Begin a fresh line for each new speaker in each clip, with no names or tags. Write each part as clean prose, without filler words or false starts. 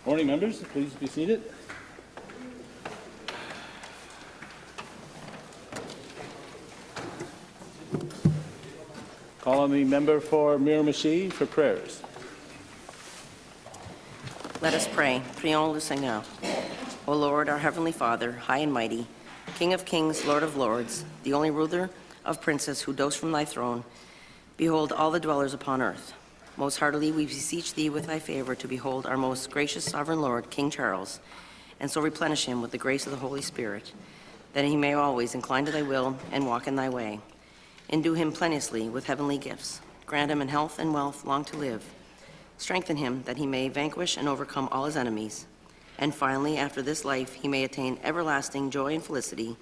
Morning, members. Please be seated. Call on the member for Miramichi for prayers.
Let us pray. Prions le Seigneur. O Lord, our heavenly Father, high and mighty, King of kings, Lord of lords, the only ruler of princes who dotes from thy throne, behold all the dwellers upon earth. Most heartily we beseech thee with thy favor to behold our most gracious sovereign Lord, King Charles, and so replenish him with the grace of the Holy Spirit, that he may always incline to thy will and walk in thy way. Endue him plenteously with heavenly gifts. Grant him in health and wealth long to live. Strengthen him that he may vanquish and overcome all his enemies. And finally, after this life, he may attain everlasting joy and felicity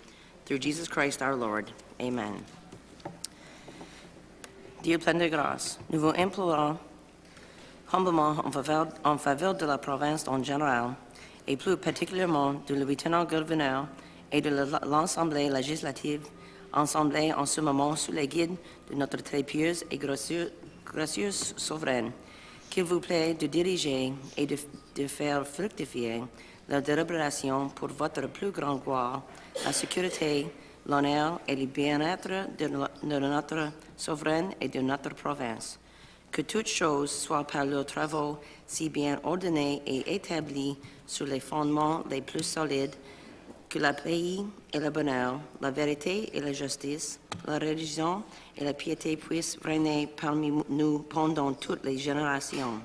through Jesus Christ our Lord. Amen. Dieu plein de grâce, nous vous implorons humblement en faveur de la province en général, et plus particulièrement du lieutenant-gouverneur et de l'Assemblée législative, assemblée en ce moment sous l'égide de notre très pieuse et gracieuse souveraine, qu'il vous plaît de diriger et de faire fructifier la délibération pour votre plus grande gloire, la sécurité, l'honneur et le bien-être de notre souveraine et de notre province. Que toutes choses soient par leurs travaux si bien ordonnées et établies sur les fondements les plus solides, que le pays et le bonheur, la vérité et la justice, la religion et la piété puissent régner parmi nous pendant toutes les générations.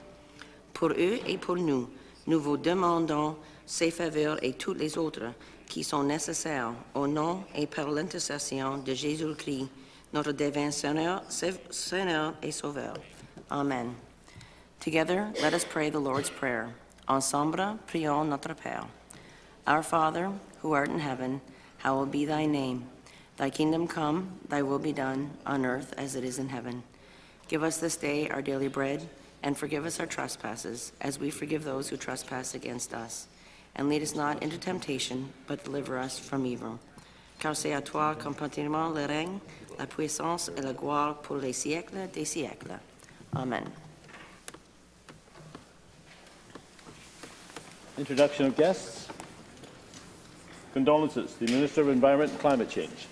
Pour eux et pour nous, nous vous demandons ces faveurs et toutes les autres qui sont nécessaires au nom et par l'intercession de Jésus-Christ, notre divin Seigneur et Sauveur. Amen. Together, let us pray the Lord's Prayer. Ensemble, prions notre Père. Our Father, who art in heaven, hallowed be thy name. Thy kingdom come, thy will be done, on earth as it is in heaven. Give us this day our daily bread, and forgive us our trespasses, as we forgive those who trespass against us. And lead us not into temptation, but deliver us from evil. Car c'est à toi continuellement le règne, la puissance et la gloire pour les siècles des siècles. Amen.
Introduction of guests. Condolences, the Minister of Environment and Climate Change.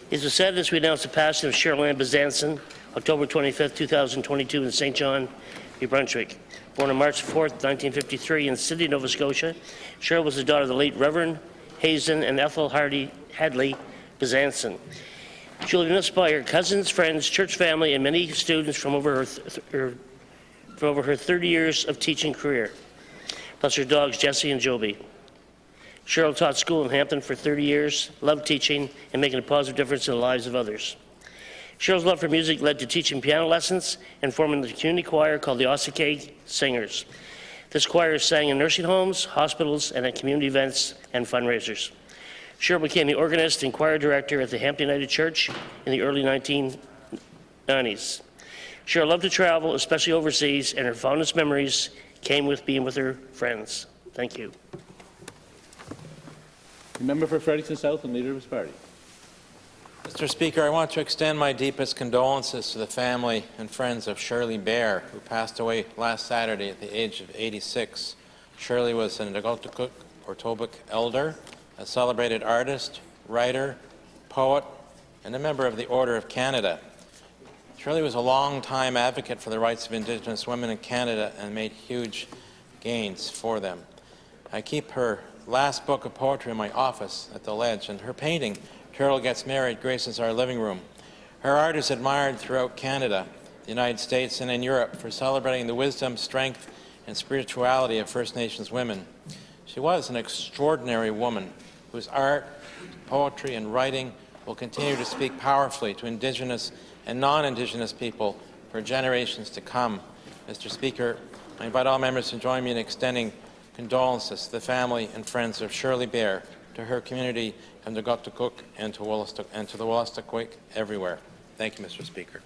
It is with sadness we announce the passing of Cheryl Ann Bezanson, October 25, 2022, in St. John, New Brunswick. Born on March 4, 1953, in Sydney, Nova Scotia, Cheryl was the daughter of the late Reverend Hazen and Ethel Hadley Bezanson. She will be missed by her cousins, friends, church family, and many students from over her 30 years of teaching career, plus her dogs, Jessie and Joby. Cheryl taught school in Hampton for 30 years, loved teaching, and making a positive difference in the lives of others. Cheryl's love for music led to teaching piano lessons and forming the community choir called the Ossakay Singers. This choir sang in nursing homes, hospitals, and at community events and fundraisers. Cheryl became the organist and choir director at the Hampton United Church in the early 1990s. Cheryl loved to travel, especially overseas, and her fondest memories came with being with her friends. Thank you.
The member for Fredericton South and leader of his party.
Mr. Speaker, I want to extend my deepest condolences to the family and friends of Shirley Bear, who passed away last Saturday at the age of 86. Shirley was an Nagotukuk or Tobic elder, a celebrated artist, writer, poet, and a member of the Order of Canada. Shirley was a long-time advocate for the rights of Indigenous women in Canada and made huge gains for them. I keep her last book of poetry in my office at the Ledge, and her painting, Turtle Gets Married, graces our living room. Her art is admired throughout Canada, the United States, and in Europe for celebrating the wisdom, strength, and spirituality of First Nations women. She was an extraordinary woman whose art, poetry, and writing will continue to speak powerfully to Indigenous and non-Indigenous people for generations to come. Mr. Speaker, I invite all members to join me in extending condolences to the family and friends of Shirley Bear, to her community and to Nagotukuk and to the Wolastoqiyik everywhere. Thank you, Mr. Speaker.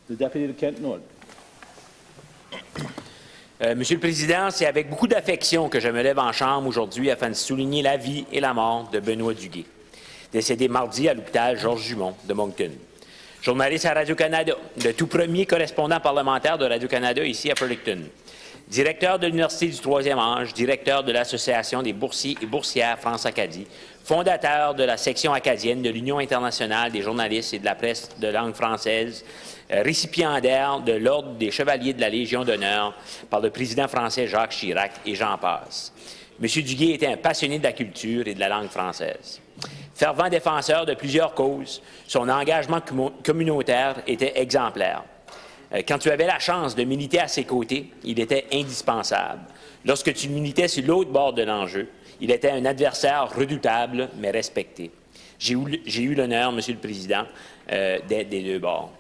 The Deputy to Kent North.
Monsieur le Président, c'est avec beaucoup d'affection que je me lève en chambre aujourd'hui afin de souligner la vie et la mort de Benoît Duguay, décédé mardi à l'hôpital Georges Jumont de Moncton. Journaliste à Radio-Canada, le tout premier correspondant parlementaire de Radio-Canada ici à Fredericton. Directeur de l'Université du Troisième Âge, directeur de l'Association des boursiers et boursières France-Acadie, fondateur de la section acadienne de l'Union internationale des journalistes et de la presse de langue française, récipiendaire de l'Ordre des Chevaliers de la Légion d'honneur par le président français Jacques Chirac, et j'en passe. M. Duguay était un passionné de la culture et de la langue française. Fervent défenseur de plusieurs causes, son engagement communautaire était exemplaire. Quand tu avais la chance de militer à ses côtés, il était indispensable. Lorsque tu militais sur l'autre bord de l'enjeu, il était un adversaire redoutable, mais respecté. J'ai eu l'honneur, Monsieur le Président, d'être des deux bords.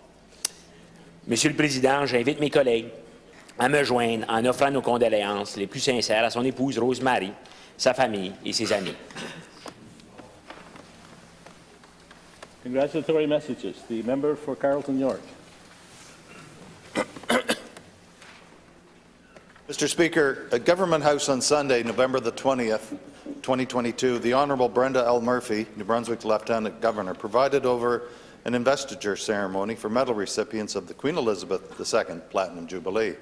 Monsieur le Président, j'invite mes collègues à me joindre en offrant nos condoléances les plus sincères à son épouse Rosemary, sa famille et ses amis.
Congratulatory messages. The member for Carleton York.
Mr. Speaker, at Government House on Sunday, November the 20th, 2022, the Honourable Brenda L. Murphy, New Brunswick's Lieutenant Governor, presided over an investiture ceremony for medal recipients of the Queen Elizabeth II Platinum Jubilee.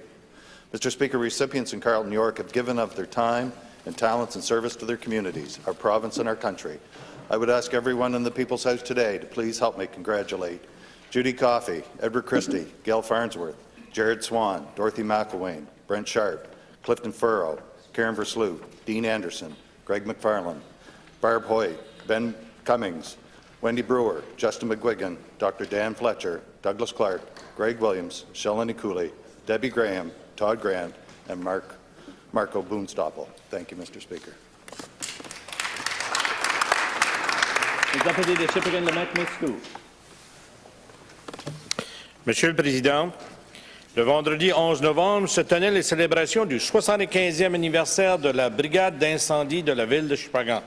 Mr. Speaker, recipients in Carleton York have given of their time and talents in service to their communities, our province and our country. I would ask everyone in the People's House today to please help me congratulate Judy Coffey, Edward Christie, Gail Farnsworth, Jared Swan, Dorothy McElwain, Brent Sharp, Clifton Furrow, Karen Verslew, Dean Anderson, Greg McFarland, Barb Hoyt, Ben Cummings, Wendy Brewer, Justin McGuigan, Dr. Dan Fletcher, Douglas Clark, Greg Williams, Shalini Cooley, Debbie Graham, Todd Grant, and Marco Boonstoppel. Thank you, Mr. Speaker.
The Deputy de Chippegan Lemecnic School.
Monsieur le Président, le vendredi 11 novembre se tenaient les célébrations du 75e anniversaire de la brigade d'incendie de la ville de Shippagan,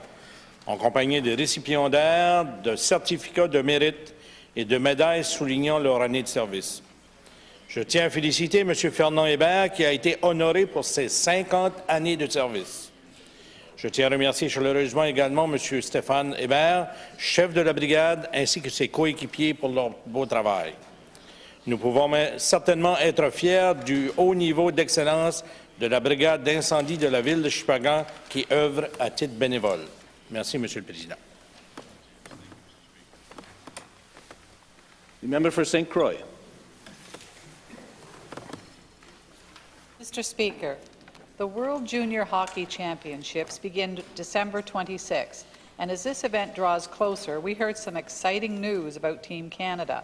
en compagnie des récipiendaires de certificats de mérite et de médailles soulignant leur année de service. Je tiens à féliciter M. Fernand Hébert qui a été honoré pour ses 50 années de service. Je tiens à remercier chaleureusement également M. Stéphane Hébert, chef de la brigade, ainsi que ses coéquipiers pour leur beau travail. Nous pouvons certainement être fiers du haut niveau d'excellence de la brigade d'incendie de la ville de Shippagan qui œuvre à titre bénévole. Merci, Monsieur le Président.
The member for St. Croix.
Mr. Speaker, the World Junior Hockey Championships begin December 26, and as this event draws closer, we heard some exciting news about Team Canada.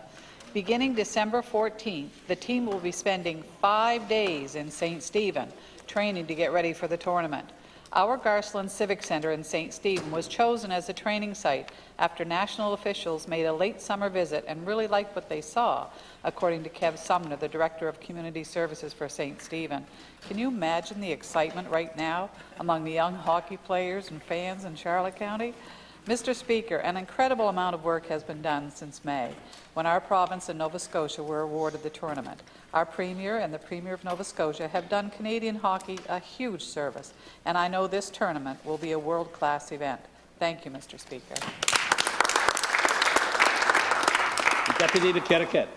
Beginning December 14th, the team will be spending 5 days in St. Stephen, training to get ready for the tournament. Our Garceland Civic Centre in St. Stephen was chosen as a training site after national officials made a late summer visit and really liked what they saw, according to Kev Sumner, the Director of Community Services for St. Stephen. Can you imagine the excitement right now among the young hockey players and fans in Charlotte County? Mr. Speaker, an incredible amount of work has been done since May, when our province and Nova Scotia were awarded the tournament. Our Premier and the Premier of Nova Scotia have done Canadian hockey a huge service, and I know this tournament will be a world-class event. Thank you, Mr. Speaker.
The Deputy de Caraquet.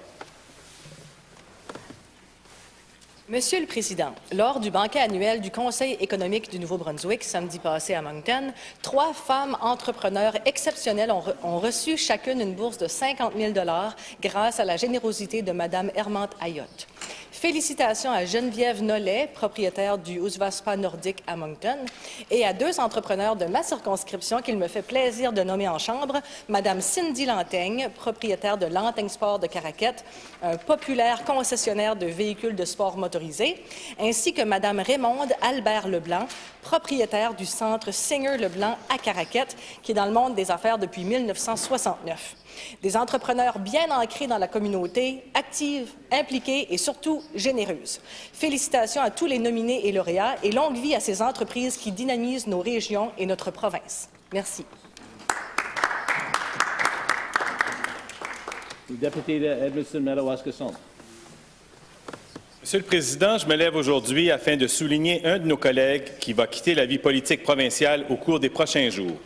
Monsieur le Président, lors du banquet annuel du Conseil économique du Nouveau-Brunswick, samedi passé à Moncton, 3 femmes entrepreneurs exceptionnelles ont reçu chacune une bourse de 50 000 $ grâce à la générosité de Mme Hermante Ayotte. Félicitations à Geneviève Nollet, propriétaire du Uzvaspa Nordique à Moncton, et à 2 entrepreneurs de ma circonscription qu'il me fait plaisir de nommer en chambre, Mme Cindy Lantaigne, propriétaire de Lantaigne Sport de Caraquet, un populaire concessionnaire de véhicules de sport motorisés, ainsi que Mme Raymonde Albert Leblanc, propriétaire du centre Singer Leblanc à Caraquet, qui est dans le monde des affaires depuis 1969. Des entrepreneurs bien ancrés dans la communauté, actives, impliquées et surtout généreuses. Félicitations à tous les nominés et lauréats et longue vie à ces entreprises qui dynamisent nos régions et notre province. Merci.
The Deputy de Edmundston-Madawaska-Son.
Monsieur le Président, je me lève aujourd'hui afin de souligner un de nos collègues qui va quitter la vie politique provinciale au cours des prochains jours.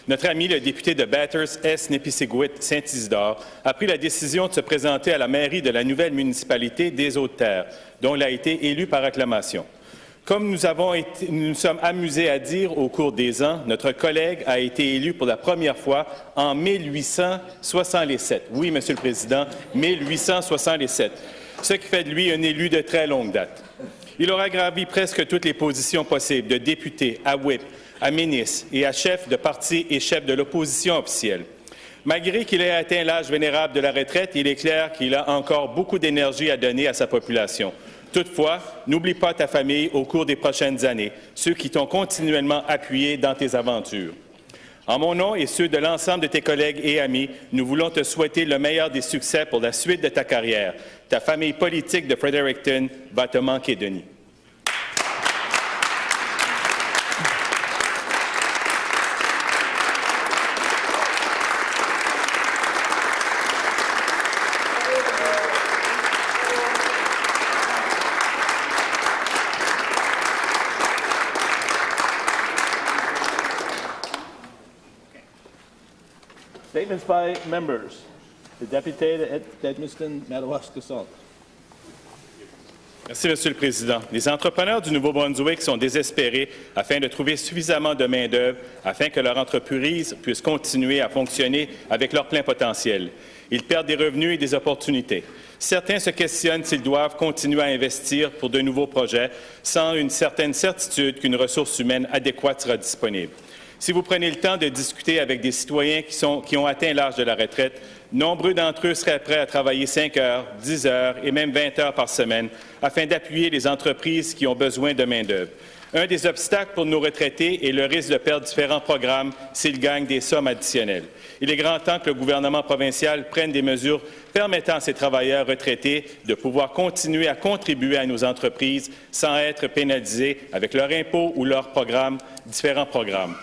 Notre ami, le député de Bathurst-Est Népisiguit Saint-Isidore, a pris la décision de se présenter à la mairie de la nouvelle municipalité des Hautes-Terres, dont il a été élu par acclamation. Comme nous nous sommes amusés à dire au cours des ans, notre collègue a été élu pour la première fois en 1867. Oui, Monsieur le Président, 1867, ce qui fait de lui un élu de très longue date. Il aura gravi presque toutes les positions possibles, de député à whip, à ministre et à chef de parti et chef de l'opposition officielle. Malgré qu'il ait atteint l'âge vénérable de la retraite, il est clair qu'il a encore beaucoup d'énergie à donner à sa population. Toutefois, n'oublie pas ta famille au cours des prochaines années, ceux qui t'ont continuellement appuyé dans tes aventures. En mon nom et ceux de l'ensemble de tes collègues et amis, nous voulons te souhaiter le meilleur des succès pour la suite de ta carrière. Ta famille politique de Fredericton va te manquer, Denis.
Statements by members. The Deputy d'Edmundston, Madawaska Salt.
Merci, Monsieur le Président. Les entrepreneurs du Nouveau-Brunswick sont désespérés afin de trouver suffisamment de main-d'œuvre afin que leur entreprise puisse continuer à fonctionner avec leur plein potentiel. Ils perdent des revenus et des opportunités. Certains se questionnent s'ils doivent continuer à investir pour de nouveaux projets sans une certaine certitude qu'une ressource humaine adéquate sera disponible. Si vous prenez le temps de discuter avec des citoyens qui ont atteint l'âge de la retraite, nombreux d'entre eux seraient prêts à travailler 5 heures, 10 heures et même 20 heures par semaine afin d'appuyer les entreprises qui ont besoin de main-d'œuvre. Un des obstacles pour nos retraités est le risque de perdre différents programmes s'ils gagnent des sommes additionnelles. Il est grand temps que le gouvernement provincial prenne des mesures permettant à ces travailleurs retraités de pouvoir continuer à contribuer à nos entreprises sans être pénalisés avec leurs impôts ou leurs programmes, différents programmes.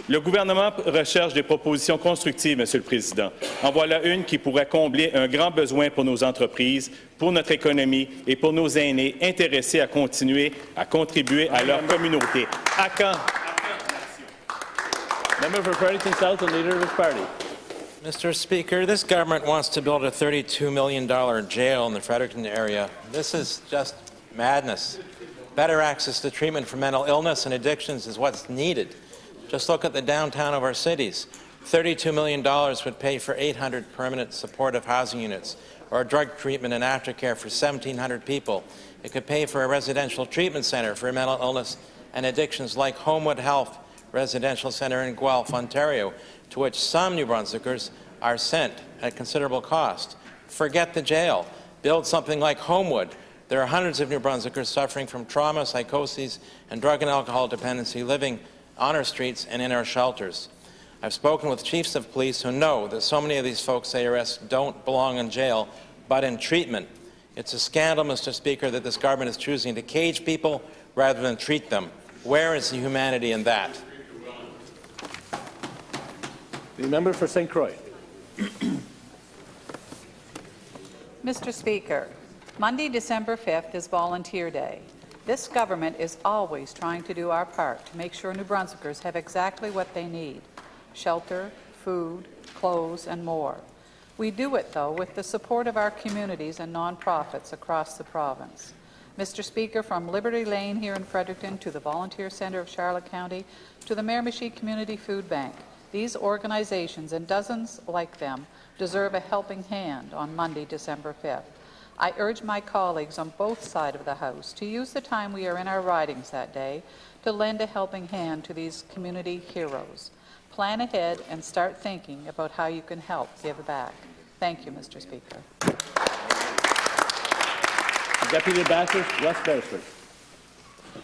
Le gouvernement recherche des propositions constructives, Monsieur le Président. En voilà une qui pourrait combler un grand besoin pour nos entreprises, pour notre économie et pour nos aînés intéressés à continuer à contribuer à leur communauté. À quand?
Member for Fredericton South and leader of his party.
Mr. Speaker, this government wants to build a $32 million jail in the Fredericton area. This is just madness. Better access to treatment for mental illness and addictions is what's needed. Just look at the downtown of our cities. $32 million would pay for 800 permanent supportive housing units or drug treatment and aftercare for 1,700 people. It could pay for a residential treatment center for mental illness and addictions like Homewood Health Residential Center in Guelph, Ontario, to which some New Brunswickers are sent at considerable cost. Forget the jail. Build something like Homewood. There are hundreds of New Brunswickers suffering from trauma, psychoses, and drug and alcohol dependency living on our streets and in our shelters. I've spoken with chiefs of police who know that so many of these folks they arrest don't belong in jail, but in treatment. It's a scandal, Mr. Speaker, that this government is choosing to cage people rather than treat them. Where is the humanity in that?
The member for St. Croix.
Mr. Speaker, Monday, December 5th is Volunteer Day. This government is always trying to do our part to make sure New Brunswickers have exactly what they need: shelter, food, clothes, and more. We do it, though, with the support of our communities and nonprofits across the province. Mr. Speaker, from Liberty Lane here in Fredericton to the Volunteer Centre of Charlotte County to the Miramichi Community Food Bank, these organizations and dozens like them deserve a helping hand on Monday, December 5th. I urge my colleagues on both sides of the House to use the time we are in our ridings that day to lend a helping hand to these community heroes. Plan ahead and start thinking about how you can help give back. Thank you, Mr. Speaker.
Deputy Bathurst, West Beresford.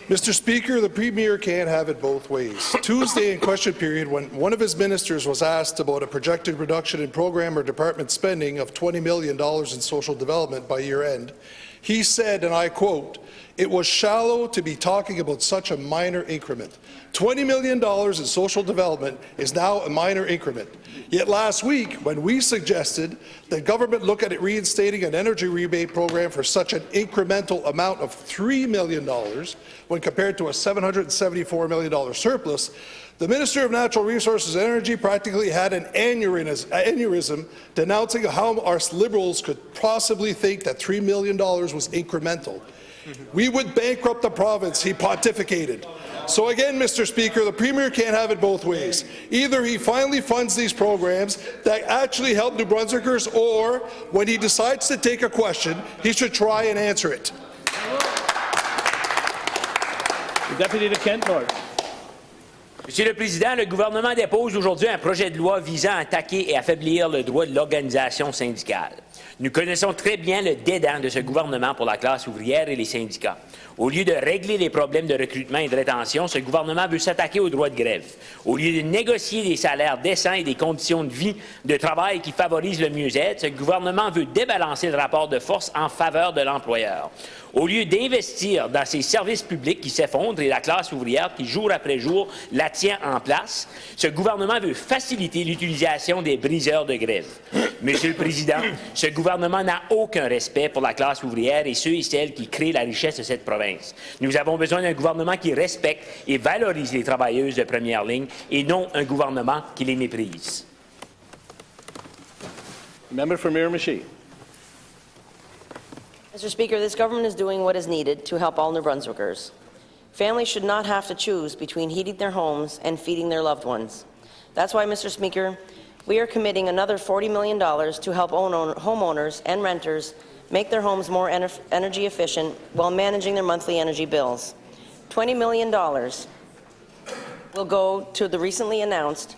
Mr. Speaker, the Premier can't have it both ways. Tuesday in question period, when one of his ministers was asked about a projected reduction in program or department spending of $20 million in social development by year-end, he said, and I quote, "It was shallow to be talking about such a minor increment. $20 million in social development is now a minor increment. Yet last week, when we suggested that government look at reinstating an energy rebate program for such an incremental amount of $3 million when compared to a $774 million surplus, The Minister of Natural Resources and Energy practically had an aneurysm denouncing how our Liberals could possibly think that $3 million was incremental. We would bankrupt the province, he pontificated. So again, Mr. Speaker, the Premier can't have it both ways. Either he finally funds these programs that actually help New Brunswickers, or when he decides to take a question, he should try and answer it.
The Deputy to Kent North.
Monsieur le Président, le gouvernement dépose aujourd'hui un projet de loi visant à attaquer et affaiblir le droit de l'organisation syndicale. Nous connaissons très bien le dédain de ce gouvernement pour la classe ouvrière et les syndicats. Au lieu de régler les problèmes de recrutement et de rétention, ce gouvernement veut s'attaquer au droit de grève. Au lieu de négocier des salaires décents et des conditions de vie, de travail qui favorisent le mieux-être, ce gouvernement veut débalancer le rapport de force en faveur de l'employeur. Au lieu d'investir dans ces services publics qui s'effondrent et la classe ouvrière qui, jour après jour, la tient en place, ce gouvernement veut faciliter l'utilisation des briseurs de grève. Monsieur le Président, ce gouvernement n'a aucun respect pour la classe ouvrière et ceux et celles qui créent la richesse de cette province. Nous avons besoin d'un gouvernement qui respecte et valorise les travailleuses de première ligne et non un gouvernement qui les méprise.
Member for Miramichi.
Mr. Speaker, this government is doing what is needed to help all New Brunswickers. Families should not have to choose between heating their homes and feeding their loved ones. That's why, Mr. Speaker, we are committing another $40 million to help homeowners and renters make their homes more energy efficient while managing their monthly energy bills. $20 million will go to the recently announced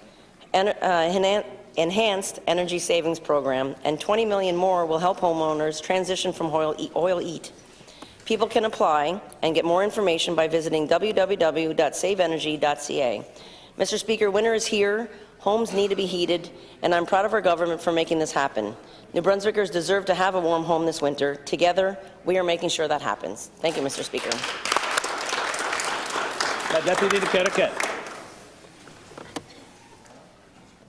Enhanced Energy Savings Program, and $20 million more will help homeowners transition from oil-EAT. People can apply and get more information by visiting www.saveenergy.ca. Mr. Speaker, winter is here, homes need to be heated, and I'm proud of our government for making this happen. New Brunswickers deserve to have a warm home this winter. Together, we are making sure that happens. Thank you, Mr. Speaker.
The Deputy to Caracat.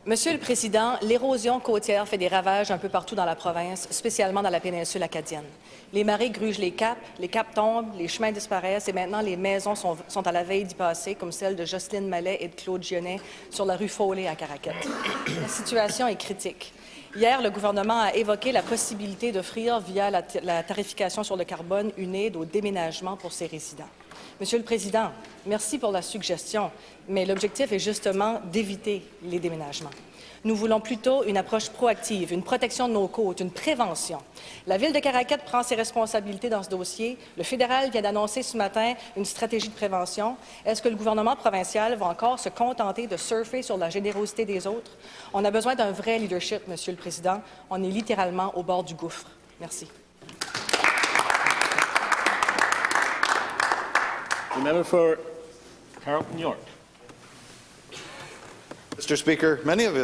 Monsieur le Président, l'érosion côtière fait des ravages un peu partout dans la province, spécialement dans la péninsule acadienne. Les marées grugent les caps tombent, les chemins disparaissent et maintenant les maisons sont à la veille d'y passer, comme celle de Jocelyne Mallet et de Claude Gionnet sur la rue Follet à Caracat. La situation est critique. Hier, le gouvernement a évoqué la possibilité d'offrir, via la tarification sur le carbone, une aide au déménagement pour ses résidents. Monsieur le Président, merci pour la suggestion, mais l'objectif est justement d'éviter les déménagements. Nous voulons plutôt une approche proactive, une protection de nos côtes, une prévention. La Ville de Caracat prend ses responsabilités dans ce dossier. Le fédéral vient d'annoncer ce matin une stratégie de prévention. Est-ce que le gouvernement provincial va encore se contenter de surfer sur la générosité des autres? On a besoin d'un vrai leadership, Monsieur le Président. On est littéralement au bord du gouffre. Merci.
The member for Carlton York.
Mr. Speaker, many of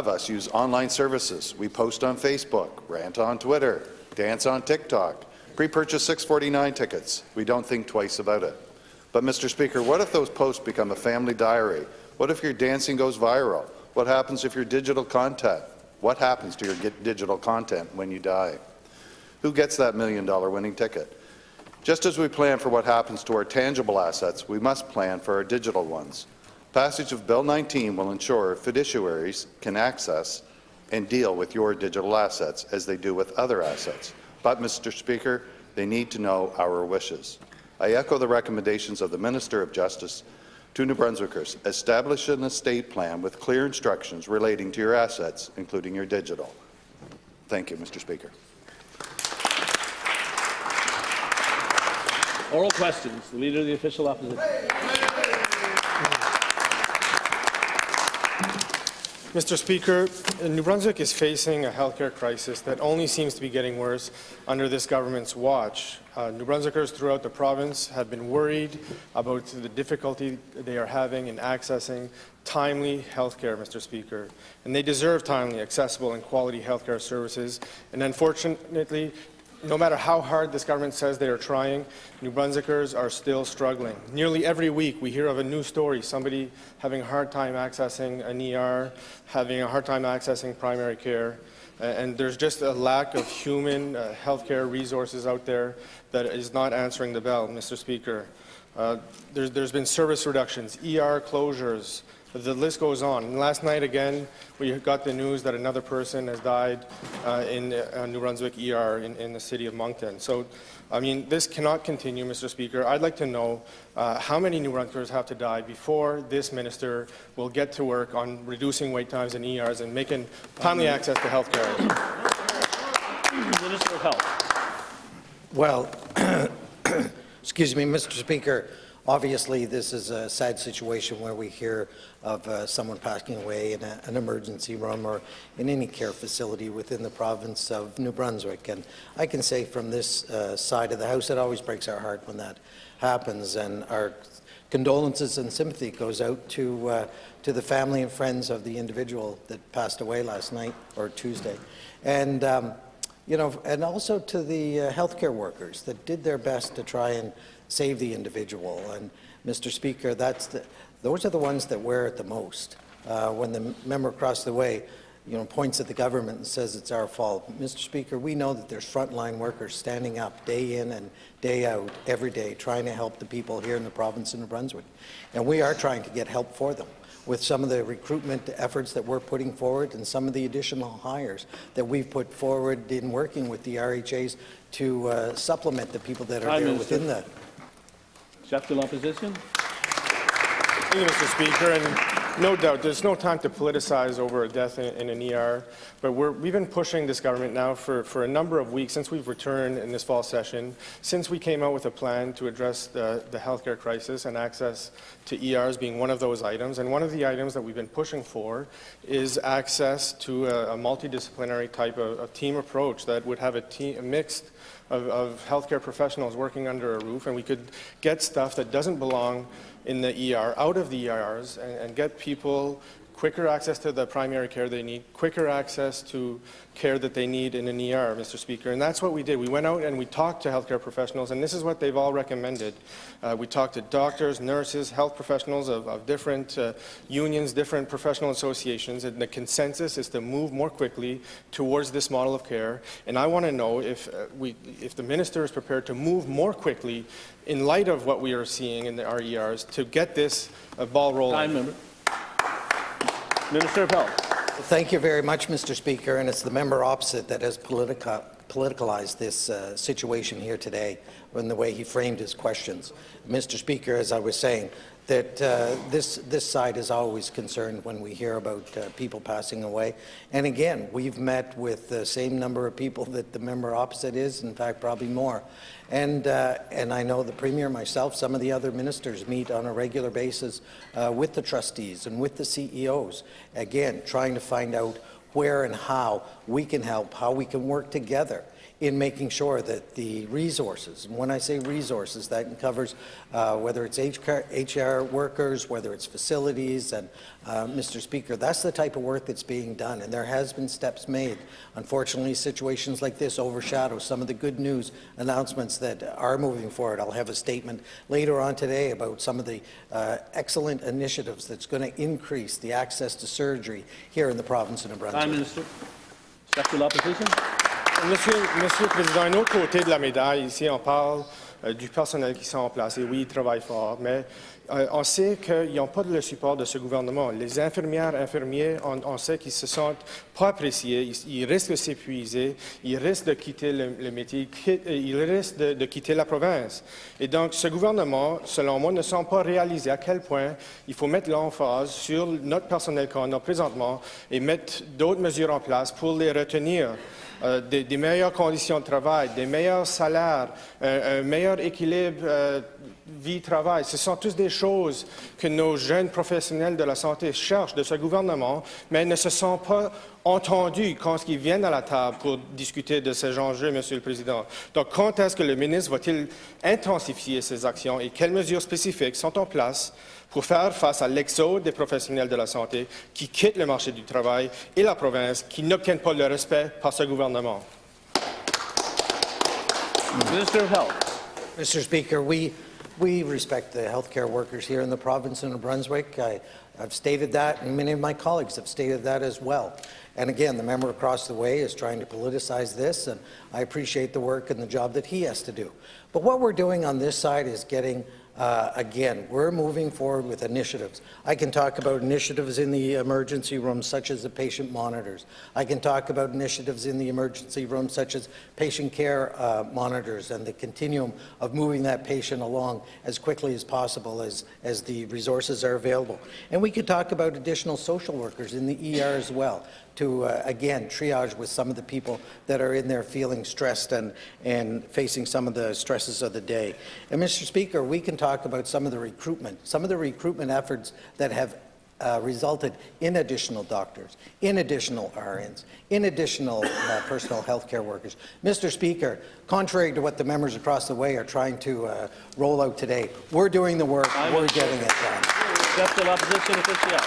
us use online services. We post on Facebook, rant on Twitter, dance on TikTok, pre-purchase 649 tickets. We don't think twice about it. But, Mr. Speaker, what if those posts become a family diary? What if your dancing goes viral? What happens if your digital content? What happens to your digital content when you die? Who gets that $1 million winning ticket? Just as we plan for what happens to our tangible assets, we must plan for our digital ones. Passage of Bill 19 will ensure fiduciaries can access and deal with your digital assets as they do with other assets. But, Mr. Speaker, they need to know our wishes. I echo the recommendations of the Minister of Justice to New Brunswickers. Establish an estate plan with clear instructions relating to your assets, including your digital. Thank you, Mr. Speaker.
Oral questions. The Leader of the Official Opposition.
Mr. Speaker, New Brunswick is facing a healthcare crisis that only seems to be getting worse under this government's watch. New Brunswickers throughout the province have been worried about the difficulty they are having in accessing timely healthcare, Mr. Speaker. And they deserve timely, accessible, and quality healthcare services. And unfortunately, no matter how hard this government says they are trying, New Brunswickers are still struggling. Nearly every week we hear of a new story, somebody having a hard time accessing an ER, having a hard time accessing primary care, and there's just a lack of human healthcare resources out there that is not answering the bell, Mr. Speaker. There's been service reductions, ER closures, the list goes on. And last night, again, we got the news that another person has died in New Brunswick ER in the city of Moncton. So, I mean, this cannot continue, Mr. Speaker. I'd like to know how many New Brunswickers have to die before this minister will get to work on reducing wait times in ERs and making timely access to health care.
Minister of Health.
Well, excuse me, Mr. Speaker, obviously this is a sad situation where we hear of someone passing away in an emergency room or in any care facility within the province of New Brunswick. And I can say from this side of the House, it always breaks our heart when that happens, and our condolences and sympathy goes out to the family and friends of the individual that passed away last night or Tuesday. And you know, and also to the healthcare workers that did their best to try and save the individual. And Mr. Speaker, those are the ones that wear it the most. When the member across the way, you know, points at the government and says it's our fault. Mr. Speaker, we know that there's frontline workers standing up day in and day out every day trying to help the people here in the province of New Brunswick. And we are trying to get help for them with some of the recruitment efforts that we're putting forward and some of the additional hires that we've put forward in working with the RHAs to supplement the people that are there within that.
Chef de l'Opposition.
Thank you, Mr. Speaker. And no doubt, there's no time to politicize over a death in an ER, but we've been pushing this government now for a number of weeks since we've returned in this fall session, since we came out with a plan to address the healthcare crisis and access to ERs being one of those items. And one of the items that we've been pushing for is access to a multidisciplinary type of team approach that would have a mix of healthcare professionals working under a roof, and we could get stuff that doesn't belong in the ER out of the ERs and get people quicker access to the primary care they need, quicker access to care that they need in an ER, Mr. Speaker. And that's what we did. We went out and we talked to healthcare professionals, and this is what they've all recommended. We talked to doctors, nurses, health professionals of different unions, different professional associations, and the consensus is to move more quickly towards this model of care. And I want to know if the minister is prepared to move more quickly in light of what we are seeing in our ERs to get this ball rolling.
Time, member. Minister of Health.
Thank you very much, Mr. Speaker, and it's the member opposite that has politicalized this situation here today in the way he framed his questions. Mr. Speaker, as I was saying, that this side is always concerned when we hear about people passing away. And again, we've met with the same number of people that the member opposite is, in fact, probably more. And I know the Premier, myself, some of the other ministers meet on a regular basis with the trustees and with the CEOs, again, trying to find out where and how we can help, how we can work together in making sure that the resources, and when I say resources, that covers whether it's HR workers, whether it's facilities, and Mr. Speaker, that's the type of work that's being done, and there has been steps made. Unfortunately, situations like this overshadow some of the good news announcements that are moving forward. I'll have a statement later on today about some of the excellent initiatives that's going to increase the access to surgery here in the province of New Brunswick.
Prime Minister. Chef de l'Opposition.
Monsieur le Président, un autre côté de la médaille, ici, on parle du personnel qui sont en place. Et oui, ils travaillent fort, mais on sait qu'ils n'ont pas le support de ce gouvernement. Les infirmières, infirmiers, on sait qu'ils ne se sentent pas appréciés, ils risquent de s'épuiser, ils risquent de quitter le métier, ils risquent de quitter la province. Et donc, ce gouvernement, selon moi, ne semble pas réaliser à quel point il faut mettre l'emphase sur notre personnel qu'on a présentement et mettre d'autres mesures en place pour les retenir. Des meilleures conditions de travail, des meilleurs salaires, un meilleur équilibre vie-travail. Ce sont tous des choses que nos jeunes professionnels de la santé cherchent de ce gouvernement, mais ne se sont pas entendus quand ils viennent à la table pour discuter de ces enjeux, Monsieur le Président. Donc, quand est-ce que le ministre va-t-il intensifier ces actions et quelles mesures spécifiques sont en place pour faire face à l'exode des professionnels de la santé qui quittent le marché du travail et la province, qui n'obtiennent pas le respect par ce gouvernement?
Minister of Health.
Mr. Speaker, we respect the healthcare workers here in the province of New Brunswick. I've stated that, and many of my colleagues have stated that as well. And again, the member across the way is trying to politicize this, and I appreciate the work and the job that he has to do. But what we're doing on this side is getting Again, we're moving forward with initiatives. I can talk about initiatives in the emergency room, such as the patient monitors. I can talk about initiatives in the emergency room, such as patient care monitors and the continuum of moving that patient along as quickly as possible as the resources are available. And we could talk about additional social workers in the ER as well, to, again, triage with some of the people that are in there feeling stressed and facing some of the stresses of the day. And, Mr. Speaker, we can talk about some of the recruitment efforts that have resulted in additional doctors, in additional RNs, in additional personal health care workers. Mr. Speaker, contrary to what the members across the way are trying to roll out today, we're doing the work, we're getting it done.
Chef de l'opposition officielle.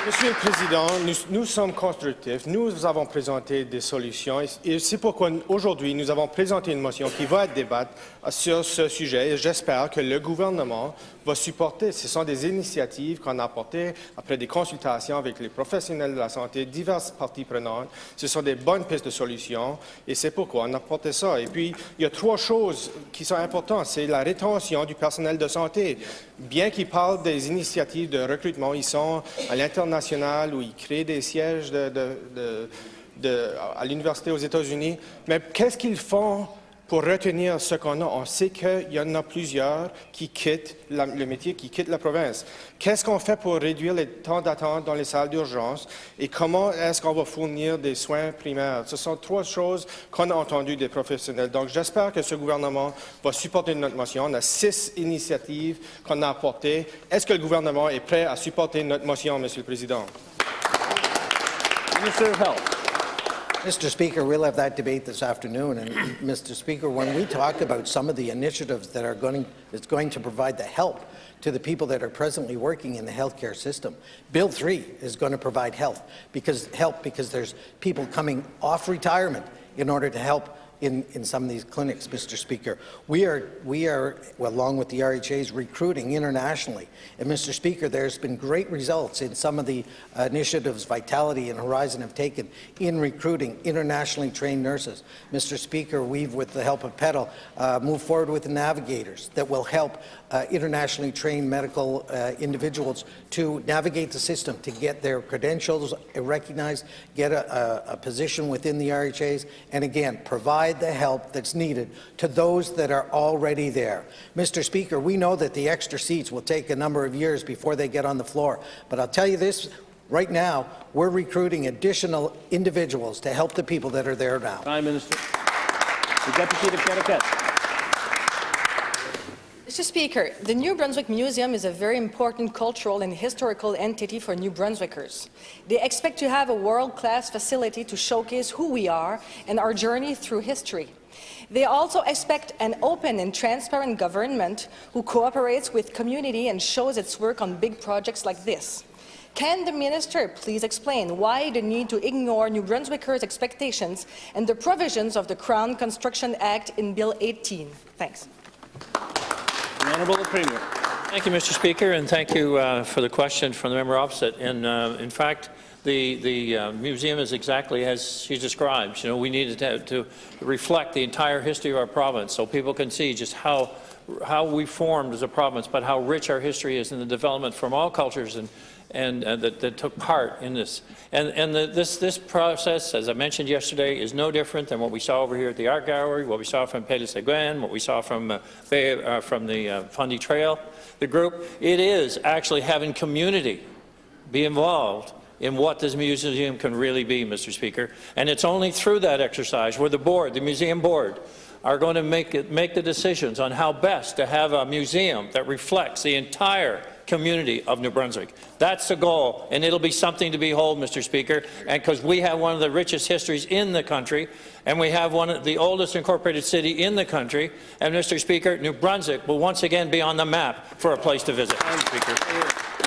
Monsieur le Président, nous sommes constructifs. Nous avons présenté des solutions et c'est pourquoi aujourd'hui nous avons présenté une motion qui va être débattue sur ce sujet et j'espère que le gouvernement va supporter. Ce sont des initiatives qu'on a apportées après des consultations avec les professionnels de la santé, diverses parties prenantes. Ce sont des bonnes pistes de solutions et c'est pourquoi on a apporté ça. Et puis, il y a trois choses qui sont importantes. C'est la rétention du personnel de santé. Bien qu'ils parlent des initiatives de recrutement, ils sont à l'international où ils créent des sièges à l'université aux États-Unis. Mais qu'est-ce qu'ils font pour retenir ce qu'on a? On sait qu'il y en a plusieurs qui quittent le métier, qui quittent la province. Qu'est-ce qu'on fait pour réduire les temps d'attente dans les salles d'urgence et comment est-ce qu'on va fournir des soins primaires? Ce sont trois choses qu'on a entendues des professionnels. Donc, j'espère que ce gouvernement va supporter notre motion. On a 6 initiatives qu'on a apportées. Est-ce que le gouvernement est prêt à supporter notre motion, Monsieur le Président?
Minister of Health.
Mr. Speaker, we'll have that debate this afternoon. And, Mr. Speaker, when we talk about some of the initiatives that are going to provide the help to the people that are presently working in the healthcare system, Bill 3 is going to provide help because there's people coming off retirement in order to help in some of these clinics, Mr. Speaker. We are, well, along with the RHAs, recruiting internationally. And, Mr. Speaker, there's been great results in some of the initiatives Vitality and Horizon have taken in recruiting internationally trained nurses. Mr. Speaker, we've, with the help of PEDAL, moved forward with the navigators that will help internationally trained medical individuals to navigate the system, to get their credentials recognized, get a position within the RHAs, and again, provide the help that's needed to those that are already there. Mr. Speaker, we know that the extra seats will take a number of years before they get on the floor, but I'll tell you this, right now, we're recruiting additional individuals to help the people that are there now.
Prime Minister. The Deputy to Connecticut.
Mr. Speaker, the New Brunswick Museum is a very important cultural and historical entity for New Brunswickers. They expect to have a world-class facility to showcase who we are and our journey through history. They also expect an open and transparent government who cooperates with community and shows its work on big projects like this. Can the Minister please explain why the need to ignore New Brunswickers' expectations and the provisions of the Crown Construction Act in Bill 18? Thanks.
The Honourable Premier.
Thank you, Mr. Speaker, and thank you for the question from the member opposite. And in fact, the museum is exactly as she describes. You know, we needed to reflect the entire history of our province so people can see just how we formed as a province, but how rich our history is in the development from all cultures and that took part in this. And this process, as I mentioned yesterday, is no different than what we saw over here at the Art Gallery, what we saw from Pays de Séguin, what we saw from the Fundy Trail, the group. It is actually having community be involved in what this museum can really be, Mr. Speaker. And it's only through that exercise where the board, the museum board, are going to make the decisions on how best to have a museum that reflects the entire community of New Brunswick. That's the goal, and it'll be something to behold, Mr. Speaker, and because we have one of the richest histories in the country, and we have one of the oldest incorporated city in the country, and Mr. Speaker, New Brunswick will once again be on the map for a place to visit. Speaker.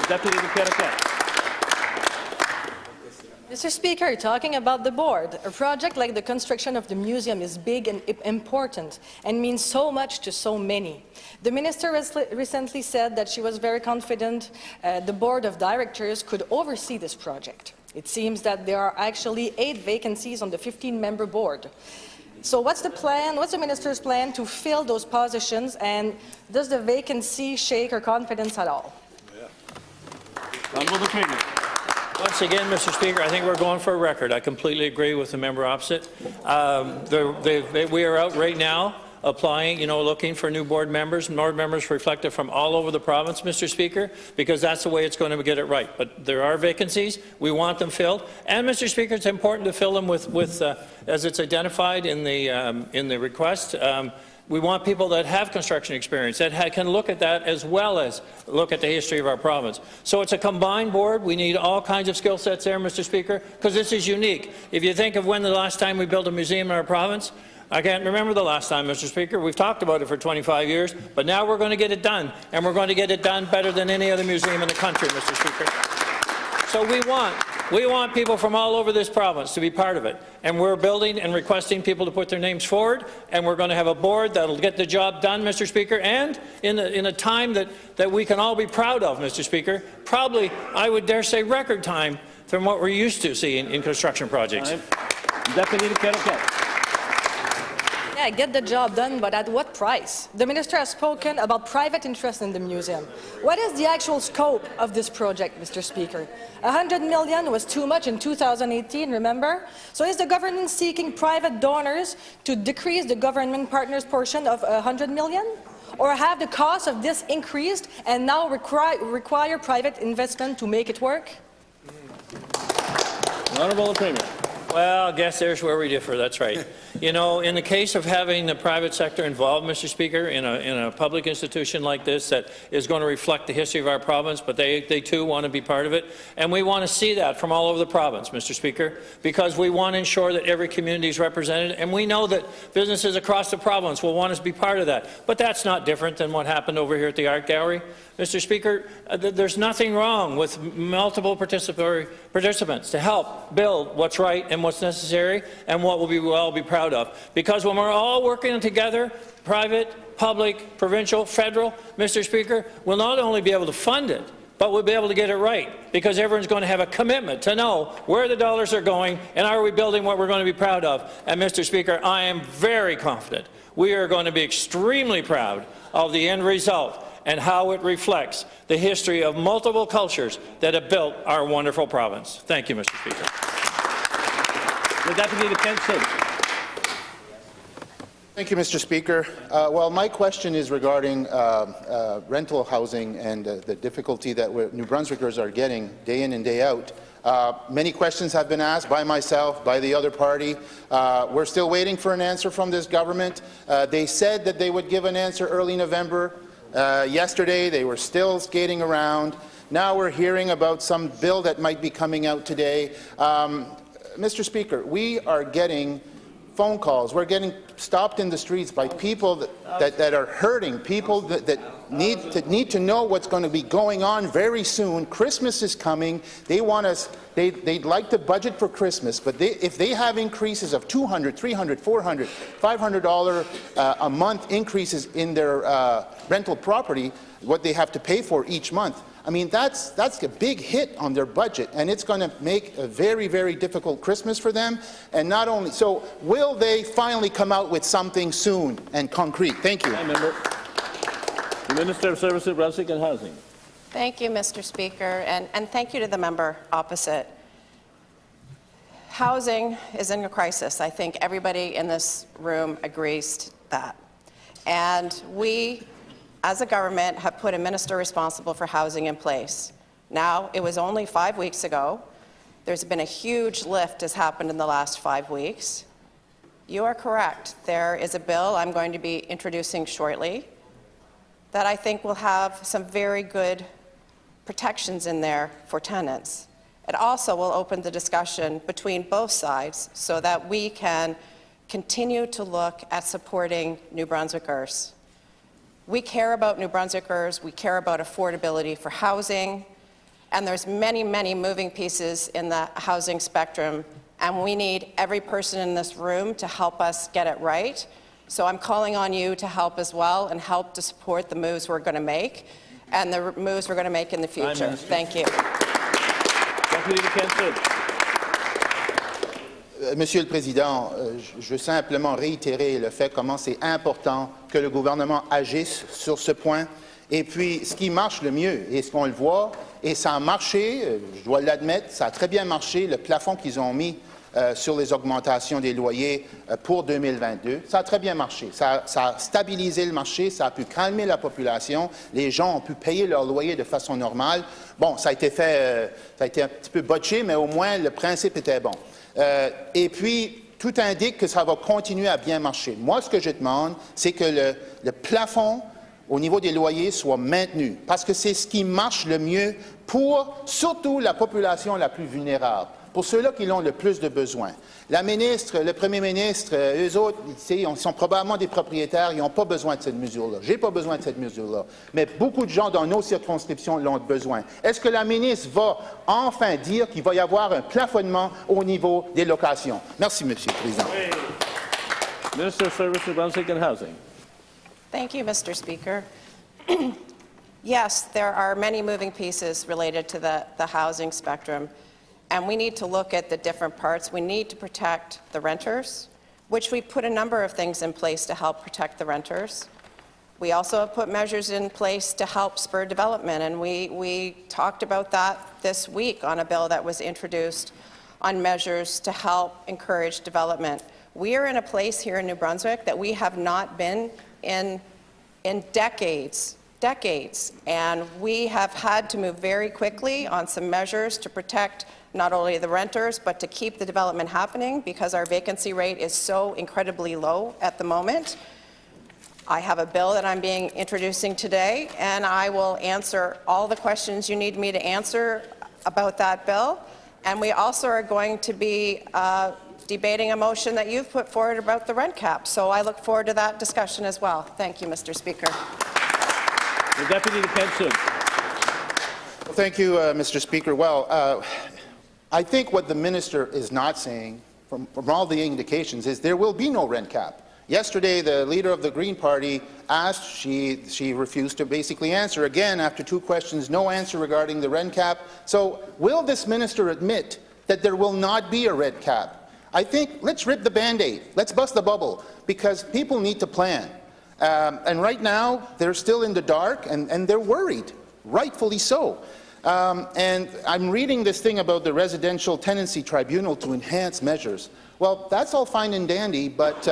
Deputy to Connecticut.
Mr. Speaker, talking about the board, a project like the construction of the museum is big and important and means so much to so many. The minister recently said that she was very confident the board of directors could oversee this project. It seems that there are actually 8 vacancies on the 15-member board. So what's the plan, what's the minister's plan to fill those positions, and does the vacancy shake her confidence at all?
Honourable Premier.
Once again, Mr. Speaker, I think we're going for a record. I completely agree with the member opposite. We are out right now applying, looking for new board members reflected from all over the province, Mr. Speaker, because that's the way it's going to get it right. But there are vacancies. We want them filled. And, Mr. Speaker, it's important to fill them with as it's identified in the request, we want people that have construction experience, that can look at that as well as look at the history of our province. So it's a combined board. We need all kinds of skill sets there, Mr. Speaker, because this is unique. If you think of when the last time we built a museum in our province, I can't remember the last time, Mr. Speaker. We've talked about it for 25 years, but now we're going to get it done, and we're going to get it done better than any other museum in the country, Mr. Speaker. So we want people from all over this province to be part of it, and we're building and requesting people to put their names forward, and we're going to have a board that will get the job done, Mr. Speaker, and in a time that we can all be proud of, Mr. Speaker, probably, I would dare say, record time from what we're used to seeing in construction projects.
Deputy Legislature.
Yeah, get the job done, but at what price? The minister has spoken about private interest in the museum. What is the actual scope of this project, Mr. Speaker? 100 million was too much in 2018, remember? So is the government seeking private donors to decrease the government partners' portion of 100 million? Or have the cost of this increased and now require private investment to make it work?
Honourable Premier.
Well, I guess there's where we differ. That's right. In the case of having the private sector involved, Mr. Speaker, in a public institution like this that is going to reflect the history of our province, but they too want to be part of it, and we want to see that from all over the province, Mr. Speaker, because we want to ensure that every community is represented, and we know that businesses across the province will want us to be part of that. But that's not different than what happened over here at the Art Gallery. Mr. Speaker, there's nothing wrong with multiple participants to help build what's right and what's necessary and what we'll all be proud of. Because when we're all working together, private, public, provincial, federal, Mr. Speaker, we'll not only be able to fund it, but we'll be able to get it right, because everyone's going to have a commitment to know where the dollars are going and are we building what we're going to be proud of. And, Mr. Speaker, I am very confident we are going to be extremely proud of the end result and how it reflects the history of multiple cultures that have built our wonderful province. Thank you, Mr. Speaker.
The Deputy to Kent City.
Thank you, Mr. Speaker. Well, my question is regarding rental housing and the difficulty that New Brunswickers are getting day in and day out. Many questions have been asked by myself, by the other party. We're still waiting for an answer from this government. They said that they would give an answer early November. Yesterday, they were still skating around. Now we're hearing about some bill that might be coming out today. Mr. Speaker, we are getting phone calls. We're getting stopped in the streets by people that are hurting, people that need to know what's going to be going on very soon. Christmas is coming. They want us. They'd like to budget for Christmas, but if they have increases of $200, $300, $400, $500 a month increases in their rental property, what they have to pay for each month, I mean, that's a big hit on their budget, and it's going to make a very, very difficult Christmas for them. And not only so, will they finally come out with something soon and concrete? Thank you.
The Minister of Services, Brunswick and Housing.
Thank you, Mr. Speaker, and thank you to the member opposite. Housing is in a crisis. I think everybody in this room agrees to that. And we, as a government, have put a minister responsible for housing in place. Now, it was only 5 weeks ago. There's been a huge lift has happened in the last 5 weeks. You are correct. There is a bill I'm going to be introducing shortly that I think will have some very good protections in there for tenants. It also will open the discussion between both sides so that we can continue to look at supporting New Brunswickers. We care about New Brunswickers, we care about affordability for housing, and there's many, many moving pieces in the housing spectrum, and we need every person in this room to help us get it right. So I'm calling on you to help as well and help to support the moves we're going to make and the moves we're going to make in the future. Thank you.
Deputy to Kent City.
Monsieur le Président, je veux simplement réitérer le fait comment c'est important que le gouvernement agisse sur ce point. Et puis, ce qui marche le mieux, et ce qu'on le voit, et ça a marché, je dois l'admettre, ça a très bien marché, le plafond qu'ils ont mis sur les augmentations des loyers pour 2022, ça a très bien marché. Ça a stabilisé le marché, ça a pu calmer la population, les gens ont pu payer leur loyer de façon normale. Bon, ça a été fait, ça a été un petit peu botché, mais au moins le principe était bon. Et puis, tout indique que ça va continuer à bien marcher. Moi, ce que je demande, c'est que le plafond au niveau des loyers soit maintenu, parce que c'est ce qui marche le mieux pour surtout la population la plus vulnérable, pour ceux-là qui ont le plus de besoins. La ministre, le premier ministre, eux autres, ils sont probablement des propriétaires, ils n'ont pas besoin de cette mesure-là. Je n'ai pas besoin de cette mesure-là. Mais beaucoup de gens dans nos circonscriptions l'ont besoin. Est-ce que la ministre va enfin dire qu'il va y avoir un plafonnement au niveau des locations? Merci, Monsieur le Président.
Minister of Service, New Brunswick and Housing.
Thank you, Mr. Speaker. Yes, there are many moving pieces related to the housing spectrum, and we need to look at the different parts. We need to protect the renters, which we put a number of things in place to help protect the renters. We also have put measures in place to help spur development, and we talked about that this week on a bill that was introduced on measures to help encourage development. We are in a place here in New Brunswick that we have not been in decades, and we have had to move very quickly on some measures to protect not only the renters, but to keep the development happening because our vacancy rate is so incredibly low at the moment. I have a bill that I'm introducing today, and I will answer all the questions you need me to answer about that bill. And we also are going to be debating a motion that you've put forward about the rent cap. So I look forward to that discussion as well. Thank you, Mr. Speaker.
The Deputy to Pension.
Well, thank you, Mr. Speaker. Well, I think what the minister is not saying, from all the indications, is there will be no rent cap. Yesterday, the leader of the Green Party asked, she refused to basically answer. Again, after two questions, no answer regarding the rent cap. So will this minister admit that there will not be a rent cap? I think let's rip the Band-Aid. Let's bust the bubble, because people need to plan. And right now, they're still in the dark, and they're worried, rightfully so. And I'm reading this thing about the Residential Tenancy Tribunal to enhance measures. Well, that's all fine and dandy, but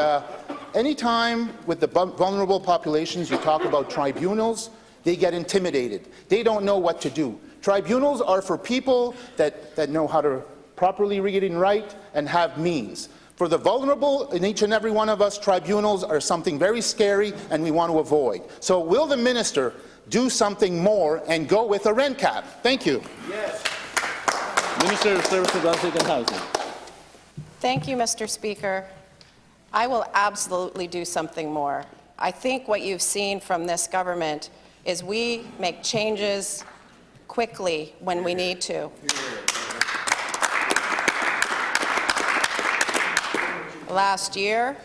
anytime with the vulnerable populations you talk about tribunals, they get intimidated. They don't know what to do. Tribunals are for people that know how to properly read and write and have means. For the vulnerable, in each and every one of us, tribunals are something very scary and we want to avoid. So will the minister do something more and go with a rent cap? Thank you.
Yes. Minister of Service, New Brunswick and Housing.
Thank you, Mr. Speaker. I will absolutely do something more. I think what you've seen from this government is we make changes quickly when we need to. Last year,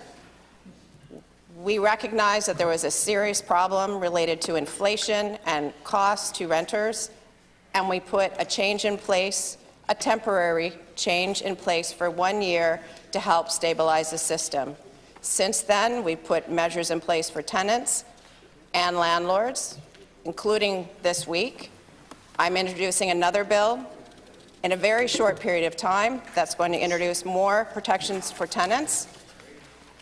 we recognized that there was a serious problem related to inflation and costs to renters, and we put a change in place, a temporary change in place for 1 year to help stabilize the system. Since then, we've put measures in place for tenants and landlords, including this week. I'm introducing another bill in a very short period of time that's going to introduce more protections for tenants.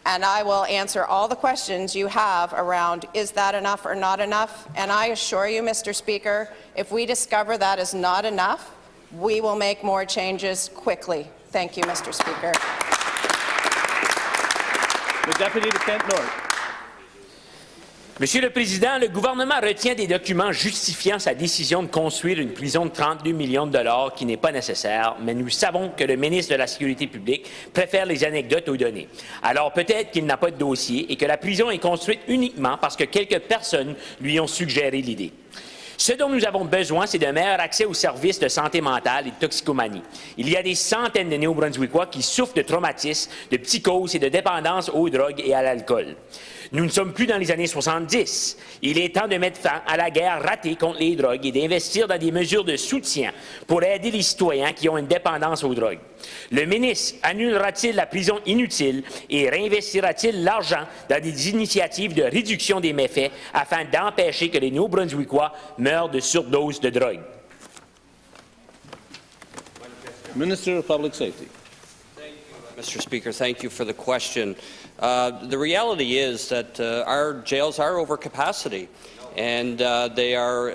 And I will answer all the questions you have around, is that enough or not enough? And I assure you, Mr. Speaker, if we discover that is not enough, we will make more changes quickly. Thank you, Mr. Speaker.
The Deputy to Kent North.
Monsieur le Président, le gouvernement retient des documents justifiant sa décision de construire une prison de 32 millions de dollars qui n'est pas nécessaire, mais nous savons que le ministre de la Sécurité publique préfère les anecdotes aux données. Alors peut-être qu'il n'a pas de dossier et que la prison est construite uniquement parce que quelques personnes lui ont suggéré l'idée. Ce dont nous avons besoin, c'est d'un meilleur accès aux services de santé mentale et de toxicomanie. Il y a des centaines de Néo-Brunswickois qui souffrent de traumatismes, de psychose et de dépendance aux drogues et à l'alcool. Nous ne sommes plus dans les années 70. Il est temps de mettre fin à la guerre ratée contre les drogues et d'investir dans des mesures de soutien pour aider les citoyens qui ont une dépendance aux drogues. Le ministre annulera-t-il la prison inutile et réinvestira-t-il l'argent dans des initiatives de réduction des méfaits afin d'empêcher que les Nouveau-Brunswickois meurent de surdose de drogue?
Minister of Public Safety.
Mr. Speaker, thank you for the question. The reality is that our jails are over capacity, and they are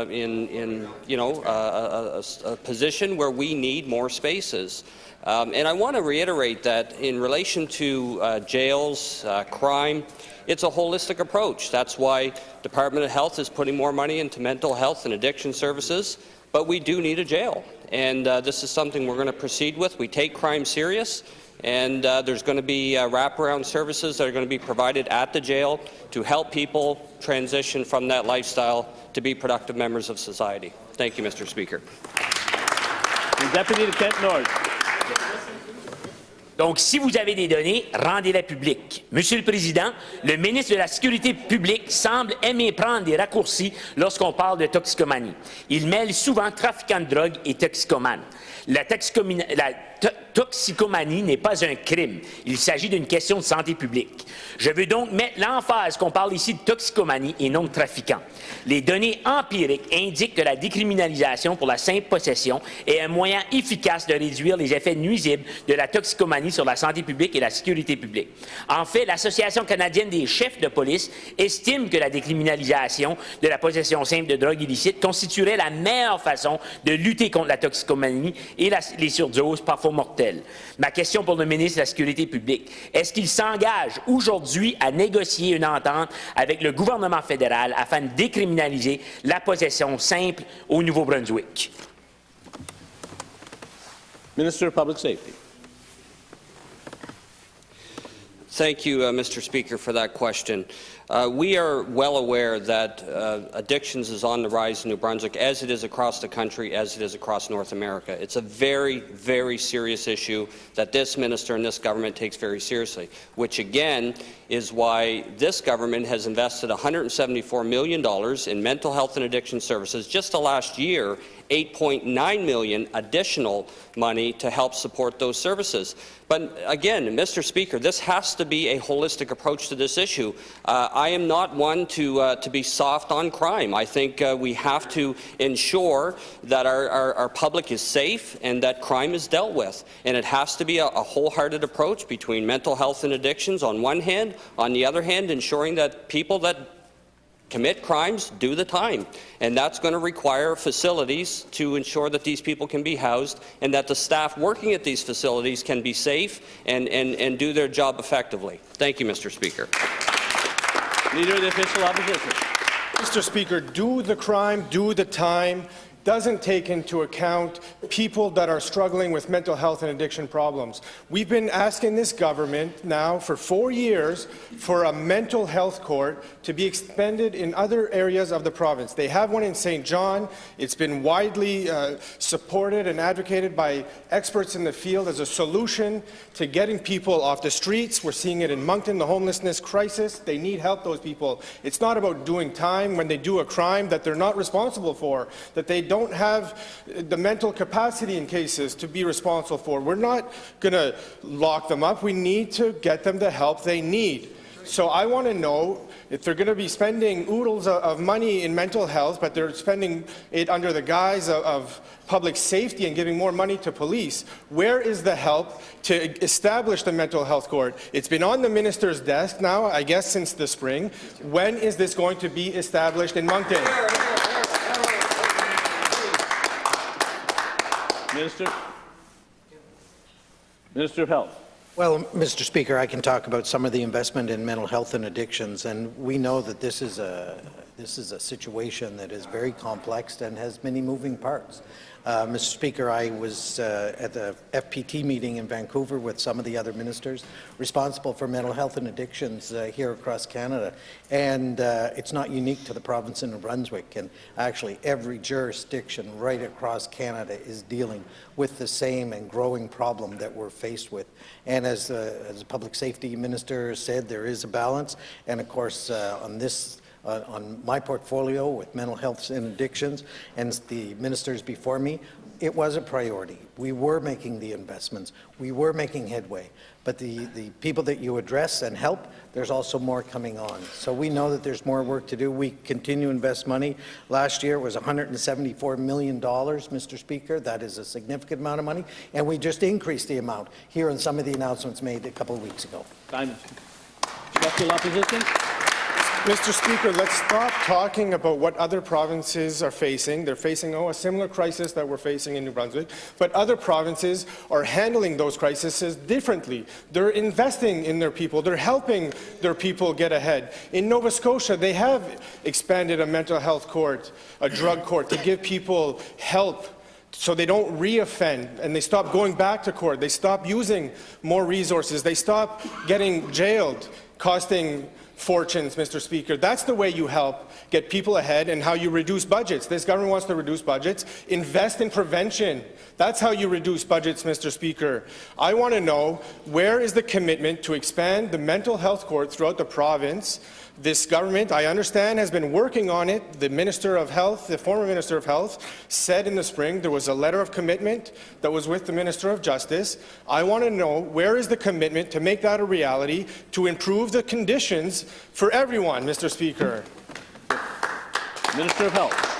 in a position where we need more spaces. And I want to reiterate that in relation to jails, crime, it's a holistic approach. That's why Department of Health is putting more money into mental health and addiction services, but we do need a jail. And this is something we're going to proceed with. We take crime serious, and there's going to be wraparound services that are going to be provided at the jail to help people transition from that lifestyle to be productive members of society. Thank you, Mr. Speaker.
The Deputy to Kent North.
Donc, si vous avez des données, rendez-les publiques. Monsieur le Président, le ministre de la Sécurité publique semble aimer prendre des raccourcis lorsqu'on parle de toxicomanie. Il mêle souvent trafiquants de drogue et toxicomanes. La toxicomanie n'est pas un crime. Il s'agit d'une question de santé publique. Je veux donc mettre l'emphase qu'on parle ici de toxicomanie et non de trafiquants. Les données empiriques indiquent que la décriminalisation pour la simple possession est un moyen efficace de réduire les effets nuisibles de la toxicomanie sur la santé publique et la sécurité publique. En fait, l'Association canadienne des chefs de police estime que la décriminalisation de la possession simple de drogue illicite constituerait la meilleure façon de lutter contre la toxicomanie et les surdoses parfois mortelles. Ma question pour le ministre de la Sécurité publique, est-ce qu'il s'engage aujourd'hui à négocier une entente avec le gouvernement fédéral afin de décriminaliser la possession simple au Nouveau-Brunswick?
Minister of Public Safety.
Thank you, Mr. Speaker, for that question. We are well aware that addictions is on the rise in New Brunswick, as it is across the country, as it is across North America. It's a very, very serious issue that this minister and this government takes very seriously, which again is why this government has invested $174 million in mental health and addiction services. Just the last year, $8.9 million additional money to help support those services. But again, Mr. Speaker, this has to be a holistic approach to this issue. I am not one to be soft on crime. I think we have to ensure that our public is safe and that crime is dealt with. And it has to be a wholehearted approach between mental health and addictions on one hand, on the other hand, ensuring that people that commit crimes do the time. And that's going to require facilities to ensure that these people can be housed and that the staff working at these facilities can be safe and do their job effectively. Thank you, Mr. Speaker.
Leader of the Official Opposition.
Mr. Speaker, do the crime, do the time, doesn't take into account people that are struggling with mental health and addiction problems. We've been asking this government now for 4 years for a mental health court to be expanded in other areas of the province. They have one in St. John. It's been widely supported and advocated by experts in the field as a solution to getting people off the streets. We're seeing it in Moncton, the homelessness crisis. They need help, those people. It's not about doing time when they do a crime that they're not responsible for, that they don't have the mental capacity in cases to be responsible for. We're not going to lock them up. We need to get them the help they need. So I want to know if they're going to be spending oodles of money in mental health, but they're spending it under the guise of public safety and giving more money to police, where is the help to establish the mental health court? It's been on the minister's desk now, I guess, since the spring. When is this going to be established in Moncton?
Minister of Health.
Well, Mr. Speaker, I can talk about some of the investment in mental health and addictions, and we know that this is This is a situation that is very complex and has many moving parts. Mr. Speaker, I was at the FPT meeting in Vancouver with some of the other ministers responsible for mental health and addictions here across Canada. And it's not unique to the province of New Brunswick. And actually, every jurisdiction right across Canada is dealing with the same and growing problem that we're faced with. And as the public safety minister said, there is a balance. And of course, on my portfolio with mental health and addictions and the ministers before me, it was a priority. We were making the investments. We were making headway. But the people that you address and help, there's also more coming on. So we know that there's more work to do. We continue to invest money. Last year was $174 million, Mr. Speaker. That is a significant amount of money. And we just increased the amount here in some of the announcements made a couple of weeks ago.
Time. Special opposition.
Mr. Speaker, let's stop talking about what other provinces are facing. They're facing a similar crisis that we're facing in New Brunswick, but other provinces are handling those crises differently. They're investing in their people. They're helping their people get ahead. In Nova Scotia, they have expanded a mental health court, a drug court, to give people help so they don't re-offend and they stop going back to court. They stop using more resources. They stop getting jailed, costing fortunes, Mr. Speaker. That's the way you help get people ahead and how you reduce budgets. This government wants to reduce budgets. Invest in prevention. That's how you reduce budgets, Mr. Speaker. I want to know, where is the commitment to expand the mental health court throughout the province? This government, I understand, has been working on it. The Minister of Health, the former Minister of Health, said in the spring there was a letter of commitment that was with the Minister of Justice. I want to know, where is the commitment to make that a reality, to improve the conditions for everyone, Mr. Speaker?
Minister of Health.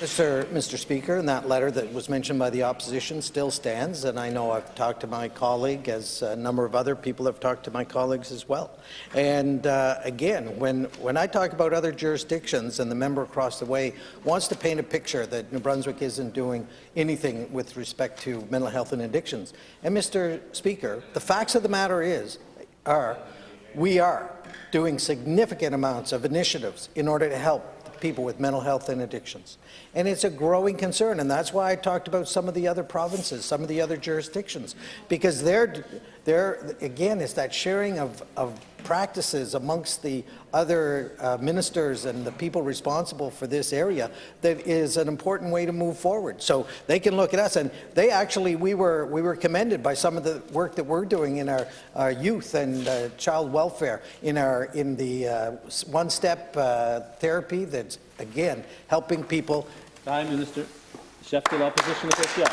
Mr. Speaker, and that letter that was mentioned by the opposition still stands, and I know I've talked to my colleague, as a number of other people have talked to my colleagues as well. And again, when I talk about other jurisdictions and the member across the way wants to paint a picture that New Brunswick isn't doing anything with respect to mental health and addictions, and Mr. Speaker, the facts of the matter are we are doing significant amounts of initiatives in order to help people with mental health and addictions. And it's a growing concern, and that's why I talked about some of the other provinces, some of the other jurisdictions, because they're again, it's that sharing of practices amongst the other ministers and the people responsible for this area that is an important way to move forward. So they can look at us, and they actually, we were commended by some of the work that we're doing in our youth and child welfare, in the one-step therapy that's, again, helping people.
Time, Minister. Chef de l'opposition officielle.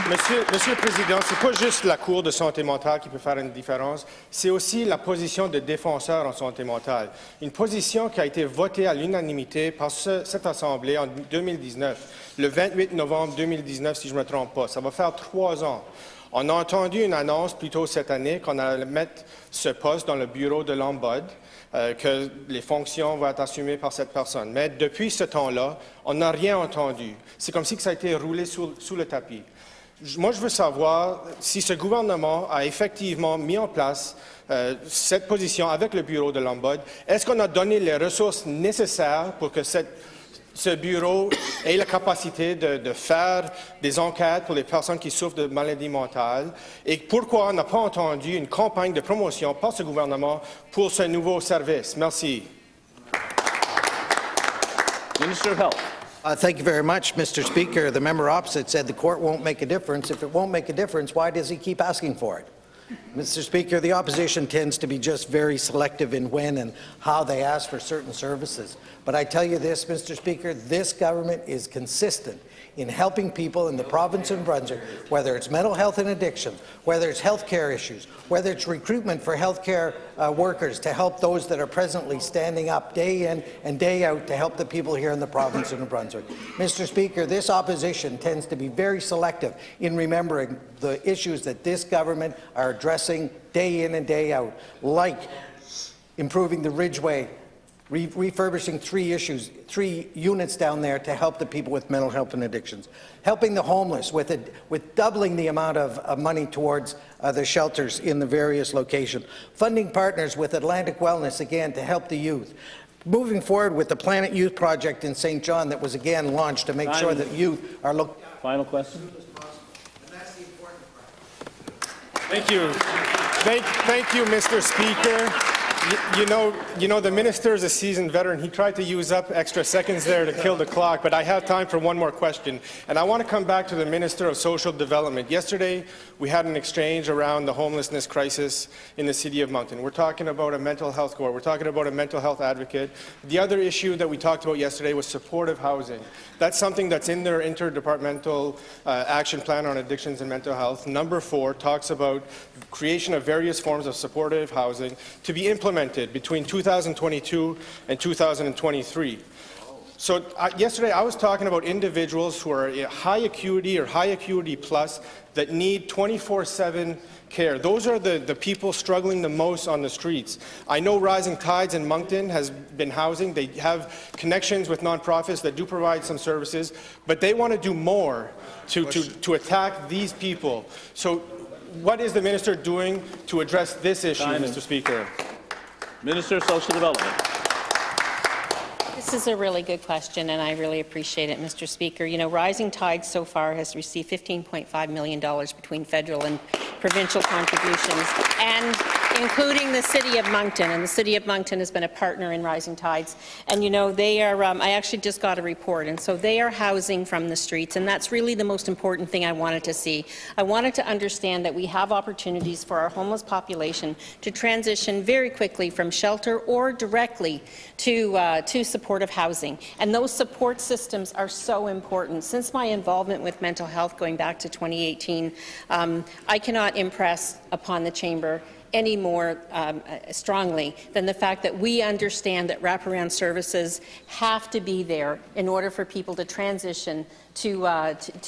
Monsieur le Président, ce n'est pas juste la Cour de santé mentale qui peut faire une différence, c'est aussi la position de défenseur en santé mentale. Une position qui a été votée à l'unanimité par cette Assemblée en 2019, le 28 novembre 2019, si je ne me trompe pas. Ça va faire 3 ans. On a entendu une annonce plus tôt cette année qu'on allait mettre ce poste dans le bureau de l'Ombudsman, que les fonctions vont être assumées par cette personne. Mais depuis ce temps-là, on n'a rien entendu. C'est comme si ça a été roulé sous le tapis. Moi, je veux savoir si ce gouvernement a effectivement mis en place cette position avec le bureau de l'Ombudsman. Est-ce qu'on a donné les ressources nécessaires pour que ce bureau ait la capacité de faire des enquêtes pour les personnes qui souffrent de maladies mentales? Et pourquoi on n'a pas entendu une campagne de promotion par ce gouvernement pour ce nouveau service? Merci.
Minister of Health.
Thank you very much, Mr. Speaker. The member opposite said the court won't make a difference. If it won't make a difference, why does he keep asking for it? Mr. Speaker, the opposition tends to be just very selective in when and how they ask for certain services. But I tell you this, Mr. Speaker, this government is consistent in helping people in the province of Brunswick, whether it's mental health and addiction, whether it's health care issues, whether it's recruitment for health care workers to help those that are presently standing up day in and day out to help the people here in the province of New Brunswick. Mr. Speaker, this opposition tends to be very selective in remembering the issues that this government are addressing day in and day out, like improving the Ridgeway, refurbishing 3 units down there to help the people with mental health and addictions, helping the homeless with doubling the amount of money towards the shelters in the various locations, funding partners with Atlantic Wellness, again, to help the youth, moving forward with the Planet Youth project in St. John that was again launched to make sure that youth are looked.
Final question.
Thank you. Thank you, Mr. Speaker. You know, the minister is a seasoned veteran. He tried to use up extra seconds there to kill the clock, but I have time for one more question. And I want to come back to the Minister of Social Development. Yesterday, we had an exchange around the homelessness crisis in the City of Moncton. We're talking about a mental health court. We're talking about a mental health advocate. The other issue that we talked about yesterday was supportive housing. That's something that's in their interdepartmental action plan on addictions and mental health. Number 4 talks about creation of various forms of supportive housing to be implemented between 2022 and 2023. So yesterday I was talking about individuals who are high acuity or high acuity plus that need 24/7 care. Those are the people struggling the most on the streets. I know Rising Tides in Moncton has been housing. They have connections with nonprofits that do provide some services, but they want to do more to attack these people. So what is the minister doing to address this issue, Mr. Speaker?
Minister of Social Development.
This is a really good question, and I really appreciate it, Mr. Speaker. You know, Rising Tide so far has received $15.5 million between federal and provincial contributions, and including the City of Moncton. And the City of Moncton has been a partner in Rising Tides. And, you know, they are, I actually just got a report, and so they are housing from the streets, and that's really the most important thing I wanted to see. I wanted to understand that we have opportunities for our homeless population to transition very quickly from shelter or directly to supportive housing. And those support systems are so important. Since my involvement with mental health going back to 2018, I cannot impress upon the Chamber any more strongly than the fact that we understand that wraparound services have to be there in order for people to transition to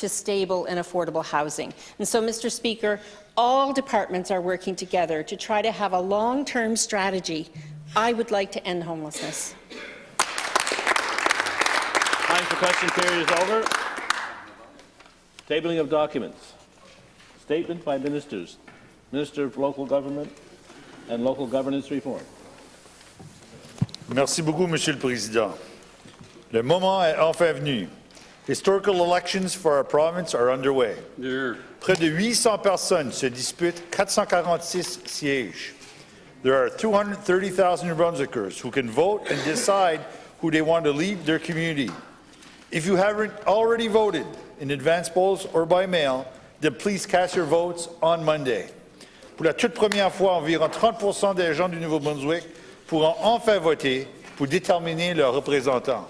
stable and affordable housing. And so, Mr. Speaker, all departments are working together to try to have a long-term strategy. I would like to end homelessness.
Time for question period is over. Tabling of documents. Statement by ministers. Minister of Local Government and Local Governance Reform.
Merci beaucoup, Monsieur le Président. Le moment est enfin venu. Historical elections for our province are underway. Près de 800 personnes se disputent 446 sièges. There are 230,000 New Brunswickers who can vote and decide who they want to lead their community. If you haven't already voted in advance polls or by mail, then please cast your votes on Monday. Pour la toute première fois, environ 30% des gens du Nouveau-Brunswick pourront enfin voter pour déterminer leurs représentants.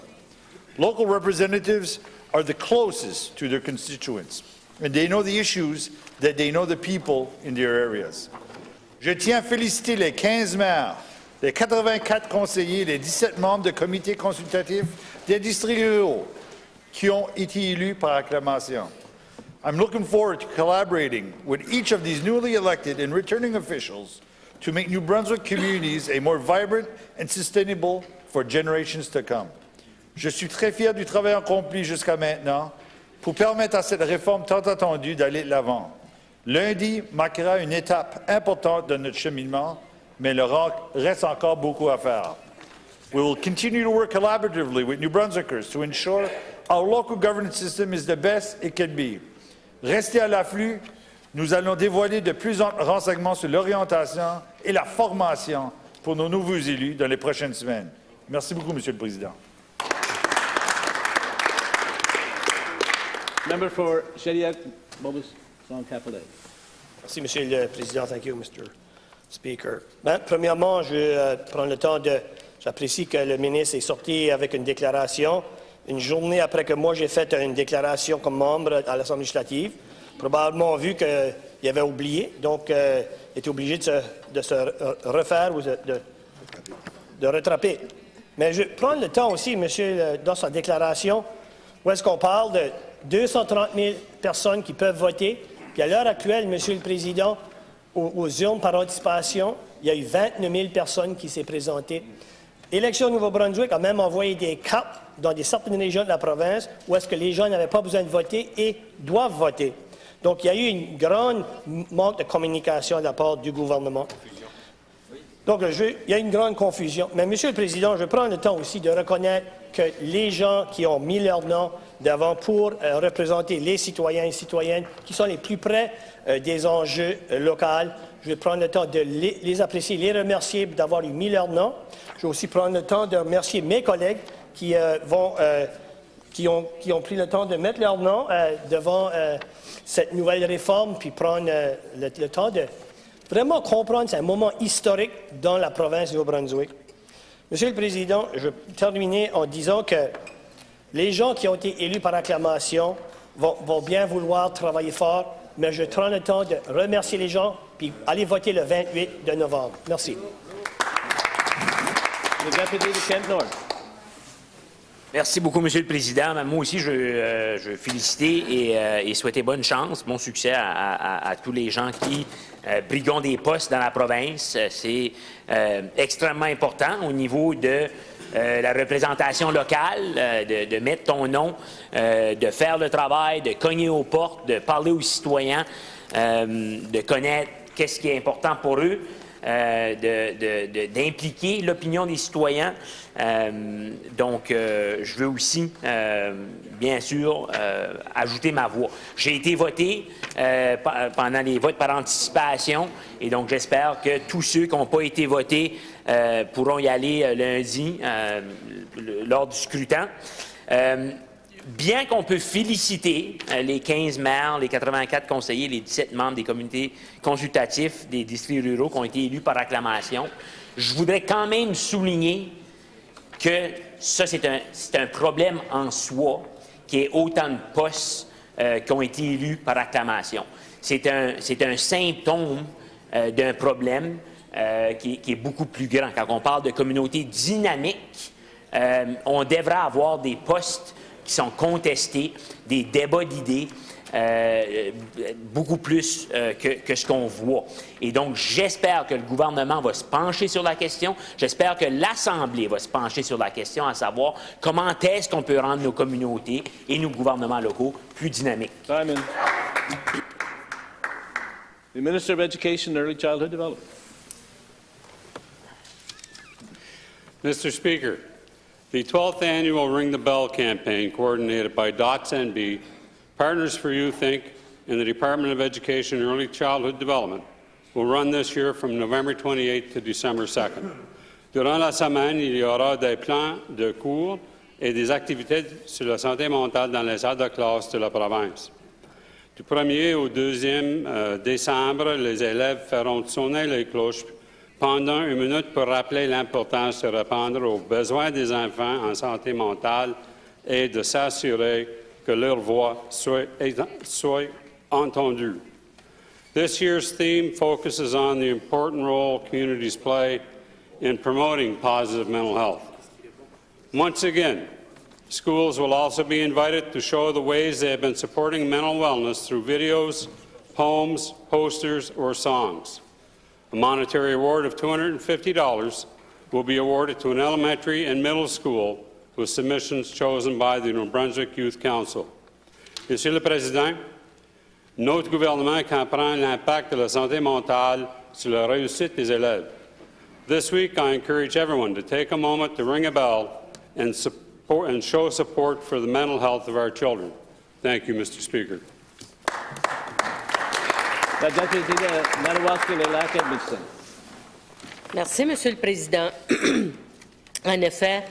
Local representatives are the closest to their constituents, and they know the issues that they know the people in their areas. Je tiens à féliciter les 15 maires, les 84 conseillers, les 17 membres de comités consultatifs des districts ruraux qui ont été élus par acclamation. I'm looking forward to collaborating with each of these newly elected and returning officials to make New Brunswick communities a more vibrant and sustainable for generations to come. Je suis très fier du travail accompli jusqu'à maintenant pour permettre à cette réforme tant attendue d'aller de l'avant. Lundi marquera une étape importante de notre cheminement, mais il reste encore beaucoup à faire. We will continue to work collaboratively with New Brunswickers to ensure our local governance system is the best it can be. Restez à l'afflux, nous allons dévoiler de plus amples renseignements sur l'orientation et la formation pour nos nouveaux élus dans les prochaines semaines. Merci beaucoup, Monsieur le Président.
Member for Shediac, Bobus, Son-Capilet.
Merci, Monsieur le Président. Thank you, Mr. Speaker. Premièrement, je prends le temps de... J'apprécie que le ministre est sorti avec une déclaration, une journée après que moi j'ai fait une déclaration comme membre à l'Assemblée législative, probablement vu qu'il avait oublié, donc il était obligé de se refaire ou de rattraper. Mais je prends le temps aussi, monsieur, dans sa déclaration, où est-ce qu'on parle de 230 000 personnes qui peuvent voter, puis à l'heure actuelle, Monsieur le Président, aux urnes par anticipation, il y a eu 29 000 personnes qui s'est présentées. L'élection Nouveau-Brunswick a même envoyé des cartes dans certaines régions de la province où est-ce que les gens n'avaient pas besoin de voter et doivent voter. Donc, il y a eu une grande manque de communication de la part du gouvernement. Donc, il y a une grande confusion. Mais, Monsieur le Président, je prends le temps aussi de reconnaître que les gens qui ont mis leur nom devant pour représenter les citoyens et citoyennes qui sont les plus près des enjeux locaux, je vais prendre le temps de les apprécier, les remercier d'avoir mis leur nom. Je vais aussi prendre le temps de remercier mes collègues qui ont pris le temps de mettre leur nom devant cette nouvelle réforme, puis prendre le temps de vraiment comprendre c'est un moment historique dans la province du Nouveau-Brunswick. Monsieur le Président, je vais terminer en disant que les gens qui ont été élus par acclamation vont bien vouloir travailler fort, mais je prends le temps de remercier les gens puis aller voter le 28 de novembre. Merci.
Merci beaucoup, Monsieur le Président. Moi aussi, je veux féliciter et souhaiter bonne chance, bon succès à tous les gens qui briguent des postes dans la province. C'est extrêmement important au niveau de la représentation locale, de mettre ton nom, de faire le travail, de cogner aux portes, de parler aux citoyens, de connaître qu'est-ce qui est important pour eux, d'impliquer l'opinion des citoyens. Donc, je veux aussi, bien sûr, ajouter ma voix. J'ai été voté pendant les votes par anticipation et donc j'espère que tous ceux qui n'ont pas été votés pourront y aller lundi lors du scrutin. Bien qu'on peut féliciter les 15 maires, les 84 conseillers, les 17 membres des comités consultatifs des districts ruraux qui ont été élus par acclamation, je voudrais quand même souligner que ça, c'est un problème en soi, qu'il y ait autant de postes qui ont été élus par acclamation. C'est un symptôme d'un problème qui est beaucoup plus grand. Quand on parle de communautés dynamiques, on devrait avoir des postes qui sont contestés, des débats d'idées, beaucoup plus que ce qu'on voit. Et donc, j'espère que le gouvernement va se pencher sur la question. J'espère que l'Assemblée va se pencher sur la question, à savoir comment est-ce qu'on peut rendre nos communautés et nos gouvernements locaux plus dynamiques.
Simon. The Minister of Education and Early Childhood Development.
Mr. Speaker, the 12th annual Ring the Bell campaign, coordinated by DOTS-NB, Partners for Youth, Inc., and the Department of Education and Early Childhood Development, will run this year from November 28th to December 2nd. Durant la semaine, il y aura des plans de cours et des activités sur la santé mentale dans les salles de classe de la province. Du 1er au 2e décembre, les élèves feront sonner les cloches pendant 1 minute pour rappeler l'importance de répondre aux besoins des enfants en santé mentale et de s'assurer que leur voix soit entendue. This year's theme focuses on the important role communities play in promoting positive mental health. Once again, schools will also be invited to show the ways they have been supporting mental wellness through videos, poems, posters, or songs. A monetary award of $250 will be awarded to an elementary and middle school with submissions chosen by the New Brunswick Youth Council. Monsieur le Président, notre gouvernement comprend l'impact de la santé mentale sur la réussite des élèves. This week, I encourage everyone to take a moment to ring a bell and show support for the mental health of our children. Thank you, Mr. Speaker.
Merci, Monsieur le Président. En effet,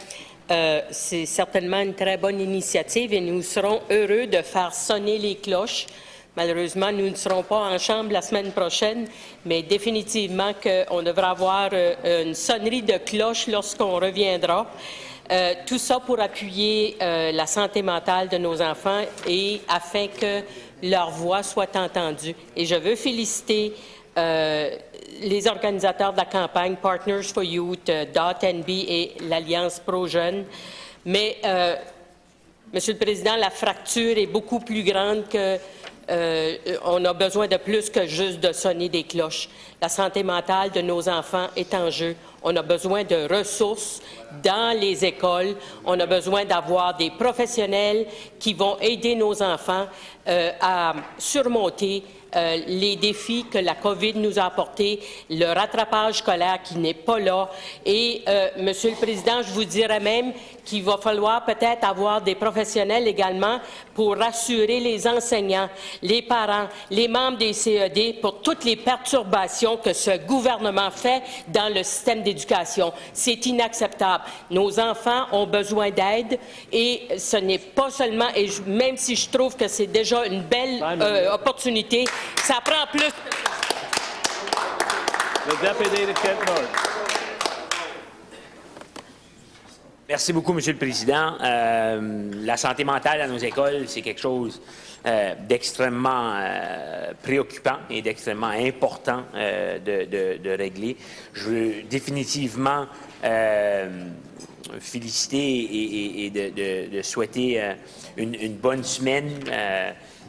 c'est certainement une très bonne initiative et nous serons heureux de faire sonner les cloches. Malheureusement, nous ne serons pas en chambre la semaine prochaine, mais définitivement qu'on devra avoir une sonnerie de cloche lorsqu'on reviendra. Tout ça pour appuyer la santé mentale de nos enfants et afin que leur voix soit entendue. Et je veux féliciter les organisateurs de la campagne Partners for Youth, DOT-NB et l'Alliance Pro-Jeunes. Mais, Monsieur le Président, la fracture est beaucoup plus grande que on a besoin de plus que juste de sonner des cloches. La santé mentale de nos enfants est en jeu. On a besoin de ressources dans les écoles. On a besoin d'avoir des professionnels qui vont aider nos enfants à surmonter les défis que la COVID nous a apportés, le rattrapage scolaire qui n'est pas là. Et, Monsieur le Président, je vous dirais même qu'il va falloir peut-être avoir des professionnels également pour rassurer les enseignants, les parents, les membres des CED pour toutes les perturbations que ce gouvernement fait dans le système d'éducation. C'est inacceptable. Nos enfants ont besoin d'aide et ce n'est pas seulement, et même si je trouve que c'est déjà une belle opportunité, ça prend plus.
The Deputy to Kent North.
Merci beaucoup, Monsieur le Président. La santé mentale à nos écoles, c'est quelque chose d'extrêmement préoccupant et d'extrêmement important de régler. Je veux définitivement féliciter et de souhaiter une bonne semaine.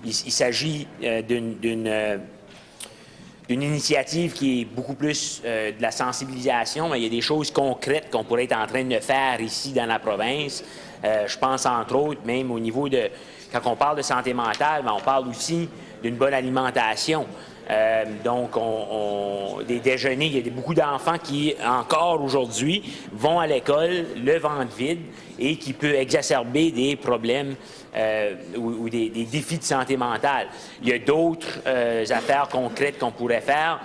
Il s'agit d'une initiative qui est beaucoup plus de la sensibilisation, mais il y a des choses concrètes qu'on pourrait être en train de faire ici dans la province. Je pense entre autres, même au niveau de... Quand on parle de santé mentale, on parle aussi d'une bonne alimentation. Donc, des déjeuners, il y a beaucoup d'enfants qui, encore aujourd'hui, vont à l'école le ventre vide et qui peut exacerber des problèmes ou des défis de santé mentale. Il y a d'autres affaires concrètes qu'on pourrait faire,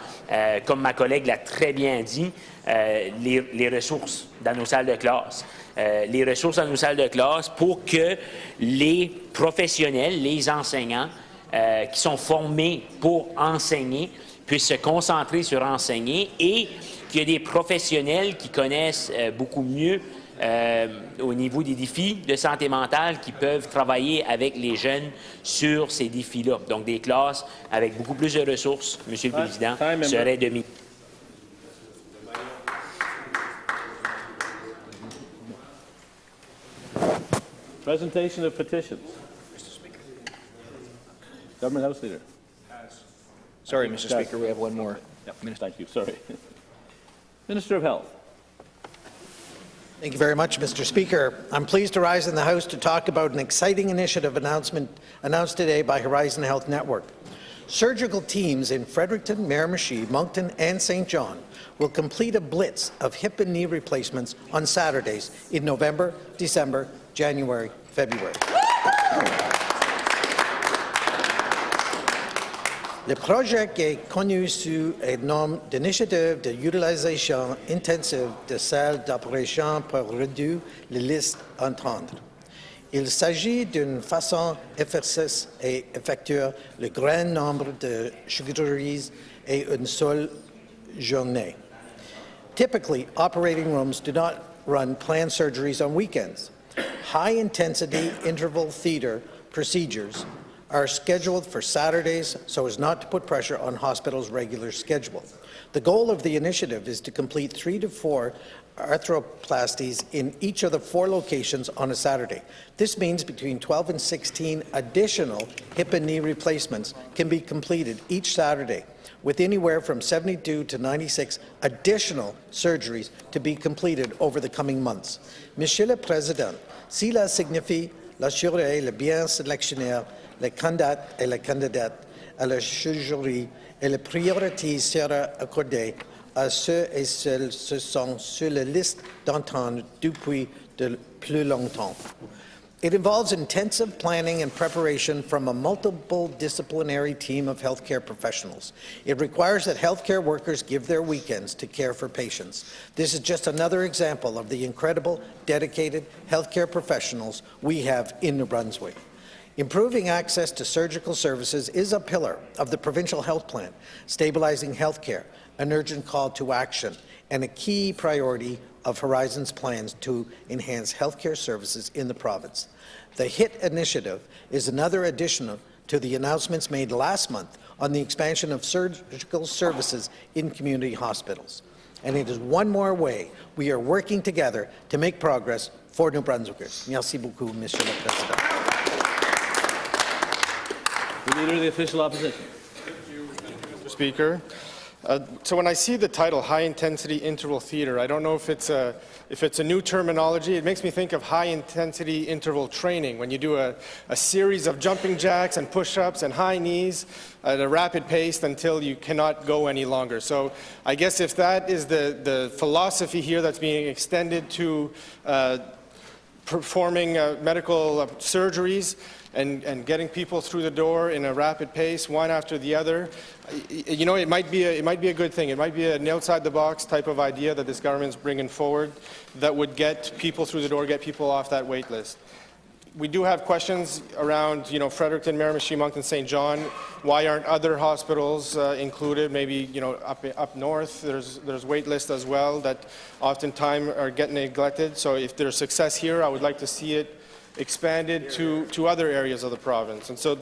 comme ma collègue l'a très bien dit, les ressources dans nos salles de classe. Les ressources dans nos salles de classe pour que les professionnels, les enseignants, qui sont formés pour enseigner, puissent se concentrer sur enseigner et qu'il y ait des professionnels qui connaissent beaucoup mieux au niveau des défis de santé mentale qui peuvent travailler avec les jeunes sur ces défis-là. Donc, des classes avec beaucoup plus de ressources, Monsieur le Président, seraient de
Presentation of petitions. Government House Leader.
Sorry, Mr. Speaker, we have one more.
Yep. Thank you. Sorry. Minister of Health.
Thank you very much, Mr. Speaker. I'm pleased to rise in the House to talk about an exciting initiative announced today by Horizon Health Network. Surgical teams in Fredericton, Miramichi, Moncton and St. John will complete a blitz of hip and knee replacements on Saturdays in November, December, January, February. Le projet est connu sous le nom d'initiative de utilisation intensive de salles d'opération pour réduire les listes d'attente. Il s'agit d'une façon efficace et effectuer le grand nombre de chirurgies en une seule journée. Typically, operating rooms do not run planned surgeries on weekends. High-intensity interval theatre procedures are scheduled for Saturdays so as not to put pressure on hospitals' regular schedule. The goal of the initiative is to complete 3 to 4 arthroplasties in each of the 4 locations on a Saturday. This means between 12 and 16 additional hip and knee replacements can be completed each Saturday, with anywhere from 72 to 96 additional surgeries to be completed over the coming months. Monsieur le Président, cela signifie l'assurer le bien sélectionnaire, les candidats et les candidates à la chirurgie et la priorité sera accordée à ceux et celles qui sont sur la liste d'attente depuis de plus longtemps. It involves intensive planning and preparation from a multiple-disciplinary team of healthcare professionals. It requires that healthcare workers give their weekends to care for patients. This is just another example of the incredible, dedicated healthcare professionals we have in New Brunswick. Improving access to surgical services is a pillar of the provincial health plan, stabilizing healthcare, an urgent call to action, and a key priority of Horizon's plans to enhance healthcare services in the province. The HIT initiative is another addition to the announcements made last month on the expansion of surgical services in community hospitals. And it is one more way we are working together to make progress for New Brunswickers. Merci beaucoup, Monsieur le Président.
The Leader of the Official Opposition.
Mr. Speaker. So when I see the title, High Intensity Interval Theatre, I don't know if it's a if it's a new terminology, it makes me think of high-intensity interval training, when you do a series of jumping jacks and push-ups and high knees at a rapid pace until you cannot go any longer. So I guess if that is the philosophy here that's being extended to performing medical surgeries and getting people through the door in a rapid pace, one after the other, you know, it might be a good thing. It might be an outside-the-box type of idea that this government's bringing forward that would get people through the door, get people off that wait list. We do have questions around, you know, Fredericton, Miramichi, Moncton, St. John. Why aren't other hospitals included? Maybe, you know, up north, there's wait lists as well that oftentimes are getting neglected. So if there's success here, I would like to see it expanded to other areas of the province. And so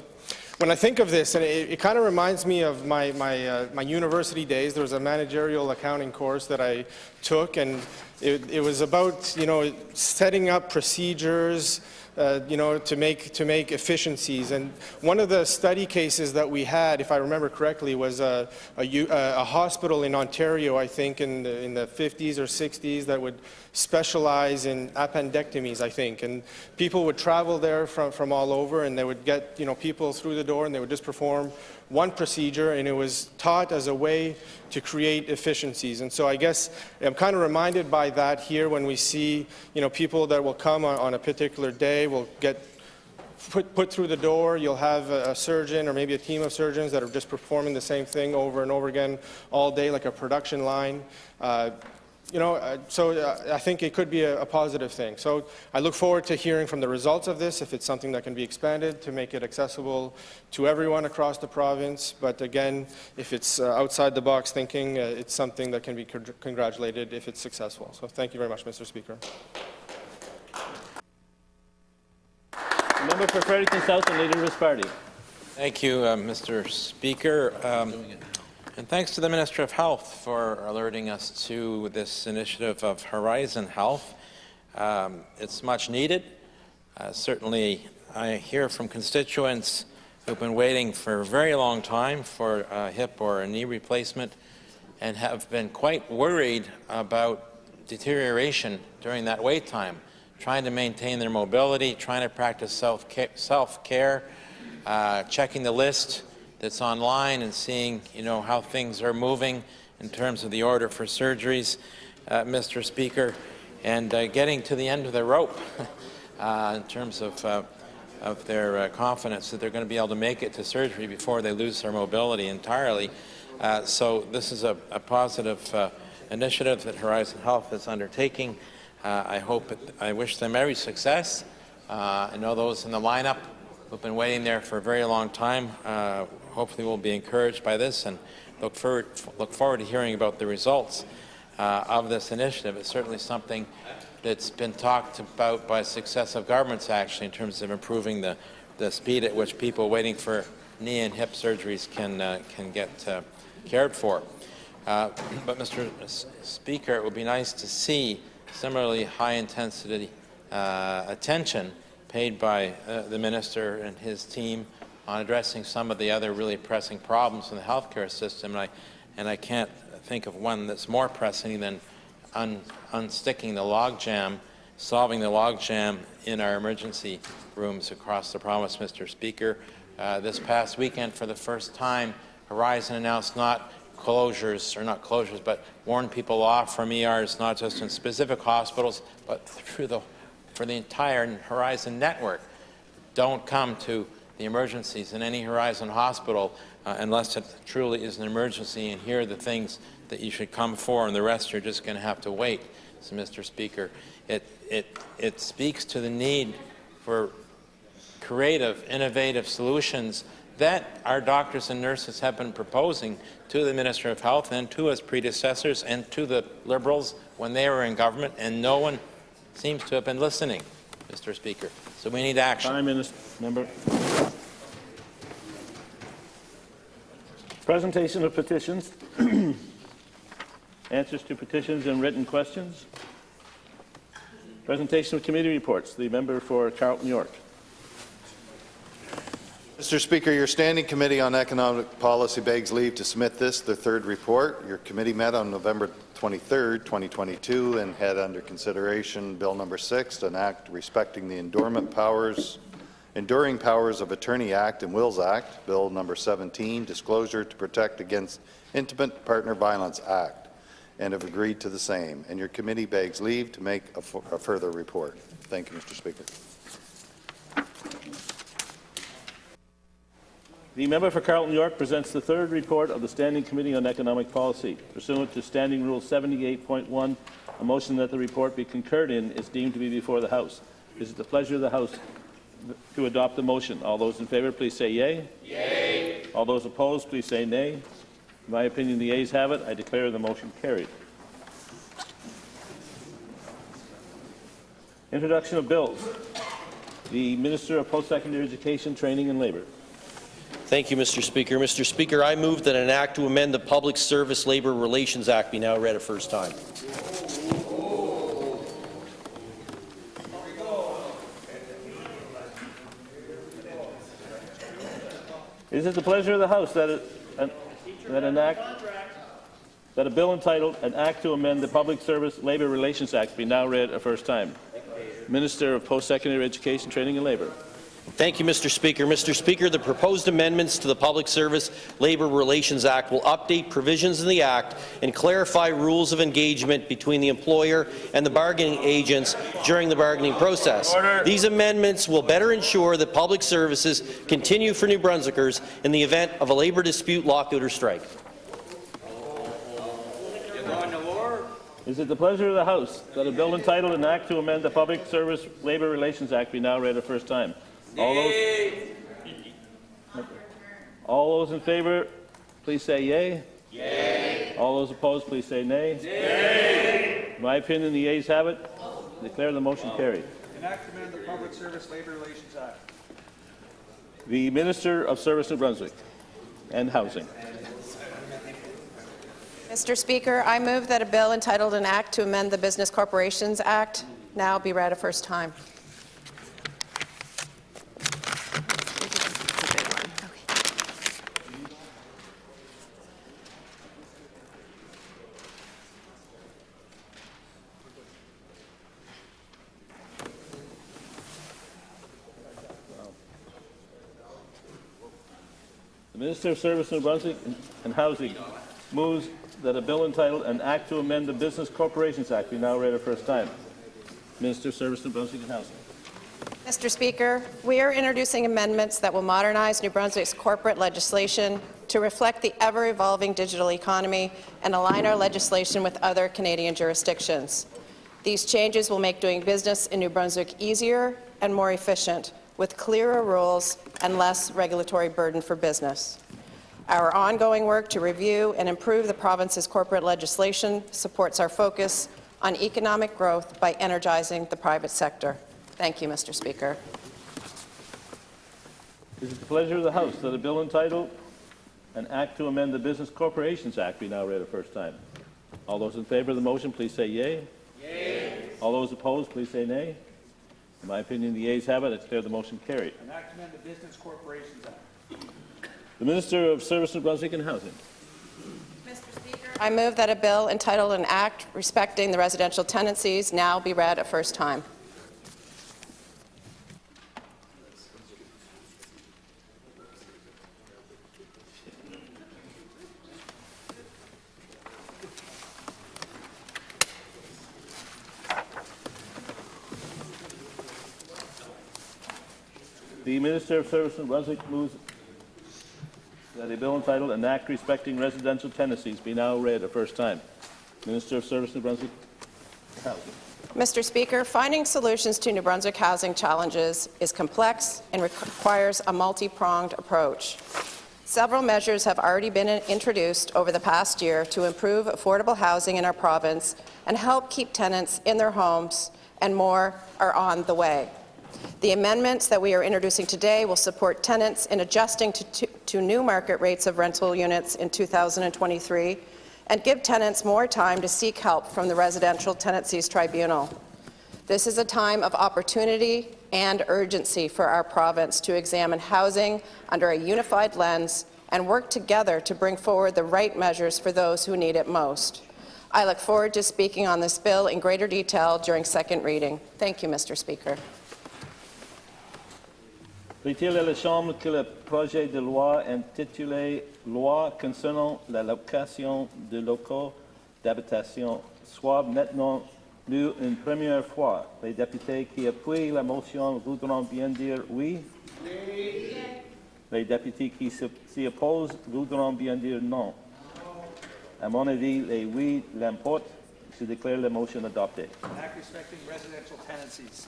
when I think of this, and it kind of reminds me of my university days. There was a managerial accounting course that I took, and it was about, you know, setting up procedures, you know, to make efficiencies. And one of the study cases that we had, if I remember correctly, was a hospital in Ontario, I think, in the 50s or 60s, that would specialize in appendectomies, I think. And people would travel there from all over, and they would get, you know, people through the door, and they would just perform one procedure, and it was taught as a way to create efficiencies. And so I guess I'm kind of reminded by that here when we see, you know, people that will come on a particular day will get put through the door. You'll have a surgeon or maybe a team of surgeons that are just performing the same thing over and over again all day, like a production line. You know, so I think it could be a positive thing. So I look forward to hearing from the results of this, if it's something that can be expanded to make it accessible to everyone across the province. But again, if it's outside the box thinking, it's something that can be congratulated if it's successful. So thank you very much, Mr. Speaker.
Member for Fredericton South and Leader of his party.
Thank you, Mr. Speaker. And thanks to the Minister of Health for alerting us to this initiative of Horizon Health. It's much needed. Certainly, I hear from constituents who've been waiting for a very long time for a hip or a knee replacement and have been quite worried about deterioration during that wait time, trying to maintain their mobility, trying to practice self-care, checking the list that's online and seeing, you know, how things are moving in terms of the order for surgeries, Mr. Speaker, and getting to the end of the rope in terms of their confidence that they're going to be able to make it to surgery before they lose their mobility entirely. So this is a positive initiative that Horizon Health is undertaking. I wish them every success. I know those in the lineup who've been waiting there for a very long time hopefully will be encouraged by this and look forward to hearing about the results of this initiative. It's certainly something that's been talked about by successive governments, actually, in terms of improving the speed at which people waiting for knee and hip surgeries can get cared for. But, Mr. Speaker, it would be nice to see similarly high-intensity attention paid by the Minister and his team on addressing some of the other really pressing problems in the healthcare system. And I can't think of one that's more pressing than unsticking the logjam, solving the logjam in our emergency rooms across the province, Mr. Speaker. This past weekend, for the first time, Horizon announced not closures, or not closures, but warned people off from ERs, not just in specific hospitals, but for the entire Horizon network. Don't come to the emergencies in any Horizon hospital unless it truly is an emergency, and here are the things that you should come for, and the rest you're just going to have to wait. So, Mr. Speaker, it speaks to the need for creative, innovative solutions that our doctors and nurses have been proposing to the Minister of Health and to his predecessors and to the Liberals when they were in government, and no one seems to have been listening, Mr. Speaker. So we need action.
Time, Member. Presentation of petitions. Answers to petitions and written questions. Presentation of committee reports. The member for Carleton York.
Mr.
Mr. Speaker, your Standing Committee on Economic Policy begs leave to submit this, their third report. Your committee met on November 23, 2022, and had under consideration Bill Number 6, an act respecting the Enduring Powers of Attorney Act and Wills Act, Bill Number 17, Disclosure to Protect Against Intimate Partner Violence Act, and have agreed to the same. And your committee begs leave to make a further report. Thank you, Mr. Speaker.
The member for Carleton York presents the third report of the Standing Committee on Economic Policy. Pursuant to Standing Rule 78.1, a motion that the report be concurred in is deemed to be before the House. Is it the pleasure of the House to adopt the motion? All those in favour, please say yea. Yea. All those opposed, please say nay. In my opinion, the ayes have it. I declare the motion carried. Introduction of bills. The Minister of Post-Secondary Education, Training and Labour.
Thank you, Mr. Speaker. Mr. Speaker, I move that an act to amend the Public Service Labour Relations Act be now read a first time.
Is it the pleasure of the House that a bill entitled "An Act to Amend the Public Service Labour Relations Act" be now read a first time? Minister of Post-Secondary Education, Training and Labour.
Thank you, Mr. Speaker. Mr. Speaker, the proposed amendments to the Public Service Labour Relations Act will update provisions in the Act and clarify rules of engagement between the employer and the bargaining agents during the bargaining process. Order. These amendments will better ensure that public services continue for New Brunswickers in the event of a labour dispute, lockout or strike.
Is it the pleasure of the House that a bill entitled "An Act to Amend the Public Service Labour Relations Act" be now read a first time? All those in favour, please say yea. Yea. All those opposed, please say nay. Nay. In my opinion, the ayes have it. Declare the motion carried.
An act to amend the Public Service Labour Relations Act.
The Minister of Service, New Brunswick and Housing.
Mr. Speaker, I move that a bill entitled "An Act to Amend the Business Corporations Act" now be read a first time.
The Minister of Service, New Brunswick and Housing moves that a bill entitled "An Act to Amend the Business Corporations Act" be now read a first time. Minister of Service, New Brunswick and Housing.
Mr. Speaker, we are introducing amendments that will modernize New Brunswick's corporate legislation to reflect the ever-evolving digital economy and align our legislation with other Canadian jurisdictions. These changes will make doing business in New Brunswick easier and more efficient, with clearer rules and less regulatory burden for business. Our ongoing work to review and improve the province's corporate legislation supports our focus on economic growth by energizing the private sector. Thank you, Mr. Speaker.
Is it the pleasure of the House that a bill entitled "An Act to Amend the Business Corporations Act" be now read a first time? All those in favour of the motion, please say yea. Yea. All those opposed, please say nay. In my opinion, the ayes have it. I declare the motion carried.
An act to amend the Business Corporations Act.
The Minister of Service, New Brunswick and Housing.
Mr. Speaker, I move that a bill entitled "An Act Respecting the Residential Tenancies" now be read a first time.
The Minister of Service, New Brunswick moves that a bill entitled "An Act Respecting Residential Tenancies" be now read a first time. Minister of Service, New Brunswick and Housing.
Mr. Speaker, finding solutions to New Brunswick housing challenges is complex and requires a multi-pronged approach. Several measures have already been introduced over the past year to improve affordable housing in our province and help keep tenants in their homes, and more are on the way. The amendments that we are introducing today will support tenants in adjusting to new market rates of rental units in 2023 and give tenants more time to seek help from the Residential Tenancies Tribunal. This is a time of opportunity and urgency for our province to examine housing under a unified lens and work together to bring forward the right measures for those who need it most. I look forward to speaking on this bill in greater detail during second reading. Thank you, Mr. Speaker.
Plaît-il à la Chambre que le projet de loi intitulé Loi concernant la location de locaux d'habitation soit maintenant lu une première fois? Les députés qui appuient la motion voudront bien dire oui. Oui. Les députés qui s'y opposent voudront bien dire non. À mon avis, les oui l'emportent. Je déclare la motion adoptée.
Act respecting residential tenancies.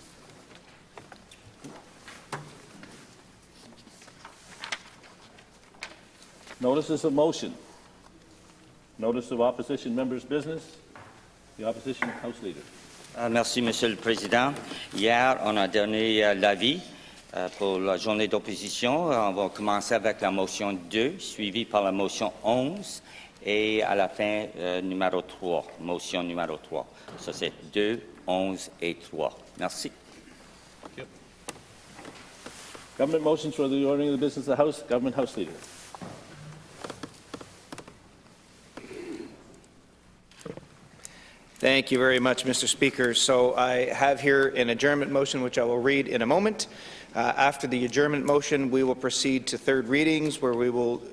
Notices of motion. Notice of opposition members' business. The opposition House Leader.
Merci, Monsieur le Président. Hier, on a donné l'avis pour la journée d'opposition. On va commencer avec la motion 2, suivie par la motion 11, et à la fin, numéro 3, motion numéro 3. Ça, c'est 2, 11 et 3. Merci.
Government motions for the ordering of the business of the House. Government House Leader.
Thank you very much, Mr. Speaker. So I have here an adjournment motion, which I will read in a moment. After the adjournment motion, we will proceed to third readings, where we will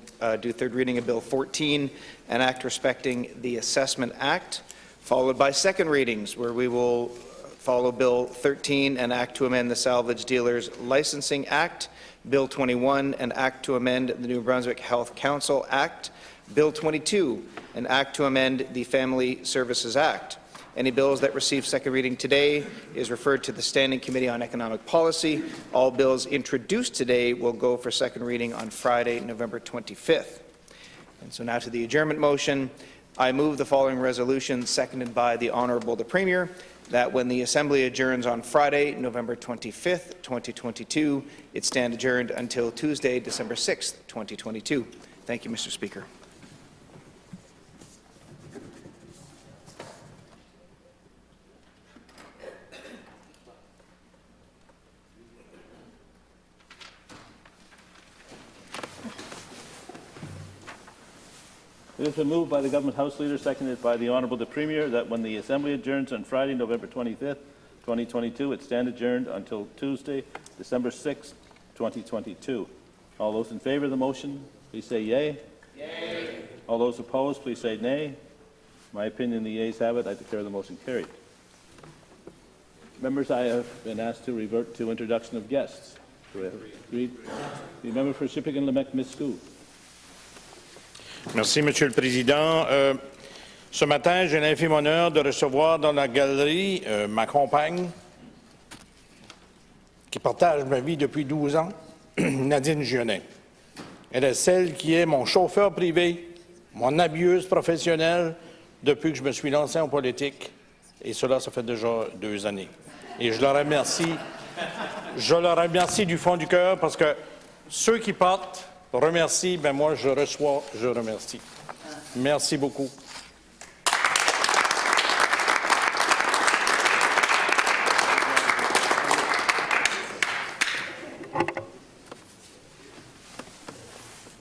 do third reading of Bill 14, an act respecting the Assessment Act, followed by second readings, where we will follow Bill 13, an act to amend the Salvage Dealers Licensing Act, Bill 21, an act to amend the New Brunswick Health Council Act, Bill 22, an act to amend the Family Services Act. Any bills that receive second reading today is referred to the Standing Committee on Economic Policy. All bills introduced today will go for second reading on Friday, November 25th. And so now to the adjournment motion. I move the following resolution, seconded by the Honourable the Premier, that when the Assembly adjourns on Friday, November 25th, 2022, it stand adjourned until Tuesday, December 6th, 2022. Thank you, Mr. Speaker.
It has been moved by the Government House Leader, seconded by the Honourable the Premier, that when the Assembly adjourns on Friday, November 25th, 2022, it stand adjourned until Tuesday, December 6th, 2022. All those in favour of the motion, please say yea. Yea. All those opposed, please say nay. In my opinion, the yeas have it. I declare the motion carried. Members, I have been asked to revert to introduction of guests. Do I have agreed? The member for Shippagan-Lamec-Miscou.
Merci, Monsieur le Président. Ce matin, j'ai l'infime honneur de recevoir dans la galerie ma compagne, qui partage ma vie depuis 12 ans, Nadine Gionnet. Elle est celle qui est mon chauffeur privé, mon habilleuse professionnelle depuis que je me suis lancé en politique, et cela, ça fait déjà 2 années. Et je la remercie du fond du cœur, parce que ceux qui partent remercie, ben moi je reçois, je remercie. Merci beaucoup.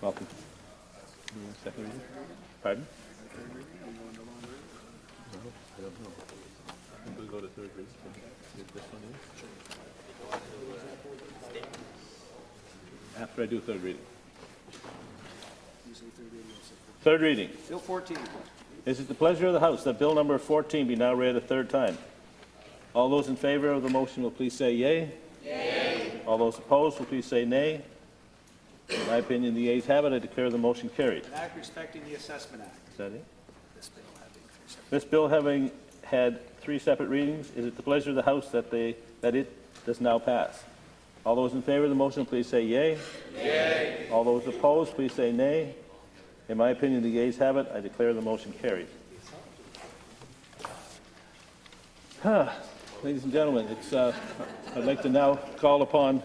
Welcome. Pardon? I don't know. We'll go to third reading. This one is? After I do third reading. Third reading.
Bill 14.
Is it the pleasure of the House that Bill number 14 be now read a third time? All those in favour of the motion will please say yea. Yea. All those opposed will please say nay. In my opinion, the yeas have it. I declare the motion carried.
An act respecting the Assessment Act.
Is that it? This bill having had 3 separate readings, is it the pleasure of the House that it does now pass? All those in favour of the motion, please say yea. Yea. All those opposed, please say nay. In my opinion, the yeas have it. I declare the motion carried. Ladies and gentlemen, I'd like to now call upon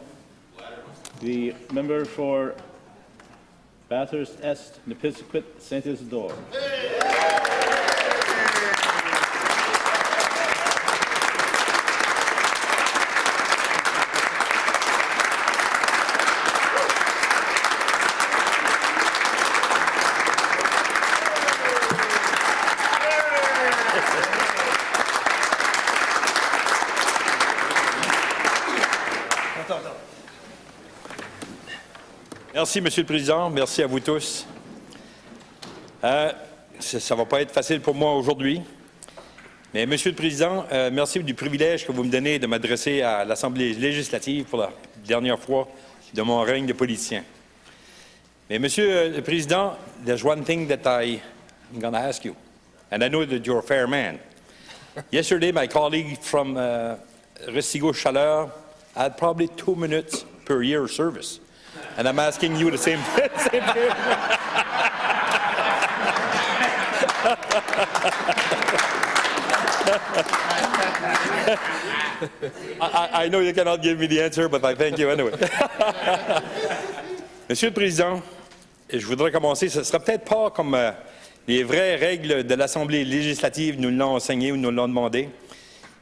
the member for Bathurst Est, Nipisquit, Saint Isidore.
Merci, Monsieur le Président. Merci à vous tous. Ça ne va pas être facile pour moi aujourd'hui. Mais, Monsieur le Président, merci du privilège que vous me donnez de m'adresser à l'Assemblée législative pour la dernière fois de mon règne de politicien. Mais, Monsieur le Président, there's one thing that I'm going to ask you, and I know that you're a fair man. Yesterday, my colleague from Restigouche-Chaleur had probably 2 minutes per year of service. And I'm asking you the same thing. I know you cannot give me the answer, but I thank you anyway. Monsieur le Président, je voudrais commencer, ce ne sera peut-être pas comme les vraies règles de l'Assemblée législative nous l'ont enseigné ou nous l'ont demandé,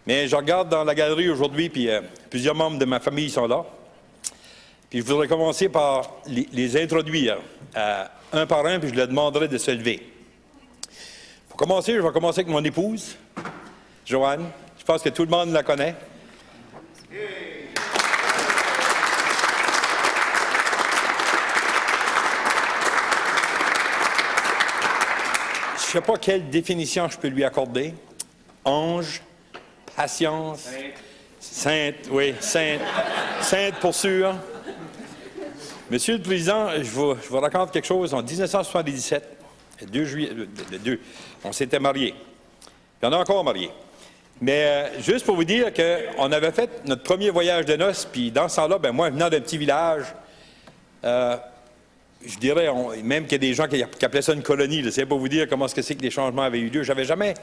mais je regarde dans la galerie aujourd'hui, puis plusieurs membres de ma famille sont là. Puis je voudrais commencer par les introduire un par un, puis je leur demanderai de se lever. Pour commencer, je vais commencer avec mon épouse, Joanne. Je pense que tout le monde la connaît. Je ne sais pas quelle définition je peux lui accorder. Ange, patience, sainte, oui, sainte pour sûr. Monsieur le Président, je vous raconte quelque chose. En 1977, le 2 juillet, on s'était mariés. Il y en a encore mariés. Mais juste pour vous dire qu'on avait fait notre premier voyage de noces, puis dans ce temps-là, moi, venant d'un petit village, je dirais, même qu'il y a des gens qui appelaient ça une colonie, je ne sais pas vous dire comment c'est que les changements avaient eu lieu. Je n'avais jamais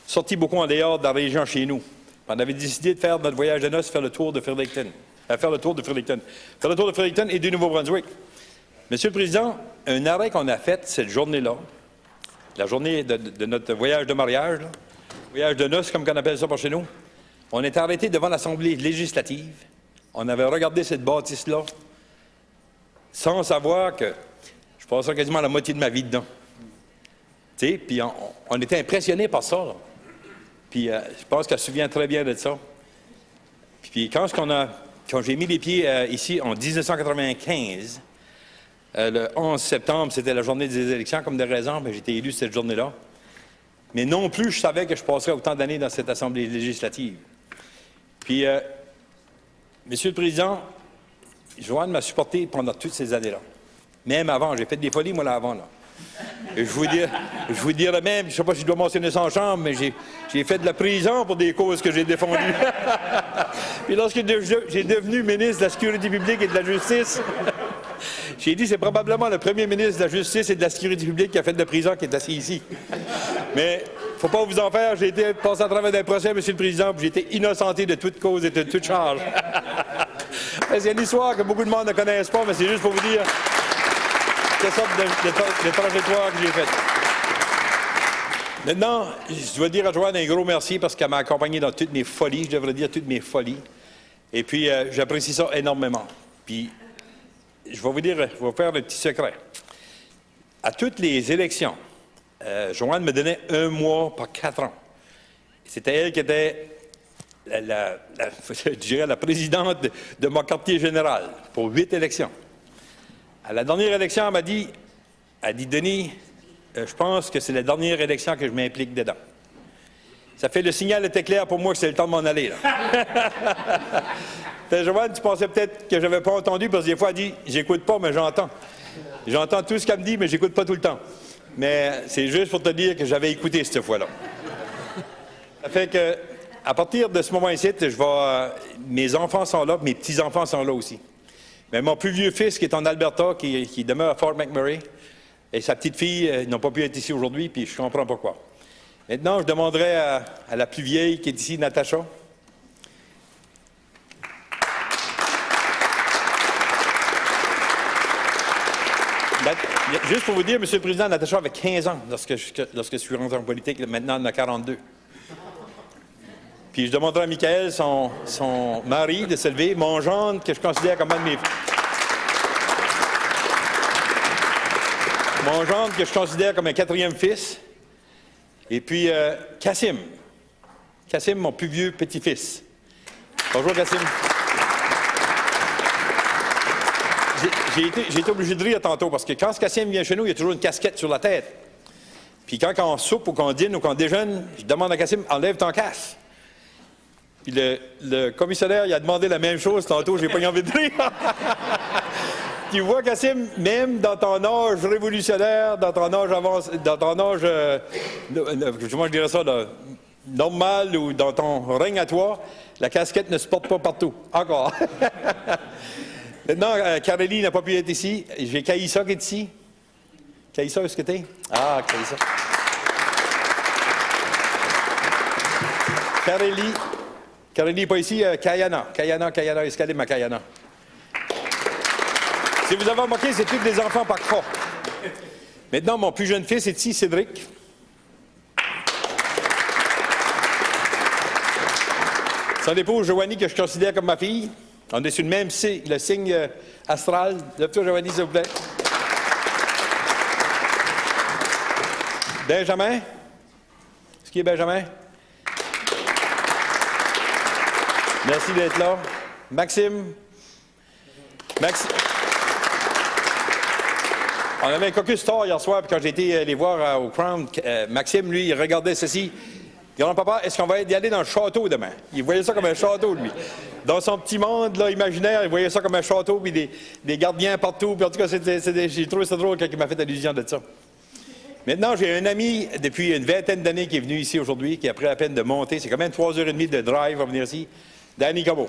sorti beaucoup en dehors de la région chez nous. On avait décidé de faire notre voyage de noces, faire le tour de Fredericton. Faire le tour de Fredericton et du Nouveau-Brunswick. Monsieur le Président, un arrêt qu'on a fait cette journée-là, la journée de notre voyage de mariage, là, voyage de noces, comme on appelle ça par chez nous, on était arrêté devant l'Assemblée législative. On avait regardé cette bâtisse-là sans savoir que je passerais quasiment la moitié de ma vie dedans. Tu sais, puis on était impressionnés par ça. Là. Puis je pense qu'elle se souvient très bien de ça. Puis quand j'ai mis les pieds ici en 1995, le 11 septembre, c'était la journée des élections, comme de raison, j'ai été élu cette journée-là. Mais non plus, je savais que je passerais autant d'années dans cette Assemblée législative. Puis, Monsieur le Président, Joanne m'a supporté pendant toutes ces années-là. Même avant, j'ai fait des folies, moi, là, avant, là. Et je vous dirais même, je ne sais pas si je dois mentionner ça en chambre, mais j'ai fait de la prison pour des causes que j'ai défendues. Puis lorsque j'ai devenu ministre de la Sécurité publique et de la Justice, j'ai dit c'est probablement le premier ministre de la Justice et de la Sécurité publique qui a fait de la prison qui est assis ici. Mais il ne faut pas vous en faire, j'ai été passé à travers d'un procès, Monsieur le Président, puis j'ai été innocenté de toute cause et de toute charge. C'est une histoire que beaucoup de monde ne connaissent pas, mais c'est juste pour vous dire quelle sorte de trajectoire que j'ai faite. Maintenant, je dois dire à Joanne un gros merci parce qu'elle m'a accompagné dans toutes mes folies, je devrais dire toutes mes folies. Et puis, j'apprécie ça énormément. Puis, je vais vous faire le petit secret. À toutes les élections, Joanne me donnait 1 mois par 4 ans. C'était elle qui était je dirais la présidente de mon quartier général pour 8 élections. À la dernière élection, elle m'a dit, Denis, je pense que c'est la dernière élection que je m'implique dedans. Ça fait le signal était clair pour moi que c'est le temps de m'en aller. Joanne, tu pensais peut-être que je n'avais pas entendu, parce que des fois, elle dit, j'écoute pas, mais j'entends. J'entends tout ce qu'elle me dit, mais j'écoute pas tout le temps. Mais c'est juste pour te dire que j'avais écouté cette fois-là. Ça fait que, à partir de ce moment-ci, mes enfants sont là, mes petits-enfants sont là aussi. Mais mon plus vieux fils, qui est en Alberta, qui demeure à Fort McMurray, et sa petite fille n'ont pas pu être ici aujourd'hui, puis je comprends pourquoi. Maintenant, je demanderai à la plus vieille qui est ici, Natacha. Juste pour vous dire, Monsieur le Président, Natacha avait 15 ans lorsque je suis rentré en politique. Maintenant, elle en a 42. Puis je demanderai à Michael, son mari, de se lever. Mon gendre, que je considère comme un de mes... Mon gendre, que je considère comme un 4e fils. Et puis, Cassim. Cassim, mon plus vieux petit-fils. Bonjour, Cassim.
j'ai été obligé de rire tantôt parce que quand ce Cassim vient chez nous, il y a toujours une casquette sur la tête. Puis quand on soupe ou qu'on dîne ou qu'on déjeune, je demande à Cassim, enlève ton casque. Puis le commissionnaire, il a demandé la même chose tantôt, j'ai pas eu envie de rire. Tu vois, Cassim, même dans ton âge révolutionnaire, dans ton âge avancé, dans ton âge, comment je dirais ça, là, normal ou dans ton règne à toi, la casquette ne se porte pas partout. Encore. Maintenant, Caroline n'a pas pu être ici. J'ai Caïssa qui est ici. Caïssa, est-ce que t'es? Ah, Caïssa. Caroline n'est pas ici. Kayana, est-ce qu'elle est ma Kayana? Si vous avez remarqué, c'est tous des enfants par croix. Maintenant, mon plus jeune fils est ici, Cédric. Son épouse, Joanie, que je considère comme ma fille. On est sur le même le signe astral. Lève-toi, Joanie, s'il vous plaît. Benjamin. Est-ce qu'il est Benjamin? Merci d'être là. Maxime. On avait un caucus tard hier soir, puis quand j'ai été les voir au Crown, Maxime, lui, il regardait ceci. Il dit, papa, est-ce qu'on va y aller dans le château demain? Il voyait ça comme un château, lui. Dans son petit monde là, imaginaire, il voyait ça comme un château, puis des gardiens partout. Puis en tout cas, j'ai trouvé ça drôle quand il m'a fait allusion de ça. Maintenant, j'ai un ami depuis une vingtaine d'années qui est venu ici aujourd'hui, qui a pris la peine de monter. C'est quand même 3h30 de drive à venir ici. Danny Cabot.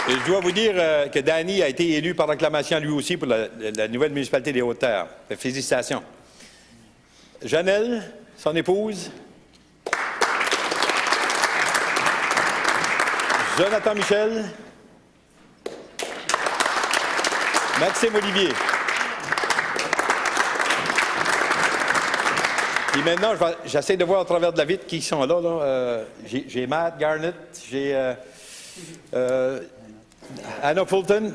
Et je dois vous dire que Danny a été élu par acclamation lui aussi pour la nouvelle municipalité des Hautes-Terres. Félicitations. Janelle, son épouse. Jonathan Michel. Maxime Olivier. Et maintenant, j'essaie de voir à travers de la vitre qui sont là. J'ai Matt Garnett, j'ai Anna Fulton.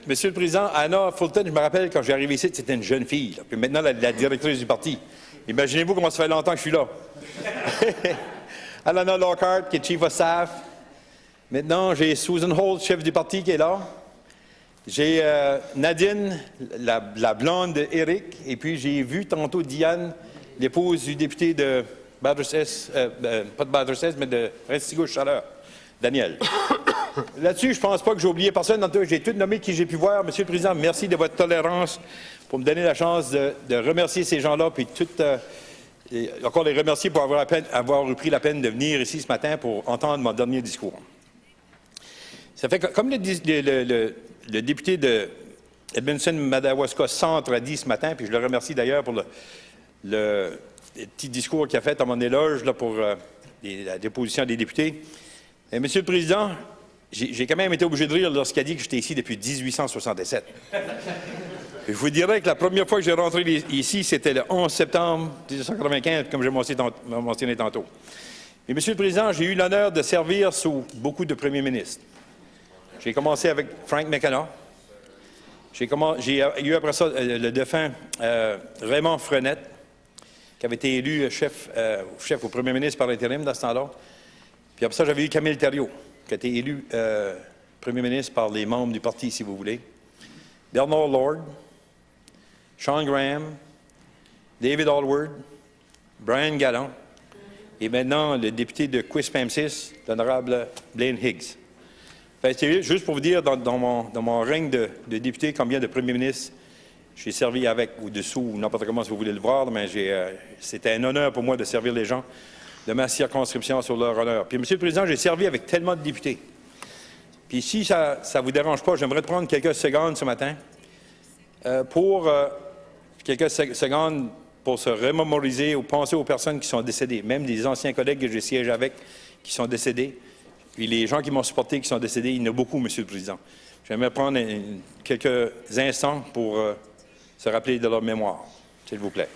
Monsieur le Président, Anna Fulton, je me rappelle quand j'ai arrivé ici, c'était une jeune fille. Puis maintenant, la directrice du parti. Imaginez-vous comment ça fait longtemps que je suis là. Alana Lockhart, qui est Chief of Staff. Maintenant, j'ai Susan Holt, chef du parti, qui est là. J'ai Nadine, la blonde d'Éric. Et puis, j'ai vu tantôt Diane, l'épouse du député de Bathurst, pas de Bathurst, mais de Restigouche-Chaleur, Daniel. Là-dessus, je ne pense pas que j'ai oublié personne. J'ai tout nommé qui j'ai pu voir. Monsieur le Président, merci de votre tolérance pour me donner la chance de remercier ces gens-là, puis encore les remercier pour avoir pris la peine de venir ici ce matin pour entendre mon dernier discours. Ça fait comme le député de Edmondson-Madawaska Centre a dit ce matin, puis je le remercie d'ailleurs pour le petit discours qu'il a fait à mon éloge là, pour la déposition des députés. Et, Monsieur le Président, j'ai quand même été obligé de rire lorsqu'il a dit que j'étais ici depuis 1867. Je vous dirais que la première fois que j'ai rentré ici, c'était le 11 septembre 1995, comme j'ai mentionné tantôt. Et, Monsieur le Président, j'ai eu l'honneur de servir sous beaucoup de premiers ministres. J'ai commencé avec Frank McKenna. J'ai eu après ça le défunt Raymond Frenette, qui avait été élu chef au premier ministre par intérim dans ce temps-là. Puis après ça, j'avais eu Camille Thériault, qui a été élu premier ministre par les membres du parti, si vous voulez. Bernard Lord, Sean Graham, David Allward, Brian Gallant, et maintenant le député de Quispamsis, l'honorable Blaine Higgs. C'est juste pour vous dire, dans mon règne de député, combien de premiers ministres j'ai servi avec, ou dessous, ou n'importe comment si vous voulez le voir, mais c'était un honneur pour moi de servir les gens de ma circonscription sur leur honneur. Puis, Monsieur le Président, j'ai servi avec tellement de députés. Puis, si ça ne vous dérange pas, j'aimerais prendre quelques secondes ce matin pour se remémoriser ou penser aux personnes qui sont décédées, même des anciens collègues que j'ai siégé avec qui sont décédés. Puis les gens qui m'ont supporté, qui sont décédés, il y en a beaucoup, Monsieur le Président. J'aimerais prendre quelques instants pour se rappeler de leur mémoire, s'il vous plaît.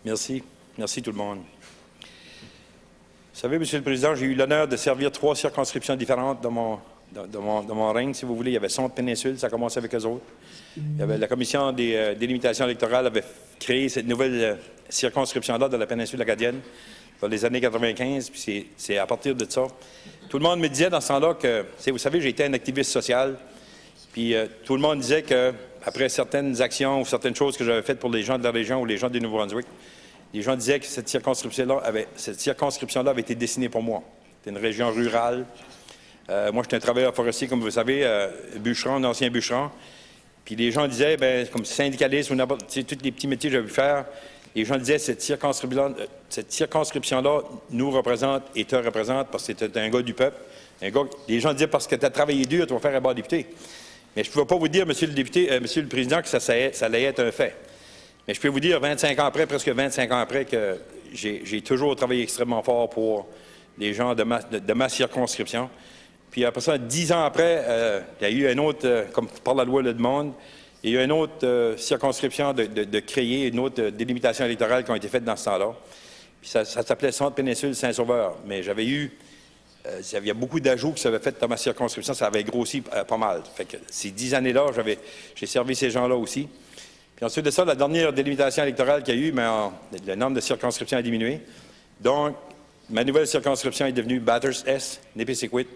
Merci. Merci tout le monde. Vous savez, Monsieur le Président, j'ai eu l'honneur de servir 3 circonscriptions différentes dans mon règne, si vous voulez. Il y avait Centre-Péninsule, ça a commencé avec eux autres. Il y avait la Commission des délimitations électorales avait créé cette nouvelle circonscription-là de la péninsule acadienne dans les années 95, puis c'est à partir de ça. Tout le monde me disait dans ce temps-là que, vous savez, j'ai été un activiste social, puis tout le monde disait qu'après certaines actions ou certaines choses que j'avais faites pour les gens de la région ou les gens du Nouveau-Brunswick, les gens disaient que cette circonscription-là avait été dessinée pour moi. C'était une région rurale. Moi, j'étais un travailleur forestier, comme vous le savez, bûcheron, un ancien bûcheron. Puis les gens disaient, bien, comme syndicaliste ou n'importe, tous les petits métiers que j'avais pu faire, les gens disaient, cette circonscription-là nous représente et te représente parce que tu es un gars du peuple. Les gens disaient, parce que tu as travaillé dur, tu vas faire un bon député. Mais je ne peux pas vous dire, Monsieur le Président, que ça allait être un fait. Mais je peux vous dire, 25 ans après, presque 25 ans après, que j'ai toujours travaillé extrêmement fort pour les gens de ma circonscription. Puis après ça, 10 ans après, il y a eu un autre, comme par la loi Le Monde, il y a eu une autre circonscription de créer, une autre délimitation électorale qui a été faite dans ce temps-là. Puis ça s'appelait Centre-Péninsule Saint-Sauveur. Mais j'avais eu, il y a beaucoup d'ajouts qui s'avaient fait dans ma circonscription, ça avait grossi pas mal. Fait que ces 10 années-là, j'ai servi ces gens-là aussi. Puis ensuite de ça, la dernière délimitation électorale qu'il y a eu, le nombre de circonscriptions a diminué. Donc, ma nouvelle circonscription est devenue Bathurst-Est, Nipissiguit,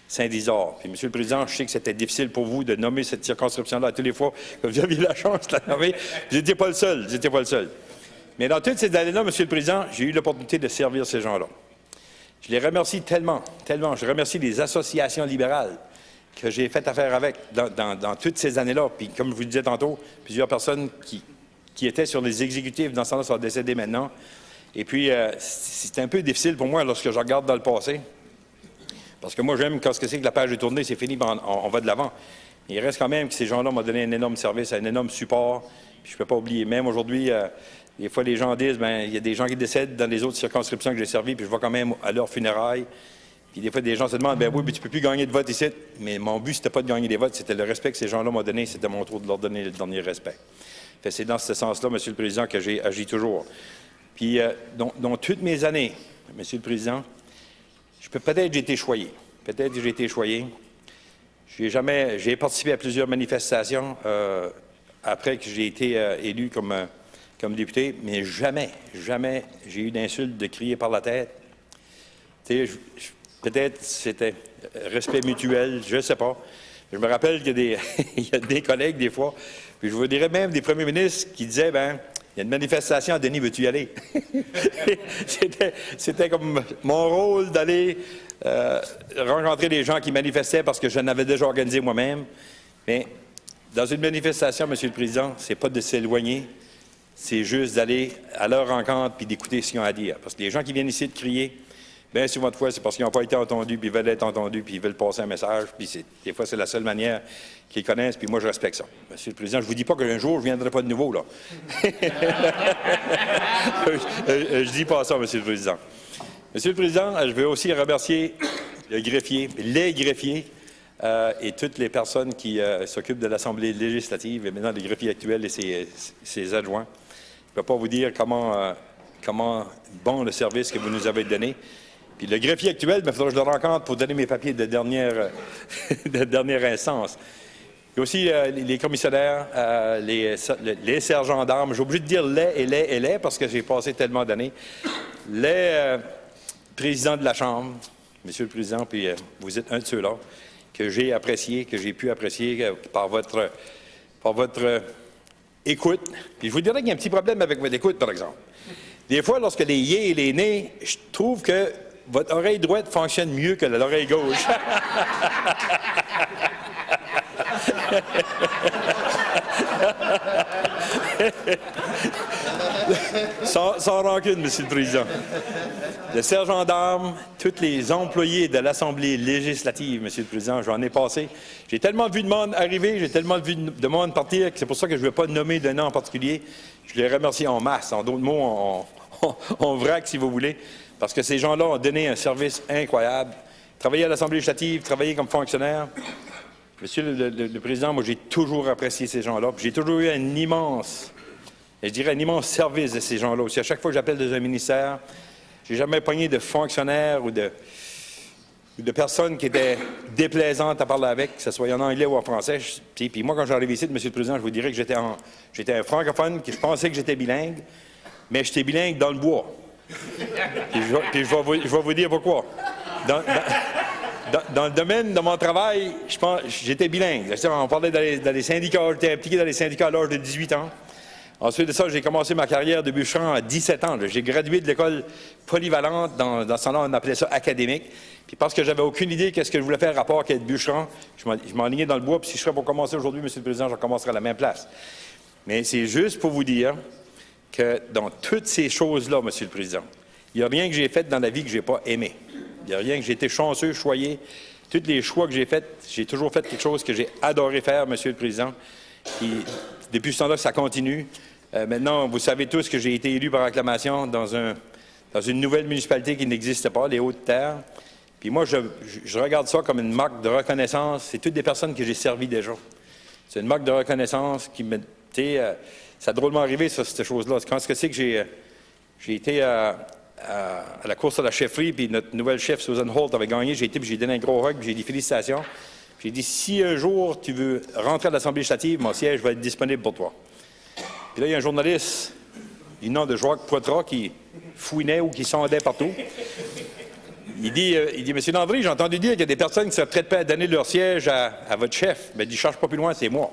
Saint-Isard. Puis, Monsieur le Président, je sais que c'était difficile pour vous de nommer cette circonscription-là à tous les fois que vous aviez la chance de la nommer. Vous n'étiez pas le seul. Vous n'étiez pas le seul. Mais dans toutes ces années-là, Monsieur le Président, j'ai eu l'opportunité de servir ces gens-là. Je les remercie tellement, tellement. Je remercie les associations libérales que j'ai fait affaire avec dans toutes ces années-là. Puis, comme je vous le disais tantôt, plusieurs personnes qui étaient sur les exécutifs dans ce temps-là sont décédées maintenant. Et puis, c'est un peu difficile pour moi lorsque je regarde dans le passé. Parce que moi, j'aime quand c'est que la page est tournée, c'est fini, on va de l'avant. Il reste quand même que ces gens-là m'ont donné un énorme service, un énorme support. Puis je ne peux pas oublier. Même aujourd'hui, des fois, les gens disent, bien, il y a des gens qui décèdent dans les autres circonscriptions que j'ai servies, puis je vais quand même à leurs funérailles. Puis des fois, des gens se demandent, bien oui, mais tu ne peux plus gagner de vote ici. Mais mon but, c'était pas de gagner des votes, c'était le respect que ces gens-là m'ont donné, c'était mon tour de leur donner le dernier respect. Fait, c'est dans ce sens-là, Monsieur le Président, que j'ai agi toujours. Puis, dans toutes mes années, Monsieur le Président, peut-être j'ai été choyé. Peut-être que j'ai été choyé. J'ai participé à plusieurs manifestations après que j'ai été élu comme député, mais jamais j'ai eu d'insulte de crier par la tête. Peut-être c'était respect mutuel, je ne sais pas. Je me rappelle qu'il y a des collègues, des fois, puis je vous dirais même des premiers ministres qui disaient, ben, il y a une manifestation, Denis, veux-tu y aller? C'était comme mon rôle d'aller rencontrer des gens qui manifestaient parce que je l'avais déjà organisé moi-même. Mais dans une manifestation, Monsieur le Président, c'est pas de s'éloigner, c'est juste d'aller à leur rencontre puis d'écouter ce qu'ils ont à dire. Parce que les gens qui viennent ici de crier, bien souvent de fois, c'est parce qu'ils n'ont pas été entendus, puis ils veulent être entendus, puis ils veulent passer un message, puis des fois, c'est la seule manière qu'ils connaissent, puis moi, je respecte ça. Monsieur le Président, je ne vous dis pas qu'un jour, je ne viendrai pas de nouveau, là. Je dis pas ça, Monsieur le Président. Monsieur le Président, je veux aussi remercier les greffiers et toutes les personnes qui s'occupent de l'Assemblée législative, et maintenant les greffiers actuels et ses adjoints. Je ne peux pas vous dire comment bon le service que vous nous avez donné. Puis le greffier actuel, il faudra que je le rencontre pour donner mes papiers de dernière instance. Il y a aussi les commissionnaires, les sergents d'armes. J'ai obligé de dire les, parce que j'ai passé tellement d'années. Les présidents de la Chambre, Monsieur le Président, puis vous êtes un de ceux-là, que j'ai apprécié, que j'ai pu apprécier par votre écoute. Puis je vous dirais qu'il y a un petit problème avec votre écoute, par exemple. Des fois, lorsque les yeux et les nez, je trouve que votre oreille droite fonctionne mieux que l'oreille gauche. sans rancune, Monsieur le Président. Le sergent d'armes, tous les employés de l'Assemblée législative, Monsieur le Président, j'en ai passé. J'ai tellement vu de monde arriver, j'ai tellement vu de monde partir, que c'est pour ça que je ne veux pas nommer d'un nom en particulier. Je les remercie en masse. En d'autres mots, on vrac, si vous voulez, parce que ces gens-là ont donné un service incroyable. Travailler à l'Assemblée législative, travailler comme fonctionnaire. Monsieur le Président, moi, j'ai toujours apprécié ces gens-là. J'ai toujours eu un immense je dirais, un immense service de ces gens-là aussi. À chaque fois que j'appelle dans un ministère, j'ai jamais pogné de fonctionnaires ou de personnes qui étaient déplaisantes à parler avec, que ce soit en anglais ou en français. Puis moi, quand j'arrive ici, Monsieur le Président, je vous dirais que j'étais un francophone, que je pensais que j'étais bilingue, mais j'étais bilingue dans le bois. Puis je vais vous dire pourquoi. Dans le domaine de mon travail, je pense j'étais bilingue. On parlait dans les syndicats, j'étais impliqué dans les syndicats à l'âge de 18 ans. Ensuite de ça, j'ai commencé ma carrière de bûcheron à 17 ans. J'ai gradué de l'école polyvalente, dans ce temps-là, on appelait ça académique. Puis parce que j'avais aucune idée de ce que je voulais faire à part qu'être bûcheron, je m'enlignais dans le bois, puis si je serais pour commencer aujourd'hui, Monsieur le Président, je recommencerais à la même place. Mais c'est juste pour vous dire que dans toutes ces choses-là, Monsieur le Président, il n'y a rien que j'ai fait dans la vie que je n'ai pas aimé. Il n'y a rien que j'ai été chanceux, choyé. Tous les choix que j'ai faits, j'ai toujours fait quelque chose que j'ai adoré faire, Monsieur le Président. Puis, depuis ce temps-là, ça continue. Maintenant, vous savez tous que j'ai été élu par acclamation dans une nouvelle municipalité qui n'existe pas, les Hautes-Terres. Puis moi, je regarde ça comme une marque de reconnaissance. C'est toutes des personnes que j'ai servies déjà. C'est une marque de reconnaissance qui me... Tu sais, ça a drôlement arrivé, ça, cette chose-là. Quand est-ce que c'est que j'ai été à la course à la chefferie, puis notre nouvelle chef, Susan Holt, avait gagné. J'ai été, puis j'ai donné un gros hug, puis j'ai dit félicitations. Puis j'ai dit, si un jour tu veux rentrer à l'Assemblée législative, mon siège va être disponible pour toi. Puis là, il y a un journaliste du nom de Jour qui fouinait ou qui sondait partout. Il dit, Monsieur Landry, j'ai entendu dire qu'il y a des personnes qui seraient prêtes à donner leur siège à votre chef. Mais il dit, cherche pas plus loin, c'est moi.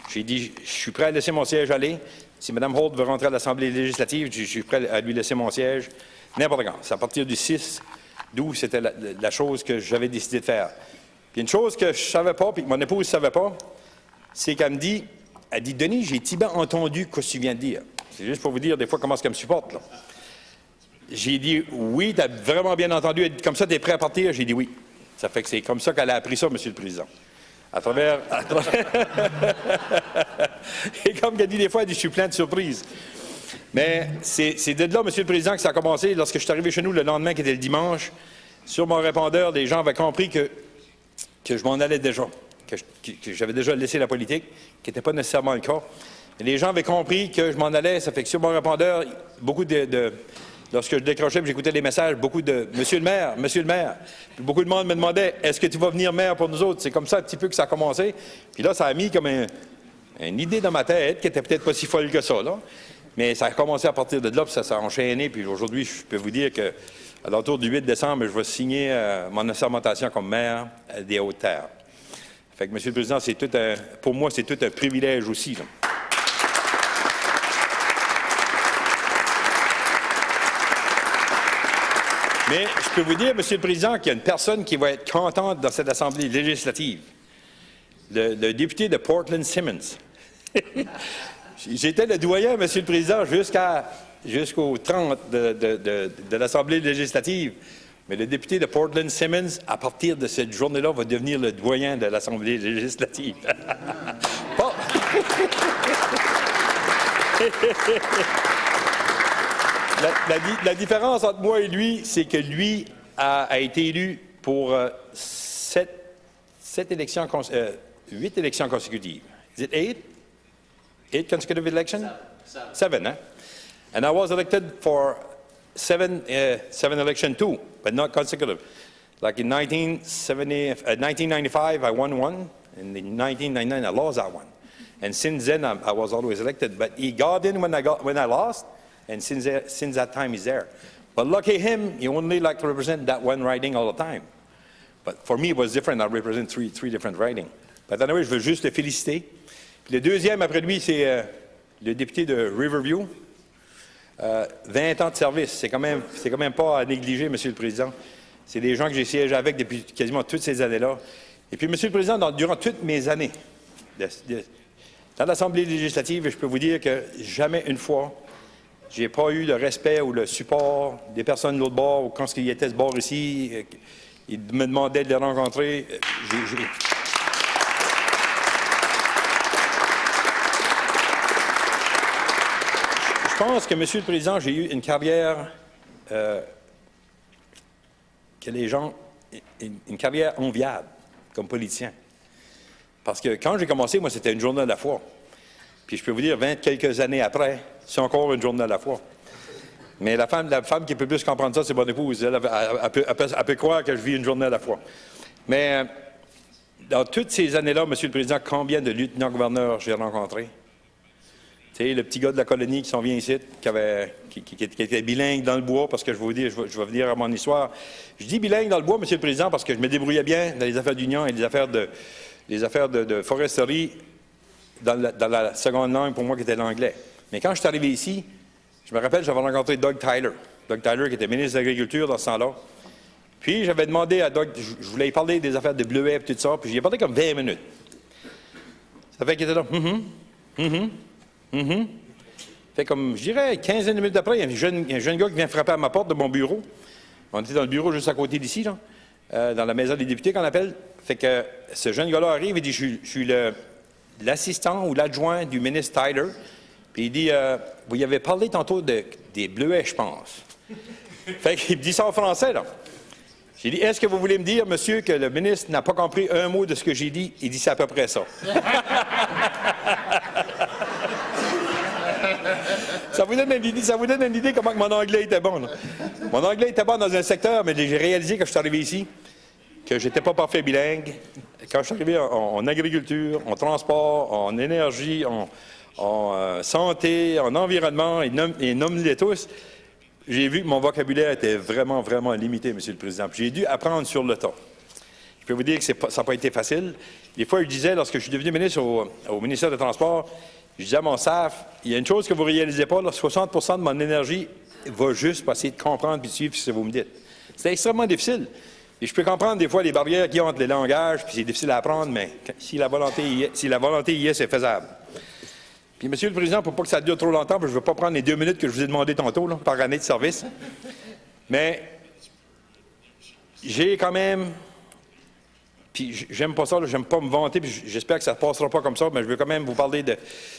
J'ai dit, je suis prêt à laisser mon siège aller. Si Mme Holt veut rentrer à l'Assemblée législative, je suis prêt à lui laisser mon siège. N'importe quand. C'est à partir du 6 d'août, c'était la chose que j'avais décidé de faire. Puis une chose que je ne savais pas, puis que mon épouse ne savait pas, c'est qu'elle me dit, Denis, j'ai bien entendu ce que tu viens de dire. C'est juste pour vous dire des fois comment est-ce qu'elle me supporte, là. J'ai dit, oui, tu as vraiment bien entendu. Elle dit, comme ça, tu es prêt à partir? J'ai dit oui. Ça fait que c'est comme ça qu'elle a appris ça, Monsieur le Président. À travers... Et comme elle dit des fois, elle dit, je suis plein de surprises. Mais c'est de là, Monsieur le Président, que ça a commencé. Lorsque je suis arrivé chez nous le lendemain, qui était le dimanche, sur mon répondeur, les gens avaient compris que je m'en allais déjà, que j'avais déjà laissé la politique, qui n'était pas nécessairement le cas. Et les gens avaient compris que je m'en allais. Ça fait que sur mon répondeur, beaucoup lorsque je décrochais et j'écoutais les messages, beaucoup de « Monsieur le maire, Monsieur le maire ». Beaucoup de monde me demandait « Est-ce que tu vas venir maire pour nous autres ?» C'est comme ça un petit peu que ça a commencé. Puis là, ça a mis comme une idée dans ma tête qui était peut-être pas si folle que ça, là. Mais ça a commencé à partir de là, puis ça s'est enchaîné. Puis aujourd'hui, je peux vous dire qu'à l'entour du 8 décembre, je vais signer mon assermentation comme maire des Hautes-Terres. Fait que, Monsieur le Président, pour moi, c'est tout un privilège aussi, là. Mais je peux vous dire, Monsieur le Président, qu'il y a une personne qui va être contente dans cette Assemblée législative. Le député de Portland Simmons. J'étais le doyen, Monsieur le Président, jusqu'au 30 de l'Assemblée législative. Mais le député de Portland Simmons, à partir de cette journée-là, va devenir le doyen de l'Assemblée législative. Bon. La différence entre moi et lui, c'est que lui a été élu pour 8 élections consécutives. Is it 8? 8 consecutive elections? 7, huh? And I was elected for 7 elections too, but not consecutive. Like in 1995, I won one. And in 1999, I lost that one. And since then, I was always elected. But he got in when I lost. And since that time, he's there. But lucky him, he only like to represent that one riding all the time. But for me, it was different. I represent three different ridings. But anyway, je veux juste le féliciter. Puis le deuxième après lui, c'est le député de Riverview. 20 ans de service, c'est quand même pas à négliger, Monsieur le Président. C'est des gens que j'ai siégé avec depuis quasiment toutes ces années-là. Et puis, Monsieur le Président, durant toutes mes années dans l'Assemblée législative, je peux vous dire que jamais une fois, j'ai pas eu le respect ou le support des personnes de l'autre bord, ou quand ils étaient ce bord ici, ils me demandaient de les rencontrer. Je pense que, Monsieur le Président, j'ai eu une carrière une carrière enviable comme politicien. Parce que quand j'ai commencé, moi, c'était une journée à la fois. Puis je peux vous dire, 20 quelques années après, c'est encore une journée à la fois. Mais la femme qui peut plus comprendre ça, c'est mon épouse. Elle peut croire que je vis une journée à la fois. Mais dans toutes ces années-là, M. le Président, combien de lieutenants-gouverneurs j'ai rencontrés? Tu sais, le petit gars de la colonie qui s'en vient ici, qui était bilingue dans le bois, parce que je vais vous dire à mon histoire. Je dis bilingue dans le bois, M. le Président, parce que je me débrouillais bien dans les affaires d'union et les affaires de foresterie dans la seconde langue, pour moi, qui était l'anglais. Mais quand je suis arrivé ici, je me rappelle, j'avais rencontré Doug Tyler. Doug Tyler, qui était ministre de l'Agriculture dans ce temps-là. Puis, j'avais demandé à Doug, je voulais lui parler des affaires de bleuets et tout ça, puis j'y ai parlé comme 20 minutes. Ça fait qu'il était là, Fait comme, je dirais, 15 minutes après, il y a un jeune gars qui vient frapper à ma porte de mon bureau. On était dans le bureau juste à côté d'ici, là, dans la maison des députés qu'on appelle. Fait que ce jeune gars-là arrive et dit, je suis l'assistant ou l'adjoint du ministre Tyler. Puis il dit, vous y avez parlé tantôt des bleuets, je pense. Fait qu'il me dit ça en français, là. J'ai dit, est-ce que vous voulez me dire, monsieur, que le ministre n'a pas compris un mot de ce que j'ai dit? Il dit, c'est à peu près ça. Ça vous donne une idée comment que mon anglais était bon, là. Mon anglais était bon dans un secteur, mais j'ai réalisé quand je suis arrivé ici que j'étais pas parfait bilingue. Quand je suis arrivé en agriculture, en transport, en énergie, en santé, en environnement, et nomme-les tous, j'ai vu que mon vocabulaire était vraiment, vraiment limité, M. le Président. J'ai dû apprendre sur le tas. Je peux vous dire que ça n'a pas été facile. Des fois, je disais, lorsque je suis devenu ministre au ministère des Transports, je disais à mon staff, il y a une chose que vous ne réalisez pas, là, 60 de mon énergie va juste pour essayer de comprendre et de suivre ce que vous me dites. C'est extrêmement difficile. Et je peux comprendre des fois les barrières qu'il y a entre les langages, puis c'est difficile à apprendre, mais si la volonté y est, c'est faisable. Puis, M. le Président, pour pas que ça dure trop longtemps, je ne veux pas prendre les 2 minutes que je vous ai demandé tantôt, là, par année de service, mais j'ai quand même, puis j'aime pas ça, j'aime pas me vanter, puis j'espère que ça ne passera pas comme ça, mais je veux quand même vous parler de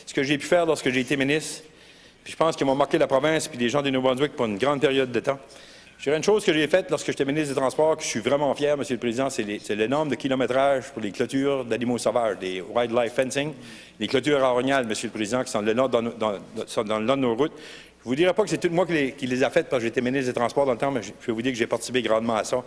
ce que j'ai pu faire lorsque j'ai été ministre. Puis je pense qu'ils m'ont marqué la province puis les gens du Nouveau-Brunswick pour une grande période de temps. Je dirais une chose que j'ai faite lorsque j'étais ministre des Transports, que je suis vraiment fier, M. le Président, c'est le nombre de kilométrage pour les clôtures d'animaux sauvages, des wildlife fencing, les clôtures aroniales, M. le Président, qui sont le long dans le long de nos routes. Je ne vous dirai pas que c'est tout moi qui les a faites parce que j'étais ministre des Transports dans le temps, mais je peux vous dire que j'ai participé grandement à ça.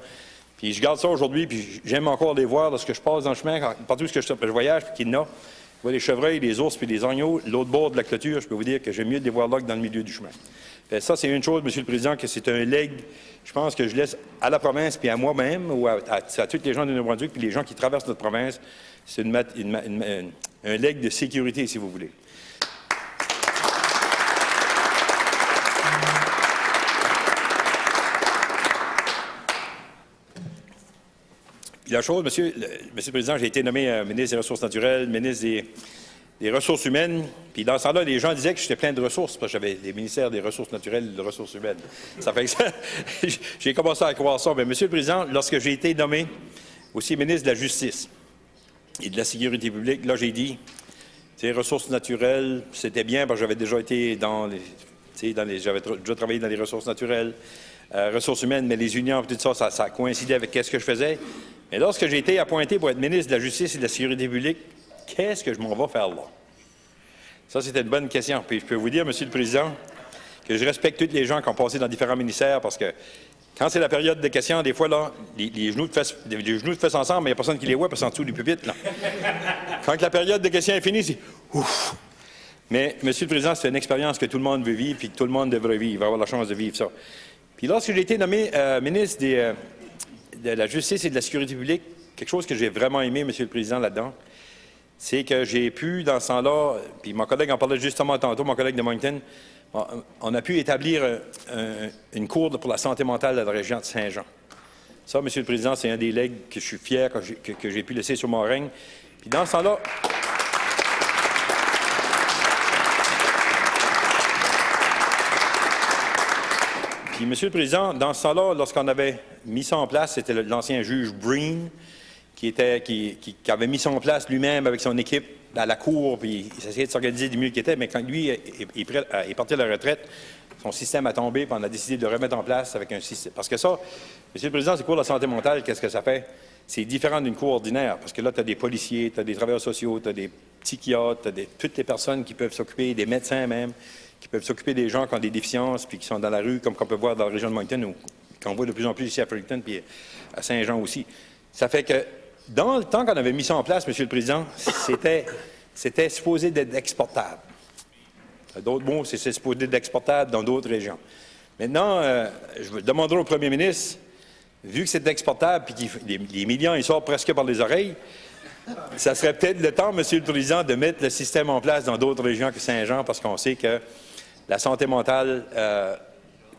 Puis je garde ça aujourd'hui, puis j'aime encore les voir lorsque je passe dans le chemin, partout où je voyage, puis qu'il y en a. Je vois les chevreuils, les ours, puis les agneaux, l'autre bord de la clôture, je peux vous dire que j'aime mieux de les voir là que dans le milieu du chemin. Ça, c'est une chose, M. le Président, que c'est un legs, je pense, que je laisse à la province, puis à moi-même, ou à tous les gens du Nouveau-Brunswick, puis les gens qui traversent notre province. C'est un legs de sécurité, si vous voulez. Puis la chose, Monsieur le Président, j'ai été nommé ministre des Ressources naturelles, ministre des Ressources humaines. Puis dans ce temps-là, les gens disaient que j'étais plein de ressources, parce que j'avais les ministères des Ressources naturelles et des Ressources humaines. Ça fait que ça, j'ai commencé à croire ça. Mais Monsieur le Président, lorsque j'ai été nommé aussi ministre de la Justice et de la Sécurité publique, là, j'ai dit, les ressources naturelles, c'était bien, parce que j'avais déjà été j'avais déjà travaillé dans les ressources naturelles, ressources humaines, mais les unions, tout ça, ça coïncidait avec ce que je faisais. Mais lorsque j'ai été appointé pour être ministre de la Justice et de la Sécurité publique, qu'est-ce que je m'en vais faire là? Ça, c'était une bonne question. Puis je peux vous dire, Monsieur le Président, que je respecte tous les gens qui ont passé dans différents ministères, parce que quand c'est la période de questions, des fois, là, les genoux te fessent ensemble, mais il n'y a personne qui les voit, parce qu'en dessous du pupitre, là. Quand la période de questions est finie, c'est ouf! Mais, Monsieur le Président, c'est une expérience que tout le monde veut vivre, puis que tout le monde devrait vivre, il va avoir la chance de vivre ça. Puis lorsque j'ai été nommé ministre de la Justice et de la Sécurité publique, quelque chose que j'ai vraiment aimé, Monsieur le Président, là-dedans, c'est que j'ai pu, dans ce temps-là, puis mon collègue en parlait justement tantôt, mon collègue de Moncton, on a pu établir une cour pour la santé mentale de la région de Saint-Jean. Ça, Monsieur le Président, c'est un des legs que je suis fier que j'ai pu laisser sur mon règne. Puis dans ce temps-là, puis, Monsieur le Président, dans ce temps-là, lorsqu'on avait mis ça en place, c'était l'ancien juge Breen qui avait mis ça en place lui-même avec son équipe à la cour, puis il essayait de s'organiser du mieux qu'il était, mais quand lui est parti à la retraite, son système a tombé, puis on a décidé de le remettre en place avec un système. Parce que ça, Monsieur le Président, c'est cours de la santé mentale, qu'est-ce que ça fait? C'est différent d'une cour ordinaire, parce que là, tu as des policiers, tu as des travailleurs sociaux, tu as des psychiatres, tu as toutes les personnes qui peuvent s'occuper, des médecins même, qui peuvent s'occuper des gens qui ont des déficiences, puis qui sont dans la rue, comme qu'on peut voir dans la région de Moncton, ou qu'on voit de plus en plus ici à Fredericton, puis à Saint-Jean aussi. Ça fait que, dans le temps qu'on avait mis ça en place, Monsieur le Président, c'était supposé d'être exportable. D'autres mots, c'est supposé d'être exportable dans d'autres régions. Maintenant, je demanderai au premier ministre, vu que c'est exportable et que les millions ils sortent presque par les oreilles, ça serait peut-être le temps, Monsieur le Président, de mettre le système en place dans d'autres régions que Saint-Jean, parce qu'on sait que la santé mentale,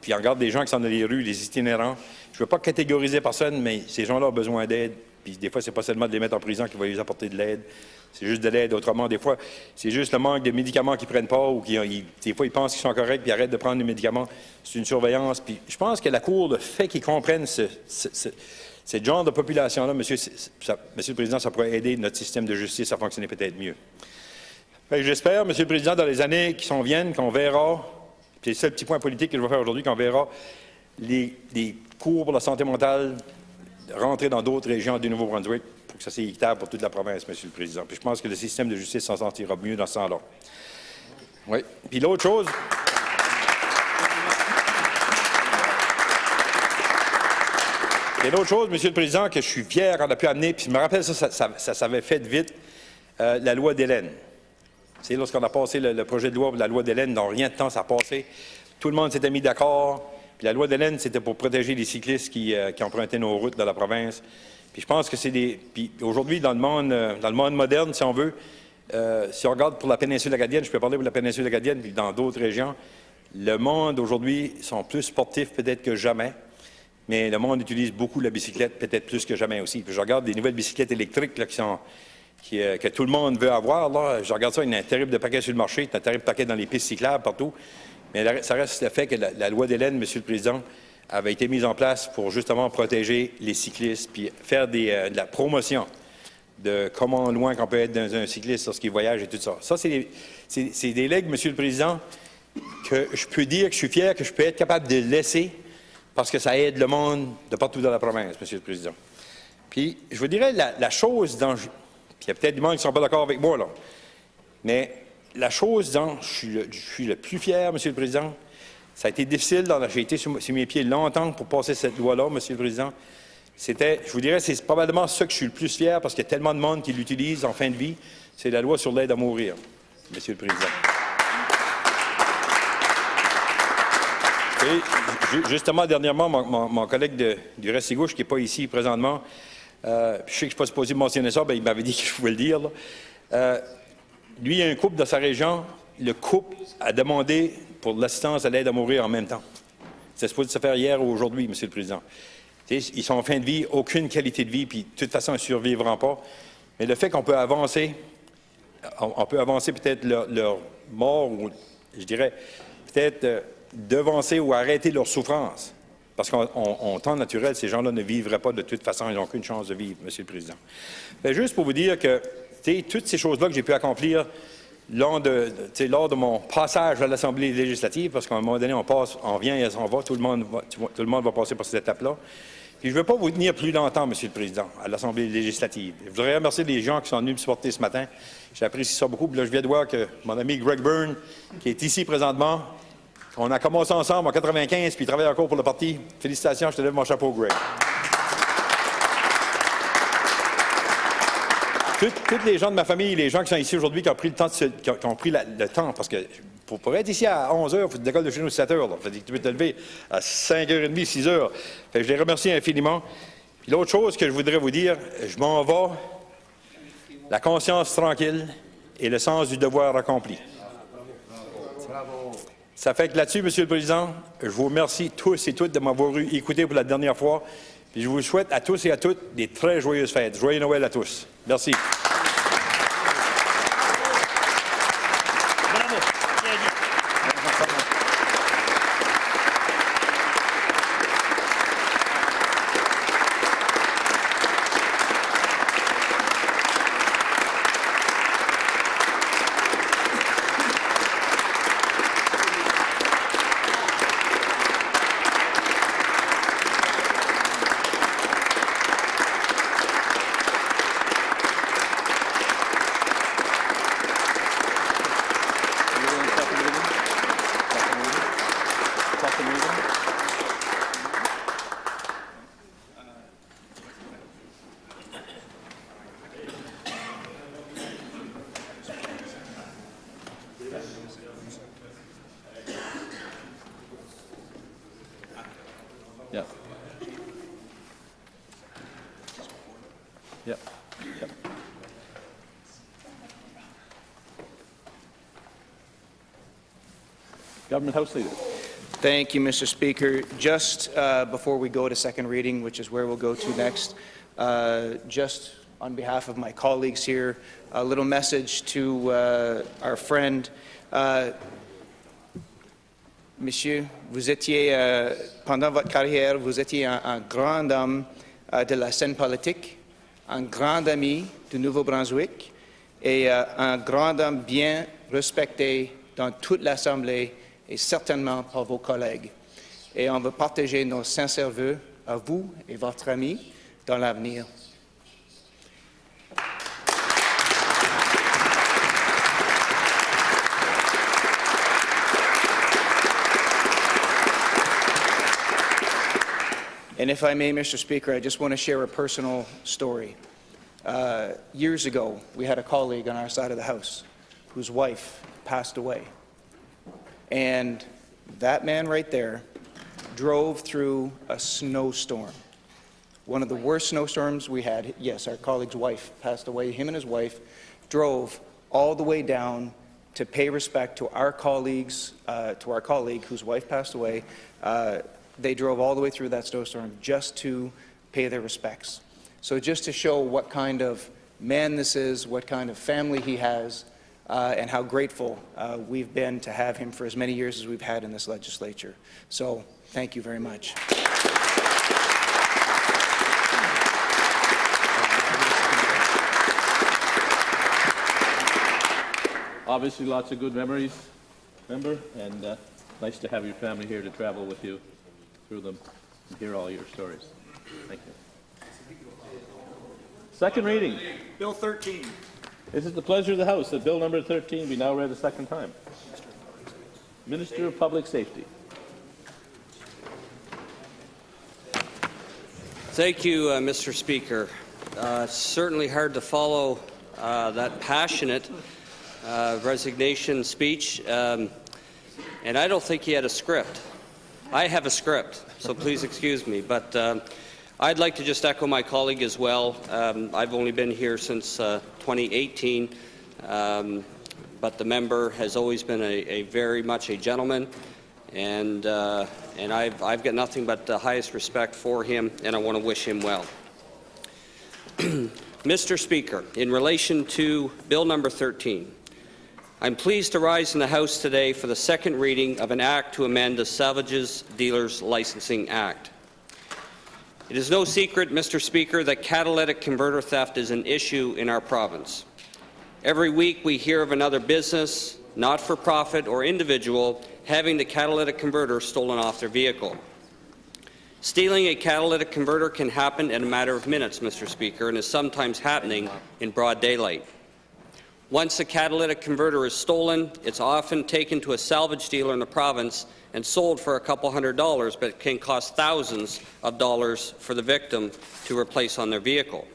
puis on regarde des gens qui sont dans les rues, les itinérants. Je ne veux pas catégoriser personne, mais ces gens-là ont besoin d'aide. Puis des fois, c'est pas seulement de les mettre en prison qui va les apporter de l'aide. C'est juste de l'aide. Autrement, des fois, c'est juste le manque de médicaments qu'ils ne prennent pas ou des fois, ils pensent qu'ils sont corrects puis ils arrêtent de prendre les médicaments. C'est une surveillance. Puis je pense que la Cour, le fait qu'ils comprennent ce genre de population-là, Monsieur le Président, ça pourrait aider notre système de justice à fonctionner peut-être mieux. J'espère, Monsieur le Président, dans les années qui s'en viennent, qu'on verra, puis c'est le petit point politique que je vais faire aujourd'hui, qu'on verra les cours pour la santé mentale rentrer dans d'autres régions du Nouveau-Brunswick pour que ça soit équitable pour toute la province, Monsieur le Président. Puis je pense que le système de justice s'en sortira mieux dans ce sens-là. Oui. Puis l'autre chose... Et l'autre chose, Monsieur le Président, que je suis fier qu'on a pu amener, puis je me rappelle ça s'avait fait vite, la loi d'Hélène. C'est lorsqu'on a passé le projet de loi, la loi d'Hélène, dans rien de temps, ça a passé. Tout le monde s'était mis d'accord. Puis la loi d'Hélène, c'était pour protéger les cyclistes qui empruntaient nos routes dans la province. Puis je pense que c'est des... Puis aujourd'hui, dans le monde moderne, si on veut, si on regarde pour la péninsule acadienne, je peux parler pour la péninsule acadienne, puis dans d'autres régions, le monde aujourd'hui sont plus sportifs peut-être que jamais, mais le monde utilise beaucoup la bicyclette, peut-être plus que jamais aussi. Puis je regarde des nouvelles bicyclettes électriques là, que tout le monde veut avoir. Là. Je regarde ça, il y a un terrible de paquet sur le marché, il y a un terrible paquet dans les pistes cyclables partout. Mais ça reste le fait que la loi d'Hélène, Monsieur le Président, avait été mise en place pour justement protéger les cyclistes puis faire de la promotion de comment loin qu'on peut être dans un cycliste lorsqu'il voyage et tout ça. Ça, c'est des legs, Monsieur le Président, que je peux dire que je suis fier que je peux être capable de laisser parce que ça aide le monde de partout dans la province, Monsieur le Président. Puis, je vous dirais, la chose dont... Puis il y a peut-être des gens qui ne sont pas d'accord avec moi, là. Mais la chose dont je suis le plus fier, Monsieur le Président, ça a été difficile, j'ai été sur mes pieds longtemps pour passer cette loi-là, Monsieur le Président. Je vous dirais, c'est probablement ça que je suis le plus fier, parce qu'il y a tellement de monde qui l'utilise en fin de vie, c'est la loi sur l'aide à mourir, Monsieur le Président. Et justement, dernièrement, mon collègue du Reste gauche, qui n'est pas ici présentement, je sais que je ne suis pas supposé mentionner ça, bien, il m'avait dit que je pouvais le dire, là. Lui, il y a un couple dans sa région. Le couple a demandé pour l'assistance à l'aide à mourir en même temps. C'est supposé se faire hier ou aujourd'hui, Monsieur le Président. Ils sont en fin de vie, aucune qualité de vie, puis de toute façon, ils ne survivront pas. Mais le fait qu'on peut avancer, peut-être leur mort, ou je dirais, peut-être devancer ou arrêter leur souffrance. Parce qu'en temps naturel, ces gens-là ne vivraient pas de toute façon, ils n'ont aucune chance de vivre, Monsieur le Président. Mais juste pour vous dire que toutes ces choses-là que j'ai pu accomplir lors de mon passage à l'Assemblée législative, parce qu'à un moment donné, on vient et on va, tout le monde va passer par cette étape-là. Puis je ne veux pas vous tenir plus longtemps, Monsieur le Président, à l'Assemblée législative. Je voudrais remercier les gens qui sont venus me supporter ce matin. J'apprécie ça beaucoup. Puis là, je viens de voir que mon ami Greg Byrne, qui est ici présentement, on a commencé ensemble en 95, puis il travaille encore pour le parti. Félicitations, je te lève mon chapeau, Greg. Tous les gens de ma famille, les gens qui sont ici aujourd'hui, qui ont pris le temps, le temps parce que pour être ici à 11 h, il faut que tu décolles de chez nous à 7 h. Là. Tu peux te lever à 5 h 30, 6 h. Je les remercie infiniment. Puis l'autre chose que je voudrais vous dire, je m'en vais, la conscience tranquille et le sens du devoir accompli. Ça fait que là-dessus, Monsieur le Président, je vous remercie tous et toutes de m'avoir écouté pour la dernière fois. Puis je vous souhaite à tous et à toutes des très joyeuses fêtes. Joyeux Noël à tous. Merci.
second reading. Yep. Yep. Yep. Government House Leader.
Thank you, Mr. Speaker. Just before we go to second reading, which is where we'll go to next, just on behalf of my colleagues here, a little message to our friend. Monsieur, vous étiez, pendant votre carrière, vous étiez un grand homme de la scène politique, un grand ami du Nouveau-Brunswick et un grand homme bien respecté dans toute l'Assemblée et certainement par vos collègues. Et on veut partager nos sincères vœux à vous et votre ami dans l'avenir. And if I may, Mr. Speaker, I just want to share a personal story. Years ago, we had a colleague on our side of the House whose wife passed away. And that man right there drove through a snowstorm. One of the worst snowstorms we had. Yes, our colleague's wife passed away. Him and his wife drove all the way down to pay respect to our colleagues, to our colleague whose wife passed away. They drove all the way through that snowstorm just to pay their respects. So just to show what kind of man this is, what kind of family he has, and how grateful we've been to have him for as many years as we've had in this legislature. So thank you very much.
Obviously, lots of good memories, member, and nice to have your family here to travel with you through them and hear all your stories. Thank you. Second reading.
Bill 13.
It is the pleasure of the House that Bill number 13 be now read a second time. Minister of Public Safety.
Thank you, Mr. Speaker. Certainly hard to follow that passionate resignation speech, and I don't think he had a script. I have a script, so please excuse me, but I'd like to just echo my colleague as well. I've only been here since 2018, but the member has always been a very much a gentleman, and I've got nothing but the highest respect for him, and I want to wish him well. Mr. Speaker, in relation to Bill number 13, I'm pleased to rise in the House today for the second reading of an act to amend the Salvages Dealers Licensing Act. It is no secret, Mr. Speaker, that catalytic converter theft is an issue in our province. Every week we hear of another business, not-for-profit or individual, having the catalytic converter stolen off their vehicle. Stealing a catalytic converter can happen in a matter of minutes, Mr. Speaker, and is sometimes happening in broad daylight. Once a catalytic converter is stolen, it's often taken to a salvage dealer in the province and sold for a couple $100s, but it can cost thousands of dollars for the victim to replace on their vehicle.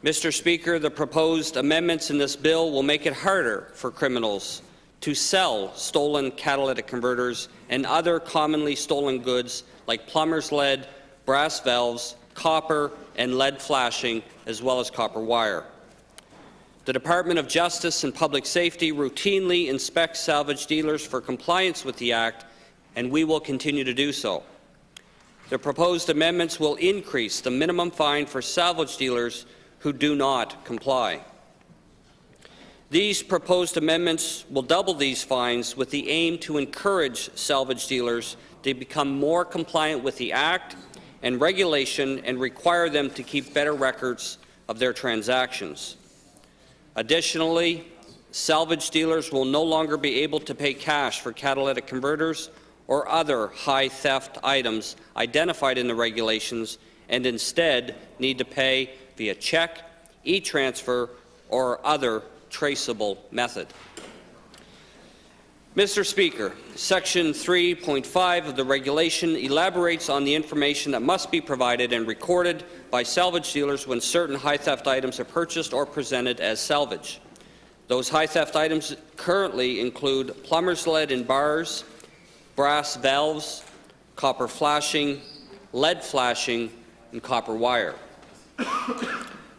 Mr. Speaker, the proposed amendments in this bill will make it harder for criminals to sell stolen catalytic converters and other commonly stolen goods like plumber's lead, brass valves, copper, and lead flashing, as well as copper wire. The Department of Justice and Public Safety routinely inspects salvage dealers for compliance with the Act, and we will continue to do so. The proposed amendments will increase the minimum fine for salvage dealers who do not comply. These proposed amendments will double these fines with the aim to encourage salvage dealers to become more compliant with the Act and regulation and require them to keep better records of their transactions. Additionally, salvage dealers will no longer be able to pay cash for catalytic converters or other high theft items identified in the regulations and instead need to pay via check, e-transfer, or other traceable method. Mr. Speaker, Section 3.5 of the regulation elaborates on the information that must be provided and recorded by salvage dealers when certain high-theft items are purchased or presented as salvage. Those high-theft items currently include plumber's lead in bars, brass valves, copper flashing, lead flashing, and copper wire.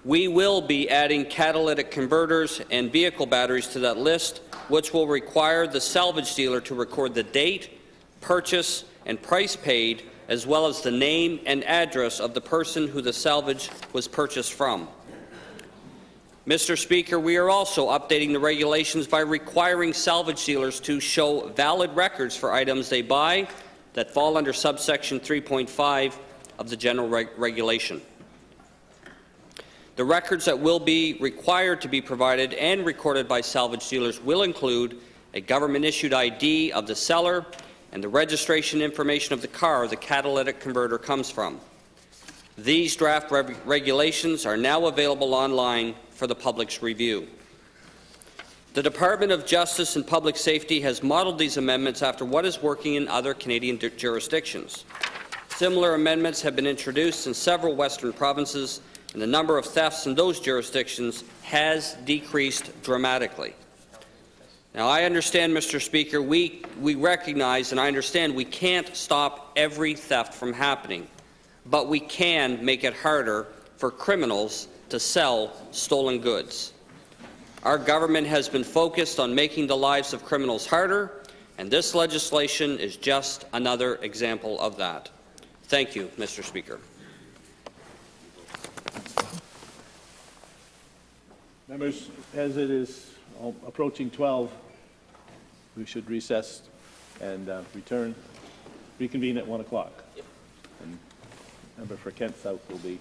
We will be adding catalytic converters and vehicle batteries to that list, which will require the salvage dealer to record the date, purchase, and price paid, as well as the name and address of the person who the salvage was purchased from. Mr. Speaker, we are also updating the regulations by requiring salvage dealers to show valid records for items they buy that fall under subsection 3.5 of the general regulation. The records that will be required to be provided and recorded by salvage dealers will include a government-issued ID of the seller and the registration information of the car the catalytic converter comes from. These draft regulations are now available online for the public's review. The Department of Justice and Public Safety has modeled these amendments after what is working in other Canadian jurisdictions. Similar amendments have been introduced in several Western provinces, and the number of thefts in those jurisdictions has decreased dramatically. Now, I understand, Mr. Speaker, we recognize and I understand we can't stop every theft from happening, but we can make it harder for criminals to sell stolen goods. Our government has been focused on making the lives of criminals harder, and this legislation is just another example of that. Thank you, Mr. Speaker.
Members, as it is approaching 12, we should recess and reconvene at 1 o'clock. And member for Kent South will be.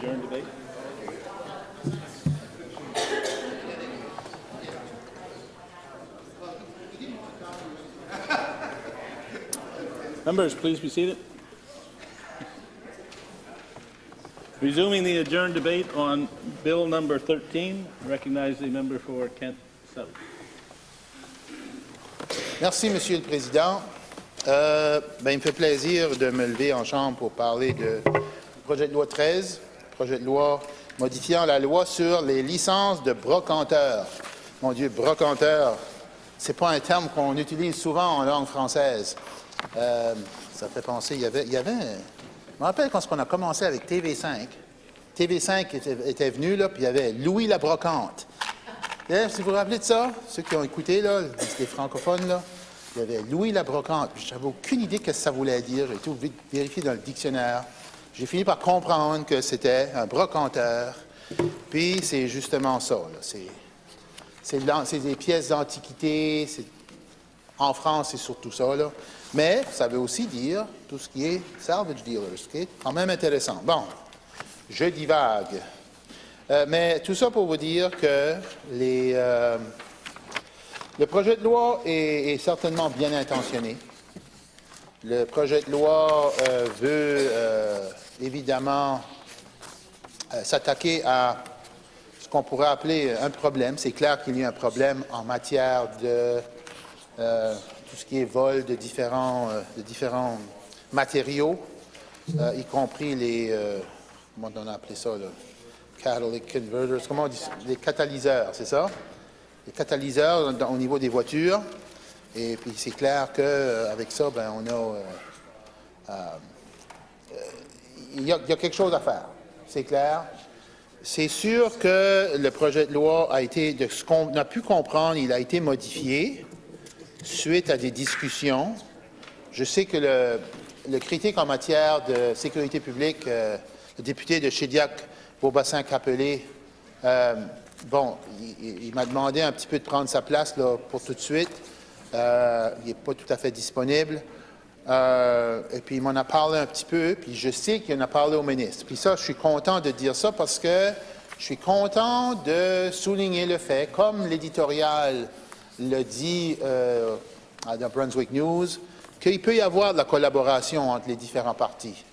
adjourned debate. Members, please be seated. Resuming the adjourned debate on Bill number 13, I recognize the member for Kent South.
Merci, Monsieur le Président. Il me fait plaisir de me lever en chambre pour parler du projet de loi 13, projet de loi modifiant la loi sur les licences de brocanteurs. Mon Dieu, brocanteur, c'est pas un terme qu'on utilise souvent en langue française. Ça fait penser, il y avait je me rappelle quand on a commencé avec TV5. TV5 était venu, là, puis il y avait Louis la brocante. Si vous vous rappelez de ça, ceux qui ont écouté, là, les francophones, là, il y avait Louis la brocante. Je n'avais aucune idée de ce que ça voulait dire. J'ai été obligé de vérifier dans le dictionnaire. J'ai fini par comprendre que c'était un brocanteur. Puis c'est justement ça. C'est des pièces d'antiquité. En France, c'est surtout ça. Là. Mais ça veut aussi dire tout ce qui est salvage dealers, ce qui est quand même intéressant. Bon, je divague. Mais tout ça pour vous dire que le projet de loi est certainement bien intentionné. Le projet de loi veut évidemment s'attaquer à ce qu'on pourrait appeler un problème. C'est clair qu'il y a un problème en matière de tout ce qui est vol de différents matériaux, y compris les, comment on a appelé ça, là? Catalytic converters, comment on dit, les catalyseurs, c'est ça? Les catalyseurs au niveau des voitures. Et puis c'est clair qu'avec ça, ben, on a, il y a quelque chose à faire. C'est clair. C'est sûr que le projet de loi a été, de ce qu'on a pu comprendre, il a été modifié suite à des discussions. Je sais que le critique en matière de sécurité publique, le député de Shediac, Beaubassin-Capelé, il m'a demandé un petit peu de prendre sa place là, pour tout de suite. Il n'est pas tout à fait disponible. Et puis, il m'en a parlé un petit peu, puis je sais qu'il en a parlé au ministre. Puis ça, je suis content de dire ça parce que je suis content de souligner le fait, comme l'éditorial le dit dans Brunswick News, qu'il peut y avoir de la collaboration entre les différents partis.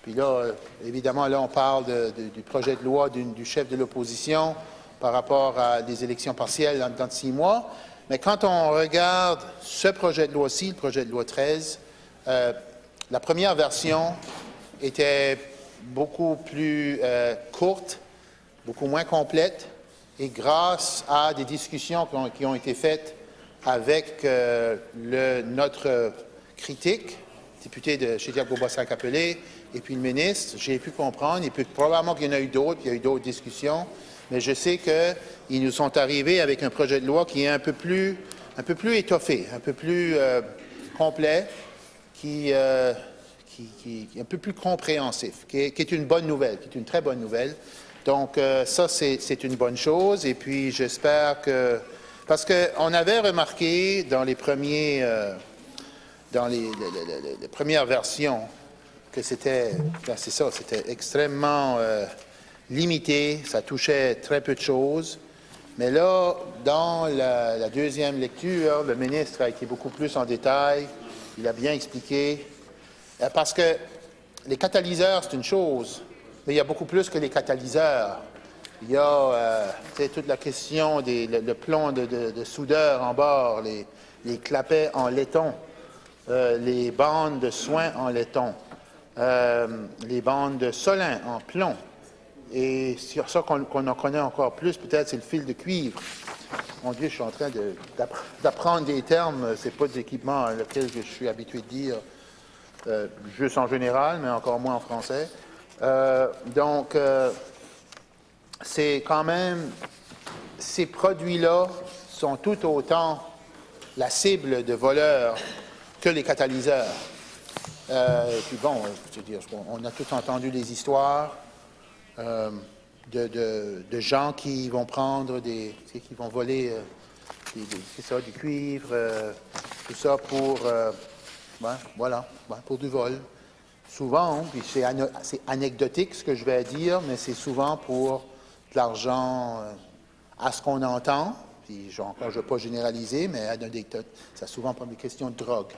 Puis là, évidemment, là, on parle du projet de loi du chef de l'opposition par rapport à des élections partielles dans 6 mois. Mais quand on regarde ce projet de loi-ci, le projet de loi 13, la première version était beaucoup plus courte, beaucoup moins complète, et grâce à des discussions qui ont été faites avec notre critique, député de Shediac-Beaubassin-Capelé, et puis le ministre, j'ai pu comprendre, et puis probablement qu'il y en a eu d'autres, il y a eu d'autres discussions, mais je sais qu'ils nous sont arrivés avec un projet de loi qui est un peu plus étoffé, un peu plus complet, qui est un peu plus compréhensif, qui est une bonne nouvelle, qui est une très bonne nouvelle. Donc, ça, c'est une bonne chose, et puis j'espère que... Parce qu'on avait remarqué dans les premières versions que c'était extrêmement limité, ça touchait très peu de choses. Mais là, dans la deuxième lecture, le ministre a été beaucoup plus en détail, il a bien expliqué, parce que les catalyseurs, c'est une chose, mais il y a beaucoup plus que les catalyseurs. Il y a toute la question le plomb de soudeur en bord, les clapets en laiton, les bandes de soins en laiton, les bandes de solin en plomb. Et sur ça qu'on en connaît encore plus, peut-être, c'est le fil de cuivre. Mon Dieu, je suis en train d'apprendre des termes, c'est pas des équipements auxquels je suis habitué de dire, juste en général, mais encore moins en français. Donc, c'est quand même, ces produits-là sont tout autant la cible de voleurs que les catalyseurs. Puis bon, je veux dire, on a tous entendu les histoires de gens qui vont prendre qui vont voler du cuivre, tout ça pour, pour du vol. souvent, puis c'est anecdotique ce que je vais dire, mais c'est souvent pour de l'argent à ce qu'on entend, puis je ne veux pas généraliser, mais ça souvent pour des questions de drogue.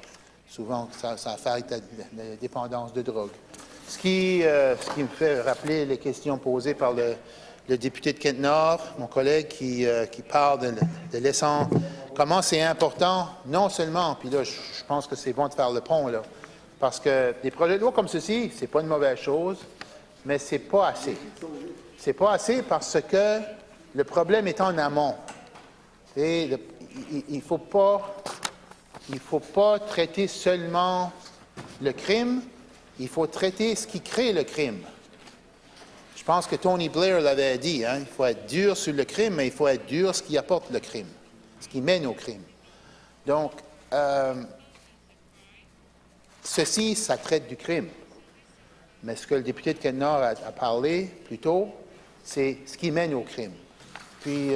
Souvent, ça a affaire avec la dépendance de drogue. Ce qui me fait rappeler les questions posées par le député de Kent-Nord, mon collègue, qui parle de l'essence. Comment c'est important, non seulement, puis là, je pense que c'est bon de faire le pont, là, parce que des projets de loi comme ceci, c'est pas une mauvaise chose, mais c'est pas assez. C'est pas assez parce que le problème est en amont. Et il faut pas traiter seulement le crime, il faut traiter ce qui crée le crime. Je pense que Tony Blair l'avait dit, hein, il faut être dur sur le crime, mais il faut être dur sur ce qui apporte le crime, ce qui mène au crime. Donc, ceci, ça traite du crime. Mais ce que le député de Kent-Nord a parlé plus tôt, c'est ce qui mène au crime. Puis,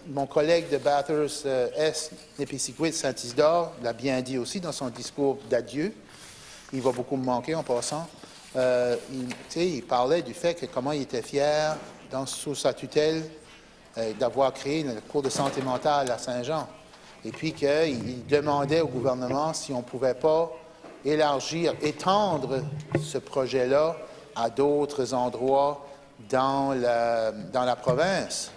mon collègue de Bathurst-Est, Nipissiguit, Saint-Isidore, l'a bien dit aussi dans son discours d'adieu. Il va beaucoup me manquer en passant. Il parlait du fait que comment il était fier, sous sa tutelle, d'avoir créé le cours de santé mentale à Saint-Jean. Et puis qu'il demandait au gouvernement si on ne pouvait pas étendre ce projet-là à d'autres endroits dans la province.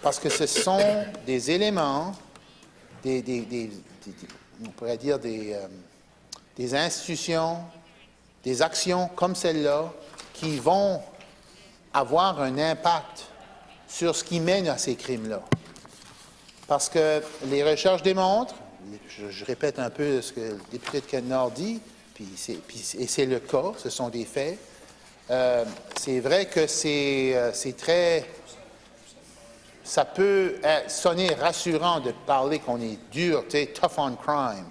Parce que ce sont des éléments, on pourrait dire des institutions, des actions comme celle-là qui vont avoir un impact sur ce qui mène à ces crimes-là. Parce que les recherches démontrent, je répète un peu ce que le député de Kent-Nord dit, et c'est le cas, ce sont des faits, c'est vrai que c'est très... Ça peut sonner rassurant de parler qu'on est dur, tough on crime,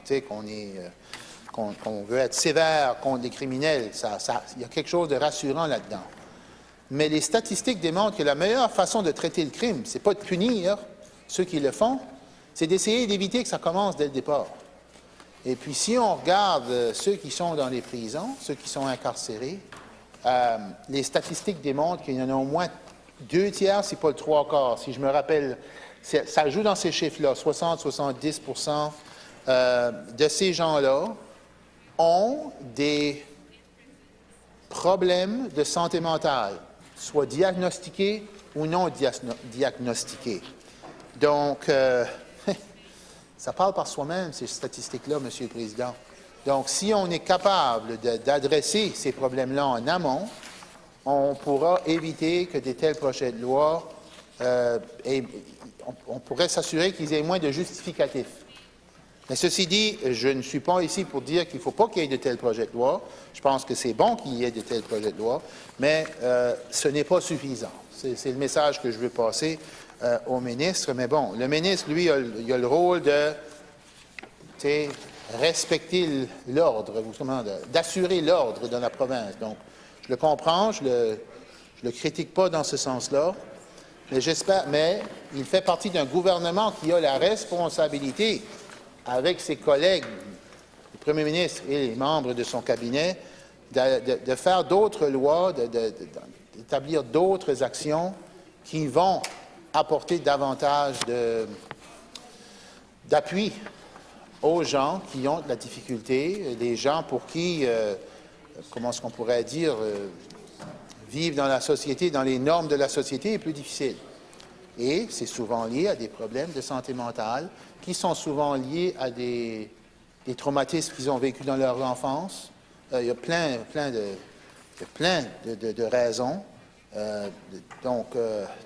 qu'on veut être sévère contre les criminels. Il y a quelque chose de rassurant là-dedans. Mais les statistiques démontrent que la meilleure façon de traiter le crime, c'est pas de punir ceux qui le font, c'est d'essayer d'éviter que ça commence dès le départ. Et puis, si on regarde ceux qui sont dans les prisons, ceux qui sont incarcérés, les statistiques démontrent qu'il y en a au moins 2/3, si pas le 3/4. Si je me rappelle, ça joue dans ces chiffres-là. 60-70% de ces gens-là ont des problèmes de santé mentale, soit diagnostiqués ou non diagnostiqués. Donc, ça parle par soi-même, ces statistiques-là, Monsieur le Président. Donc, si on est capable d'adresser ces problèmes-là en amont, on pourra éviter que de tels projets de loi, on pourrait s'assurer qu'ils aient moins de justificatifs. Mais ceci dit, je ne suis pas ici pour dire qu'il ne faut pas qu'il y ait de tels projets de loi. Je pense que c'est bon qu'il y ait de tels projets de loi, mais ce n'est pas suffisant. C'est le message que je veux passer au ministre. Mais bon, le ministre, lui, il a le rôle de respecter l'ordre, d'assurer l'ordre dans la province. Donc, je le comprends, je le critique pas dans ce sens-là, mais il fait partie d'un gouvernement qui a la responsabilité, avec ses collègues, le premier ministre et les membres de son cabinet, de faire d'autres lois, d'établir d'autres actions qui vont apporter davantage d'appui aux gens qui ont de la difficulté, des gens pour qui, comment est-ce qu'on pourrait dire, vivre dans la société, dans les normes de la société est plus difficile. Et c'est souvent lié à des problèmes de santé mentale qui sont souvent liés à des traumatismes qu'ils ont vécus dans leur enfance. Il y a plein de raisons. Donc,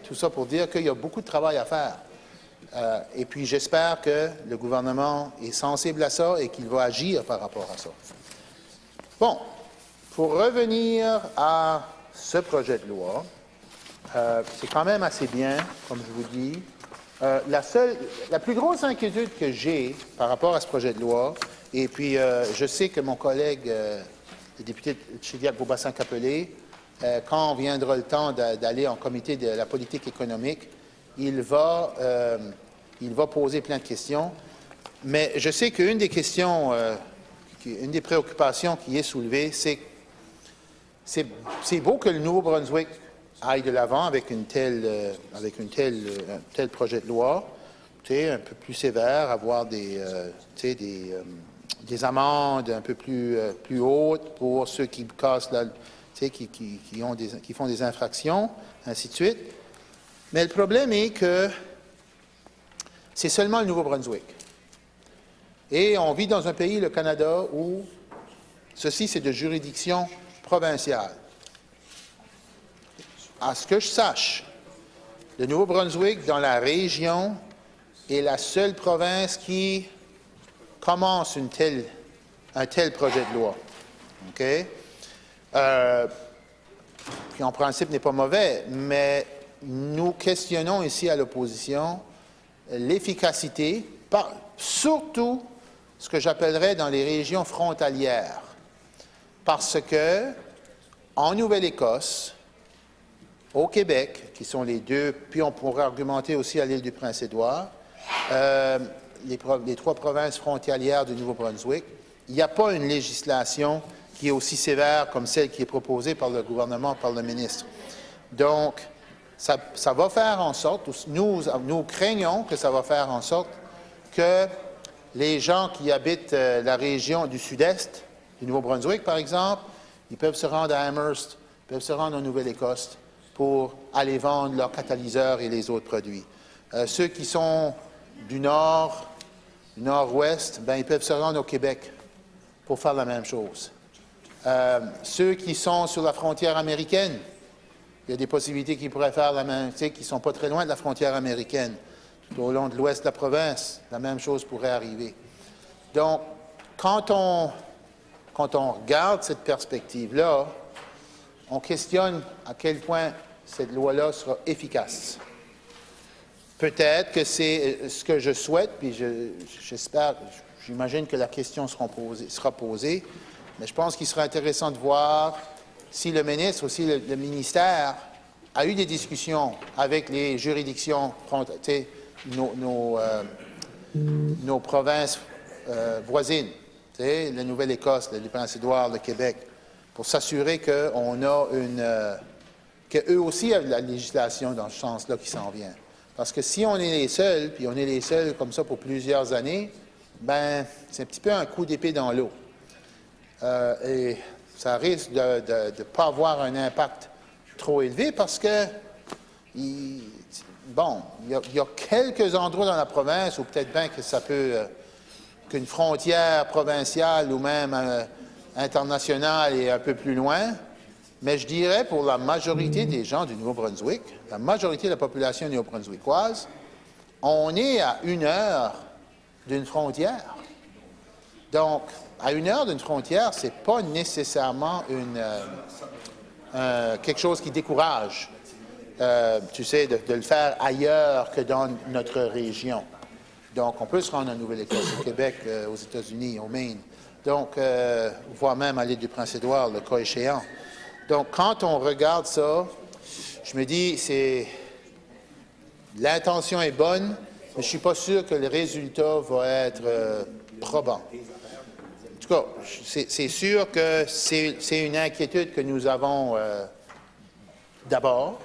tout ça pour dire qu'il y a beaucoup de travail à faire. Et puis, j'espère que le gouvernement est sensible à ça et qu'il va agir par rapport à ça. Bon, pour revenir à ce projet de loi, c'est quand même assez bien, comme je vous dis. La plus grosse inquiétude que j'ai par rapport à ce projet de loi, et puis je sais que mon collègue, le député de Chaudiac-Beaubassin-Capelé, quand viendra le temps d'aller en comité de la politique économique, il va poser plein de questions. Mais je sais qu'une des questions, une des préoccupations qui est soulevée, c'est c'est beau que le Nouveau-Brunswick aille de l'avant avec un tel projet de loi, un peu plus sévère, avoir des amendes un peu plus hautes pour ceux qui cassent qui font des infractions, ainsi de suite. Mais le problème est que c'est seulement le Nouveau-Brunswick. Et on vit dans un pays, le Canada, où ceci, c'est de juridiction provinciale. À ce que je sache, le Nouveau-Brunswick, dans la région, est la seule province qui commence un tel projet de loi. OK? Qui, en principe, n'est pas mauvais, mais nous questionnons ici à l'opposition l'efficacité, surtout ce que j'appellerais dans les régions frontalières. Parce que, en Nouvelle-Écosse, au Québec, qui sont les deux, puis on pourrait argumenter aussi à l'île du Prince-Édouard, les trois provinces frontalières du Nouveau-Brunswick, il n'y a pas une législation qui est aussi sévère comme celle qui est proposée par le gouvernement, par le ministre. Donc, ça va faire en sorte, nous craignons que ça va faire en sorte que les gens qui habitent la région du sud-est, du Nouveau-Brunswick par exemple, ils peuvent se rendre à Amherst, ils peuvent se rendre en Nouvelle-Écosse pour aller vendre leurs catalyseurs et les autres produits. Ceux qui sont du nord, du nord-ouest, ils peuvent se rendre au Québec pour faire la même chose. Ceux qui sont sur la frontière américaine, il y a des possibilités qu'ils pourraient faire la même, qui ne sont pas très loin de la frontière américaine. Tout au long de l'ouest de la province, la même chose pourrait arriver. Donc, quand on regarde cette perspective-là, on questionne à quel point cette loi-là sera efficace. Peut-être que c'est ce que je souhaite, puis j'espère, j'imagine que la question sera posée, mais je pense qu'il sera intéressant de voir si le ministre, aussi le ministère, a eu des discussions avec les juridictions, nos provinces voisines, la Nouvelle-Écosse, le Prince-Édouard, le Québec, pour s'assurer qu'on a qu'eux aussi ont la législation dans ce sens-là qui s'en vient. Parce que si on est les seuls, puis on est les seuls comme ça pour plusieurs années, c'est un petit peu un coup d'épée dans l'eau. Et ça risque de ne pas avoir un impact trop élevé parce que, il y a quelques endroits dans la province où peut-être bien que ça peut, qu'une frontière provinciale ou même internationale est un peu plus loin, mais je dirais pour la majorité des gens du Nouveau-Brunswick, la majorité de la population néo-brunswickoise, on est à 1 heure d'une frontière. Donc, à 1 heure d'une frontière, ce n'est pas nécessairement quelque chose qui décourage, de le faire ailleurs que dans notre région. Donc, on peut se rendre en Nouvelle-Écosse, au Québec, aux États-Unis, au Maine, donc, voire même à l'île du Prince-Édouard, le cas échéant. Donc, quand on regarde ça, je me dis, l'intention est bonne, mais je ne suis pas sûr que le résultat va être probant. En tout cas, c'est sûr que c'est une inquiétude que nous avons d'abord.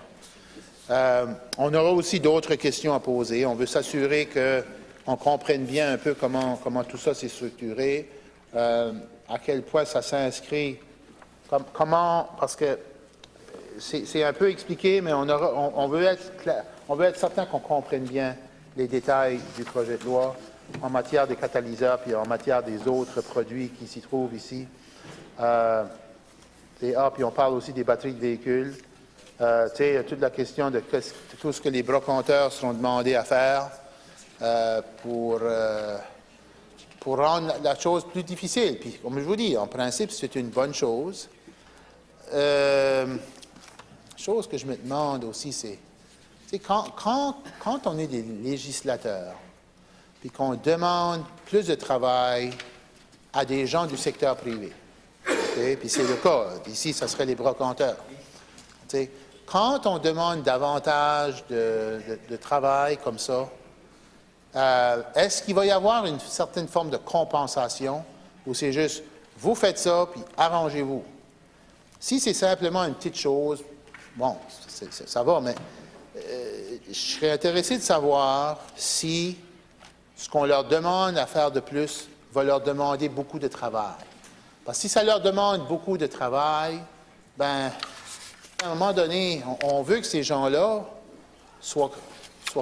On aura aussi d'autres questions à poser. On veut s'assurer qu'on comprenne bien un peu comment tout ça s'est structuré, à quel point ça s'inscrit, parce que c'est un peu expliqué, mais on veut être clair, on veut être certain qu'on comprenne bien les détails du projet de loi en matière des catalyseurs puis en matière des autres produits qui s'y trouvent ici. Puis on parle aussi des batteries de véhicules. Toute la question de tout ce que les brocanteurs seront demandés à faire pour rendre la chose plus difficile. Puis, comme je vous dis, en principe, c'est une bonne chose. Chose que je me demande aussi, c'est quand on est des législateurs, puis qu'on demande plus de travail à des gens du secteur privé, puis c'est le cas, ici, ce serait les brocanteurs. Quand on demande davantage de travail comme ça, est-ce qu'il va y avoir une certaine forme de compensation ou c'est juste, vous faites ça, puis arrangez-vous? Si c'est simplement une petite chose, bon, ça va, mais je serais intéressé de savoir si ce qu'on leur demande à faire de plus va leur demander beaucoup de travail. Parce que si ça leur demande beaucoup de travail, ben, à un moment donné, on veut que ces gens-là soient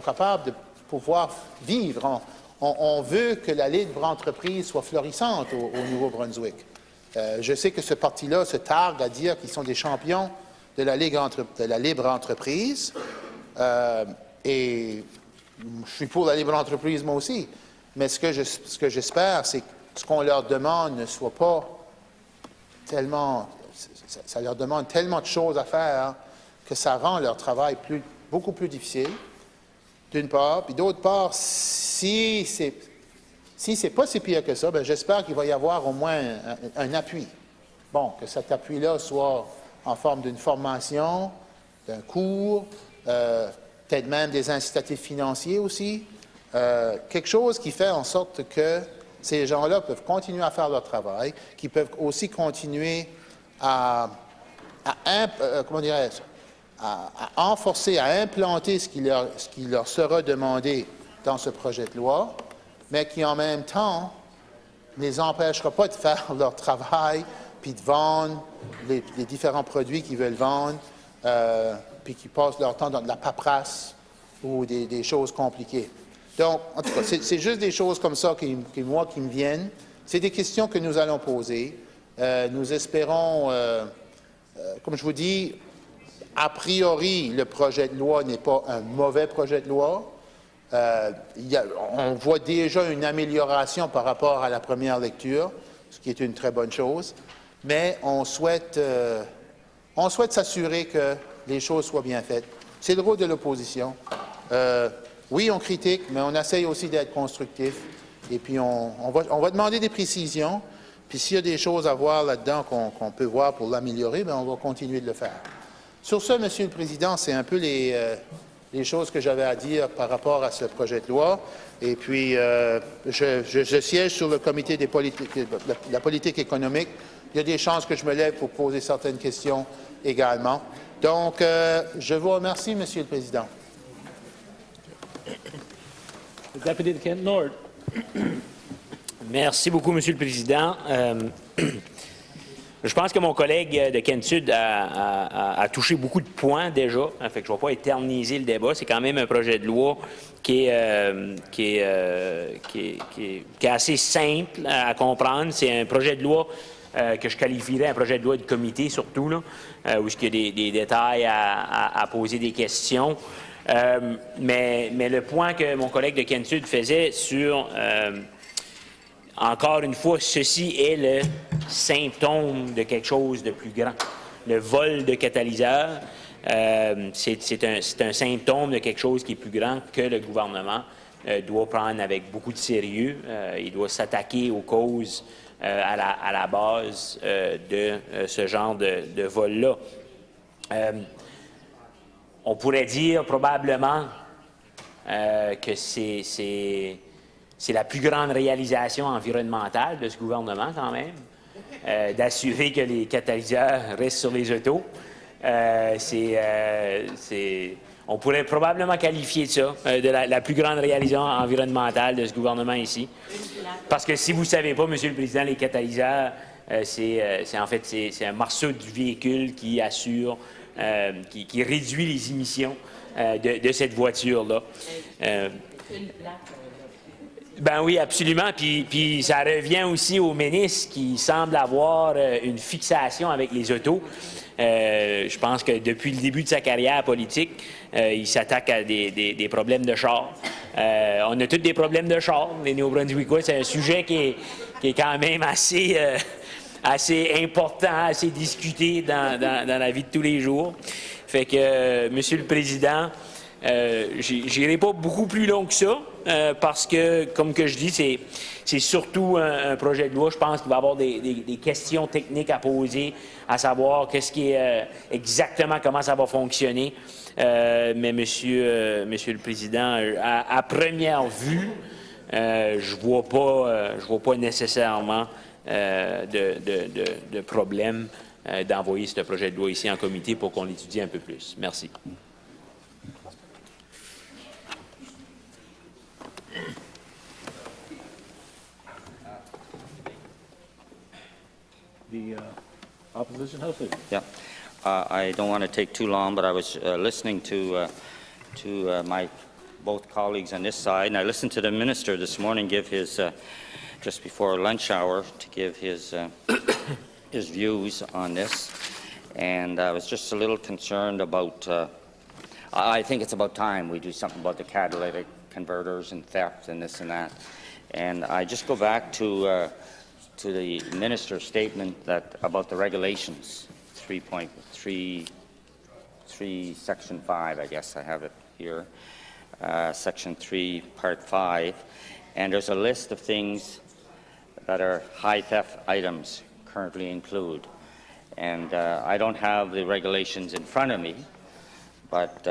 capables de pouvoir vivre. On veut que la libre entreprise soit florissante au Nouveau-Brunswick. Je sais que ce parti-là se targue à dire qu'ils sont des champions de la libre entreprise. Et je suis pour la libre entreprise, moi aussi. Mais ce que j'espère, c'est que ce qu'on leur demande ne soit pas tellement... Ça leur demande tellement de choses à faire que ça rend leur travail beaucoup plus difficile, d'une part. Puis d'autre part, si c'est pas si pire que ça, bien, j'espère qu'il va y avoir au moins un appui. Bon, que cet appui-là soit en forme d'une formation, d'un cours, peut-être même des incitatifs financiers aussi, quelque chose qui fait en sorte que ces gens-là peuvent continuer à faire leur travail, qui peuvent aussi continuer à renforcer, à implanter ce qui leur sera demandé dans ce projet de loi, mais qui en même temps ne les empêchera pas de faire leur travail puis de vendre les différents produits qu'ils veulent vendre, puis qui passent leur temps dans de la paperasse ou des choses compliquées. Donc, en tout cas, c'est juste des choses comme ça qui me viennent. C'est des questions que nous allons poser. Nous espérons, comme je vous dis, a priori, le projet de loi n'est pas un mauvais projet de loi. On voit déjà une amélioration par rapport à la première lecture, ce qui est une très bonne chose. Mais on souhaite s'assurer que les choses soient bien faites. C'est le rôle de l'opposition. Oui, on critique, mais on essaye aussi d'être constructif. Et puis, on va demander des précisions. Puis, s'il y a des choses à voir là-dedans qu'on peut voir pour l'améliorer, bien, on va continuer de le faire. Sur ce, Monsieur le Président, c'est un peu les choses que j'avais à dire par rapport à ce projet de loi. Et puis, je siège sur le comité de la politique économique. Il y a des chances que je me lève pour poser certaines questions également. Donc, je vous remercie, Monsieur le Président.
Deputy Kent Nord.
Merci beaucoup, Monsieur le Président. Je pense que mon collègue de Kent Sud a touché beaucoup de points déjà. Fait que je ne vais pas éterniser le débat. C'est quand même un projet de loi qui est assez simple à comprendre. C'est un projet de loi que je qualifierais un projet de loi de comité, surtout, là, où il y a des détails à poser des questions. Mais le point que mon collègue de Kent Sud faisait sur... encore une fois, ceci est le symptôme de quelque chose de plus grand. Le vol de catalyseurs, c'est un symptôme de quelque chose qui est plus grand que le gouvernement doit prendre avec beaucoup de sérieux. Il doit s'attaquer aux causes à la base de ce genre de vol-là. On pourrait dire probablement que c'est la plus grande réalisation environnementale de ce gouvernement, quand même, d'assurer que les catalyseurs restent sur les autos. On pourrait probablement qualifier ça de la plus grande réalisation environnementale de ce gouvernement ici. Parce que si vous ne savez pas, Monsieur le Président, les catalyseurs, c'est un morceau du véhicule qui assure, qui réduit les émissions de cette voiture-là. Ben oui, absolument. Puis ça revient aussi au ministre qui semble avoir une fixation avec les autos. Je pense que depuis le début de sa carrière politique, il s'attaque à des problèmes de char. On a tous des problèmes de char, les Néo-Brunswickois. C'est un sujet qui est quand même assez important, assez discuté dans la vie de tous les jours. Fait que, Monsieur le Président, j'irai pas beaucoup plus long que ça, parce que, comme que je dis, c'est surtout un projet de loi. Je pense qu'il va y avoir des questions techniques à poser, à savoir qu'est-ce qui est exactement comment ça va fonctionner. Mais Monsieur le Président, à première vue, je vois pas nécessairement de problème d'envoyer ce projet de loi ici en comité pour qu'on l'étudie un peu plus. Merci.
The opposition house leader.
Yeah. I don't want to take too long, but I was listening to my both colleagues on this side, and I listened to the minister this morning give his, just before lunch hour, to give his his views on this, and I was just a little concerned about. I think it's about time we do something about the catalytic converters and theft and this and that, and I just go back to the minister's statement that about the regulations, 3.33, Section 5, I guess I have it here, Section 3, Part 5, and there's a list of things that are high theft items currently include. And I don't have the regulations in front of me, but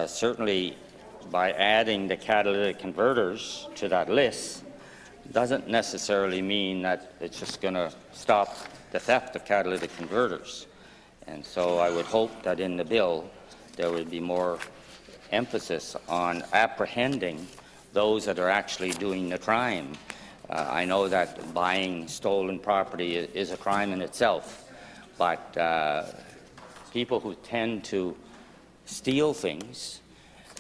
certainly by adding the catalytic converters to that list, doesn't necessarily mean that it's just going to stop the theft of catalytic converters. And so I would hope that in the bill there would be more emphasis on apprehending those that are actually doing the crime. I know that buying stolen property is a crime in itself, but people who tend to steal things,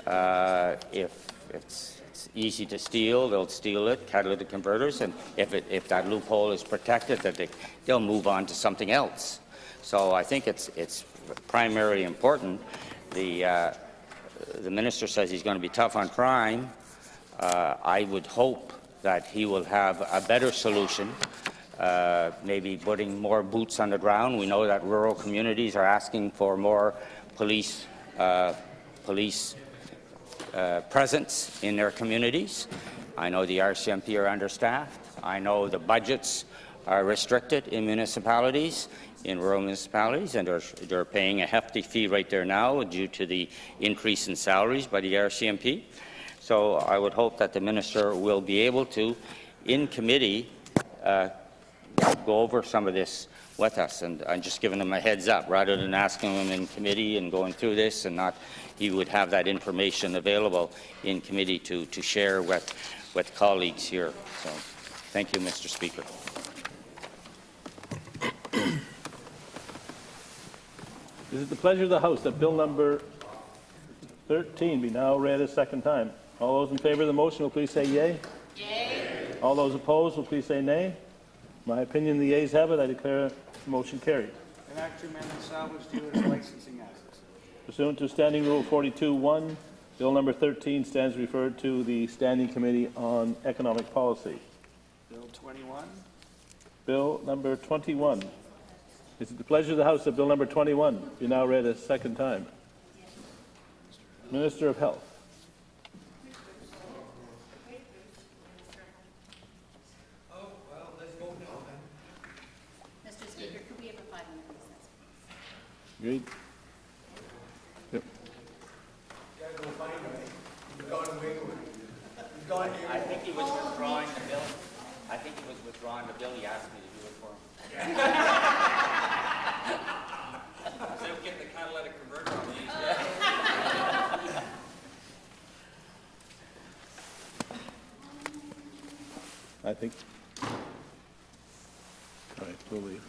if it's easy to steal, they'll steal it, catalytic converters, and if that loophole is protected, that they'll move on to something else. So I think it's primarily important. The minister says he's going to be tough on crime. I would hope that he will have a better solution, maybe putting more boots on the ground. We know that rural communities are asking for more police presence in their communities. I know the RCMP are understaffed. I know the budgets are restricted in municipalities, in rural municipalities, and they're paying a hefty fee right there now due to the increase in salaries by the RCMP. So I would hope that the minister will be able to, in committee, go over some of this with us, and I'm just giving them a heads up rather than asking them in committee and going through this, and not he would have that information available in committee to share with colleagues here. So thank you, Mr. Speaker.
Is it the pleasure of the House that Bill number 13 be now read a second time? All those in favour of the motion will please say yea. Yea. All those opposed will please say nay. My opinion, the yeas have it. I declare the motion carried.
Enact to amend the salvage dealers licensing assets.
Pursuant to Standing Rule 42.1, Bill number 13 stands referred to the Standing Committee on Economic Policy.
Bill 21.
Bill number 21. Is it the pleasure of the House that Bill number 21 be now read a second time? Minister of Health.
Mr. Speaker, could we have a 5-minute recess?
Agreed. Yep.
I think he was withdrawing the bill. I think he was withdrawing the bill. He asked me to do it for him.
So get the catalytic converter on these.
I think. All right, we'll leave.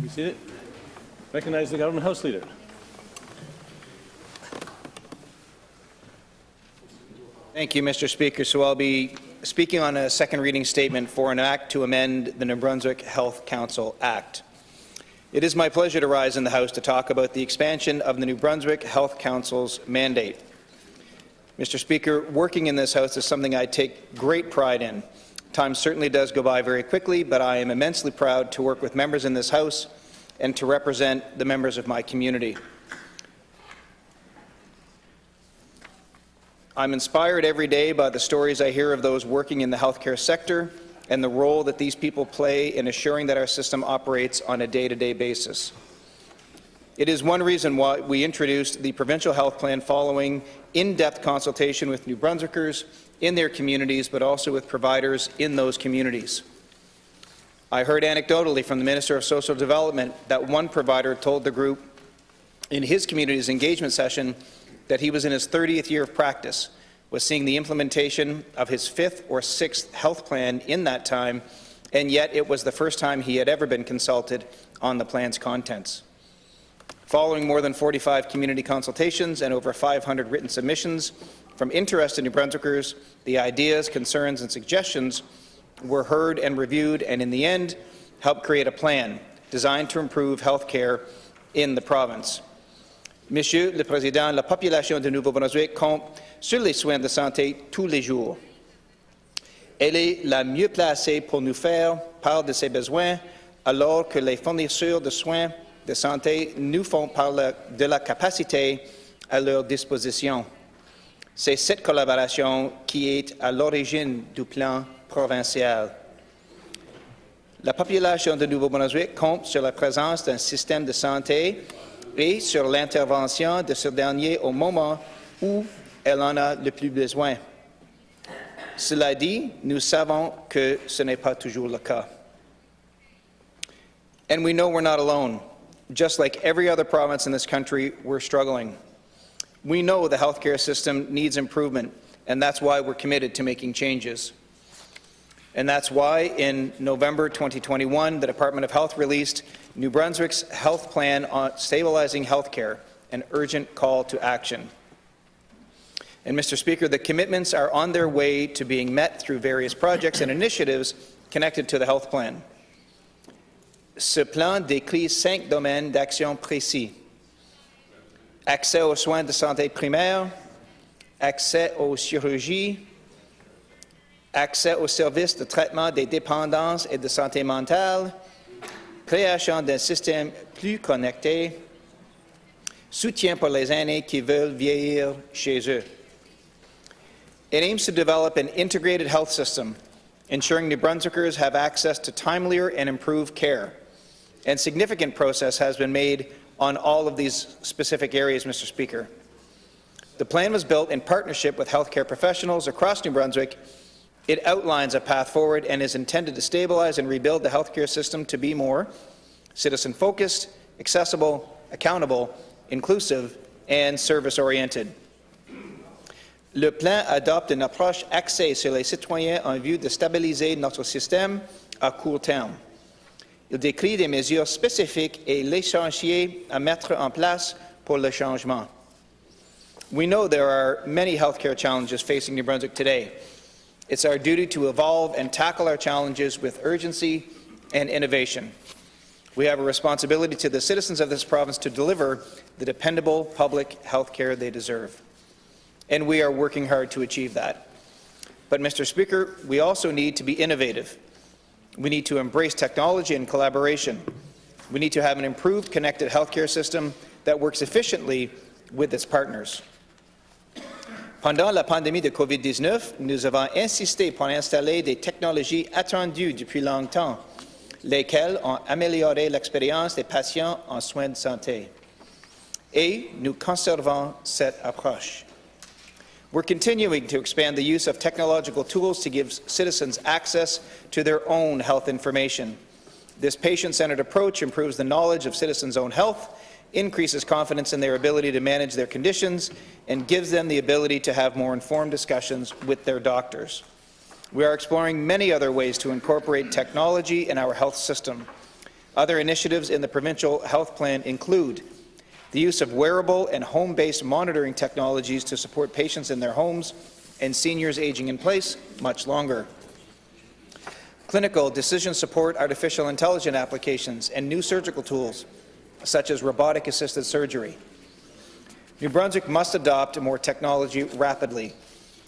Be seated. Recognize the Government House Leader.
Thank you, Mr. Speaker. So I'll be speaking on a second reading statement for an act to amend the New Brunswick Health Council Act. It is my pleasure to rise in the House to talk about the expansion of the New Brunswick Health Council's mandate. Mr. Speaker, working in this House is something I take great pride in. Time certainly does go by very quickly, but I am immensely proud to work with members in this House and to represent the members of my community. I'm inspired every day by the stories I hear of those working in the healthcare sector and the role that these people play in assuring that our system operates on a day-to-day basis. It is one reason why we introduced the provincial health plan following in-depth consultation with New Brunswickers in their communities, but also with providers in those communities. I heard anecdotally from the Minister of Social Development that one provider told the group in his community's engagement session that he was in his 30th year of practice, was seeing the implementation of his 5th or 6th health plan in that time, and yet it was the first time he had ever been consulted on the plan's contents. Following more than 45 community consultations and over 500 written submissions from interested New Brunswickers, the ideas, concerns, and suggestions were heard and reviewed, and in the end, helped create a plan designed to improve health care in the province. Monsieur le Président, la population de Nouveau-Brunswick compte sur les soins de santé tous les jours. Elle est la mieux placée pour nous faire part de ses besoins, alors que les fournisseurs de soins de santé nous font part de la capacité à leur disposition. C'est cette collaboration qui est à l'origine du plan provincial. La population de Nouveau-Brunswick compte sur la présence d'un système de santé et sur l'intervention de ce dernier au moment où elle en a le plus besoin. Cela dit, nous savons que ce n'est pas toujours le cas. And we know we're not alone. Just like every other province in this country, we're struggling. We know the healthcare system needs improvement, and that's why we're committed to making changes. And that's why in November 2021, the Department of Health released New Brunswick's Health Plan on Stabilizing Healthcare, an urgent call to action. And Mr. Speaker, the commitments are on their way to being met through various projects and initiatives connected to the health plan. Ce plan décrit 5 domaines d'action précis. Accès aux soins de santé primaires, accès aux chirurgies, accès aux services de traitement des dépendances et de santé mentale, création d'un système plus connecté, soutien pour les aînés qui veulent vieillir chez eux. It aims to develop an integrated health system, ensuring New Brunswickers have access to timelier and improved care. And significant progress has been made on all of these specific areas, Mr. Speaker. The plan was built in partnership with healthcare professionals across New Brunswick. It outlines a path forward and is intended to stabilize and rebuild the healthcare system to be more citizen-focused, accessible, accountable, inclusive, and service-oriented. Le plan adopte une approche axée sur les citoyens en vue de stabiliser notre système à court terme. Il décrit des mesures spécifiques et les chantiers à mettre en place pour le changement. We know there are many healthcare challenges facing New Brunswick today. It's our duty to evolve and tackle our challenges with urgency and innovation. We have a responsibility to the citizens of this province to deliver the dependable public health care they deserve. And we are working hard to achieve that. But, Mr. Speaker, we also need to be innovative. We need to embrace technology and collaboration. We need to have an improved, connected healthcare system that works efficiently with its partners. Pendant la pandémie de COVID-19, nous avons insisté pour installer des technologies attendues depuis longtemps, lesquelles ont amélioré l'expérience des patients en soins de santé. Et nous conservons cette approche. We're continuing to expand the use of technological tools to give citizens access to their own health information. This patient-centered approach improves the knowledge of citizens' own health, increases confidence in their ability to manage their conditions, and gives them the ability to have more informed discussions with their doctors. We are exploring many other ways to incorporate technology in our health system. Other initiatives in the provincial health plan include the use of wearable and home-based monitoring technologies to support patients in their homes and seniors aging in place much longer. Clinical decision support artificial intelligence applications and new surgical tools, such as robotic-assisted surgery. New Brunswick must adopt more technology rapidly.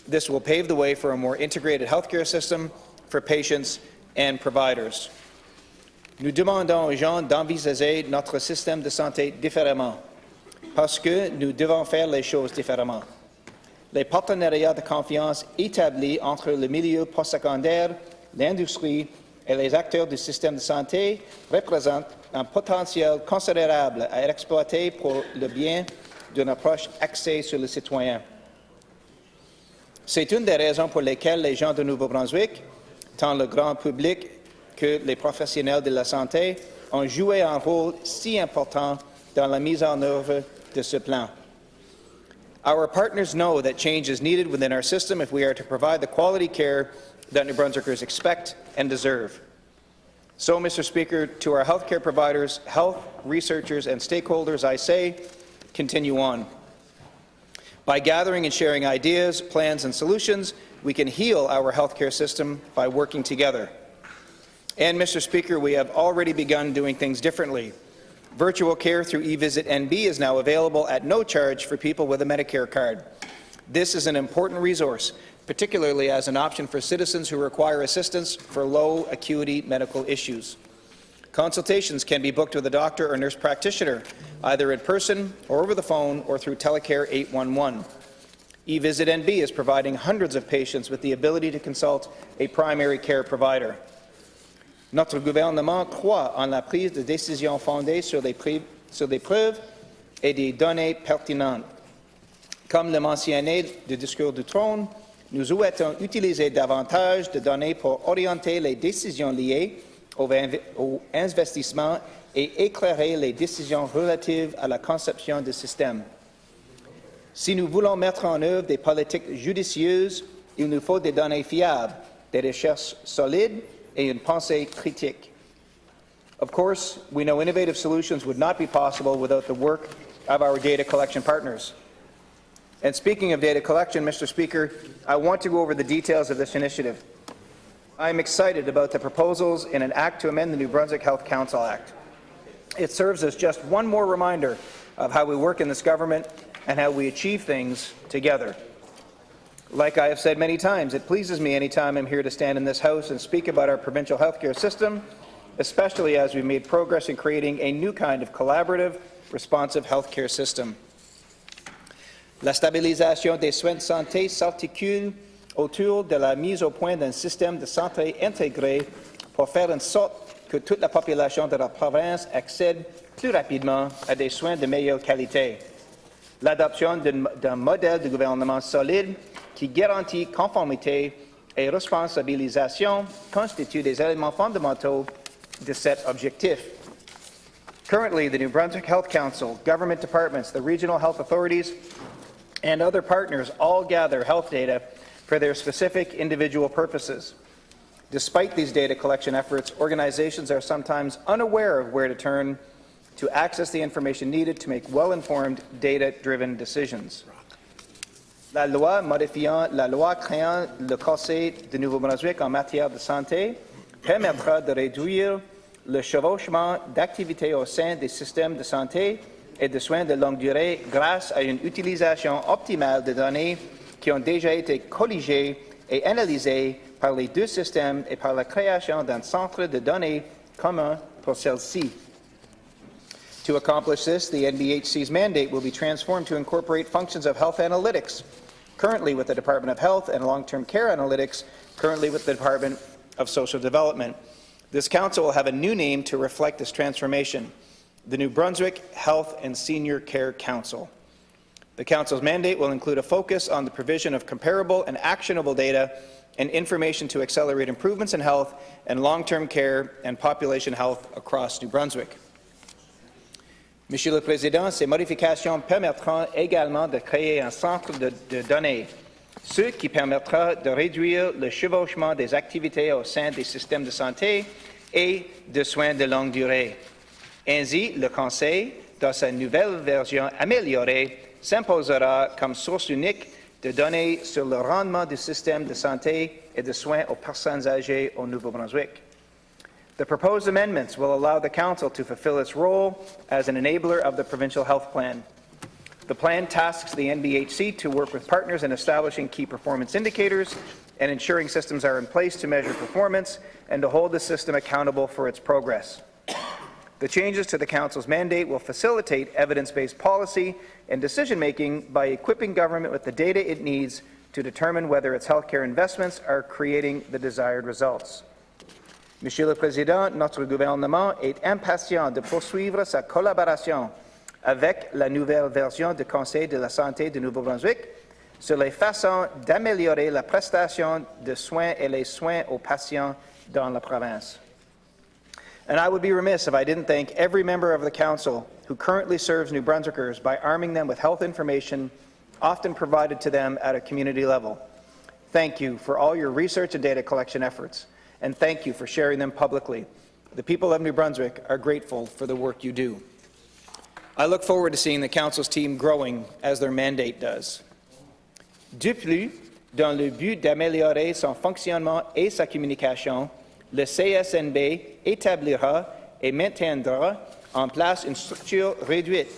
This will pave the way for a more integrated healthcare system for patients and providers. Nous demandons aux gens d'envisager notre système de santé différemment, parce que nous devons faire les choses différemment. Les partenariats de confiance établis entre le milieu postsecondaire, l'industrie et les acteurs du système de santé représentent un potentiel considérable à exploiter pour le bien d'une approche axée sur le citoyen. C'est une des raisons pour lesquelles les gens de Nouveau-Brunswick, tant le grand public que les professionnels de la santé, ont joué un rôle si important dans la mise en œuvre de ce plan. Our partners know that change is needed within our system if we are to provide the quality care that New Brunswickers expect and deserve. So, Mr. Speaker, to our healthcare providers, health researchers, and stakeholders, I say, continue on. By gathering and sharing ideas, plans, and solutions, we can heal our healthcare system by working together. And, Mr. Speaker, we have already begun doing things differently. Virtual care through eVisit NB is now available at no charge for people with a Medicare card. This is an important resource, particularly as an option for citizens who require assistance for low-acuity medical issues. Consultations can be booked with a doctor or nurse practitioner, either in person or over the phone or through Telecare 811. eVisit NB is providing hundreds of patients with the ability to consult a primary care provider. Notre gouvernement croit en la prise de décisions fondées sur des preuves et des données pertinentes. Comme le mentionné du discours du trône, nous souhaitons utiliser davantage de données pour orienter les décisions liées aux investissements et éclairer les décisions relatives à la conception du système. Si nous voulons mettre en œuvre des politiques judicieuses, il nous faut des données fiables, des recherches solides et une pensée critique. Of course, we know innovative solutions would not be possible without the work of our data collection partners. And speaking of data collection, Mr. Speaker, I want to go over the details of this initiative. I am excited about the proposals in an act to amend the New Brunswick Health Council Act. It serves as just one more reminder of how we work in this government and how we achieve things together. Like I have said many times, it pleases me any time I'm here to stand in this House and speak about our provincial healthcare system, especially as we've made progress in creating a new kind of collaborative, responsive healthcare system. La stabilisation des soins de santé s'articule autour de la mise au point d'un système de santé intégré pour faire en sorte que toute la population de la province accède plus rapidement à des soins de meilleure qualité. L'adoption d'un modèle de gouvernement solide qui garantit conformité et responsabilisation constituent des éléments fondamentaux de cet objectif. Currently, the New Brunswick Health Council, government departments, the regional health authorities, and other partners all gather health data for their specific individual purposes. Despite these data collection efforts, organizations are sometimes unaware of where to turn to access the information needed to make well-informed, data-driven decisions. La loi modifiant la loi créant le Conseil de Nouveau-Brunswick en matière de santé permettra de réduire le chevauchement d'activités au sein des systèmes de santé et de soins de longue durée grâce à une utilisation optimale de données qui ont déjà été colligées et analysées par les deux systèmes et par la création d'un centre de données commun pour celles-ci. To accomplish this, the NBHC's mandate will be transformed to incorporate functions of health analytics, currently with the Department of Health, and long-term care analytics, currently with the Department of Social Development. This council will have a new name to reflect this transformation, the New Brunswick Health and Senior Care Council. The council's mandate will include a focus on the provision of comparable and actionable data and information to accelerate improvements in health and long-term care and population health across New Brunswick. Monsieur le Président, ces modifications permettront également de créer un centre de données, ce qui permettra de réduire le chevauchement des activités au sein des systèmes de santé et de soins de longue durée. Ainsi, le Conseil, dans sa nouvelle version améliorée, s'imposera comme source unique de données sur le rendement du système de santé et de soins aux personnes âgées au Nouveau-Brunswick. The proposed amendments will allow the Council to fulfill its role as an enabler of the Provincial Health Plan. The plan tasks the NBHC to work with partners in establishing key performance indicators and ensuring systems are in place to measure performance and to hold the system accountable for its progress. The changes to the Council's mandate will facilitate evidence-based policy and decision-making by equipping government with the data it needs to determine whether its healthcare investments are creating the desired results. Monsieur le Président, notre gouvernement est impatient de poursuivre sa collaboration avec la nouvelle version du Conseil de la santé du Nouveau-Brunswick sur les façons d'améliorer la prestation de soins et les soins aux patients dans la province. And I would be remiss if I didn't thank every member of the Council who currently serves New Brunswickers by arming them with health information often provided to them at a community level. Thank you for all your research and data collection efforts, and thank you for sharing them publicly. The people of New Brunswick are grateful for the work you do. I look forward to seeing the Council's team growing as their mandate does. De plus, dans le but d'améliorer son fonctionnement et sa communication, le CSNB établira et maintiendra en place une structure réduite,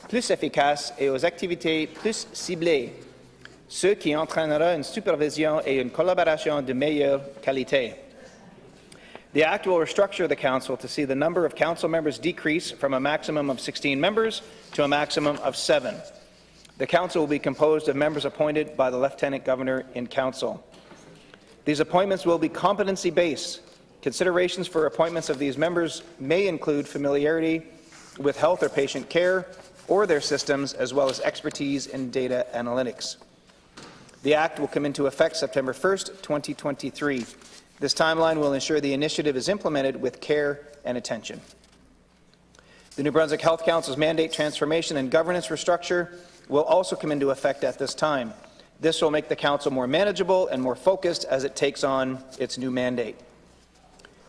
plus efficace et aux activités plus ciblées, ce qui entraînera une supervision et une collaboration de meilleure qualité. The Act will restructure the Council to see the number of Council members decrease from a maximum of 16 members to a maximum of 7. The Council will be composed of members appointed by the Lieutenant Governor in Council. These appointments will be competency-based. Considerations for appointments of these members may include familiarity with health or patient care or their systems, as well as expertise in data analytics. The Act will come into effect September 1st, 2023. This timeline will ensure the initiative is implemented with care and attention. The New Brunswick Health Council's mandate transformation and governance restructure will also come into effect at this time. This will make the Council more manageable and more focused as it takes on its new mandate.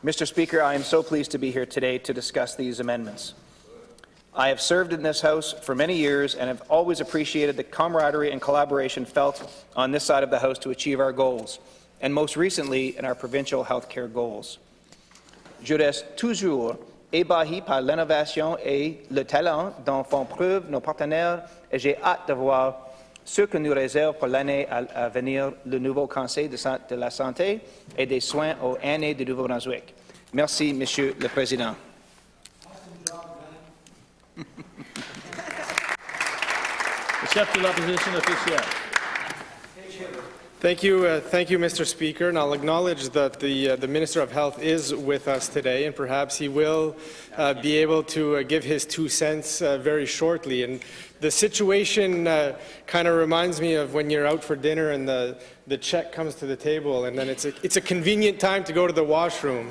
Mr. Speaker, I am so pleased to be here today to discuss these amendments. I have served in this House for many years and have always appreciated the camaraderie and collaboration felt on this side of the House to achieve our goals, and most recently in our provincial health care goals. Je reste toujours ébahi par l'innovation et le talent dont font preuve nos partenaires et j'ai hâte de voir ce que nous réserve pour l'année à venir le nouveau Conseil de la santé et des soins aux aînés du Nouveau-Brunswick. Merci, Monsieur le Président.
The chef de l'opposition officielle.
Thank you, Mr. Speaker, and I'll acknowledge that the Minister of Health is with us today, and perhaps he will be able to give his 2 cents very shortly. And the situation kind of reminds me of when you're out for dinner and the check comes to the table, and then it's a convenient time to go to the washroom.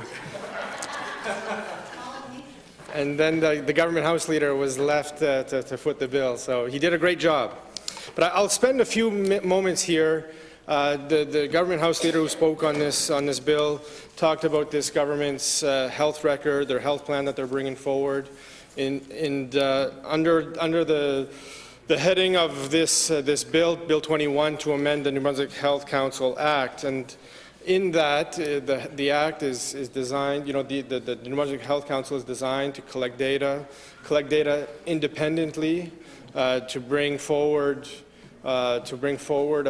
And then the government House Leader was left to foot the bill, so he did a great job. But I'll spend a few moments here. The government House Leader who spoke on this bill talked about this government's health record, their health plan that they're bringing forward, under the heading of this bill, Bill 21, to amend the New Brunswick Health Council Act. And in that, the Act is designed, the New Brunswick Health Council is designed to collect data independently, to bring forward a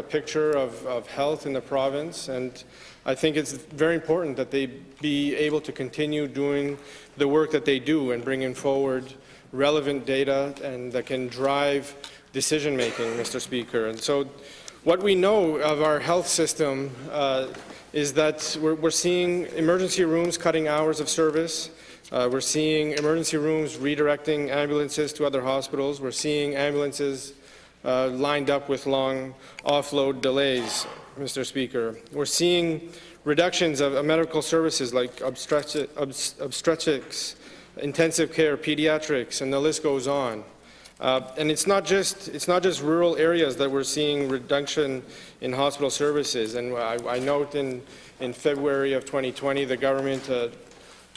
picture of health in the province, and I think it's very important that they be able to continue doing the work that they do and bringing forward relevant data and that can drive decision-making, Mr. Speaker. And so what we know of our health system is that we're seeing emergency rooms cutting hours of service. We're seeing emergency rooms redirecting ambulances to other hospitals. We're seeing ambulances lined up with long offload delays, Mr. Speaker. We're seeing reductions of medical services like obstetrics, intensive care, pediatrics, and the list goes on. And it's not just rural areas that we're seeing reduction in hospital services. And I note in February of 2020, the government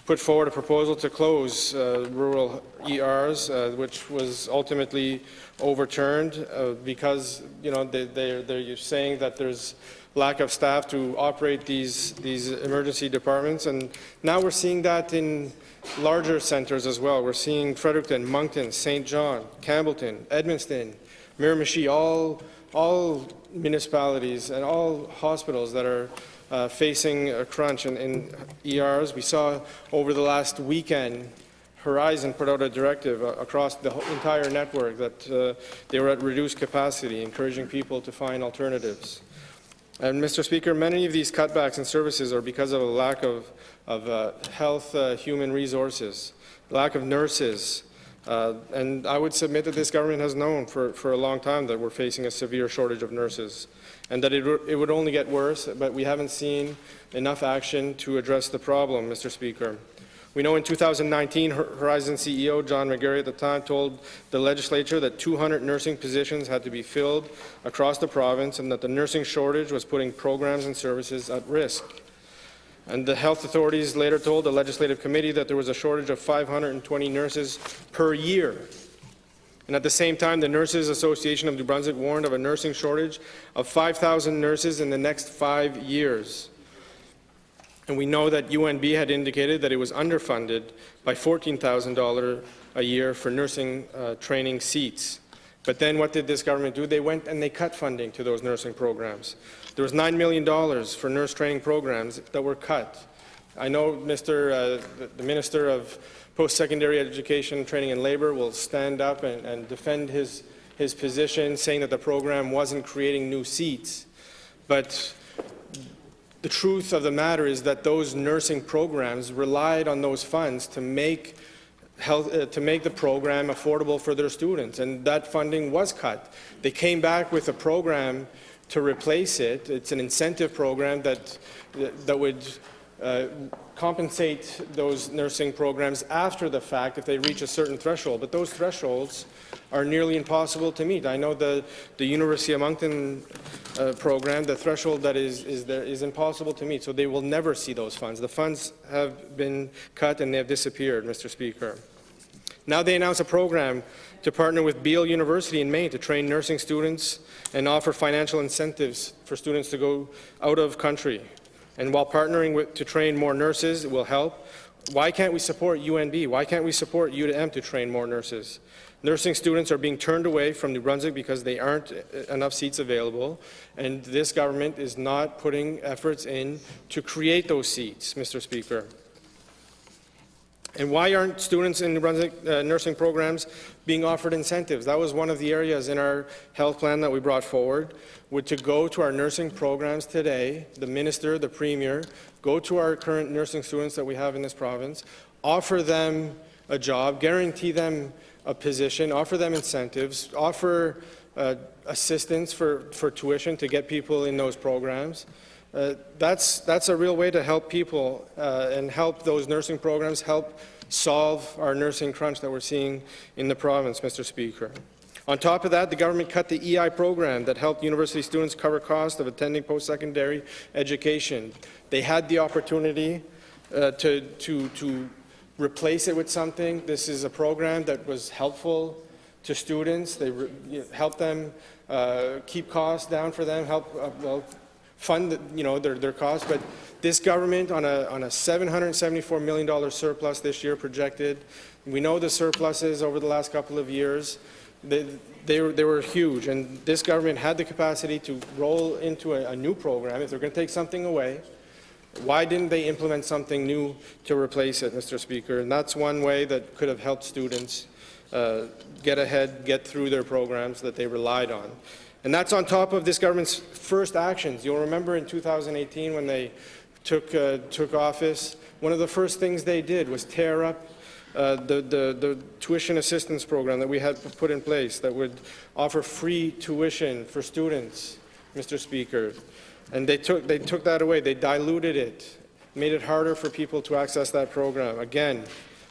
put forward a proposal to close rural ERs, which was ultimately overturned because, you know, they're saying that there's lack of staff to operate these emergency departments. And now we're seeing that in larger centres as well. We're seeing Fredericton, Moncton, St. John, Campbellton, Edmundston, Miramichi, all municipalities and all hospitals that are facing a crunch in ERs. We saw over the last weekend Horizon put out a directive across the entire network that they were at reduced capacity, encouraging people to find alternatives. And Mr. Speaker, many of these cutbacks in services are because of a lack of health human resources, lack of nurses. And I would submit that this government has known for a long time that we're facing a severe shortage of nurses and that it would only get worse, but we haven't seen enough action to address the problem, Mr. Speaker. We know in 2019, Horizon CEO John McGarry at the time told the legislature that 200 nursing positions had to be filled across the province and that the nursing shortage was putting programs and services at risk. And the health authorities later told the legislative committee that there was a shortage of 520 nurses per year. And at the same time, the Nurses Association of New Brunswick warned of a nursing shortage of 5,000 nurses in the next 5 years. And we know that UNB had indicated that it was underfunded by $14,000 a year for nursing training seats. But then what did this government do? They went and they cut funding to those nursing programs. There was $9 million for nurse training programs that were cut. I know the Minister of Post-Secondary Education, Training and Labour will stand up and defend his position, saying that the program wasn't creating new seats. But the truth of the matter is that those nursing programs relied on those funds to make the program affordable for their students, and that funding was cut. They came back with a program to replace it. It's an incentive program that would compensate those nursing programs after the fact if they reach a certain threshold, but those thresholds are nearly impossible to meet. I know the University of Moncton program, the threshold that is there is impossible to meet, so they will never see those funds. The funds have been cut and they have disappeared, Mr. Speaker. Now they announce a program to partner with Beale University in Maine to train nursing students and offer financial incentives for students to go out of country. And while partnering to train more nurses will help, why can't we support UNB? Why can't we support U2M to train more nurses? Nursing students are being turned away from New Brunswick because there aren't enough seats available, and this government is not putting efforts in to create those seats, Mr. Speaker. And why aren't students in New Brunswick nursing programs being offered incentives? That was one of the areas in our health plan that we brought forward, to go to our nursing programs today, the minister, the premier, go to our current nursing students that we have in this province, offer them a job, guarantee them a position, offer them incentives, offer assistance for tuition to get people in those programs. That's a real way to help people and help those nursing programs help solve our nursing crunch that we're seeing in the province, Mr. Speaker. On top of that, the government cut the EI program that helped university students cover costs of attending post-secondary education. They had the opportunity to replace it with something. This is a program that was helpful to students. They helped them keep costs down for them, help fund their costs. But this government, on a $774 million surplus this year projected, we know the surpluses over the last couple of years. They were huge, and this government had the capacity to roll into a new program. If they're going to take something away, why didn't they implement something new to replace it, Mr. Speaker? And that's one way that could have helped students get ahead, get through their programs that they relied on. And that's on top of this government's first actions. You'll remember in 2018 when they took office, one of the first things they did was tear up the tuition assistance program that we had put in place that would offer free tuition for students, Mr. Speaker. And they took that away. They diluted it, made it harder for people to access that program. Again,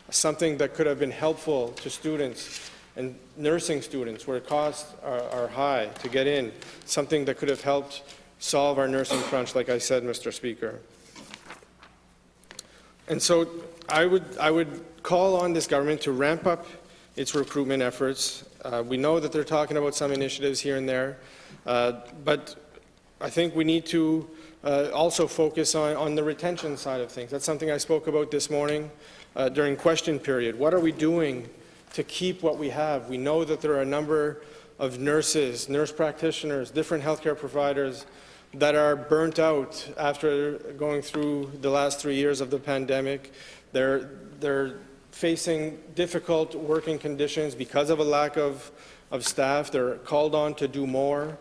something that could have been helpful to students and nursing students where costs are high to get in, something that could have helped solve our nursing crunch, like I said, Mr. Speaker. And so I would call on this government to ramp up its recruitment efforts. We know that they're talking about some initiatives here and there, but I think we need to also focus on the retention side of things. That's something I spoke about this morning during question period. What are we doing to keep what we have? We know that there are a number of nurses, nurse practitioners, different healthcare providers that are burnt out after going through the last 3 years of the pandemic. They're facing difficult working conditions because of a lack of staff. They're called on to do more.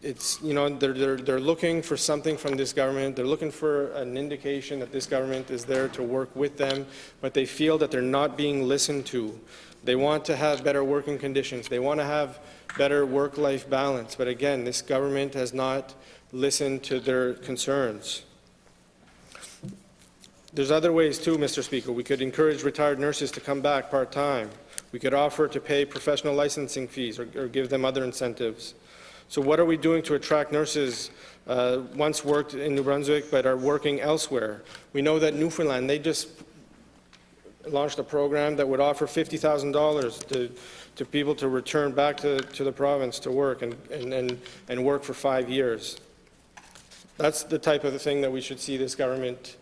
They're looking for something from this government. They're looking for an indication that this government is there to work with them, but they feel that they're not being listened to. They want to have better working conditions. They want to have better work-life balance. But again, this government has not listened to their concerns. There's other ways too, Mr. Speaker. We could encourage retired nurses to come back part-time. We could offer to pay professional licensing fees or give them other incentives. So what are we doing to attract nurses once worked in New Brunswick but are working elsewhere? We know that Newfoundland, they just launched a program that would offer $50,000 to people to return back to the province to work and work for 5 years. That's the type of thing that we should see this government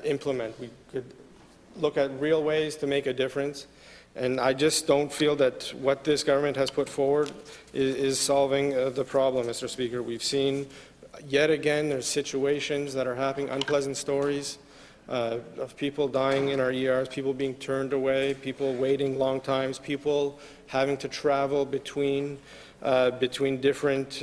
implement. We could look at real ways to make a difference. And I just don't feel that what this government has put forward is solving the problem, Mr. Speaker. We've seen, yet again, there's situations that are happening, unpleasant stories of people dying in our ERs, people being turned away, people waiting long times, people having to travel between different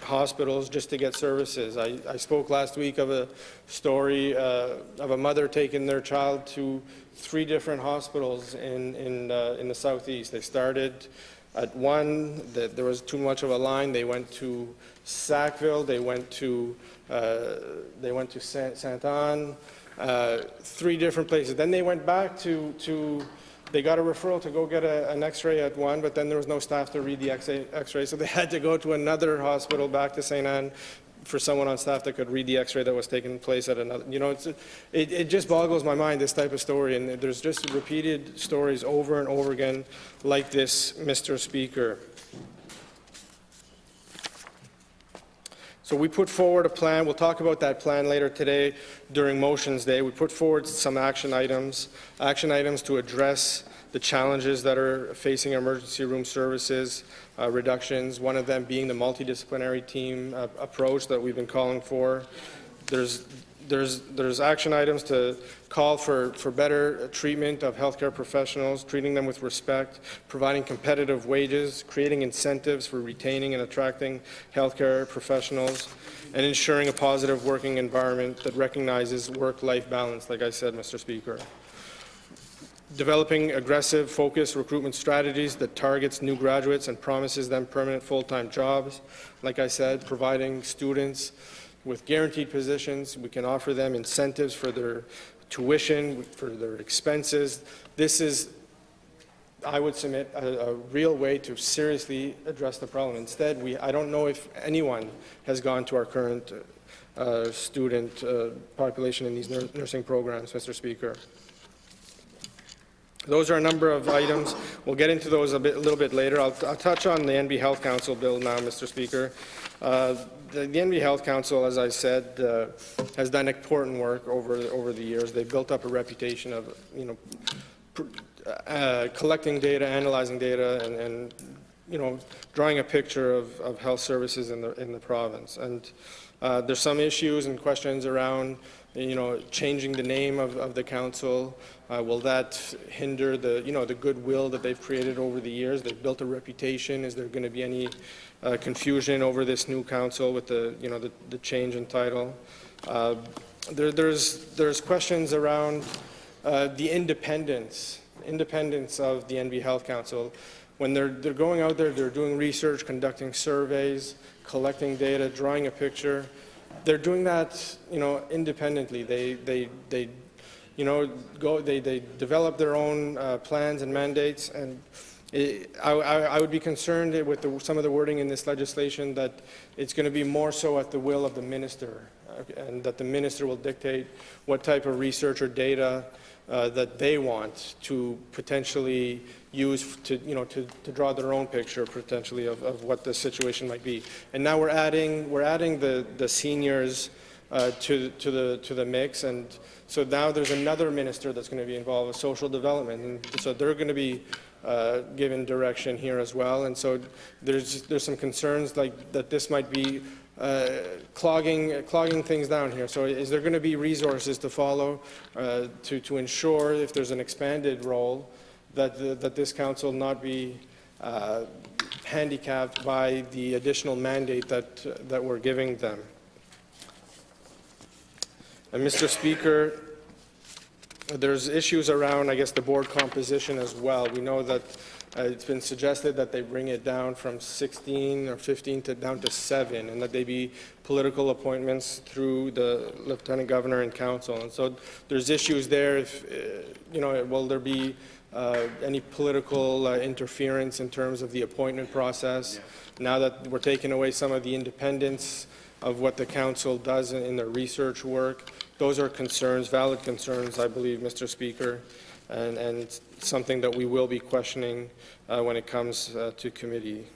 hospitals just to get services. I spoke last week of a story of a mother taking their child to 3 different hospitals in the southeast. They started at one, there was too much of a line. They went to Sackville, they went to Sainte-Anne, 3 different places. Then they went back they got a referral to go get an x-ray at one, but then there was no staff to read the x-ray, so they had to go to another hospital back to St. Anne for someone on staff that could read the x-ray that was taking place at another. You know, it just boggles my mind, this type of story, and there's just repeated stories over and over again like this, Mr. Speaker. So we put forward a plan. We'll talk about that plan later today during Motions Day. We put forward some action items to address the challenges that are facing emergency room services reductions, one of them being the multidisciplinary team approach that we've been calling for. There's action items to call for better treatment of healthcare professionals, treating them with respect, providing competitive wages, creating incentives for retaining and attracting healthcare professionals, and ensuring a positive working environment that recognizes work-life balance, like I said, Mr. Speaker. Developing aggressive, focused recruitment strategies that targets new graduates and promises them permanent full-time jobs. Like I said, providing students with guaranteed positions. We can offer them incentives for their tuition, for their expenses. This is, I would submit, a real way to seriously address the problem. Instead, I don't know if anyone has gone to our current student population in these nursing programs, Mr. Speaker. Those are a number of items. We'll get into those a little bit later. I'll touch on the NB Health Council bill now, Mr. Speaker. The NB Health Council, as I said, has done important work over the years. They've built up a reputation of, collecting data, analyzing data, and drawing a picture of health services in the province. And there's some issues and questions around, changing the name of the council. Will that hinder the goodwill that they've created over the years? They've built a reputation. Is there going to be any confusion over this new council with the change in title? There's questions around the independence of the NB Health Council. When they're going out there, they're doing research, conducting surveys, collecting data, drawing a picture. They're doing that, independently. They develop their own plans and mandates, and I would be concerned with some of the wording in this legislation that it's going to be more so at the will of the minister and that the minister will dictate what type of research or data that they want to potentially use to, to draw their own picture potentially of what the situation might be. And now we're adding the seniors to the mix, and so now there's another minister that's going to be involved with social development, and so they're going to be given direction here as well. And so there's some concerns like that this might be clogging things down here. So is there going to be resources to follow to ensure, if there's an expanded role, that this council not be handicapped by the additional mandate that we're giving them? And Mr. Speaker, there's issues around, I guess, the board composition as well. We know that it's been suggested that they bring it down from 16 or 15 down to 7, and that they be political appointments through the Lieutenant Governor and Council. And so there's issues there. If, will there be any political interference in terms of the appointment process? Now that we're taking away some of the independence of what the Council does in their research work, those are concerns, valid concerns, I believe, Mr. Speaker, and it's something that we will be questioning when it comes to committee.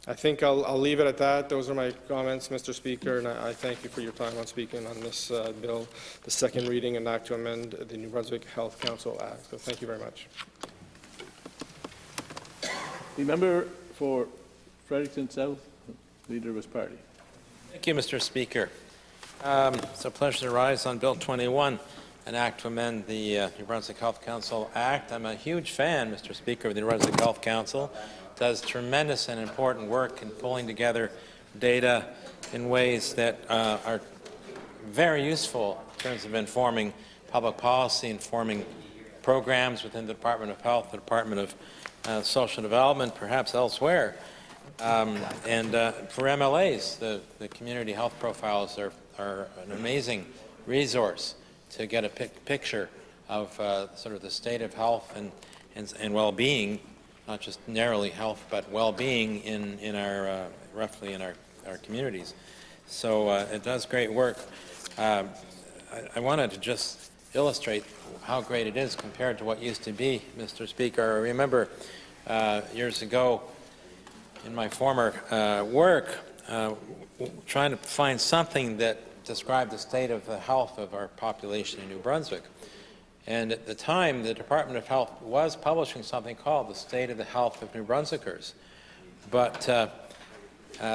I think I'll leave it at that. Those are my comments, Mr. Speaker, and I thank you for your time on speaking on this bill, the second reading and act to amend the New Brunswick Health Council Act. So thank you very much.
The member for Fredericton South, Leader of his party.
Thank you, Mr. Speaker. It's a pleasure to rise on Bill 21, an act to amend the New Brunswick Health Council Act. I'm a huge fan, Mr. Speaker, of the New Brunswick Health Council. It does tremendous and important work in pulling together data in ways that are very useful in terms of informing public policy, informing programs within the Department of Health, the Department of Social Development, perhaps elsewhere. And for MLAs, the community health profiles are an amazing resource to get a picture of sort of the state of health and well-being, not just narrowly health, but well-being in our roughly in our communities. So it does great work. I wanted to just illustrate how great it is compared to what used to be, Mr. Speaker. I remember years ago in my former work trying to find something that described the state of the health of our population in New Brunswick. And at the time, the Department of Health was publishing something called the State of the Health of New Brunswickers. But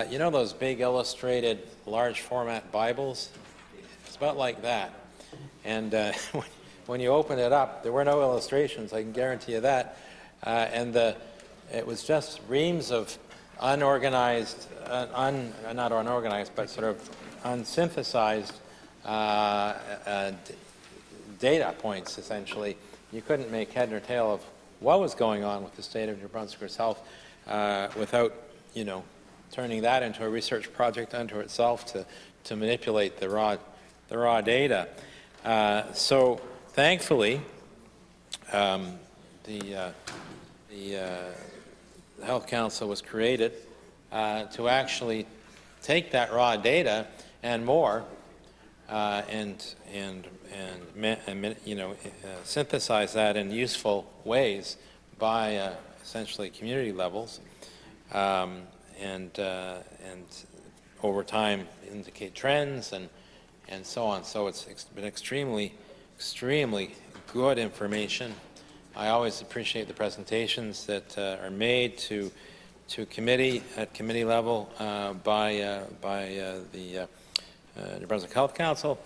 you know those big illustrated large format Bibles? It's about like that. And when you open it up, there were no illustrations, I can guarantee you that. It was just reams of unorganized, not unorganized, but sort of unsynthesized data points, essentially. You couldn't make head nor tail of what was going on with the state of New Brunswickers' health without, turning that into a research project unto itself to manipulate the raw data. So thankfully, the Health Council was created to actually take that raw data and more, synthesize that in useful ways by essentially community levels, and over time indicate trends and so on. So it's been extremely good information. I always appreciate the presentations that are made to committee at committee level by the New Brunswick Health Council.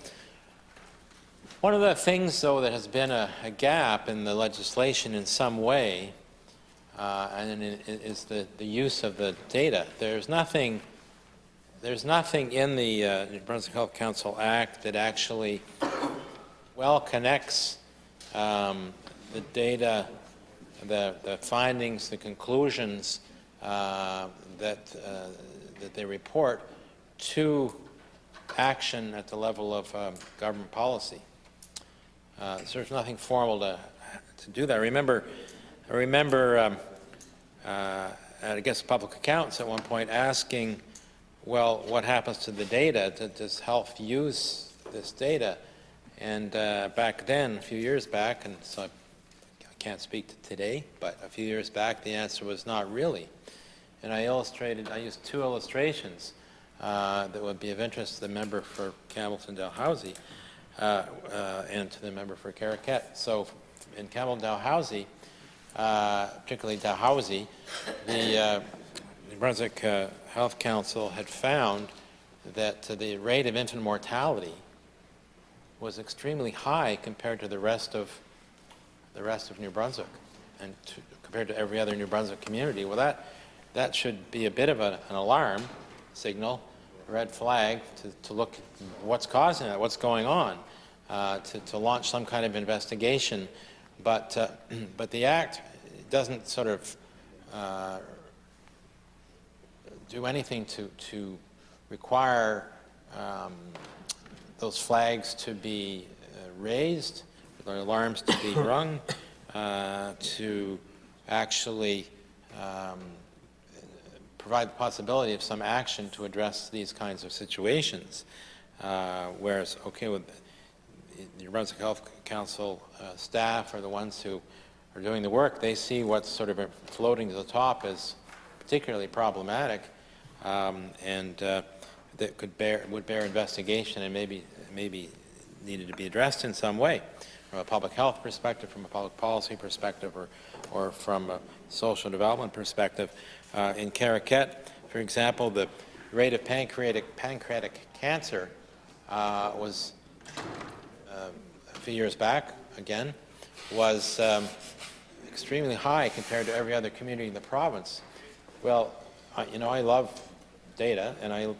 One of the things, though, that has been a gap in the legislation in some way, is the use of the data. There's nothing in the New Brunswick Health Council Act that actually well connects the data, the findings, the conclusions that they report to action at the level of government policy. So there's nothing formal to do that. I remember I guess public accounts at one point asking well, what happens to the data? Does health use this data? And back then, a few years back, and so I can't speak to today, but a few years back, the answer was not really. And I used two illustrations that would be of interest to the member for Campbellton-Dalhousie and to the member for Caraquet. So in Campbellton-Dalhousie, particularly Dalhousie, the New Brunswick Health Council had found that the rate of infant mortality was extremely high compared to the rest of New Brunswick and compared to every other New Brunswick community. Well, that should be a bit of an alarm signal, red flag, to look at what's causing that, what's going on, to launch some kind of investigation. But the Act doesn't sort of do anything to require those flags to be raised, the alarms to be rung, to actually provide the possibility of some action to address these kinds of situations. Whereas, okay, with the New Brunswick Health Council staff are the ones who are doing the work, they see what's sort of floating to the top as particularly problematic, and that would bear investigation and maybe needed to be addressed in some way, from a public health perspective, from a public policy perspective, or from a social development perspective. In Caraquet, for example, the rate of pancreatic cancer was a few years back, again, was extremely high compared to every other community in the province. Well, I love data, and I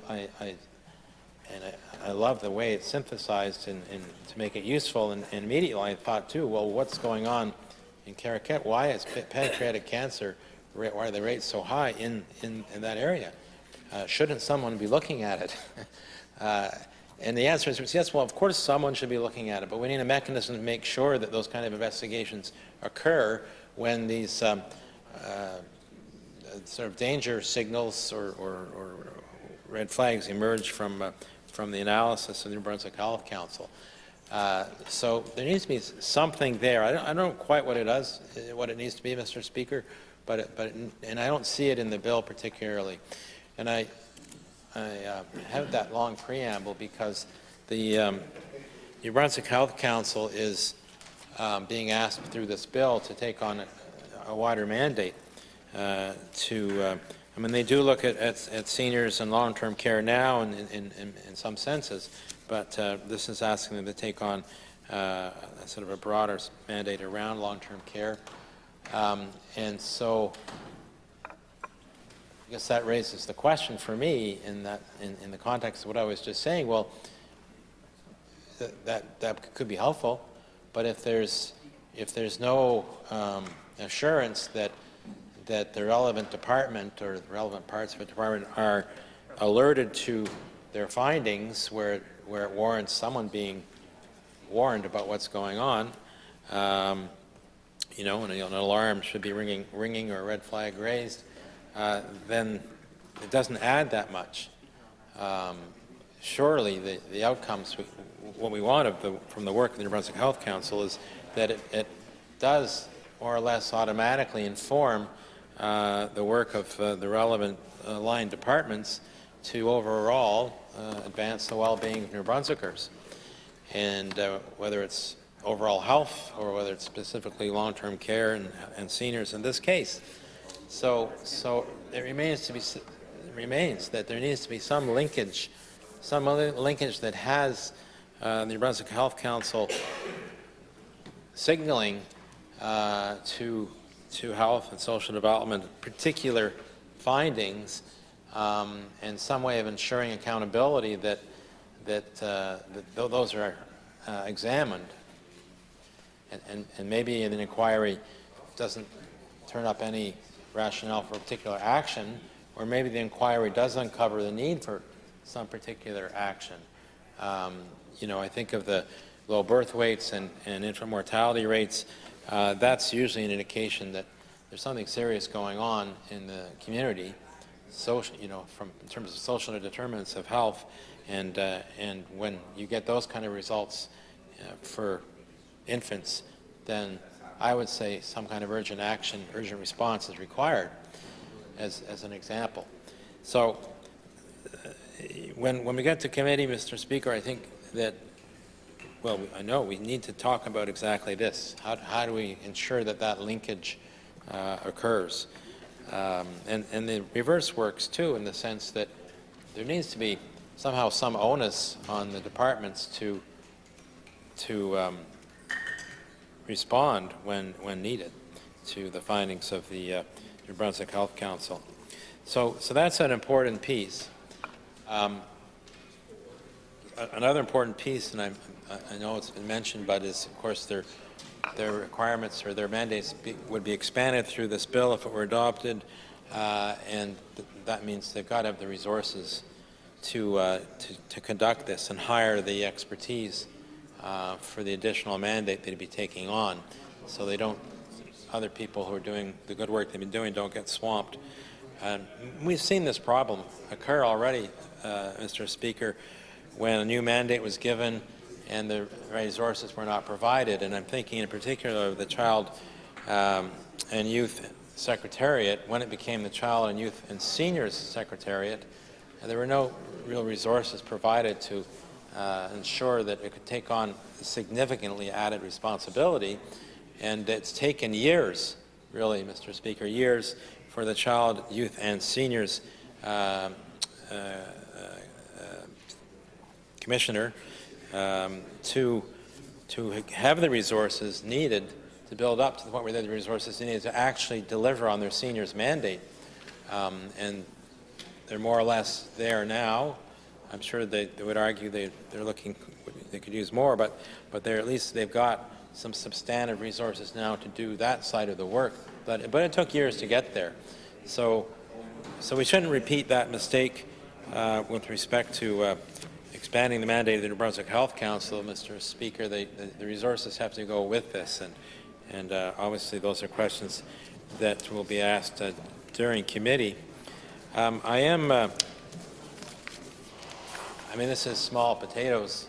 love the way it's synthesized and to make it useful. And immediately I thought too, well, what's going on in Caraquet? Why is pancreatic cancer? Why are the rates so high in that area? Shouldn't someone be looking at it? And the answer is yes. Well, of course, someone should be looking at it, but we need a mechanism to make sure that those kind of investigations occur when these sort of danger signals or red flags emerge from the analysis of the New Brunswick Health Council. So there needs to be something there. I don't know quite what it needs to be, Mr. Speaker, but I don't see it in the bill particularly. And I have that long preamble because the New Brunswick Health Council is being asked through this bill to take on a wider mandate I mean, they do look at seniors and long-term care now in some senses, but this is asking them to take on sort of a broader mandate around long-term care. And so I guess that raises the question for me in the context of what I was just saying. Well, that could be helpful, but if there's no assurance that the relevant department or the relevant parts of a department are alerted to their findings where it warrants someone being warned about what's going on, and an alarm should be ringing or a red flag raised, then it doesn't add that much. Surely the outcomes, what we want from the work of the New Brunswick Health Council is that it does more or less automatically inform the work of the relevant line departments to overall advance the well-being of New Brunswickers. And whether it's overall health or whether it's specifically long-term care and seniors in this case. So it remains that there needs to be some linkage that has the New Brunswick Health Council signaling to health and social development particular findings, and some way of ensuring accountability that those are examined, and maybe an inquiry doesn't turn up any rationale for a particular action, or maybe the inquiry does uncover the need for some particular action. I think of the low birth weights and infant mortality rates. That's usually an indication that there's something serious going on in the community, social, in terms of social determinants of health, and when you get those kind of results for infants, then I would say some kind of urgent action, urgent response is required, as an example. So when we get to committee, Mr. Speaker, I think that, well, I know we need to talk about exactly this. How do we ensure that that linkage occurs? And the reverse works too, in the sense that there needs to be somehow some onus on the departments to respond when needed to the findings of the New Brunswick Health Council. So that's an important piece. Another important piece, and I know it's been mentioned, but is of course their requirements or their mandates would be expanded through this bill if it were adopted, and that means they've got to have the resources to conduct this and hire the expertise for the additional mandate they'd be taking on, so they don't, other people who are doing the good work they've been doing don't get swamped. We've seen this problem occur already, Mr. Speaker, when a new mandate was given and the resources were not provided, and I'm thinking in particular of the Child and Youth Secretariat. When it became the Child and Youth and Seniors Secretariat, there were no real resources provided to ensure that it could take on significantly added responsibility, and it's taken years, really, Mr. Speaker, years for the Child, Youth and Seniors Commissioner to have the resources needed to build up to the point where they have the resources needed to actually deliver on their seniors mandate. And they're more or less there now. I'm sure they would argue they're looking, they could use more, but they're at least they've got some substantive resources now to do that side of the work. But it took years to get there. So we shouldn't repeat that mistake with respect to expanding the mandate of the New Brunswick Health Council, Mr. Speaker. The resources have to go with this, and obviously those are questions that will be asked during committee. I mean, this is small potatoes,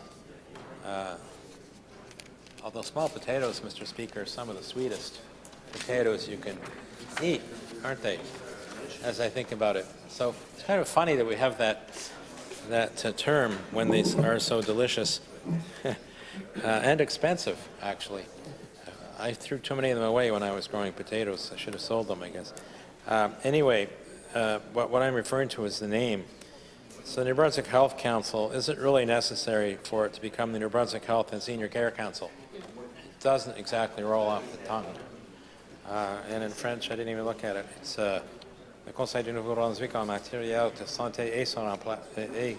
although small potatoes, Mr. Speaker, are some of the sweetest potatoes you can eat, aren't they, as I think about it. So it's kind of funny that we have that term when these are so delicious and expensive, actually. I threw too many of them away when I was growing potatoes. I should have sold them, I guess. Anyway, what I'm referring to is the name. So the New Brunswick Health Council, is it really necessary for it to become the New Brunswick Health and Senior Care Council? It doesn't exactly roll off the tongue. And in French, I didn't even look at it. It's le Conseil du Nouveau-Brunswick en matière de santé et son emploi et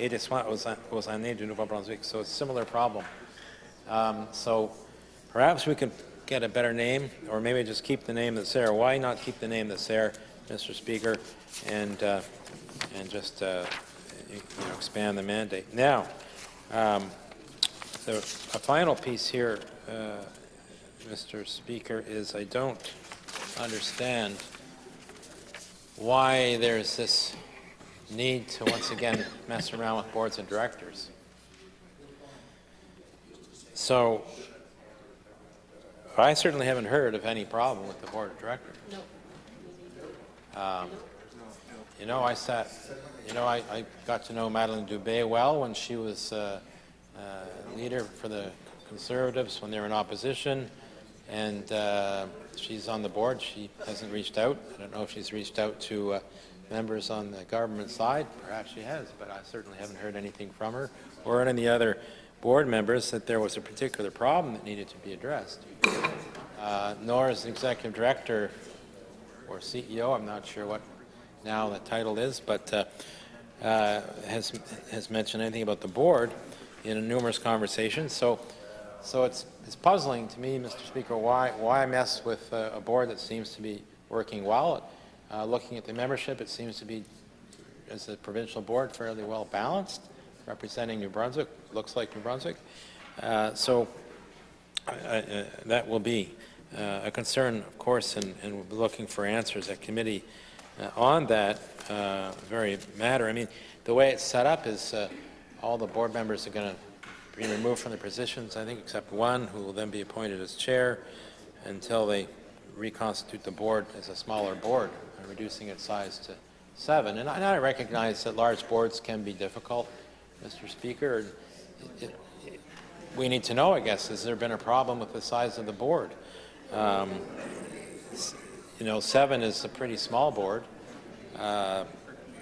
des soins aux aînés du Nouveau-Brunswick. So it's a similar problem. So perhaps we could get a better name, or maybe just keep the name that's there. Why not keep the name that's there, Mr. Speaker, and just expand the mandate? Now, a final piece here, Mr. Speaker, is I don't understand why there's this need to once again mess around with boards of directors. So I certainly haven't heard of any problem with the board of directors. No. I got to know Madeleine Dubé well when she was leader for the Conservatives when they were in opposition, and she's on the board. She hasn't reached out. I don't know if she's reached out to members on the government side. Perhaps she has, but I certainly haven't heard anything from her or any other board members that there was a particular problem that needed to be addressed. Nor as executive director or CEO, I'm not sure what now the title is, but has mentioned anything about the board in numerous conversations. So it's puzzling to me, Mr. Speaker, why mess with a board that seems to be working well. Looking at the membership, it seems to be, as a provincial board, fairly well balanced, representing New Brunswick, looks like New Brunswick. So that will be a concern, of course, and we'll be looking for answers at committee on that very matter. I mean, the way it's set up is all the board members are going to be removed from their positions, I think, except one, who will then be appointed as chair until they reconstitute the board as a smaller board, reducing its size to 7. And I recognize that large boards can be difficult, Mr. Speaker. We need to know, I guess, has there been a problem with the size of the board? You know, 7 is a pretty small board,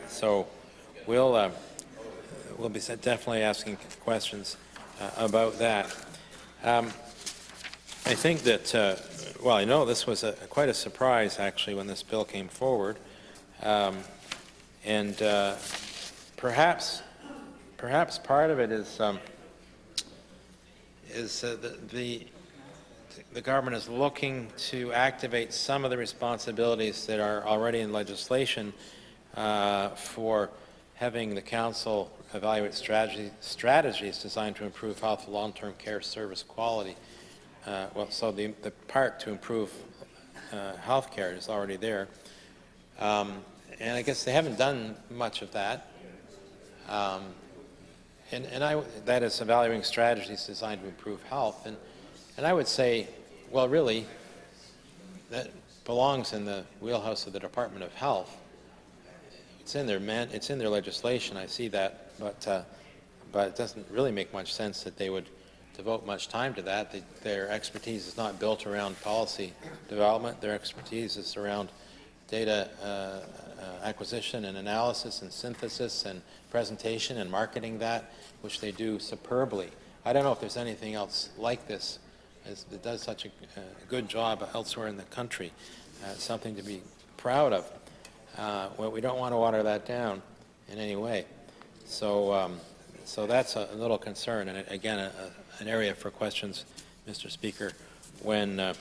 so we'll be definitely asking questions about that. I think that, well, I know this was quite a surprise, actually, when this bill came forward, and perhaps part of it is the government is looking to activate some of the responsibilities that are already in legislation for having the council evaluate strategies designed to improve health and long-term care service quality. Well, so the part to improve health care is already there. And I guess they haven't done much of that. That is evaluating strategies designed to improve health. And I would say, well, really, that belongs in the wheelhouse of the Department of Health. It's in their legislation. I see that, but it doesn't really make much sense that they would devote much time to that. Their expertise is not built around policy development. Their expertise is around data acquisition and analysis and synthesis and presentation and marketing that, which they do superbly. I don't know if there's anything else like this that does such a good job elsewhere in the country. It's something to be proud of. Well, we don't want to water that down in any way. So, so that's a little concern, and again, an area for questions, Mr. Speaker, when the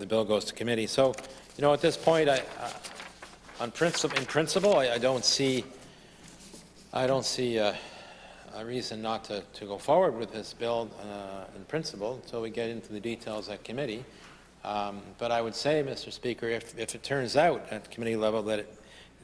bill goes to committee. So, you know, at this point, in principle, I don't see a reason not to go forward with this bill in principle until we get into the details at committee. But I would say, Mr. Speaker, if it turns out at committee level that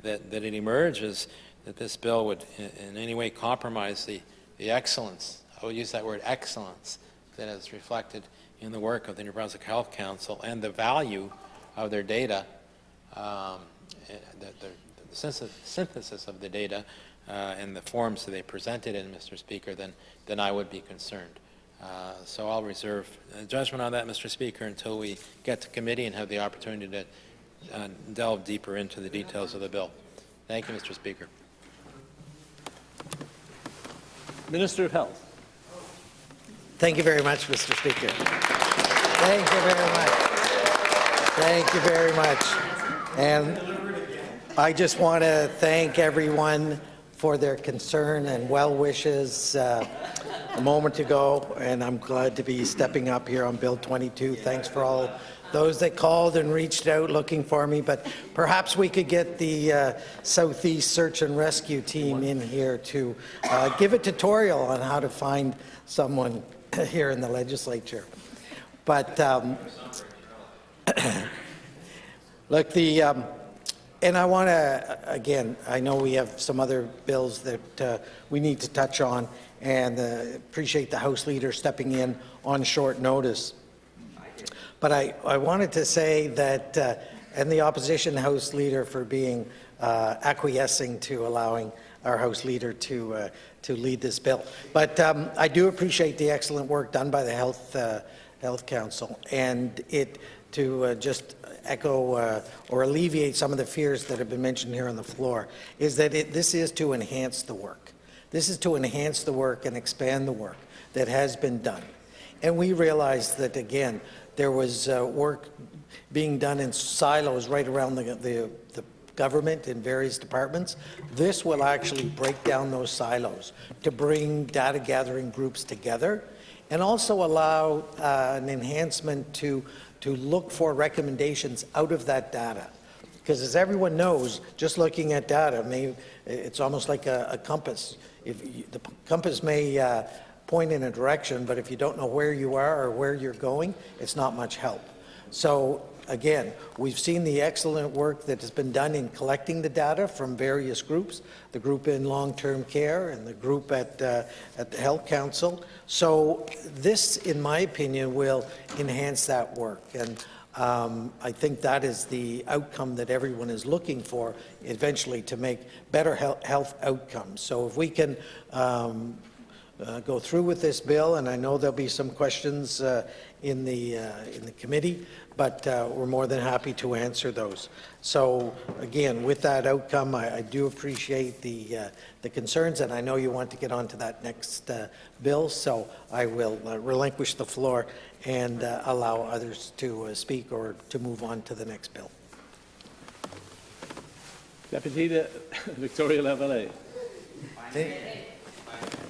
it emerges that this bill would in any way compromise the excellence, I would use that word excellence, that is reflected in the work of the New Brunswick Health Council and the value of their data, the synthesis of the data and the forms that they presented in, Mr. Speaker, then I would be concerned. So I'll reserve judgment on that, Mr. Speaker, until we get to committee and have the opportunity to delve deeper into the details of the bill. Thank you, Mr. Speaker.
Minister of Health.
Thank you very much, Mr. Speaker. Thank you very much. Thank you very much. And I just want to thank everyone for their concern and well wishes a moment ago, and I'm glad to be stepping up here on Bill 22. Thanks for all those that called and reached out looking for me, but perhaps we could get the Southeast Search and Rescue team in here to give a tutorial on how to find someone here in the legislature. But look, and I want to, again, I know we have some other bills that we need to touch on, and appreciate the House Leader stepping in on short notice. But I wanted to say that, and the Opposition House Leader for being acquiescing to allowing our House Leader to lead this bill. But I do appreciate the excellent work done by the Health Council, and to just echo or alleviate some of the fears that have been mentioned here on the floor, is that this is to enhance the work. This is to enhance the work and expand the work that has been done. And we realize that, again, there was work being done in silos right around the government in various departments. This will actually break down those silos to bring data gathering groups together, and also allow an enhancement to look for recommendations out of that data. Because as everyone knows, just looking at data, it's almost like a compass. The compass may point in a direction, but if you don't know where you are or where you're going, it's not much help. So again, we've seen the excellent work that has been done in collecting the data from various groups, the group in long-term care and the group at the Health Council. So this, in my opinion, will enhance that work. And I think that is the outcome that everyone is looking for eventually, to make better health outcomes. So if we can go through with this bill, and I know there'll be some questions in the committee, but we're more than happy to answer those. So again, with that outcome, I do appreciate the concerns, and I know you want to get on to that next bill, so I will relinquish the floor and allow others to speak or to move on to the next bill.
Deputy Victoria Lavallee.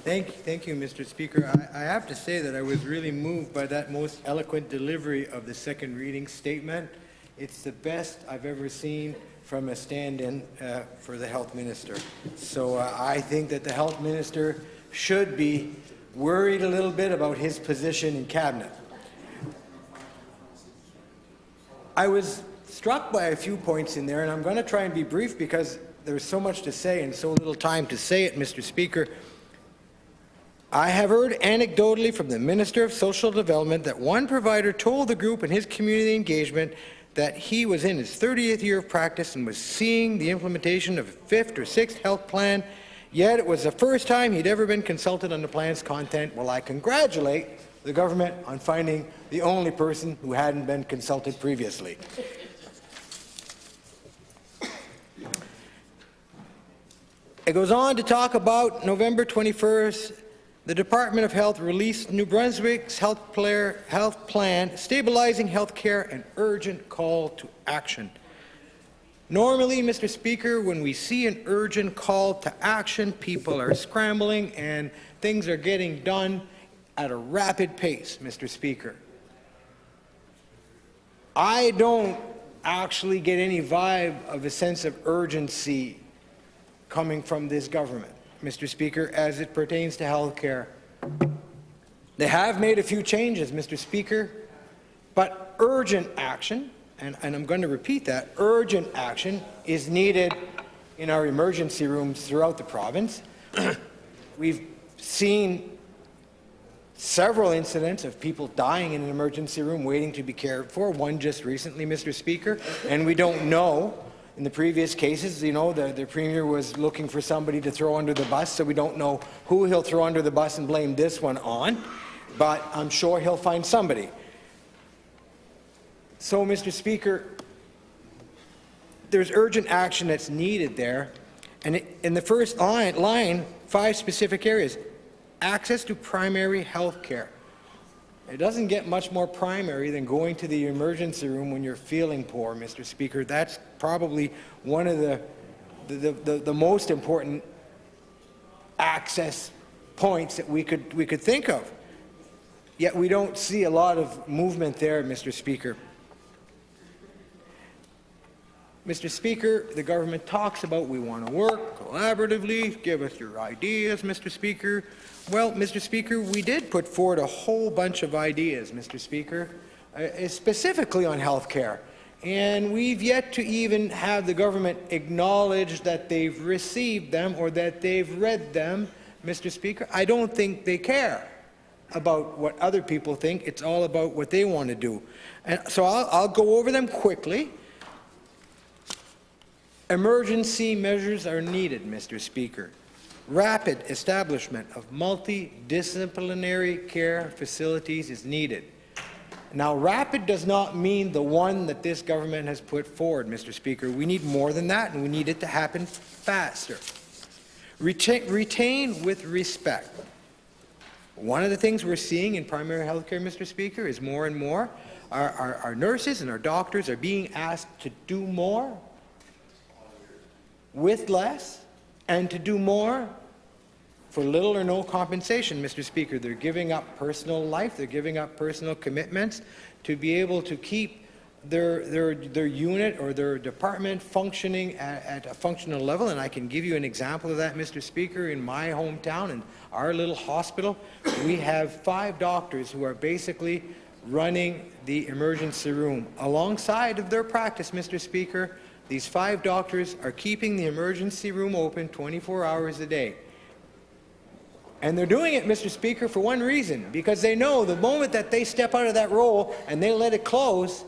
Thank you, Mr. Speaker. I have to say that I was really moved by that most eloquent delivery of the second reading statement. It's the best I've ever seen from a stand-in for the health minister. So I think that the health minister should be worried a little bit about his position in cabinet. I was struck by a few points in there, and I'm going to try and be brief because there's so much to say and so little time to say it, Mr. Speaker. I have heard anecdotally from the Minister of Social Development that one provider told the group in his community engagement that he was in his 30th year of practice and was seeing the implementation of a 5th or 6th health plan, yet it was the first time he'd ever been consulted on the plan's content. Well, I congratulate the government on finding the only person who hadn't been consulted previously. It goes on to talk about November 21st, the Department of Health released New Brunswick's health plan, stabilizing health care, and urgent call to action. Normally, Mr. Speaker, when we see an urgent call to action, people are scrambling and things are getting done at a rapid pace, Mr. Speaker. I don't actually get any vibe of a sense of urgency coming from this government, Mr. Speaker, as it pertains to health care. They have made a few changes, Mr. Speaker, but urgent action, and I'm going to repeat that, urgent action is needed in our emergency rooms throughout the province. We've seen several incidents of people dying in an emergency room waiting to be cared for, one just recently, Mr. Speaker, and we don't know. In the previous cases, you know, the Premier was looking for somebody to throw under the bus, so we don't know who he'll throw under the bus and blame this one on, but I'm sure he'll find somebody. So, Mr. Speaker, there's urgent action that's needed there, and in the first line, 5 specific areas. Access to primary health care. It doesn't get much more primary than going to the emergency room when you're feeling poor, Mr. Speaker. That's probably one of the most important access points that we could think of. Yet we don't see a lot of movement there, Mr. Speaker. Mr. Speaker, the government talks about we want to work collaboratively, give us your ideas, Mr. Speaker. Well, Mr. Speaker, we did put forward a whole bunch of ideas, Mr. Speaker, specifically on health care. And we've yet to even have the government acknowledge that they've received them or that they've read them, Mr. Speaker. I don't think they care about what other people think. It's all about what they want to do. And so I'll go over them quickly. Emergency measures are needed, Mr. Speaker. Rapid establishment of multidisciplinary care facilities is needed. Now, rapid does not mean the one that this government has put forward, Mr. Speaker. We need more than that, and we need it to happen faster. Retain with respect. One of the things we're seeing in primary health care, Mr. Speaker, is more and more our nurses and our doctors are being asked to do more with less, and to do more for little or no compensation, Mr. Speaker. They're giving up personal life, they're giving up personal commitments to be able to keep their unit or their department functioning at a functional level. And I can give you an example of that, Mr. Speaker. In my hometown, in our little hospital, we have 5 doctors who are basically running the emergency room. Alongside of their practice, Mr. Speaker, these 5 doctors are keeping the emergency room open 24 hours a day. And they're doing it, Mr. Speaker, for one reason, because they know the moment that they step out of that role and they let it close,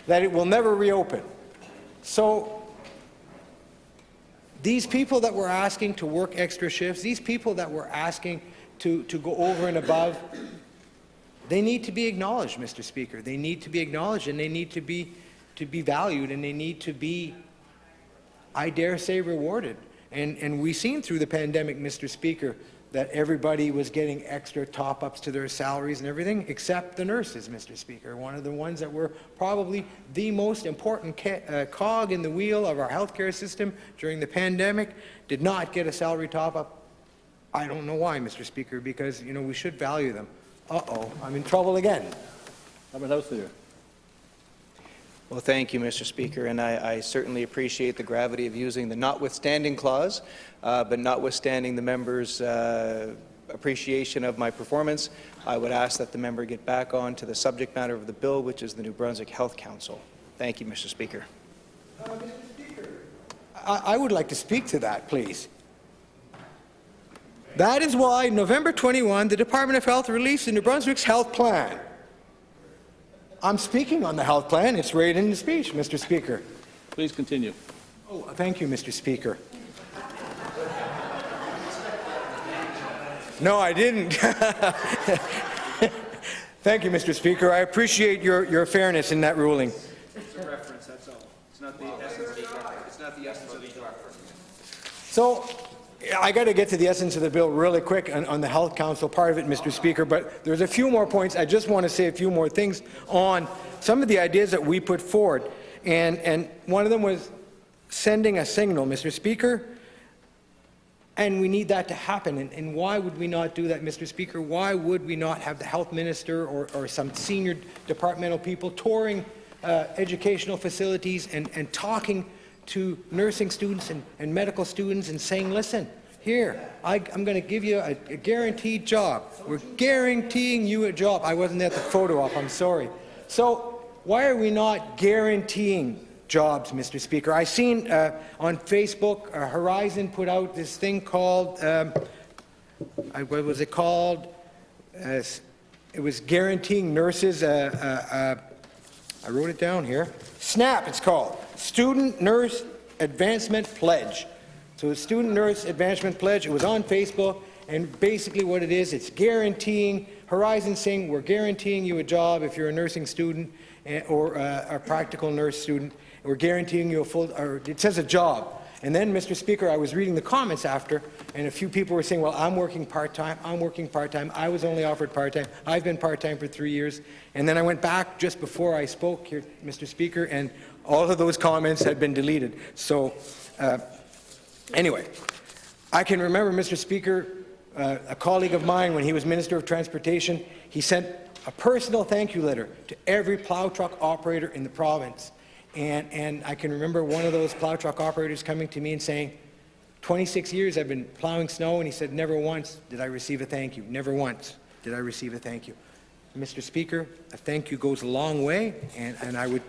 that it will never reopen. So these people that we're asking to work extra shifts, these people that we're asking to go over and above, they need to be acknowledged, Mr. Speaker. They need to be acknowledged, and they need to be valued, and they need to be, I dare say, rewarded. And we've seen through the pandemic, Mr. Speaker, that everybody was getting extra top-ups to their salaries and everything, except the nurses, Mr. Speaker. One of the ones that were probably the most important cog in the wheel of our healthcare system during the pandemic did not get a salary top-up. I don't know why, Mr. Speaker, because, you know, we should value them. Uh-oh, I'm in trouble again.
House Leader.
Well, thank you, Mr. Speaker, and I certainly appreciate the gravity of using the notwithstanding clause, but notwithstanding the member's appreciation of my performance, I would ask that the member get back on to the subject matter of the bill, which is the New Brunswick Health Council. Thank you, Mr. Speaker.
Mr. Speaker, I would like to speak to that, please. That is why, November 21, the Department of Health released the New Brunswick's health plan. I'm speaking on the health plan. It's right in the speech, Mr. Speaker.
Please continue.
Oh, thank you, Mr. Speaker. No, I didn't. Thank you, Mr. Speaker. I appreciate your fairness in that ruling.
It's a reference, that's all. It's not the essence of the reference. It's not the essence of the reference.
So, I got to get to the essence of the bill really quick on the Health Council part of it, Mr. Speaker, but there's a few more points. I just want to say a few more things on some of the ideas that we put forward. And one of them was sending a signal, Mr. Speaker, and we need that to happen. And why would we not do that, Mr. Speaker? Why would we not have the health minister or some senior departmental people touring educational facilities and talking to nursing students and medical students and saying, listen, here, I'm going to give you a guaranteed job. We're guaranteeing you a job. I wasn't at the photo op, I'm sorry. So why are we not guaranteeing jobs, Mr. Speaker? I seen on Facebook, Horizon put out this thing called, what was it called? It was guaranteeing nurses, I wrote it down here. SNAP, it's called. Student Nurse Advancement Pledge. So a Student Nurse Advancement Pledge, it was on Facebook, and basically what it is, it's guaranteeing, Horizon saying, we're guaranteeing you a job if you're a nursing student or a practical nurse student. We're guaranteeing you a full, or it says a job. And then, Mr. Speaker, I was reading the comments after, and a few people were saying, well, I'm working part-time, I'm working part-time, I was only offered part-time, I've been part-time for 3 years. And then I went back just before I spoke here, Mr. Speaker, and all of those comments had been deleted. So, anyway, I can remember, Mr. Speaker, a colleague of mine, when he was Minister of Transportation, he sent a personal thank you letter to every plow truck operator in the province. And I can remember one of those plow truck operators coming to me and saying, 26 years I've been plowing snow, and he said, never once did I receive a thank you. Never once did I receive a thank you. Mr. Speaker, a thank you goes a long way, and I would,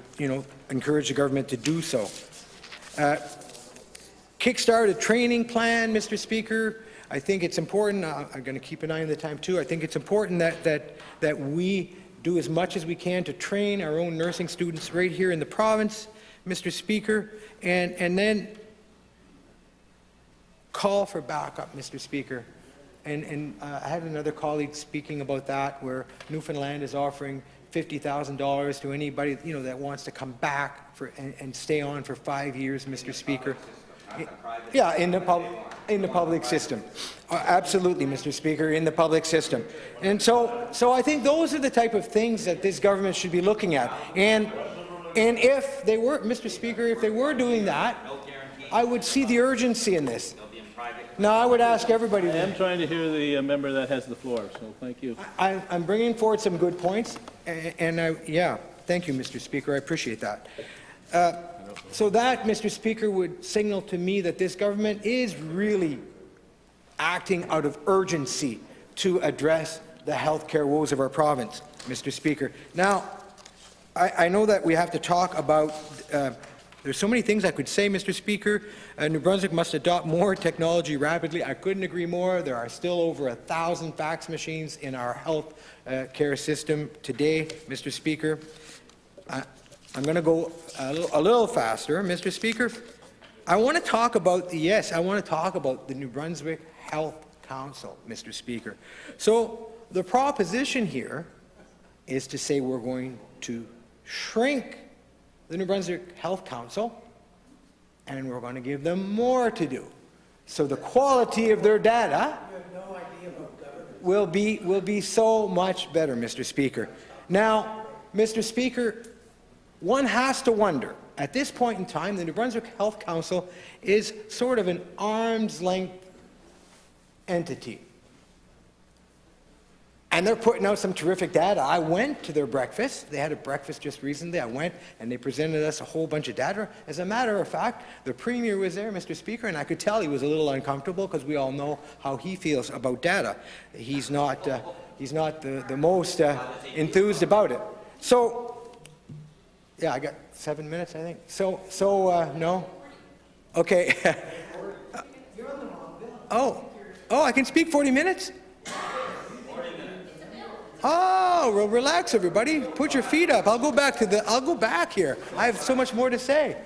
encourage the government to do so. Kickstart a training plan, Mr. Speaker. I think it's important, I'm going to keep an eye on the time too, I think it's important that we do as much as we can to train our own nursing students right here in the province, Mr. Speaker, and then call for backup, Mr. Speaker. And I had another colleague speaking about that, where Newfoundland is offering $50,000 to anybody that wants to come back and stay on for 5 years, Mr. Speaker. Yeah, in the public system. Absolutely, Mr. Speaker, in the public system. And so I think those are the type of things that this government should be looking at. And if they were, Mr. Speaker, if they were doing that, I would see the urgency in this. Now, I would ask everybody.
I am trying to hear the member that has the floor, so thank you.
I'm bringing forward some good points, and yeah, thank you, Mr. Speaker. I appreciate that. So that, Mr. Speaker, would signal to me that this government is really acting out of urgency to address the health care woes of our province, Mr. Speaker. Now, I know that we have to talk about, there's so many things I could say, Mr. Speaker. New Brunswick must adopt more technology rapidly. I couldn't agree more. There are still over 1,000 fax machines in our health care system today, Mr. Speaker. I'm going to go a little faster, Mr. Speaker. I want to talk about the New Brunswick Health Council, Mr. Speaker. So the proposition here is to say we're going to shrink the New Brunswick Health Council and we're going to give them more to do. So the quality of their data will be so much better, Mr. Speaker. Now, Mr. Speaker, one has to wonder, at this point in time, the New Brunswick Health Council is sort of an arm's length entity. And they're putting out some terrific data. I went to their breakfast. They had a breakfast just recently. I went and they presented us a whole bunch of data. As a matter of fact, the Premier was there, Mr. Speaker, and I could tell he was a little uncomfortable because we all know how he feels about data. He's not the most enthused about it. So, yeah, I got 7 minutes, I think. No? Okay. Oh, I can speak 40 minutes? Oh, well, relax, everybody. Put your feet up. I'll go back here. I have so much more to say.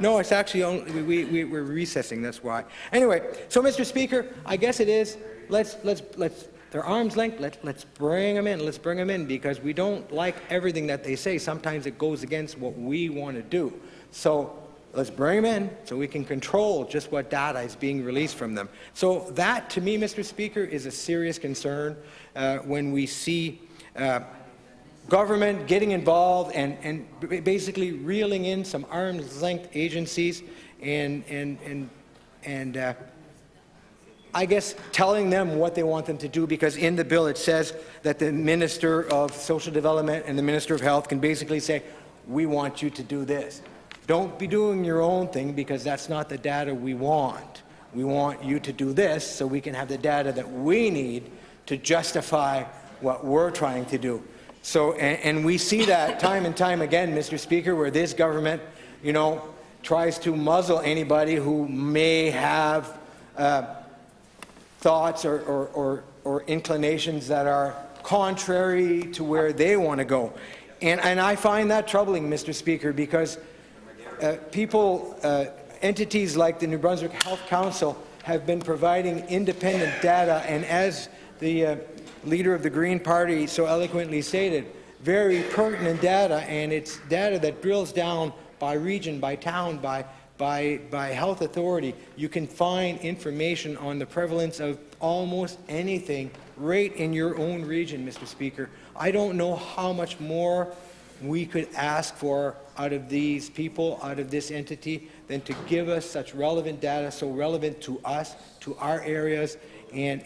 No, it's actually only, we're recessing, that's why. Anyway, so Mr. Speaker, I guess it is, they're arm's length, let's bring them in. Let's bring them in because we don't like everything that they say. Sometimes it goes against what we want to do. So let's bring them in so we can control just what data is being released from them. So that, to me, Mr. Speaker, is a serious concern when we see government getting involved and basically reeling in some arm's length agencies and I guess telling them what they want them to do, because in the bill it says that the Minister of Social Development and the Minister of Health can basically say, we want you to do this. Don't be doing your own thing because that's not the data we want. We want you to do this so we can have the data that we need to justify what we're trying to do. So, and we see that time and time again, Mr. Speaker, where this government, tries to muzzle anybody who may have thoughts or inclinations that are contrary to where they want to go. And I find that troubling, Mr. Speaker, because entities like the New Brunswick Health Council have been providing independent data, and as the leader of the Green Party so eloquently stated, very pertinent data, and it's data that drills down by region, by town, by health authority. You can find information on the prevalence of almost anything right in your own region, Mr. Speaker. I don't know how much more we could ask for out of these people, out of this entity, than to give us such relevant data, so relevant to us, to our areas. And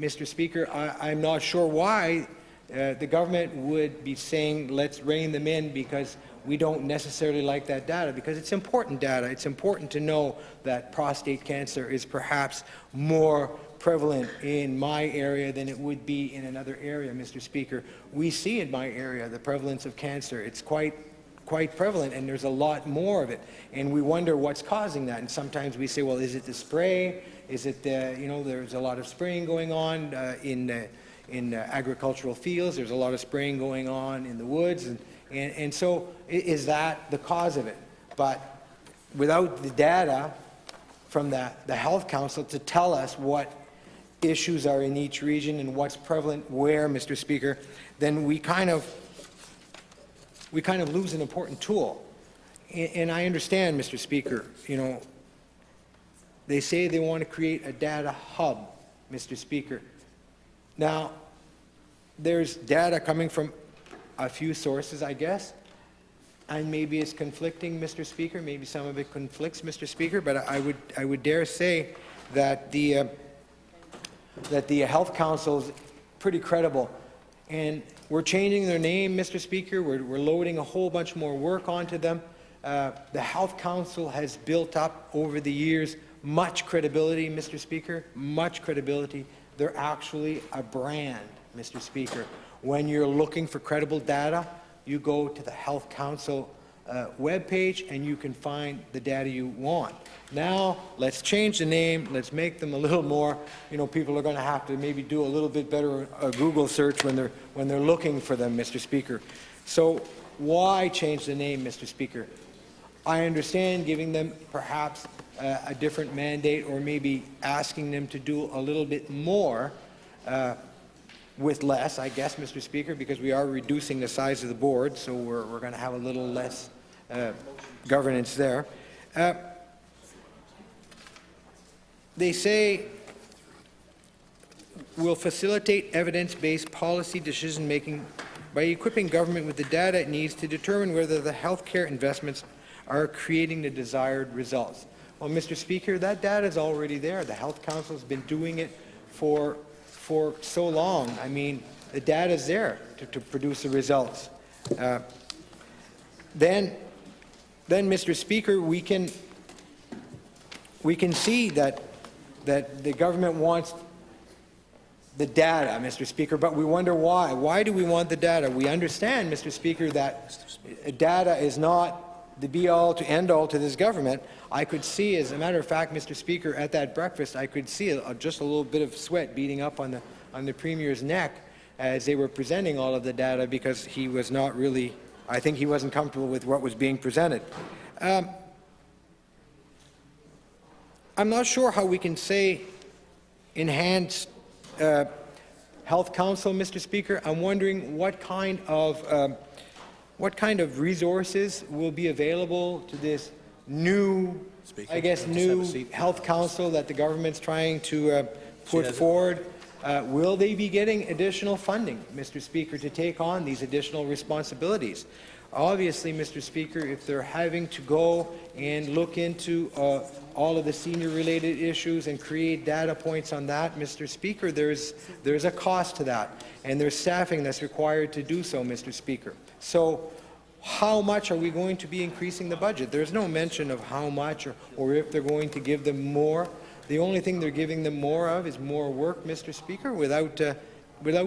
Mr. Speaker, I'm not sure why the government would be saying, let's rein them in, because we don't necessarily like that data, because it's important data. It's important to know that prostate cancer is perhaps more prevalent in my area than it would be in another area, Mr. Speaker. We see in my area the prevalence of cancer. It's quite prevalent, and there's a lot more of it. And we wonder what's causing that. And sometimes we say, well, is it the spray? Is it there's a lot of spraying going on in agricultural fields. There's a lot of spraying going on in the woods. And so is that the cause of it? But without the data from the Health Council to tell us what issues are in each region and what's prevalent where, Mr. Speaker, then we kind of lose an important tool. And I understand, Mr. Speaker, they say they want to create a data hub, Mr. Speaker. Now, there's data coming from a few sources, I guess, and maybe it's conflicting, Mr. Speaker. Maybe some of it conflicts, Mr. Speaker, but I would dare say that the Health Council is pretty credible. And we're changing their name, Mr. Speaker. We're loading a whole bunch more work onto them. The Health Council has built up over the years much credibility, Mr. Speaker, much credibility. They're actually a brand, Mr. Speaker. When you're looking for credible data, you go to the Health Council webpage and you can find the data you want. Now, let's change the name, let's make them a little more, people are going to have to maybe do a little bit better Google search when they're looking for them, Mr. Speaker. So why change the name, Mr. Speaker? I understand giving them perhaps a different mandate or maybe asking them to do a little bit more with less, I guess, Mr. Speaker, because we are reducing the size of the board, so we're going to have a little less governance there. They say we'll facilitate evidence-based policy decision-making by equipping government with the data it needs to determine whether the healthcare investments are creating the desired results. Well, Mr. Speaker, that data is already there. The Health Council has been doing it for so long. I mean, the data is there to produce the results. Then, Mr. Speaker, we can see that the government wants the data, Mr. Speaker, but we wonder why. Why do we want the data? We understand, Mr. Speaker, that data is not the be-all to end-all to this government. I could see, as a matter of fact, Mr. Speaker, at that breakfast, I could see just a little bit of sweat beating up on the Premier's neck as they were presenting all of the data, because he was not really, I think he wasn't comfortable with what was being presented. I'm not sure how we can say enhanced Health Council, Mr. Speaker. I'm wondering what kind of resources will be available to this new, new Health Council that the government's trying to put forward. Will they be getting additional funding, Mr. Speaker, to take on these additional responsibilities? Obviously, Mr. Speaker, if they're having to go and look into all of the senior-related issues and create data points on that, Mr. Speaker, there's a cost to that, and there's staffing that's required to do so, Mr. Speaker. So how much are we going to be increasing the budget? There's no mention of how much or if they're going to give them more. The only thing they're giving them more of is more work, Mr. Speaker, without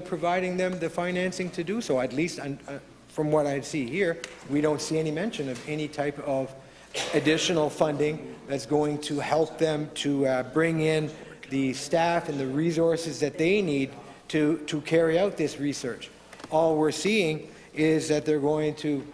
providing them the financing to do so. At least from what I see here, we don't see any mention of any type of additional funding that's going to help them to bring in the staff and the resources that they need to carry out this research. All we're seeing is that they're going to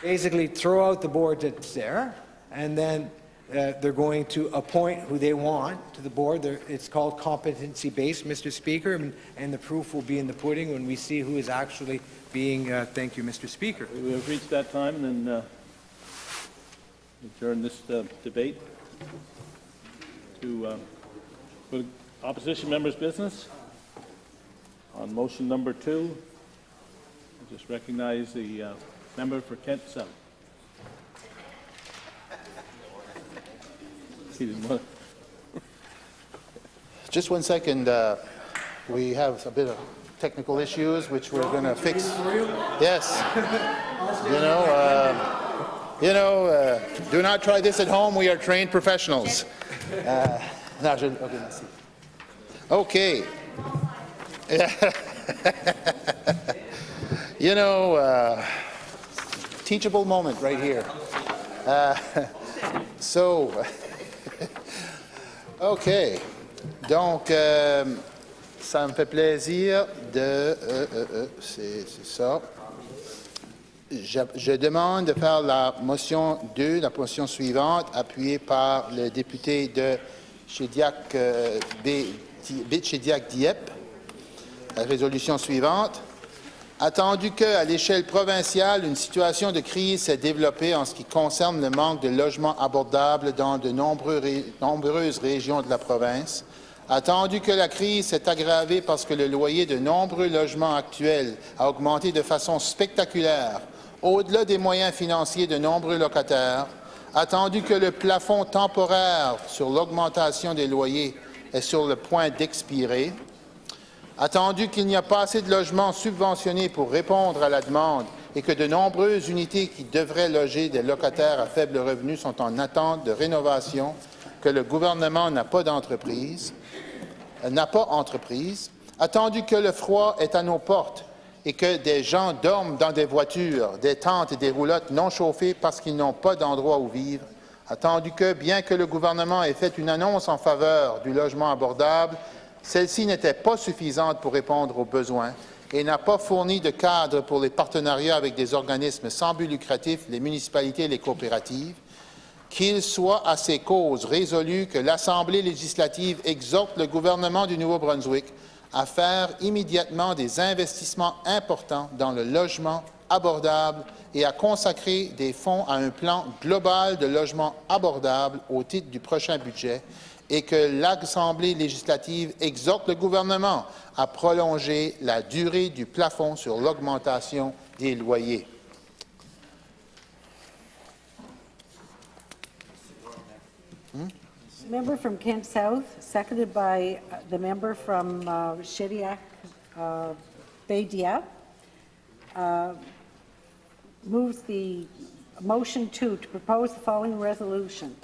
basically throw out the board that's there, and then they're going to appoint who they want to the board. It's called competency-based, Mr. Speaker, and the proof will be in the pudding when we see who is actually being, thank you, Mr. Speaker.
We have reached that time, and then adjourn this debate to opposition members' business. On motion number 2, I just recognize the member for Kent South.
Just 1 second. We have a bit of technical issues which we're going to fix. Yes. Do not try this at home. We are trained professionals. Okay. Teachable moment right here. OK. Donc, ça me fait plaisir de... c'est ça. Je demande de faire la motion 2, la motion suivante, appuyée par le député de Chediac-Dieppe. La résolution suivante. Attendu qu'à l'échelle provinciale, une situation de crise s'est développée en ce qui concerne le manque de logements abordables dans de nombreuses régions de la province, attendu que la crise s'est aggravée parce que le loyer de nombreux logements actuels a augmenté de façon spectaculaire, au-delà des moyens financiers de nombreux locataires, attendu que le plafond temporaire sur l'augmentation des loyers est sur le point d'expirer, attendu qu'il n'y a pas assez de logements subventionnés pour répondre à la demande et que de nombreuses unités qui devraient loger des locataires à faible revenu sont en attente de rénovation, que le gouvernement n'a pas d'entreprise, n'a pas entreprise, attendu que le froid est à nos portes et que des gens dorment dans des voitures, des tentes et des roulottes non chauffées parce qu'ils n'ont pas d'endroit où vivre, attendu que, bien que le gouvernement ait fait une annonce en faveur du logement abordable, celle-ci n'était pas suffisante pour répondre aux besoins et n'a pas fourni de cadre pour les partenariats avec des organismes sans but lucratif, les municipalités et les coopératives, qu'il soit à ces causes résolu que l'Assemblée législative exhorte le gouvernement du Nouveau-Brunswick à faire immédiatement des investissements importants dans le logement abordable et à consacrer des fonds à un plan global de logement abordable au titre du prochain budget, et que l'Assemblée législative exhorte le gouvernement à prolonger la durée du plafond sur l'augmentation des loyers.
Member from Kent South, seconded by the member from Shediac Bay-Diab, moves the motion 2 to propose the following resolution.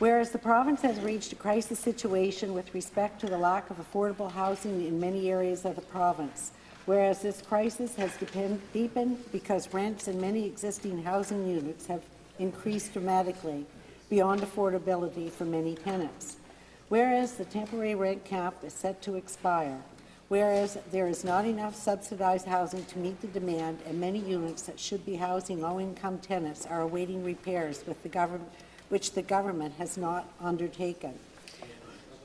Whereas the province has reached a crisis situation with respect to the lack of affordable housing in many areas of the province, whereas this crisis has deepened because rents in many existing housing units have increased dramatically beyond affordability for many tenants, whereas the temporary rent cap is set to expire, whereas there is not enough subsidized housing to meet the demand and many units that should be housing low-income tenants are awaiting repairs with the government, which the government has not undertaken.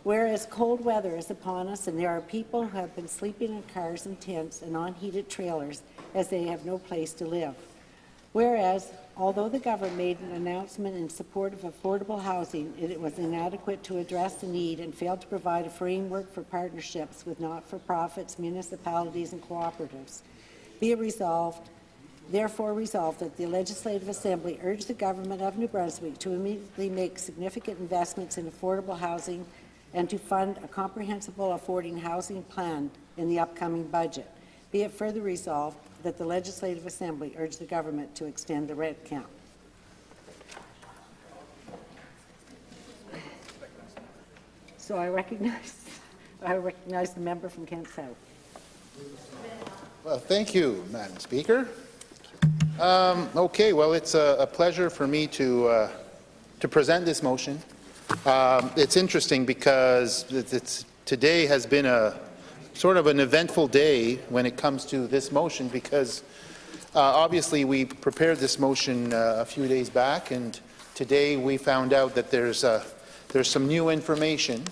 Whereas cold weather is upon us and there are people who have been sleeping in cars and tents and on heated trailers as they have no place to live. Whereas, although the government made an announcement in support of affordable housing, it was inadequate to address the need and failed to provide a framework for partnerships with not-for-profits, municipalities and cooperatives. Be it resolved, therefore resolved, that the Legislative Assembly urge the Government of New Brunswick to immediately make significant investments in affordable housing and to fund a comprehensible affording housing plan in the upcoming budget. Be it further resolved that the Legislative Assembly urge the Government to extend the rent cap. So I recognize the member from Kent South.
Well, thank you, Madam Speaker. Okay, well, it's a pleasure for me to present this motion. It's interesting because today has been a sort of an eventful day when it comes to this motion, because obviously we prepared this motion a few days back, and today we found out that there's some new information.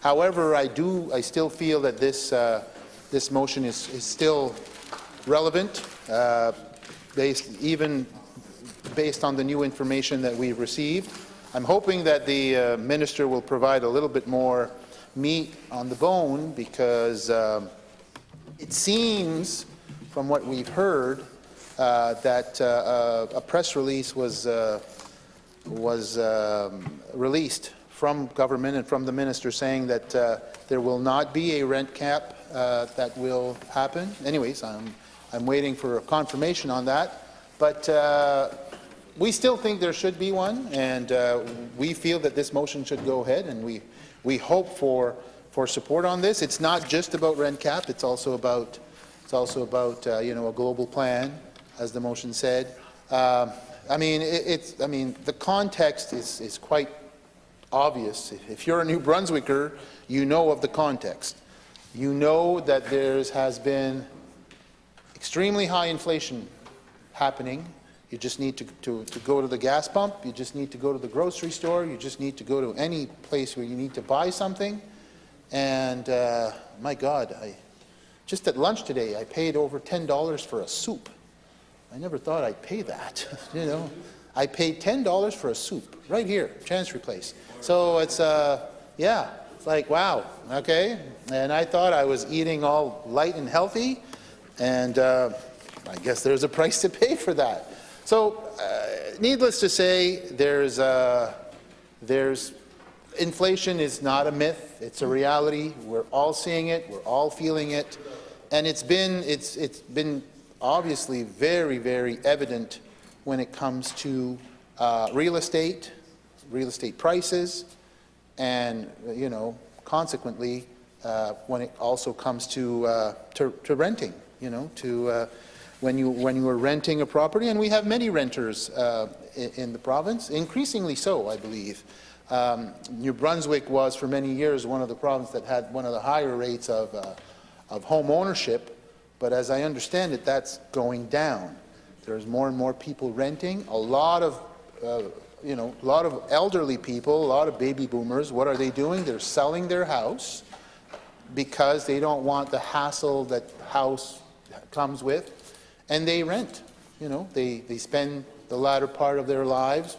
However, I still feel that this motion is still relevant, even based on the new information that we've received. I'm hoping that the minister will provide a little bit more meat on the bone, because it seems, from what we've heard, that a press release was released from government and from the minister saying that there will not be a rent cap that will happen. Anyways, I'm waiting for a confirmation on that, but we still think there should be one, and we feel that this motion should go ahead, and we hope for support on this. It's not just about rent cap; it's also about you know, a global plan, as the motion said. I mean, the context is quite obvious. If you're a New Brunswicker, you know of the context. You know that there has been extremely high inflation happening. You just need to go to the gas pump, you just need to go to the grocery store, you just need to go to any place where you need to buy something. And my God, just at lunch today, I paid over $10 for a soup. I never thought I'd pay that, you know. I paid $10 for a soup, right here, Chancery Place. So it's, yeah, it's like, wow, okay. And I thought I was eating all light and healthy, and I guess there's a price to pay for that. So, needless to say, there's inflation is not a myth; it's a reality. We're all seeing it. We're all feeling it, and it's been obviously very, very evident when it comes to real estate prices, and you know, consequently, when it also comes to renting, you know, when you are renting a property, and we have many renters in the province, increasingly so, I believe. New Brunswick was for many years one of the provinces that had one of the higher rates of home ownership, but as I understand it, that's going down. There's more and more people renting. A lot of elderly people, a lot of baby boomers. What are they doing? They're selling their house because they don't want the hassle that house comes with, and they rent. You know, they spend the latter part of their lives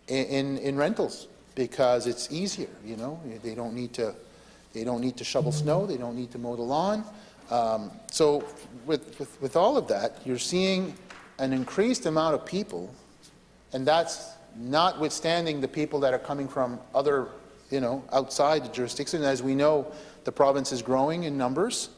in rentals because it's easier. You know, they don't need to shovel snow. They don't need to mow the lawn. So with all of that, you're seeing an increased amount of people, and that's notwithstanding the people that are coming from other, you know, outside the jurisdiction. As we know, the province is growing in numbers.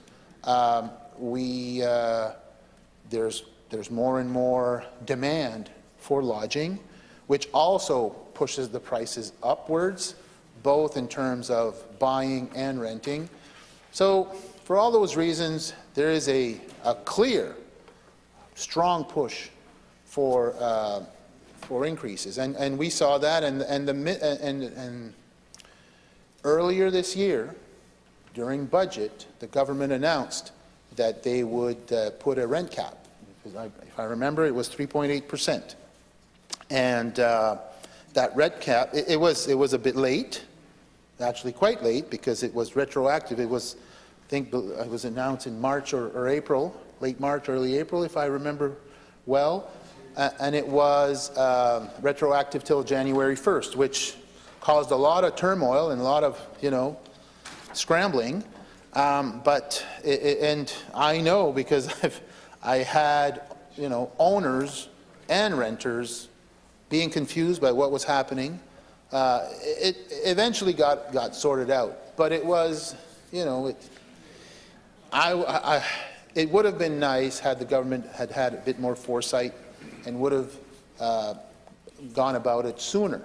There's more and more demand for lodging, which also pushes the prices upwards, both in terms of buying and renting. So for all those reasons, there is a clear, strong push for increases, and we saw that, and earlier this year, during budget, the government announced that they would put a rent cap. If I remember, it was 3.8%, and that rent cap, it was a bit late, actually quite late, because it was retroactive. It was, I think, it was announced in March or April, late March, early April, if I remember well, and it was retroactive till January 1st, which caused a lot of turmoil and a lot of, you know, scrambling. And I know, because I had, you know, owners and renters being confused by what was happening. It eventually got sorted out, but it was, you know, it would have been nice had the government had a bit more foresight and would have gone about it sooner.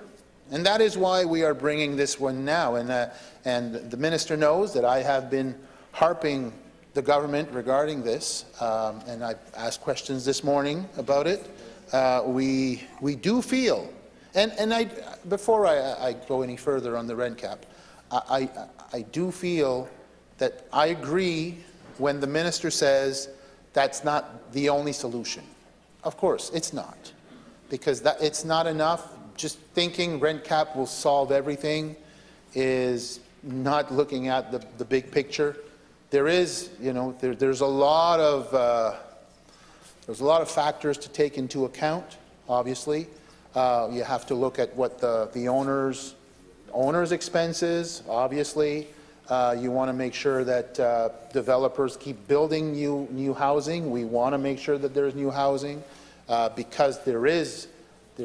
And that is why we are bringing this one now. And the minister knows that I have been harping the government regarding this, and I've asked questions this morning about it. We do feel, and before I go any further on the rent cap, I do feel that I agree when the minister says that's not the only solution. Of course, it's not, because it's not enough. Just thinking rent cap will solve everything is not looking at the big picture. There is, you know, there's a lot of factors to take into account. Obviously, you have to look at what the owner's expenses. Obviously, you want to make sure that developers keep building new housing. We want to make sure that there's new housing because there's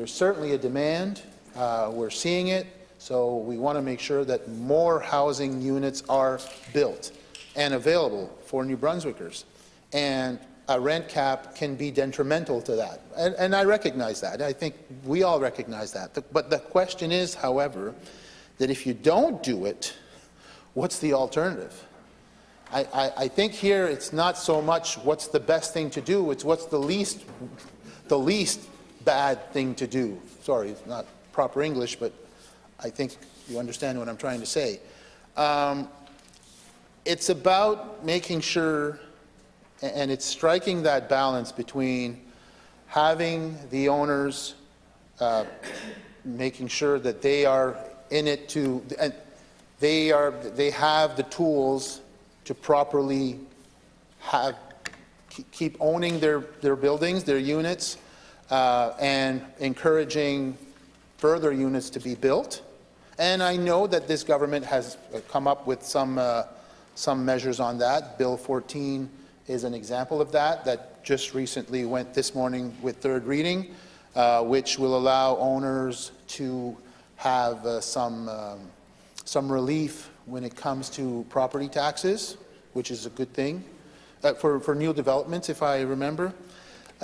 certainly a demand. We're seeing it, so we want to make sure that more housing units are built and available for New Brunswickers. And a rent cap can be detrimental to that. And I recognize that. I think we all recognize that. But the question is, however, that if you don't do it, what's the alternative? I think here it's not so much what's the best thing to do, it's what's the least bad thing to do. Sorry, it's not proper English, but I think you understand what I'm trying to say. It's about making sure, and it's striking that balance between having the owners making sure that they are in it to, and they have the tools to properly keep owning their buildings, their units, and encouraging further units to be built. And I know that this government has come up with some measures on that. Bill 14 is an example of that just recently went this morning with third reading, which will allow owners to have some relief when it comes to property taxes, which is a good thing for new developments, if I remember.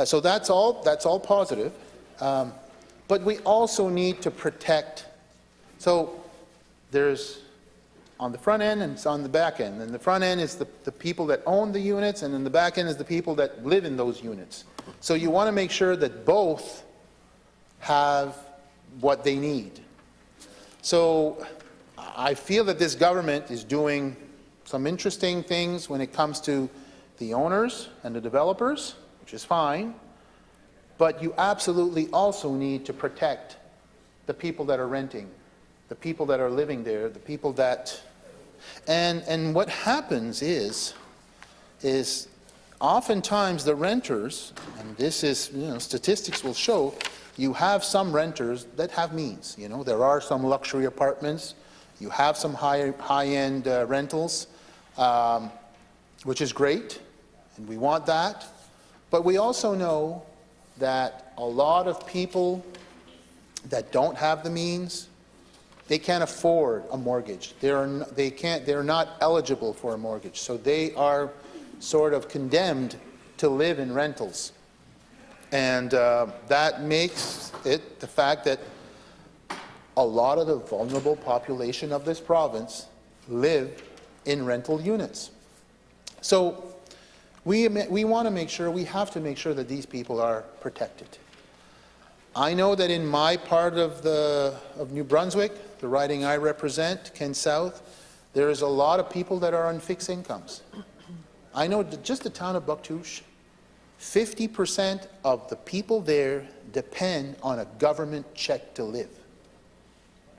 So that's all positive. But we also need to protect. So there's on the front end and it's on the back end. And the front end is the people that own the units, and then the back end is the people that live in those units. So you want to make sure that both have what they need. So I feel that this government is doing some interesting things when it comes to the owners and the developers, which is fine, but you absolutely also need to protect the people that are renting, the people that are living there, the people that... And what happens is oftentimes the renters, and this is, statistics will show, you have some renters that have means. There are some luxury apartments, you have some high-end rentals, which is great, and we want that. But we also know that a lot of people that don't have the means, they can't afford a mortgage. They're not eligible for a mortgage, so they are sort of condemned to live in rentals. And that makes it the fact that a lot of the vulnerable population of this province live in rental units. So we want to make sure, we have to make sure that these people are protected. I know that in my part of New Brunswick, the riding I represent, Kent South, there is a lot of people that are on fixed incomes. I know that just the town of Bouctouche, 50% of the people there depend on a government check to live.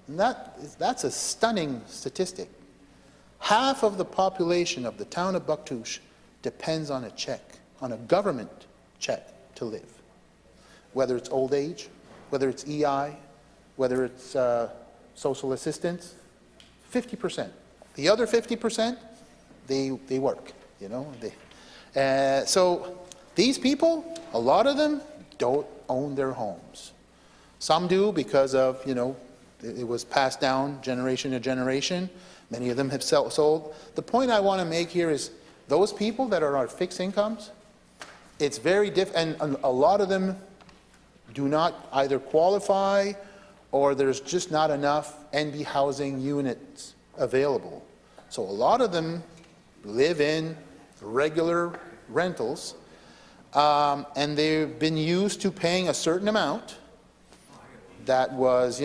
And that's a stunning statistic. Half of the population of the town of Bouctouche depends on a check, on a government check to live. Whether it's old age, whether it's EI, whether it's social assistance, 50%. The other 50%, they work, so these people, a lot of them don't own their homes. Some do because of, it was passed down generation to generation. Many of them have sold. The point I want to make here is those people that are on fixed incomes, it's very different, and a lot of them do not either qualify or there's just not enough NB housing units available. So a lot of them live in regular rentals, and they've been used to paying a certain amount that was,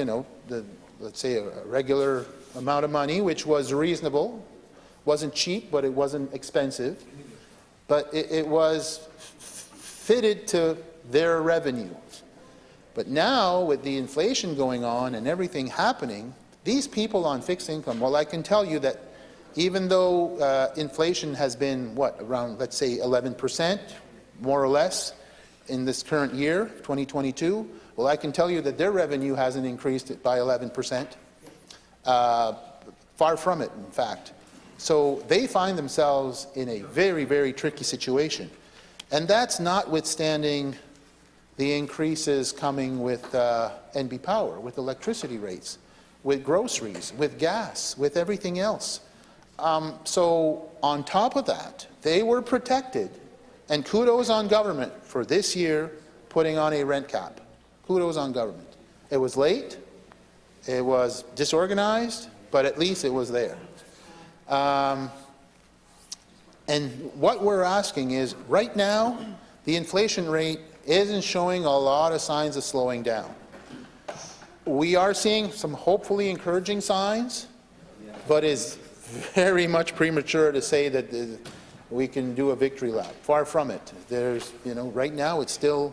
let's say a regular amount of money, which was reasonable, wasn't cheap, but it wasn't expensive, but it was fitted to their revenue. But now, with the inflation going on and everything happening, these people on fixed income, well, I can tell you that even though inflation has been, around, let's say, 11%, more or less, in this current year, 2022, well, I can tell you that their revenue hasn't increased by 11%. Far from it, in fact. So they find themselves in a very, very tricky situation. And that's notwithstanding the increases coming with NB Power, with electricity rates, with groceries, with gas, with everything else. So on top of that, they were protected, and kudos on government for this year putting on a rent cap. Kudos on government. It was late, it was disorganized, but at least it was there. And what we're asking is, right now, the inflation rate isn't showing a lot of signs of slowing down. We are seeing some hopefully encouraging signs, but it's very much premature to say that we can do a victory lap. Far from it. There's, right now it's still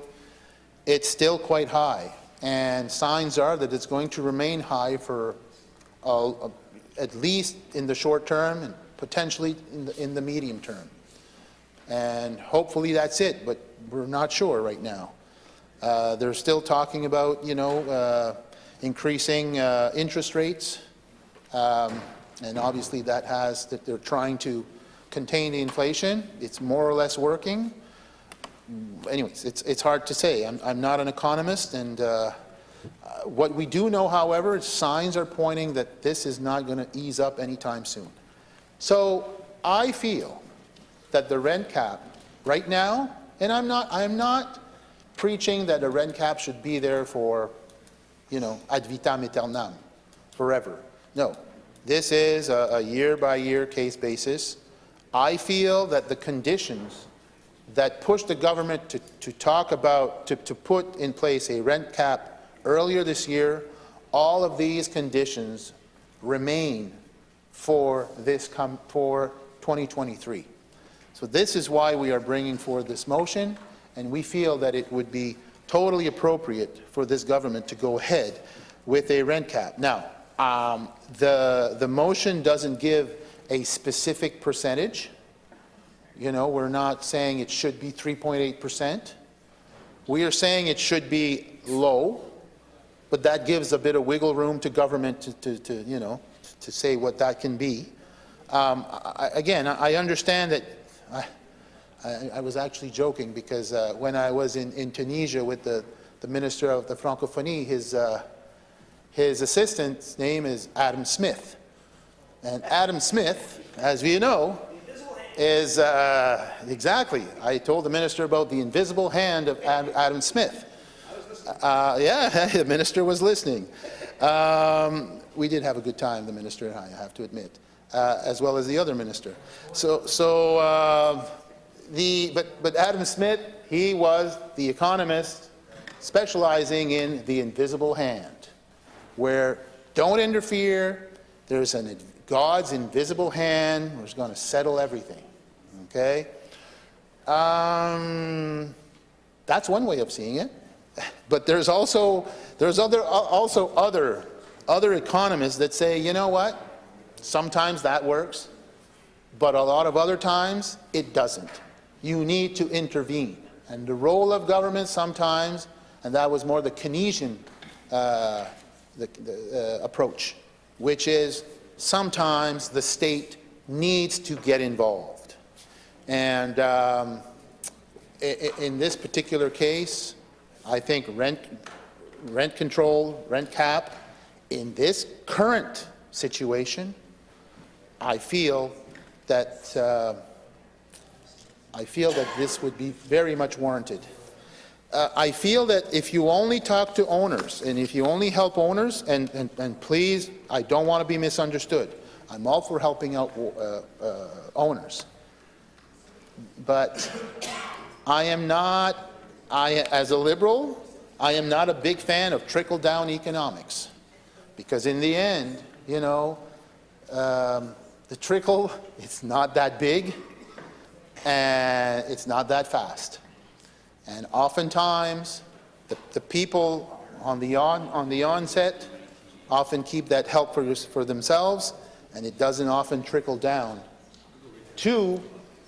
quite high, and signs are that it's going to remain high for at least in the short term and potentially in the medium term. And hopefully that's it, but we're not sure right now. They're still talking about, increasing interest rates, and obviously that they're trying to contain the inflation. It's more or less working. Anyways, it's hard to say. I'm not an economist, and what we do know, however, is signs are pointing that this is not going to ease up anytime soon. So I feel that the rent cap right now, and I'm not preaching that a rent cap should be there for, ad vitam aeternam, forever. No, This is a year-by-year case basis. I feel that the conditions that pushed the government to talk about, to put in place a rent cap earlier this year, all of these conditions remain for 2023. So this is why we are bringing forward this motion, and we feel that it would be totally appropriate for this government to go ahead with a rent cap. Now, the motion doesn't give a specific percentage. You know, we're not saying it should be 3.8%. We are saying it should be low, but that gives a bit of wiggle room to government to say what that can be. Again, I understand that. I was actually joking because when I was in Tunisia with the Minister of the Francophonie, his assistant's name is Adam Smith. And Adam Smith, as we know, is exactly. I told the minister about the invisible hand of Adam Smith. Yeah, the minister was listening. We did have a good time, the minister and I have to admit, as well as the other minister. But Adam Smith, he was the economist specializing in the invisible hand, where don't interfere, there's God's invisible hand who's going to settle everything. Okay? That's one way of seeing it. But there's other economists that say, you know what? Sometimes that works, but a lot of other times it doesn't. You need to intervene. And the role of government sometimes, and that was more the Keynesian approach, which is sometimes the state needs to get involved. And in this particular case, I think rent control, rent cap, in this current situation, I feel that this would be very much warranted. I feel that if you only talk to owners and if you only help owners, and please, I don't want to be misunderstood. I'm all for helping out owners. But as a liberal, I am not a big fan of trickle-down economics. Because in the end, you know, the trickle, it's not that big and it's not that fast. And oftentimes, the people on the onset often keep that help for themselves, and it doesn't often trickle down to,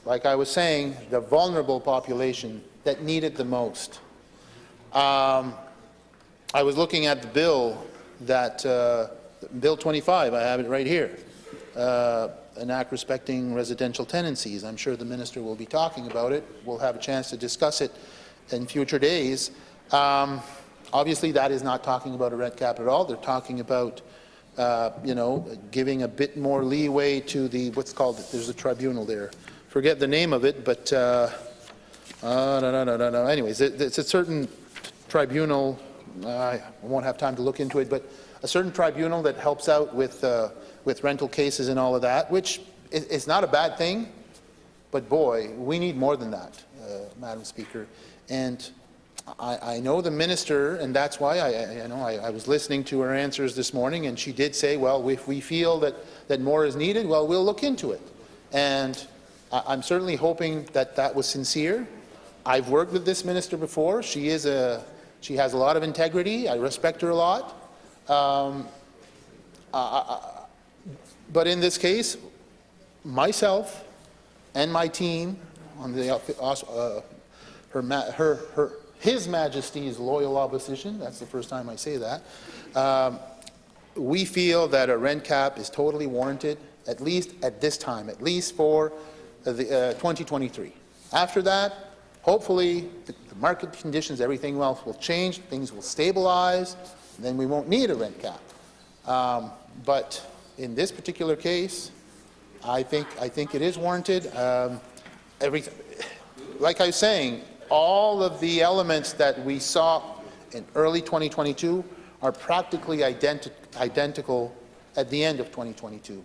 like I was saying, the vulnerable population that need it the most. I was looking at the bill that, Bill 25, I have it right here, an act respecting residential tenancies. I'm sure the minister will be talking about it. We'll have a chance to discuss it in future days. Obviously, that is not talking about a rent cap at all. They're talking about, you know, giving a bit more leeway to the, what's called, there's a tribunal there. Forget the name of it, but anyways, it's a certain tribunal. I won't have time to look into it, but a certain tribunal that helps out with rental cases and all of that, which is not a bad thing, but boy, we need more than that, Madam Speaker. And I know the minister, and that's why I was listening to her answers this morning, and she did say, well, if we feel that more is needed, well, we'll look into it. And I'm certainly hoping that that was sincere. I've worked with this minister before. She has a lot of integrity. I respect her a lot. But in this case, myself and my team on the His Majesty's loyal opposition, that's the first time I say that, we feel that a rent cap is totally warranted, at least at this time, at least for the 2023. After that, hopefully, the market conditions, everything else will change, things will stabilize, and then we won't need a rent cap. But in this particular case, I think it is warranted. Like I was saying, all of the elements that we saw in early 2022 are practically identical at the end of 2022.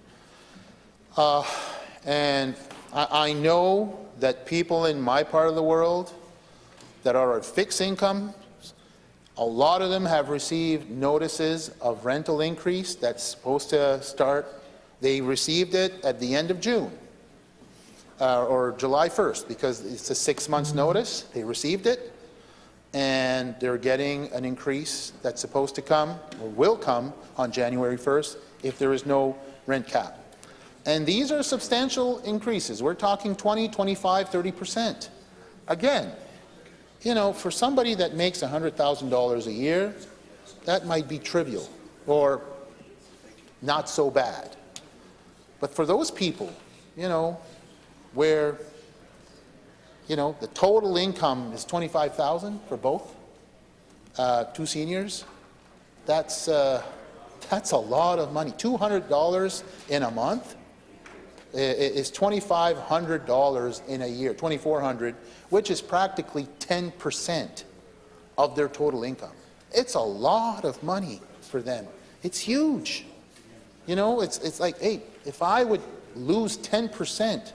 And I know that people in my part of the world that are at fixed income, a lot of them have received notices of rental increase that's supposed to start. They received it at the end of June or July 1st because it's a 6 months notice. They received it and they're getting an increase that's supposed to come or will come on January 1st if there is no rent cap. And these are substantial increases. We're talking 20, 25, 30%. Again, you know, for somebody that makes $100,000 a year, that might be trivial or not so bad. But for those people, you know, where, you know, the total income is $25,000 for both, two seniors, that's a lot of money. $200 in a month is $2,500 in a year, $2,400, which is practically 10% of their total income. It's a lot of money for them. It's huge. You know, it's like, hey, if I would lose 10%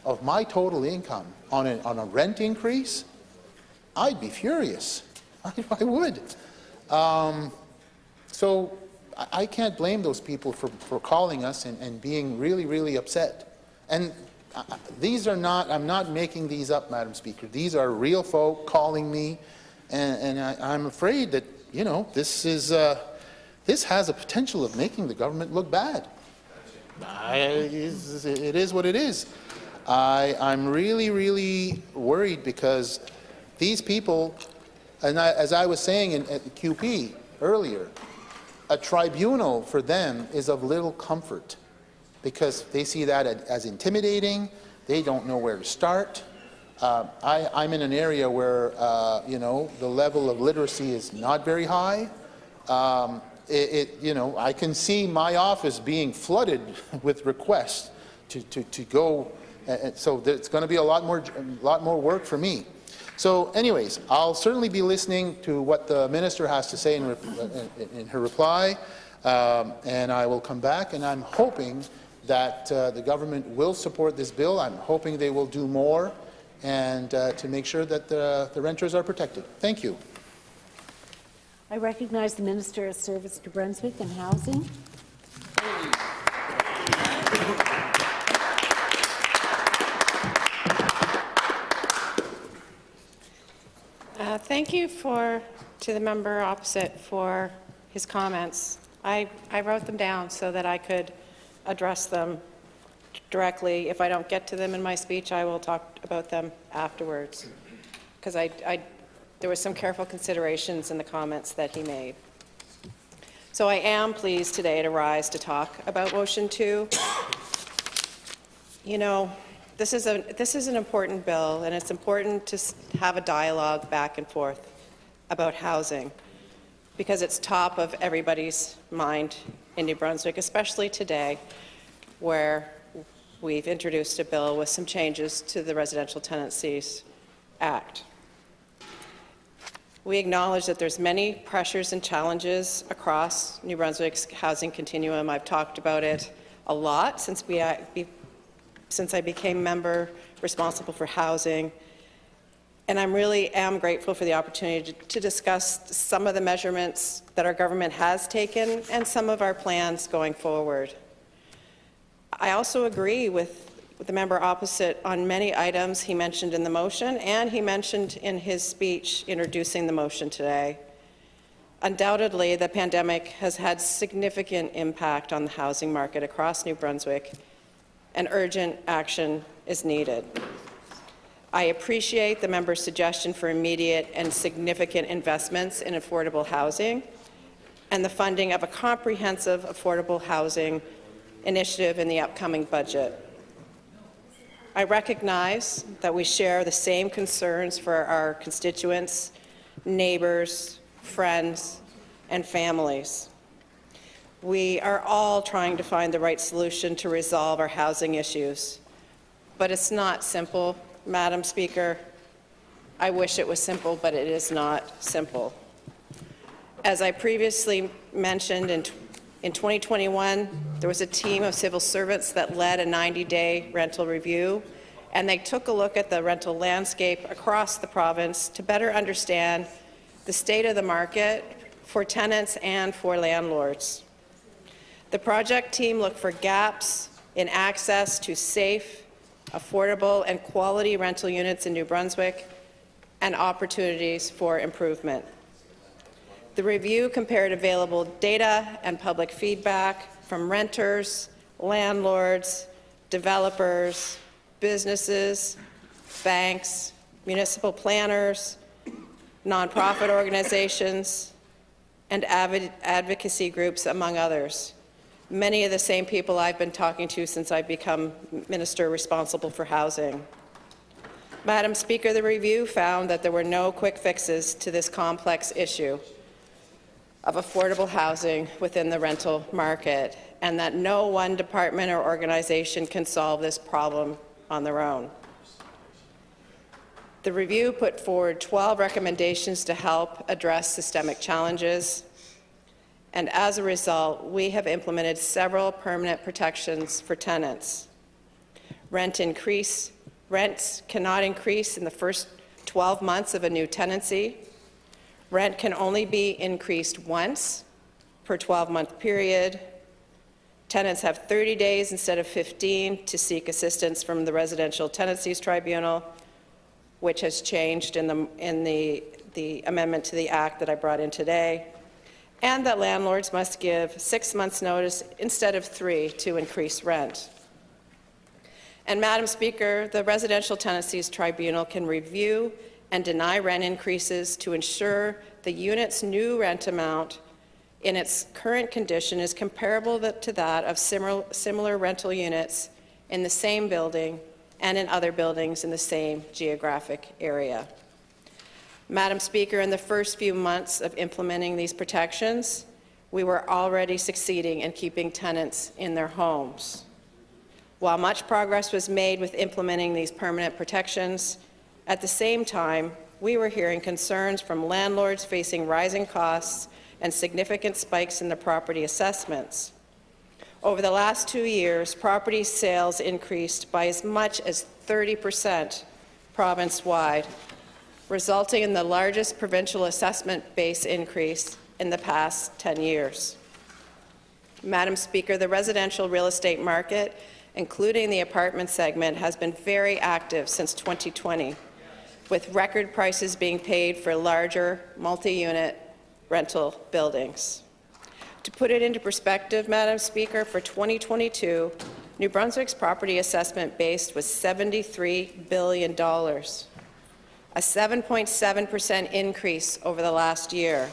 of my total income on a rent increase, I'd be furious. I would. So I can't blame those people for calling us and being really, really upset. And these are not, I'm not making these up, Madam Speaker. These are real folk calling me, and I'm afraid that, you know, this has a potential of making the government look bad. It is what it is. I'm really, really worried because these people, and as I was saying at the QP earlier, a tribunal for them is of little comfort because they see that as intimidating. They don't know where to start. I'm in an area where, you know, the level of literacy is not very high. You know, I can see my office being flooded with requests to go, so it's going to be a lot more work for me. So anyways, I'll certainly be listening to what the minister has to say in her reply, and I will come back, and I'm hoping that the government will support this bill. I'm hoping they will do more and to make sure that the renters are protected. Thank you.
I recognize the Minister of Service to Brunswick and Housing.
Thank you to the member opposite for his comments. I wrote them down so that I could address them directly. If I don't get to them in my speech, I will talk about them afterwards, because there were some careful considerations in the comments that he made. So I am pleased today to rise to talk about Motion 2. You know, this is an important bill, and it's important to have a dialogue back and forth about housing, because it's top of everybody's mind in New Brunswick, especially today, where we've introduced a bill with some changes to the Residential Tenancies Act. We acknowledge that there's many pressures and challenges across New Brunswick's housing continuum. I've talked about it a lot since I became member responsible for housing. And I really am grateful for the opportunity to discuss some of the measurements that our government has taken and some of our plans going forward. I also agree with the member opposite on many items he mentioned in the motion and he mentioned in his speech introducing the motion today. Undoubtedly, the pandemic has had significant impact on the housing market across New Brunswick, and urgent action is needed. I appreciate the member's suggestion for immediate and significant investments in affordable housing and the funding of a comprehensive affordable housing initiative in the upcoming budget. I recognize that we share the same concerns for our constituents, neighbors, friends, and families. We are all trying to find the right solution to resolve our housing issues, but it's not simple, Madam Speaker. I wish it was simple, but it is not simple. As I previously mentioned, in In 2021, there was a team of civil servants that led a 90-day rental review, and they took a look at the rental landscape across the province to better understand the state of the market for tenants and for landlords. The project team looked for gaps in access to safe, affordable, and quality rental units in New Brunswick and opportunities for improvement. The review compared available data and public feedback from renters, landlords, developers, businesses, banks, municipal planners, nonprofit organizations, and advocacy groups, among others. Many of the same people I've been talking to since I've become minister responsible for housing. Madam Speaker, the review found that there were no quick fixes to this complex issue of affordable housing within the rental market, and that no one department or organization can solve this problem on their own. The review put forward 12 recommendations to help address systemic challenges, and as a result, we have implemented several permanent protections for tenants. Rents cannot increase in the first 12 months of a new tenancy. Rent can only be increased once per 12-month period. Tenants have 30 days instead of 15 to seek assistance from the Residential Tenancies Tribunal, which has changed in the amendment to the Act that I brought in today, and that landlords must give 6 months' notice instead of 3 to increase rent. And Madam Speaker, the Residential Tenancies Tribunal can review and deny rent increases to ensure the unit's new rent amount in its current condition is comparable to that of similar rental units in the same building and in other buildings in the same geographic area. Madam Speaker, in the first few months of implementing these protections, we were already succeeding in keeping tenants in their homes. While much progress was made with implementing these permanent protections, at the same time, we were hearing concerns from landlords facing rising costs and significant spikes in the property assessments. Over the last 2 years, property sales increased by as much as 30% province-wide, resulting in the largest provincial assessment base increase in the past 10 years. Madam Speaker, the residential real estate market, including the apartment segment, has been very active since 2020, with record prices being paid for larger multi-unit rental buildings. To put it into perspective, Madam Speaker, for 2022, New Brunswick's property assessment base was $73 billion, a 7.7% increase over the last year.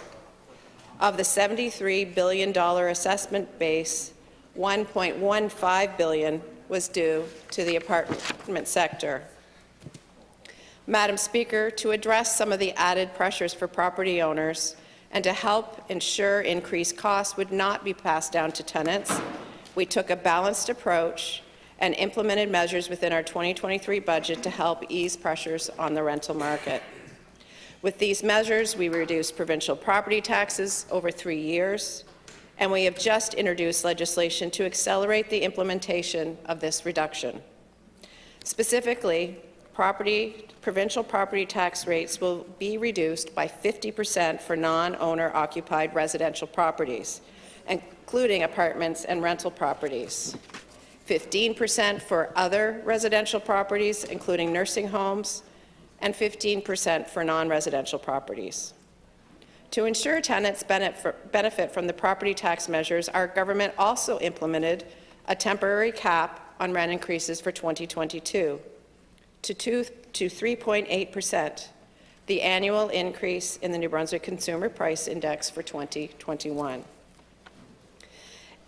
Of the $73 billion assessment base, $1.15 billion was due to the apartment sector. Madam Speaker, to address some of the added pressures for property owners and to help ensure increased costs would not be passed down to tenants, we took a balanced approach and implemented measures within our 2023 budget to help ease pressures on the rental market. With these measures, we reduced provincial property taxes over 3 years, and we have just introduced legislation to accelerate the implementation of this reduction. Specifically, provincial property tax rates will be reduced by 50% for non-owner occupied residential properties, including apartments and rental properties, 15% for other residential properties, including nursing homes, and 15% for non-residential properties. To ensure tenants benefit from the property tax measures, our government also implemented a temporary cap on rent increases for 2022 to 3.8%, the annual increase in the New Brunswick Consumer Price Index for 2021.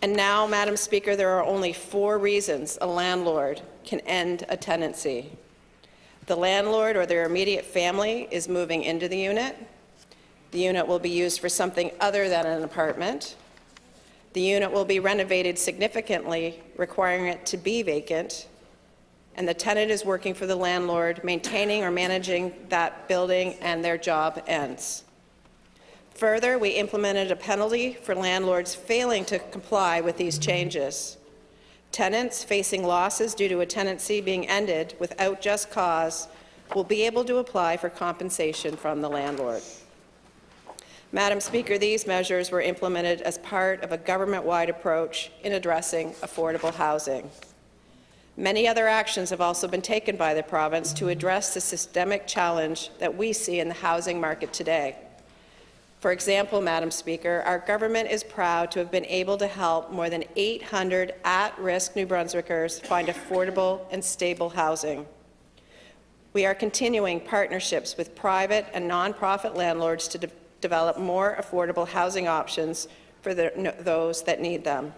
And now, Madam Speaker, there are only 4 reasons a landlord can end a tenancy. The landlord or their immediate family is moving into the unit. The unit will be used for something other than an apartment. The unit will be renovated significantly, requiring it to be vacant. And the tenant is working for the landlord, maintaining or managing that building, and their job ends. Further, we implemented a penalty for landlords failing to comply with these changes. Tenants facing losses due to a tenancy being ended without just cause will be able to apply for compensation from the landlord. Madam Speaker, these measures were implemented as part of a government-wide approach in addressing affordable housing. Many other actions have also been taken by the province to address the systemic challenge that we see in the housing market today. For example, Madam Speaker, our government is proud to have been able to help more than 800 at-risk New Brunswickers find affordable and stable housing. We are continuing partnerships with private and nonprofit landlords to develop more affordable housing options for those that need them.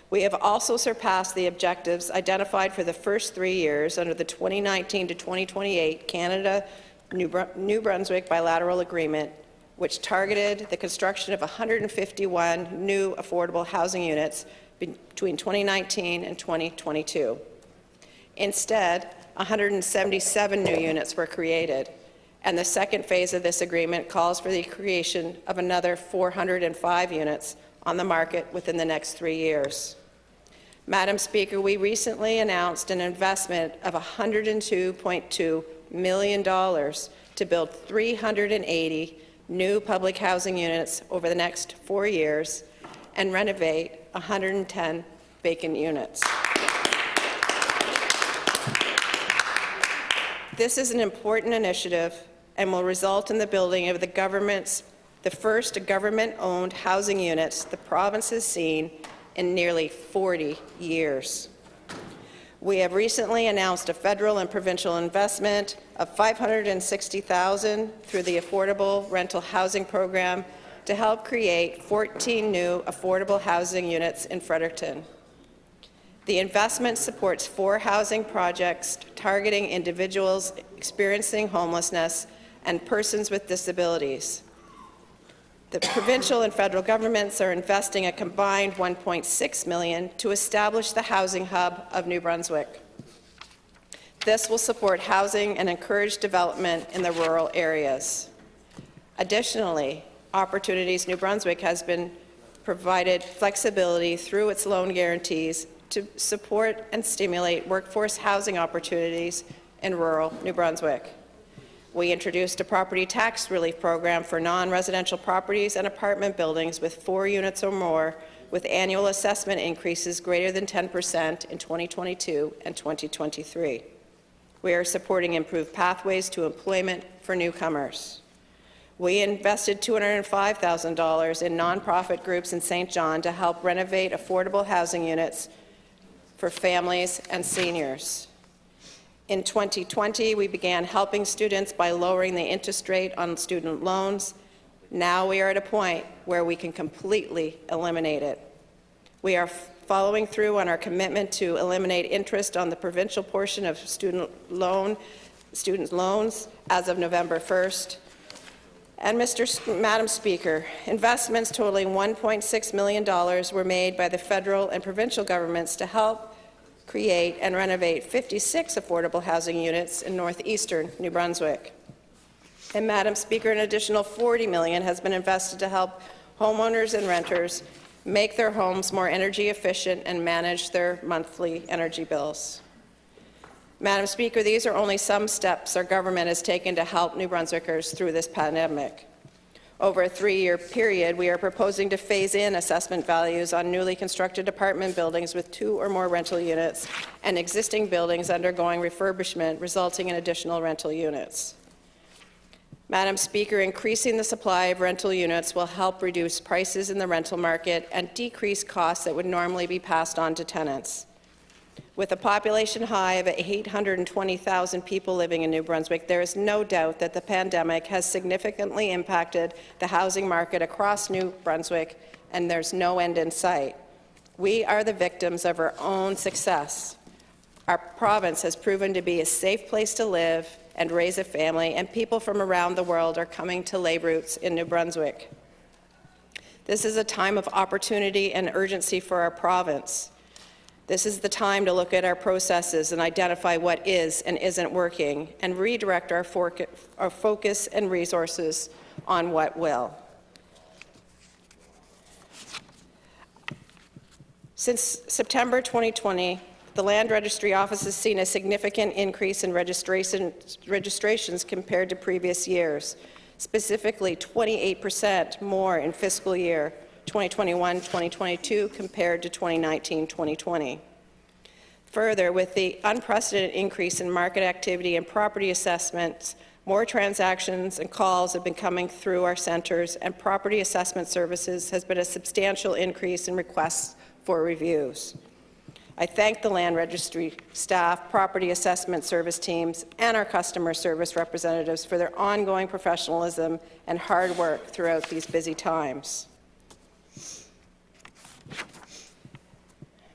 We have also surpassed the objectives identified for the first 3 years under the 2019 to 2028 Canada-New Brunswick bilateral agreement, which targeted the construction of 151 new affordable housing units between 2019 and 2022. Instead, 177 new units were created, and the second phase of this agreement calls for the creation of another 405 units on the market within the next 3 years. Madam Speaker, we recently announced an investment of $102.2 million to build 380 new public housing units over the next 4 years and renovate 110 vacant units. This is an important initiative and will result in the building of the first government-owned housing units the province has seen in nearly 40 years. We have recently announced a federal and provincial investment of $560,000 through the Affordable Rental Housing Program to help create 14 new affordable housing units in Fredericton. The investment supports 4 housing projects targeting individuals experiencing homelessness and persons with disabilities. The provincial and federal governments are investing a combined $1.6 million to establish the housing hub of New Brunswick. This will support housing and encourage development in the rural areas. Additionally, Opportunities New Brunswick has been provided flexibility through its loan guarantees to support and stimulate workforce housing opportunities in rural New Brunswick. We introduced a property tax relief program for non-residential properties and apartment buildings with 4 units or more, with annual assessment increases greater than 10% in 2022 and 2023. We are supporting improved pathways to employment for newcomers. We invested $205,000 in nonprofit groups in St. John to help renovate affordable housing units for families and seniors. In 2020, we began helping students by lowering the interest rate on student loans. Now we are at a point where we can completely eliminate it. We are following through on our commitment to eliminate interest on the provincial portion of student loans as of November 1st. And Madam Speaker, investments totaling $1.6 million were made by the federal and provincial governments to help create and renovate 56 affordable housing units in northeastern New Brunswick. And Madam Speaker, an additional $40 million has been invested to help homeowners and renters make their homes more energy efficient and manage their monthly energy bills. Madam Speaker, these are only some steps our government has taken to help New Brunswickers through this pandemic. Over a 3-year period, we are proposing to phase in assessment values on newly constructed apartment buildings with 2 or more rental units and existing buildings undergoing refurbishment, resulting in additional rental units. Madam Speaker, increasing the supply of rental units will help reduce prices in the rental market and decrease costs that would normally be passed on to tenants. With a population high of 820,000 people living in New Brunswick, there is no doubt that the pandemic has significantly impacted the housing market across New Brunswick, and there's no end in sight. We are the victims of our own success. Our province has proven to be a safe place to live and raise a family, and people from around the world are coming to lay roots in New Brunswick. This is a time of opportunity and urgency for our province. This is the time to look at our processes and identify what is and isn't working, and redirect our focus and resources on what will. Since September 2020, the Land Registry Office has seen a significant increase in registrations compared to previous years, specifically 28% more in fiscal year 2021-2022 compared to 2019-2020. Further, with the unprecedented increase in market activity and property assessments, more transactions and calls have been coming through our centres, and property assessment services has been a substantial increase in requests for reviews. I thank the Land Registry staff, property assessment service teams, and our customer service representatives for their ongoing professionalism and hard work throughout these busy times.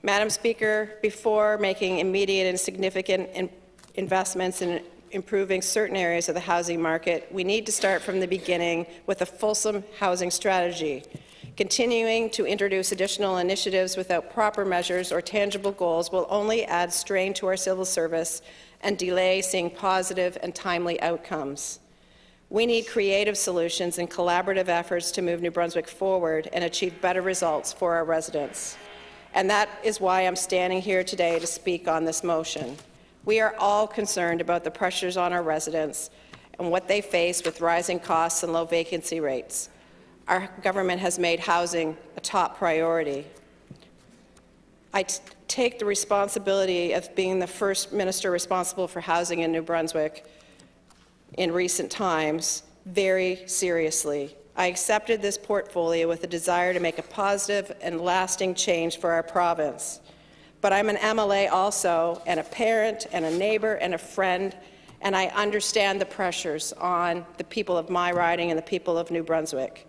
Madam Speaker, before making immediate and significant investments in improving certain areas of the housing market, we need to start from the beginning with a fulsome housing strategy. Continuing to introduce additional initiatives without proper measures or tangible goals will only add strain to our civil service and delay seeing positive and timely outcomes. We need creative solutions and collaborative efforts to move New Brunswick forward and achieve better results for our residents. And that is why I'm standing here today to speak on this motion. We are all concerned about the pressures on our residents and what they face with rising costs and low vacancy rates. Our government has made housing a top priority. I take the responsibility of being the first minister responsible for housing in New Brunswick in recent times very seriously. I accepted this portfolio with a desire to make a positive and lasting change for our province. But I'm an MLA also, and a parent, and a neighbour, and a friend, and I understand the pressures on the people of my riding and the people of New Brunswick.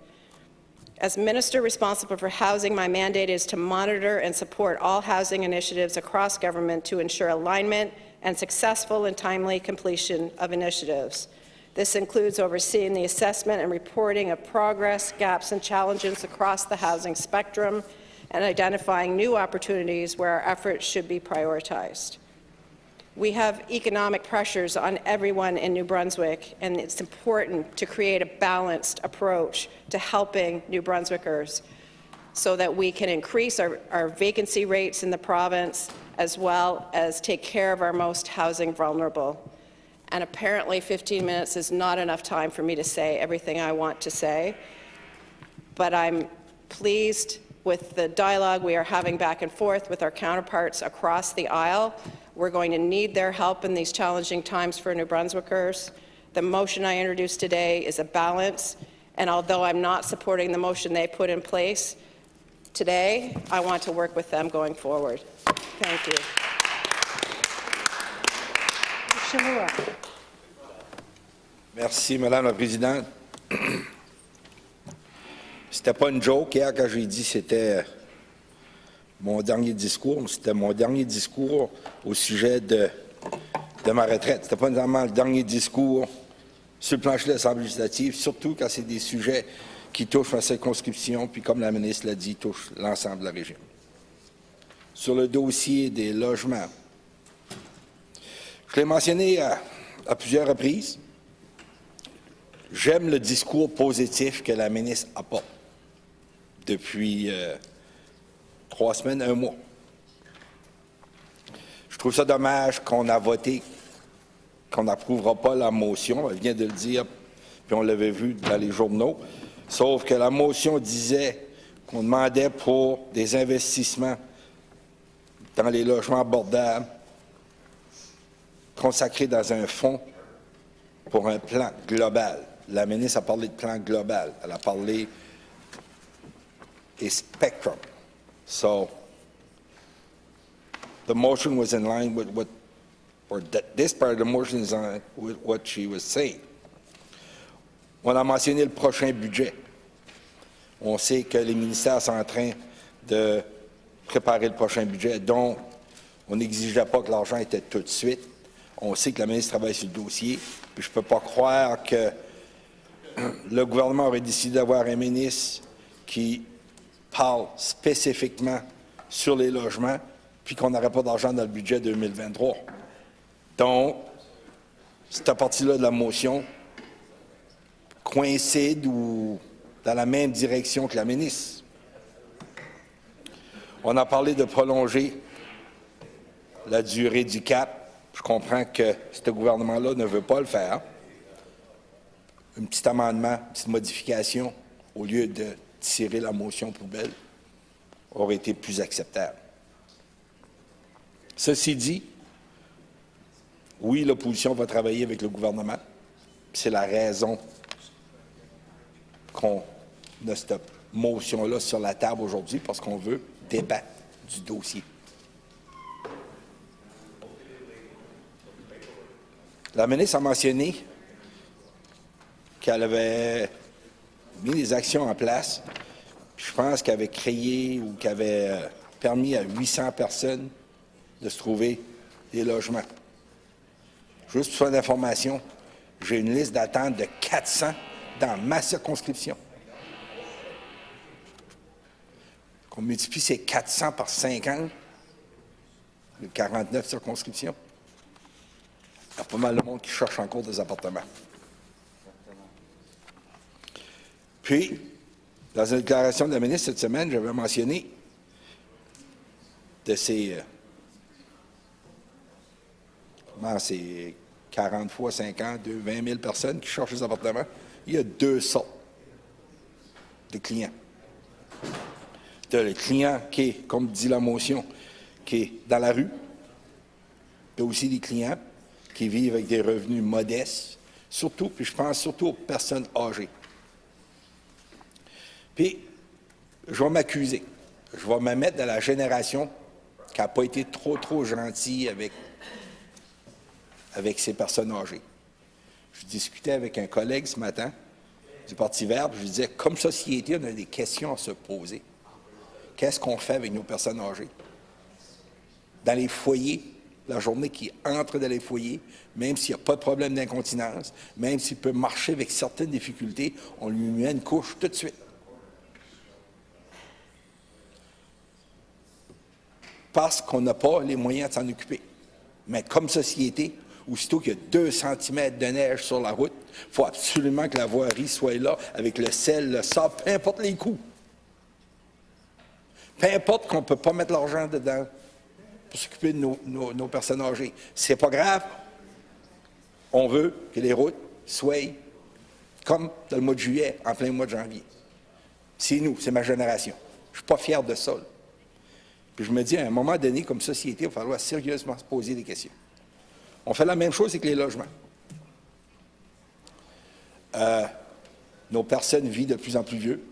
As Minister responsible for housing, my mandate is to monitor and support all housing initiatives across government to ensure alignment and successful and timely completion of initiatives. This includes overseeing the assessment and reporting of progress, gaps, and challenges across the housing spectrum, and identifying new opportunities where our efforts should be prioritized. We have economic pressures on everyone in New Brunswick, and it's important to create a balanced approach to helping New Brunswickers so that we can increase our vacancy rates in the province as well as take care of our most housing vulnerable. And apparently 15 minutes is not enough time for me to say everything I want to say, but I'm pleased with the dialogue we are having back and forth with our counterparts across the aisle. We're going to need their help in these challenging times for New Brunswickers. The motion I introduced today is a balance, and although I'm not supporting the motion they put in place today, I want to work with them going forward. Thank you.
Merci, Madame la Présidente. C'était pas une joke hier quand j'ai dit que c'était mon dernier discours, mais c'était mon dernier discours au sujet de ma retraite. C'était pas nécessairement le dernier discours sur le plancher de l'Assemblée législative, surtout quand c'est des sujets qui touchent ma circonscription, puis comme la ministre l'a dit, touchent l'ensemble de la région. Sur le dossier des logements, je l'ai mentionné à plusieurs reprises. J'aime le discours positif que la ministre apporte depuis 3 semaines, 1 mois. Je trouve ça dommage qu'on a voté, qu'on n'approuvera pas la motion. Elle vient de le dire, puis on l'avait vu dans les journaux. Sauf que la motion disait qu'on demandait pour des investissements dans les logements abordables consacrés dans un fonds pour un plan global. La ministre a parlé de plan global. Elle a parlé a spectrum. So the motion was in line with what, or this part of the motion is in line with what she was saying. On a mentionné le prochain budget. On sait que les ministères sont en train de préparer le prochain budget, donc on n'exigeait pas que l'argent était tout de suite. On sait que la ministre travaille sur le dossier, puis je ne peux pas croire que le gouvernement aurait décidé d'avoir un ministre qui parle spécifiquement sur les logements, puis qu'on n'aurait pas d'argent dans le budget 2023. Donc, cette partie-là de la motion coïncide ou dans la même direction que la ministre. On a parlé de prolonger la durée du cap. Je comprends que ce gouvernement-là ne veut pas le faire. Un petit amendement, une petite modification, au lieu de tirer la motion poubelle, aurait été plus acceptable. Ceci dit, oui, l'opposition va travailler avec le gouvernement. C'est la raison qu'on a cette motion-là sur la table aujourd'hui, parce qu'on veut débattre du dossier. La ministre a mentionné qu'elle avait mis des actions en place. Je pense qu'elle avait créé ou qu'elle avait permis à 800 personnes de se trouver des logements. Juste pour son information, j'ai une liste d'attente de 400 dans ma circonscription. Qu'on multiplie ces 400 par 50, les 49 circonscriptions, il y a pas mal de monde qui cherche encore des appartements. Puis, dans une déclaration de la ministre cette semaine, j'avais mentionné de ces... c'est 40 fois 50, 20 000 personnes qui cherchent des appartements. Il y a deux sortes de clients. Tu as le client qui est, comme dit la motion, qui est dans la rue. Tu as aussi des clients qui vivent avec des revenus modestes, surtout, puis je pense surtout aux personnes âgées. Puis, je vais m'accuser. Je vais me mettre dans la génération qui n'a pas été trop gentille avec ces personnes âgées. Je discutais avec un collègue ce matin du Parti vert, je lui disais, comme société, on a des questions à se poser. Qu'est-ce qu'on fait avec nos personnes âgées? Dans les foyers, la journée qui entre dans les foyers, même s'il n'y a pas de problème d'incontinence, même s'il peut marcher avec certaines difficultés, on lui met une couche tout de suite. Parce qu'on n'a pas les moyens de s'en occuper. Mais comme société, aussitôt qu'il y a 2 cm de neige sur la route, il faut absolument que la voirie soit là avec le sel, le sable, peu importe les coûts. Peu importe qu'on ne peut pas mettre l'argent dedans pour s'occuper de nos personnes âgées. C'est pas grave. On veut que les routes soient comme dans le mois de juillet, en plein mois de janvier. C'est nous, c'est ma génération. Je ne suis pas fier de ça. Puis je me dis, à un moment donné, comme société, il va falloir sérieusement se poser des questions. On fait la même chose avec les logements. Nos personnes vivent de plus en plus vieux.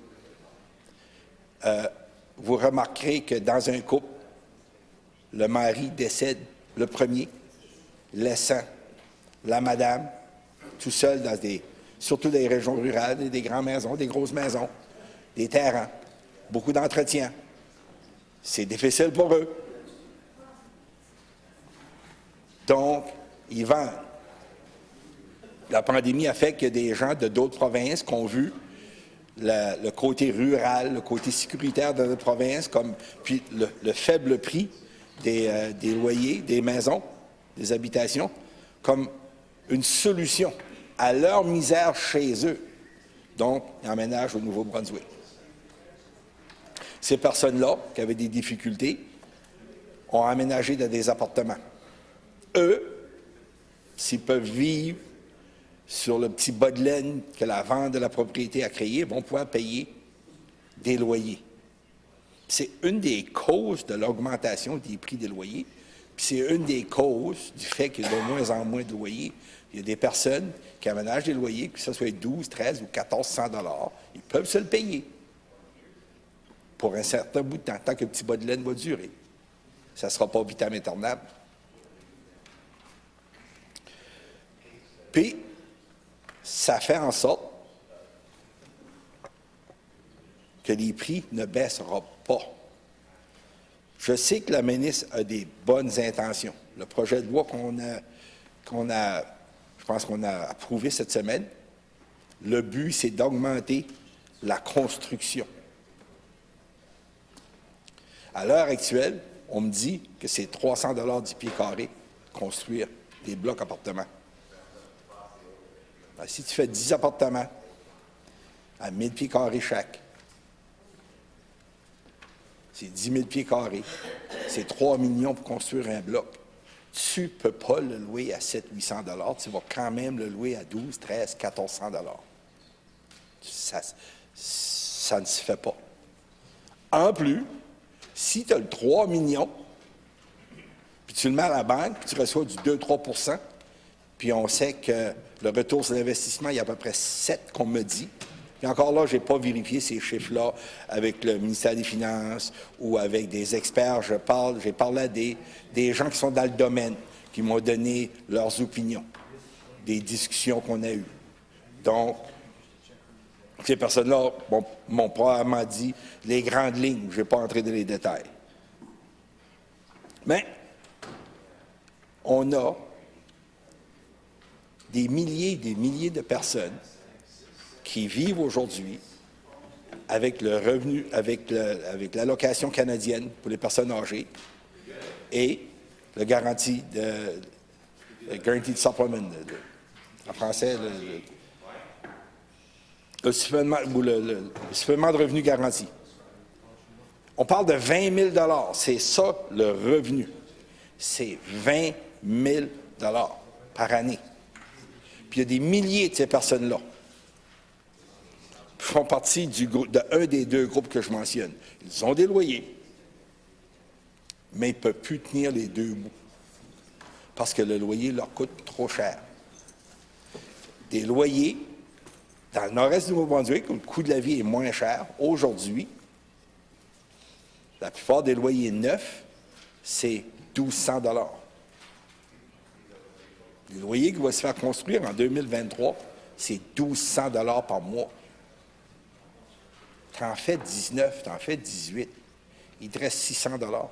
Vous remarquerez que dans un couple, le mari décède le premier, laissant la madame tout seul surtout dans les régions rurales, des grandes maisons, des grosses maisons, des terrains, beaucoup d'entretien. C'est difficile pour eux. Donc, ils vendent. La pandémie a fait que des gens de d'autres provinces qui ont vu le côté rural, le côté sécuritaire de notre province, puis le faible prix des loyers, des maisons, des habitations, comme une solution à leur misère chez eux. Donc, ils emménagent au Nouveau-Brunswick. Ces personnes-là, qui avaient des difficultés, ont emménagé dans des appartements. Eux, s'ils peuvent vivre sur le petit bas de laine que la vente de la propriété a créé, vont pouvoir payer des loyers. C'est une des causes de l'augmentation des prix des loyers, puis c'est une des causes du fait qu'il y a de moins en moins de loyers. Il y a des personnes qui aménagent des loyers, que ce soit 12, 13 ou 1400 $, ils peuvent se le payer pour un certain bout de temps, tant que le petit bas de laine va durer. Ça ne sera pas vitam aeternam. Puis, ça fait en sorte que les prix ne baisseront pas. Je sais que la ministre a des bonnes intentions. Le projet de loi je pense qu'on a approuvé cette semaine, le but, c'est d'augmenter la construction. À l'heure actuelle, on me dit que c'est 300 $ du pied carré construire des blocs appartements. Alors, si tu fais 10 appartements à 1000 pieds carrés chaque, c'est 10 000 pieds carrés, c'est 3 millions pour construire un bloc. Tu ne peux pas le louer à 700-800 $, tu vas quand même le louer à 12, 13, 1400 $. Ça ne se fait pas. En plus, si tu as le 3 millions, puis tu le mets à la banque, puis tu reçois du 2-3 %, puis on sait que le retour sur l'investissement, il y a à peu près 7 qu'on me dit. Puis encore là, je n'ai pas vérifié ces chiffres-là avec le ministère des Finances ou avec des experts. J'ai parlé à des gens qui sont dans le domaine, qui m'ont donné leurs opinions, des discussions qu'on a eues. Donc, ces personnes-là m'ont probablement dit les grandes lignes. Je ne vais pas entrer dans les détails. Mais on a des milliers et des milliers de personnes qui vivent aujourd'hui avec le revenu, avec l'allocation canadienne pour les personnes âgées et le guaranteed supplement, en français, le supplément de revenu garanti. On parle de 20 000 $. C'est ça, le revenu. C'est 20 000 $ par année. Puis il y a des milliers de ces personnes-là qui font partie d'un des deux groupes que je mentionne. Ils ont des loyers, mais ils ne peuvent plus tenir les deux bouts parce que le loyer leur coûte trop cher. Des loyers, dans le nord-est du Nouveau-Brunswick, où le coût de la vie est moins cher, aujourd'hui, la plupart des loyers neufs, c'est 1 200 $. Le loyer qui va se faire construire en 2023, c'est 1 200 $ par mois. Tu en fais 19, tu en fais 18, il te reste 600 $. Dans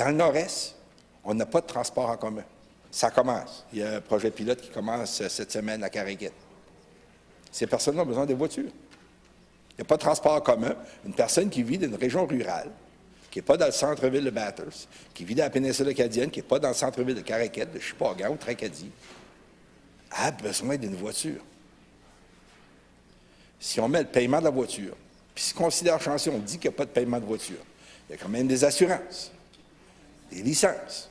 le nord-est, on n'a pas de transport en commun. Ça commence. Il y a un projet pilote qui commence cette semaine à Carriquette. Ces personnes-là ont besoin de voitures. Il n'y a pas de transport en commun. Une personne qui vit dans une région rurale, qui n'est pas dans le centre-ville de Bathurst, qui vit dans la péninsule acadienne, qui n'est pas dans le centre-ville de Carriquette, de Shippagan ou Tracadie, a besoin d'une voiture. Si on met le paiement de la voiture, puis si on considère chanceux, on dit qu'il n'y a pas de paiement de voiture, il y a quand même des assurances, des licences,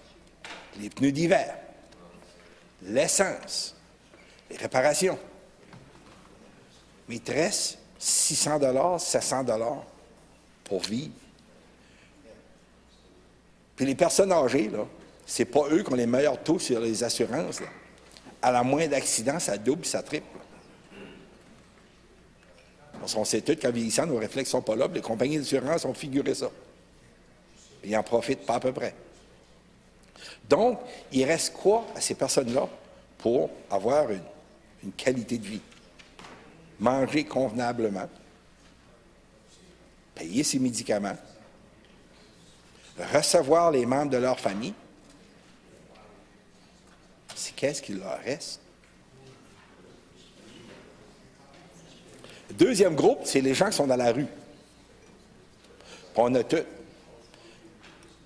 les pneus d'hiver, l'essence, les réparations. Mais il te reste 600 $, 700 $ pour vivre. Puis les personnes âgées, là, c'est pas eux qui ont les meilleurs taux sur les assurances. Là. À la moindre d'accident, ça double, ça triple. Parce qu'on sait tous qu'en vieillissant, nos réflexes ne sont pas là, puis les compagnies d'assurance ont figuré ça. Puis ils n'en profitent pas à peu près. Donc, il reste quoi à ces personnes-là pour avoir une qualité de vie? Manger convenablement, payer ses médicaments, recevoir les membres de leur famille. C'est qu'est-ce qu'il leur reste? Le deuxième groupe, c'est les gens qui sont dans la rue. On a tout.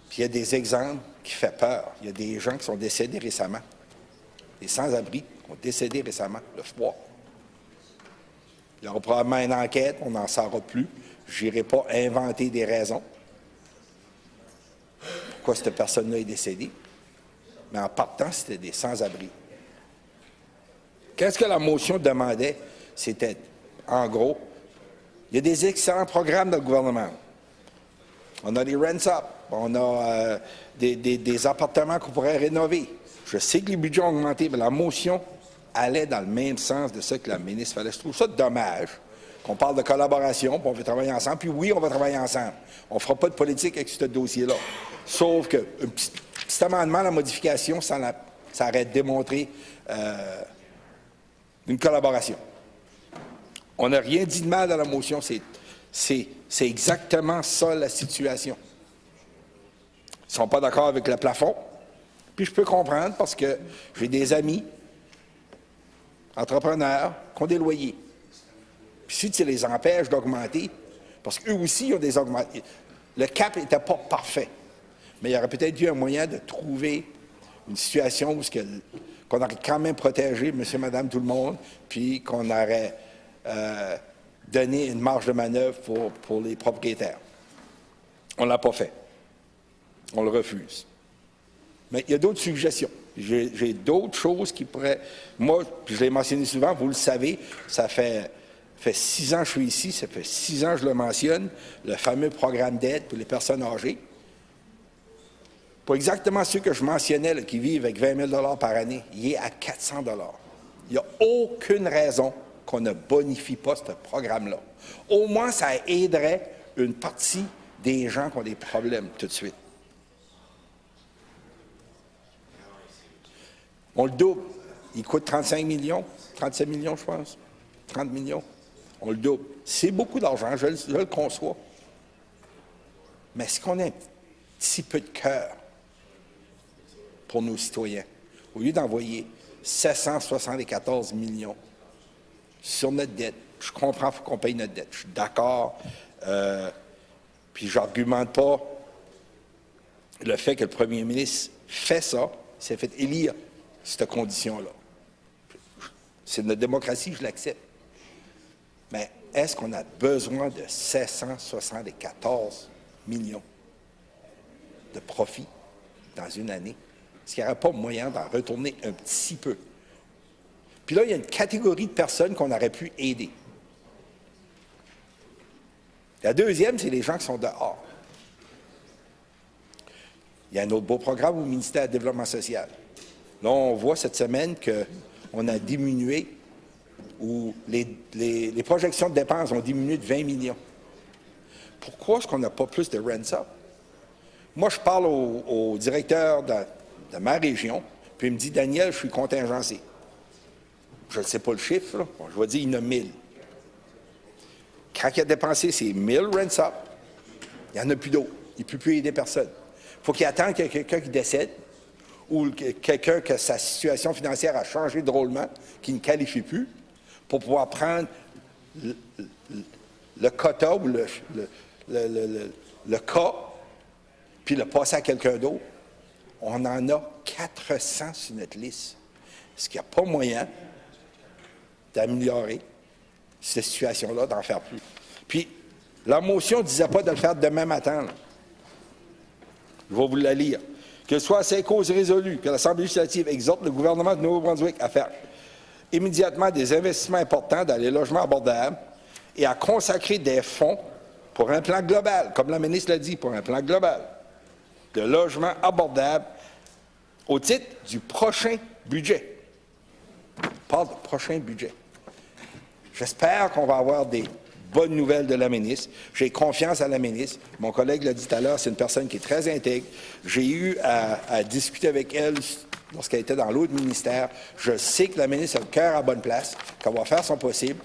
Puis il y a des exemples qui font peur. Il y a des gens qui sont décédés récemment. Des sans-abri qui ont décédé récemment, le froid. Il y aura probablement une enquête, on n'en saura plus. Je n'irai pas inventer des raisons pourquoi cette personne-là est décédée. Mais en partant, c'était des sans-abri. Qu'est-ce que la motion demandait? C'était, en gros, il y a des excellents programmes dans le gouvernement. On a des rents-up, on a des appartements qu'on pourrait rénover. Je sais que les budgets ont augmenté, mais la motion allait dans le même sens de ce que la ministre fallait. Je trouve ça dommage qu'on parle de collaboration, puis on veut travailler ensemble. Puis oui, on va travailler ensemble. On ne fera pas de politique avec ce dossier-là. Sauf qu'un petit amendement, la modification, ça aurait démontré une collaboration. On n'a rien dit de mal dans la motion. C'est exactement ça la situation. Ils ne sont pas d'accord avec le plafond. Puis je peux comprendre parce que j'ai des amis entrepreneurs qui ont des loyers. Puis si tu les empêches d'augmenter, parce qu'eux aussi ont des augmentations. Le cap n'était pas parfait. Mais il y aurait peut-être eu un moyen de trouver une situation où qu'on aurait quand même protégé monsieur, madame, tout le monde, puis qu'on aurait donner une marge de manœuvre pour les propriétaires. On ne l'a pas fait. On le refuse. Mais il y a d'autres suggestions. J'ai d'autres choses qui pourraient... Moi, je l'ai mentionné souvent, vous le savez, ça fait 6 ans que je suis ici, ça fait 6 ans que je le mentionne, le fameux programme d'aide pour les personnes âgées. Pour exactement ceux que je mentionnais, là, qui vivent avec 20 000 par année, il est à 400 $. Il n'y a aucune raison qu'on ne bonifie pas ce programme-là. Au moins, ça aiderait une partie des gens qui ont des problèmes tout de suite. On le double. Il coûte 35 millions, 37 millions, je pense, 30 millions. On le double. C'est beaucoup d'argent, je le conçois. Mais est-ce qu'on a un petit peu de cœur pour nos citoyens? Au lieu d'envoyer 774 millions sur notre dette, je comprends qu'il faut qu'on paye notre dette, je suis d'accord, puis je n'argumente pas le fait que le premier ministre fait ça, s'est fait élire cette condition-là. C'est notre démocratie, je l'accepte. Mais est-ce qu'on a besoin de 774 millions de profit dans une année? Est-ce qu'il n'y aurait pas moyen d'en retourner un petit peu? Puis là, il y a une catégorie de personnes qu'on aurait pu aider. La deuxième, c'est les gens qui sont dehors. Il y a un autre beau programme au ministère du Développement social. Là, on voit cette semaine qu'on a diminué, ou les projections de dépenses ont diminué de 20 millions. Pourquoi est-ce qu'on n'a pas plus de rents-up? Moi, je parle au directeur de ma région, puis il me dit, Daniel, je suis contingencé. Je ne sais pas le chiffre, là. Bon, je vais dire, il y en a 1000. Quand il a dépensé ses 1000 rents-up, il n'y en a plus d'autres. Il ne peut plus aider personne. Il faut qu'il attende qu'il y ait quelqu'un qui décède, ou quelqu'un que sa situation financière a changé drôlement, qui ne qualifie plus, pour pouvoir prendre le quota ou le cas, puis le passer à quelqu'un d'autre. On en a 400 sur notre liste. Est-ce qu'il n'y a pas moyen d'améliorer cette situation-là, d'en faire plus? Puis, la motion ne disait pas de le faire demain matin, là. Je vais vous la lire. Que ce soit à ces causes résolues que l'Assemblée législative exhorte le gouvernement de Nouveau-Brunswick à faire immédiatement des investissements importants dans les logements abordables et à consacrer des fonds pour un plan global, comme la ministre l'a dit, pour un plan global de logements abordables au titre du prochain budget. On parle de prochain budget. J'espère qu'on va avoir des bonnes nouvelles de la ministre. J'ai confiance à la ministre. Mon collègue l'a dit tout à l'heure, c'est une personne qui est très intègre. J'ai eu à discuter avec elle lorsqu'elle était dans l'autre ministère. Je sais que la ministre a le cœur à bonne place, qu'elle va faire son possible.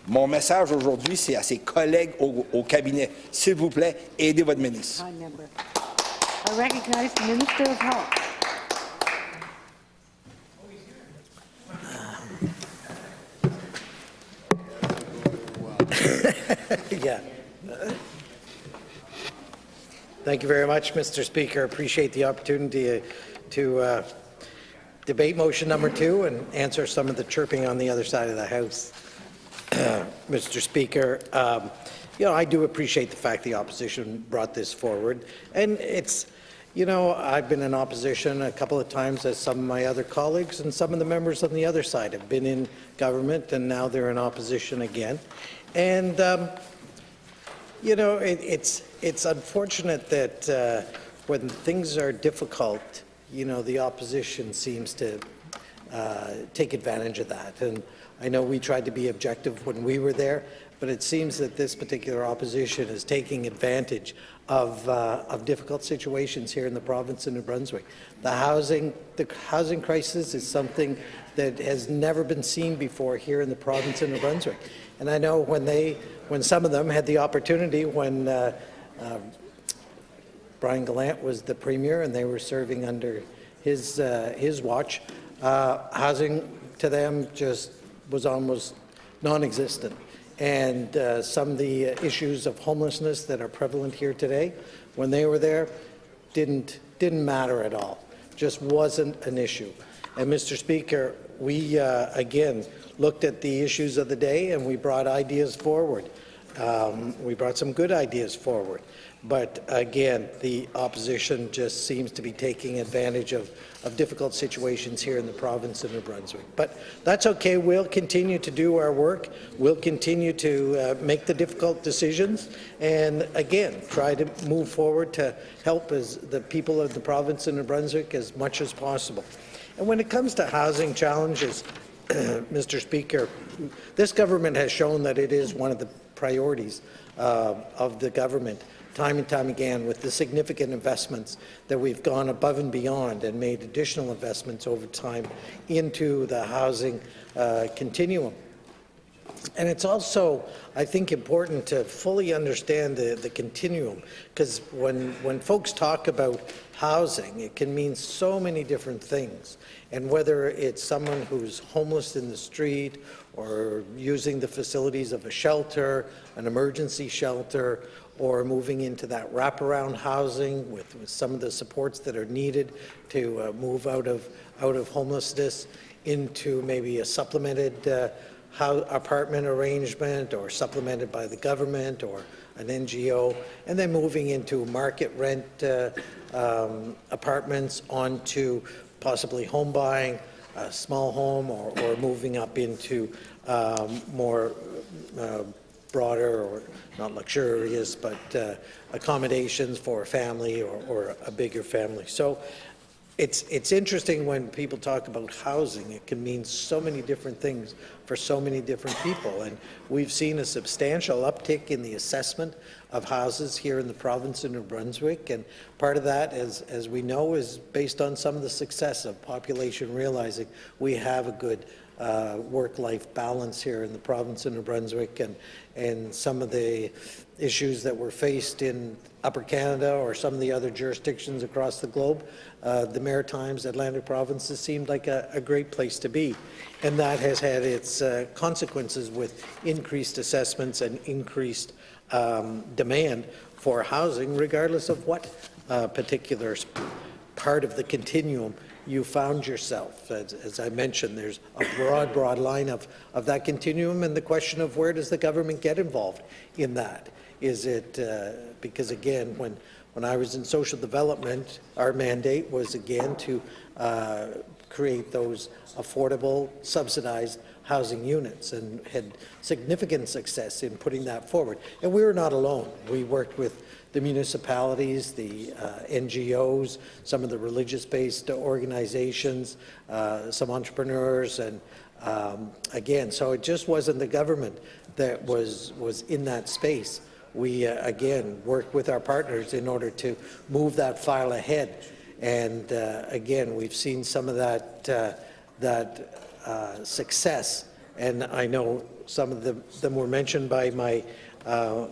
Mon message aujourd'hui, c'est à ses collègues au cabinet. S'il vous plaît, aidez votre ministre.
I recognize the Minister of Health.
Yeah. Thank you very much, Mr. Speaker. Appreciate the opportunity to debate motion number 2 and answer some of the chirping on the other side of the House. Mr. Speaker, I do appreciate the fact the opposition brought this forward. And it's, I've been in opposition a couple of times, as some of my other colleagues and some of the members on the other side have been in government, and now they're in opposition again. And, it's unfortunate that when things are difficult, the opposition seems to take advantage of that. And I know we tried to be objective when we were there, but it seems that this particular opposition is taking advantage of difficult situations here in the province of New Brunswick. The housing crisis is something that has never been seen before here in the province of New Brunswick. And I know when some of them had the opportunity, when Brian Gallant was the premier and they were serving under his watch, housing to them just was almost non-existent. And some of the issues of homelessness that are prevalent here today, when they were there, didn't matter at all. Just wasn't an issue. And Mr. Speaker, we, again, looked at the issues of the day and we brought ideas forward. We brought some good ideas forward. But again, the opposition just seems to be taking advantage of difficult situations here in the province of New Brunswick. But that's okay. We'll continue to do our work. We'll continue to make the difficult decisions and, again, try to move forward to help the people of the province of New Brunswick as much as possible. And when it comes to housing challenges, Mr. Speaker, this government has shown that it is one of the priorities of the government time and time again, with the significant investments that we've gone above and beyond and made additional investments over time into the housing continuum. And it's also, I think, important to fully understand the continuum, because when folks talk about housing, it can mean so many different things. And whether it's someone who's homeless in the street or using the facilities of a shelter, an emergency shelter, or moving into that wraparound housing with some of the supports that are needed to move out of homelessness into maybe a supplemented apartment arrangement or supplemented by the government or an NGO, and then moving into market rent apartments onto possibly home buying, a small home, or moving up into more broader or not luxurious, but accommodations for a family or a bigger family. So it's interesting when people talk about housing. It can mean so many different things for so many different people. And we've seen a substantial uptick in the assessment of houses here in the province of New Brunswick. And part of that, as we know, is based on some of the success of population realizing we have a good work-life balance here in the province of New Brunswick, and some of the issues that were faced in Upper Canada or some of the other jurisdictions across the globe, the Maritimes, Atlantic provinces seemed like a great place to be. And that has had its consequences with increased assessments and increased demand for housing, regardless of what particular part of the continuum you found yourself. As I mentioned, there's a broad line of that continuum, and the question of where does the government get involved in that? Is it, because again, when I was in social development, our mandate was again to create those affordable, subsidized housing units, and had significant success in putting that forward. And we were not alone. We worked with the municipalities, the NGOs, some of the religious-based organizations, some entrepreneurs, and again, so it just wasn't the government that was in that space. We, again, worked with our partners in order to move that file ahead. And again, we've seen some of that success. And I know some of them were mentioned by my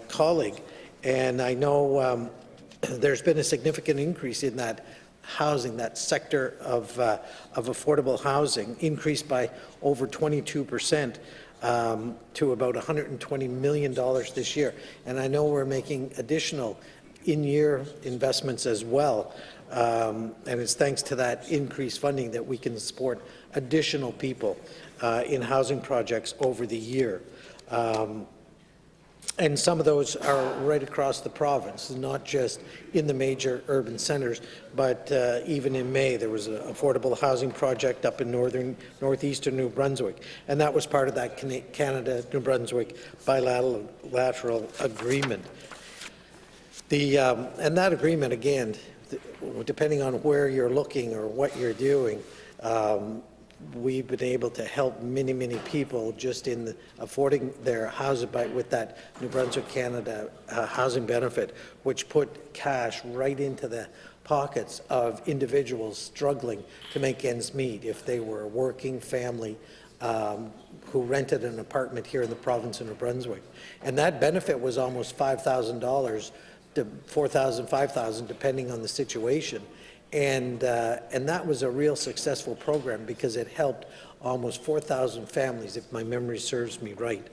colleague. And I know there's been a significant increase in that housing, that sector of affordable housing, increased by over 22%. To about $120 million this year. And I know we're making additional in-year investments as well. And it's thanks to that increased funding that we can support additional people in housing projects over the year. And some of those are right across the province, not just in the major urban centres, but even in May there was an affordable housing project up in northeastern New Brunswick, and that was part of that Canada-New Brunswick bilateral agreement. And that agreement, again, depending on where you're looking or what you're doing, we've been able to help many, many people just in affording their housing with that New Brunswick Canada housing benefit, which put cash right into the pockets of individuals struggling to make ends meet if they were a working family who rented an apartment here in the province of New Brunswick. And that benefit was almost $5,000 to $4,000, $5,000, depending on the situation. And that was a real successful program because it helped almost 4,000 families, if my memory serves me right.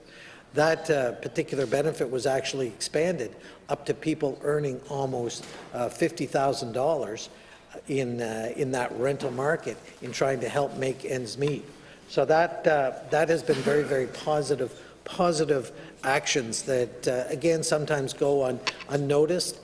That particular benefit was actually expanded up to people earning almost $50,000 in that rental market in trying to help make ends meet. So that has been very, very positive actions that, again, sometimes go unnoticed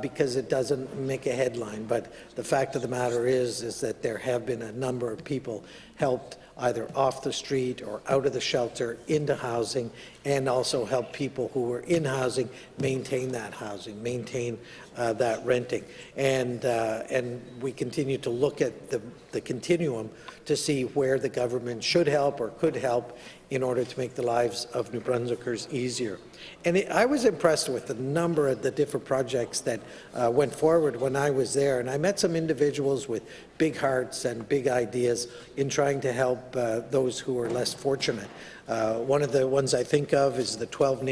because it doesn't make a headline. But the fact of the matter is that there have been a number of people helped either off the street or out of the shelter into housing, and also help people who are in housing maintain that housing, maintain that renting. And we continue to look at the continuum to see where the government should help or could help in order to make the lives of New Brunswickers easier. And I was impressed with the number of the different projects that went forward when I was there, and I met some individuals with big hearts and big ideas in trying to help those who are less fortunate. One of the ones I think of is the 12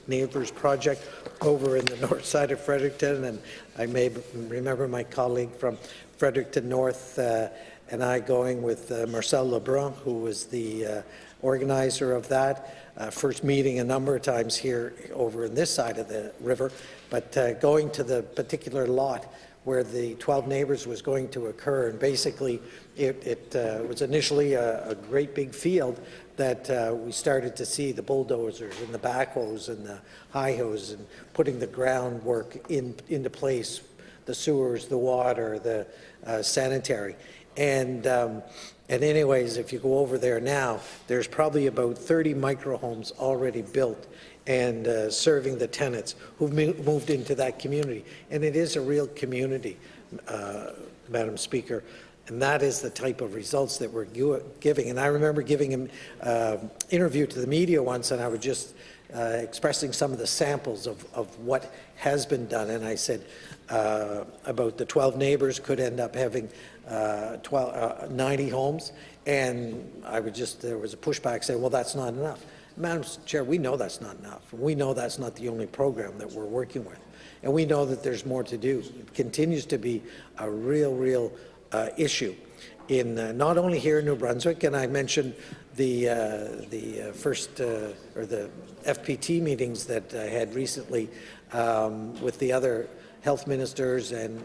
Neighbors Project over in the north side of Fredericton, and I may remember my colleague from Fredericton North and I going with Marcel Lebrun, who was the organizer of that, first meeting a number of times here over in this side of the river, but going to the particular lot where the 12 Neighbors was going to occur. And basically, it was initially a great big field that we started to see the bulldozers and the backhoes and the high-hoes and putting the groundwork into place, the sewers, the water, the sanitary. And anyways, if you go over there now, there's probably about 30 microhomes already built and serving the tenants who've moved into that community. And it is a real community, Madam Speaker. And that is the type of results that we're giving. And I remember giving an interview to the media once, and I was just expressing some of the samples of what has been done. And I said about the 12 Neighbors could end up having 90 homes. And I would just, there was a pushback saying, well, that's not enough. Madam Chair, we know that's not enough. We know that's not the only program that we're working with. And we know that there's more to do. It continues to be a real issue in not only here in New Brunswick, and I mentioned the first or the FPT meetings that I had recently with the other health ministers and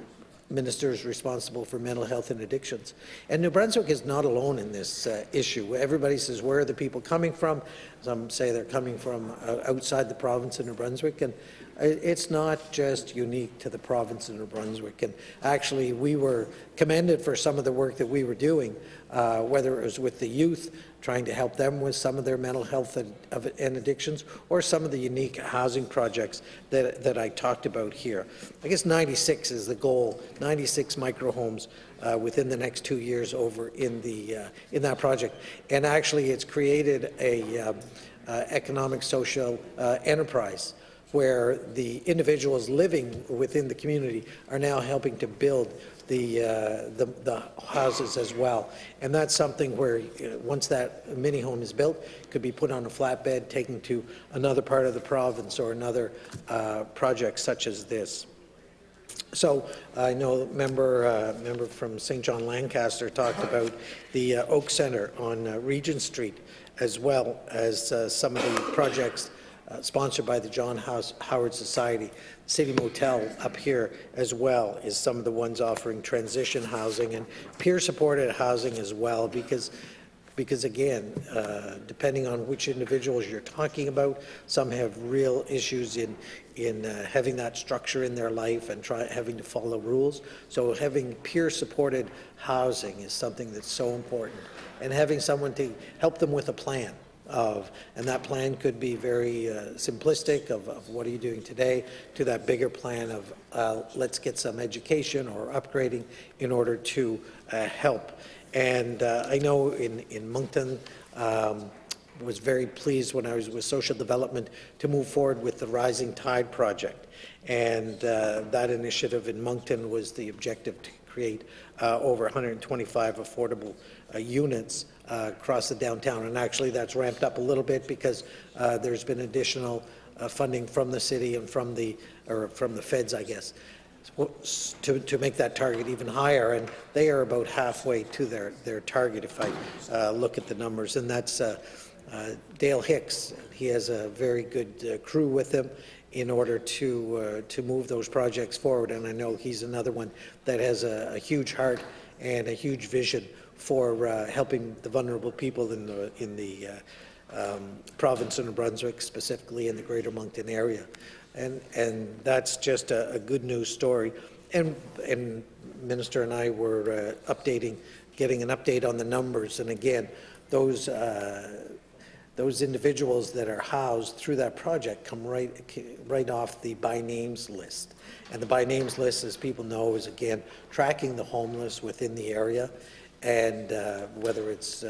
ministers responsible for mental health and addictions. And New Brunswick is not alone in this issue. Everybody says, where are the people coming from? Some say they're coming from outside the province of New Brunswick, and it's not just unique to the province of New Brunswick. And actually, we were commended for some of the work that we were doing, whether it was with the youth, trying to help them with some of their mental health and addictions, or some of the unique housing projects that I talked about here. I guess 96 is the goal, 96 microhomes within the next 2 years over in that project. And actually, it's created a economic social enterprise where the individuals living within the community are now helping to build the houses as well. And that's something where once that mini home is built, it could be put on a flatbed, taken to another part of the province or another project such as this. So I know member from St. John Lancaster talked about the Oak Centre on Regent Street, as well as some of the projects sponsored by the John Howard Society. City Motel up here as well is some of the ones offering transition housing and peer-supported housing as well, because again, depending on which individuals you're talking about, some have real issues in having that structure in their life and having to follow rules. So having peer-supported housing is something that's so important, and having someone to help them with a plan. And that plan could be very simplistic of what are you doing today, to that bigger plan of let's get some education or upgrading in order to help. And I know in Moncton, was very pleased when I was with Social Development to move forward with the Rising Tide project. And that initiative in Moncton was the objective to create over 125 affordable units across the downtown. And actually that's ramped up a little bit because there's been additional funding from the city and from the feds, I guess, to make that target even higher. And they are about halfway to their target if I look at the numbers. And that's Dale Hicks. He has a very good crew with him in order to move those projects forward. And I know he's another one that has a huge heart and a huge vision for helping the vulnerable people in the province of New Brunswick, specifically in the Greater Moncton area. And that's just a good news story. And Minister and I were getting an update on the numbers. And again, those individuals that are housed through that project come right off the by names list. And the by names list, as people know, is again tracking the homeless within the area, and whether it's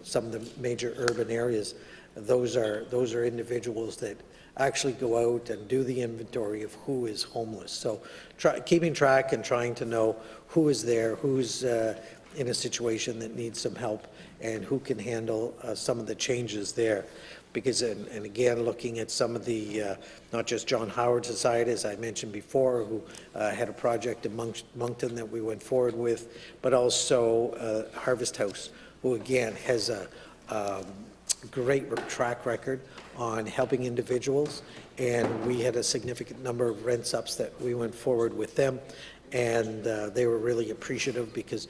some of the major urban areas, those are individuals that actually go out and do the inventory of who is homeless. So keeping track and trying to know who is there, who's in a situation that needs some help, and who can handle some of the changes there. Because, and again, looking at some of the, not just John Howard Society, as I mentioned before, who had a project in Moncton that we went forward with, but also Harvest House, who again has a great track record on helping individuals, and we had a significant number of rent-ups that we went forward with them, and they were really appreciative because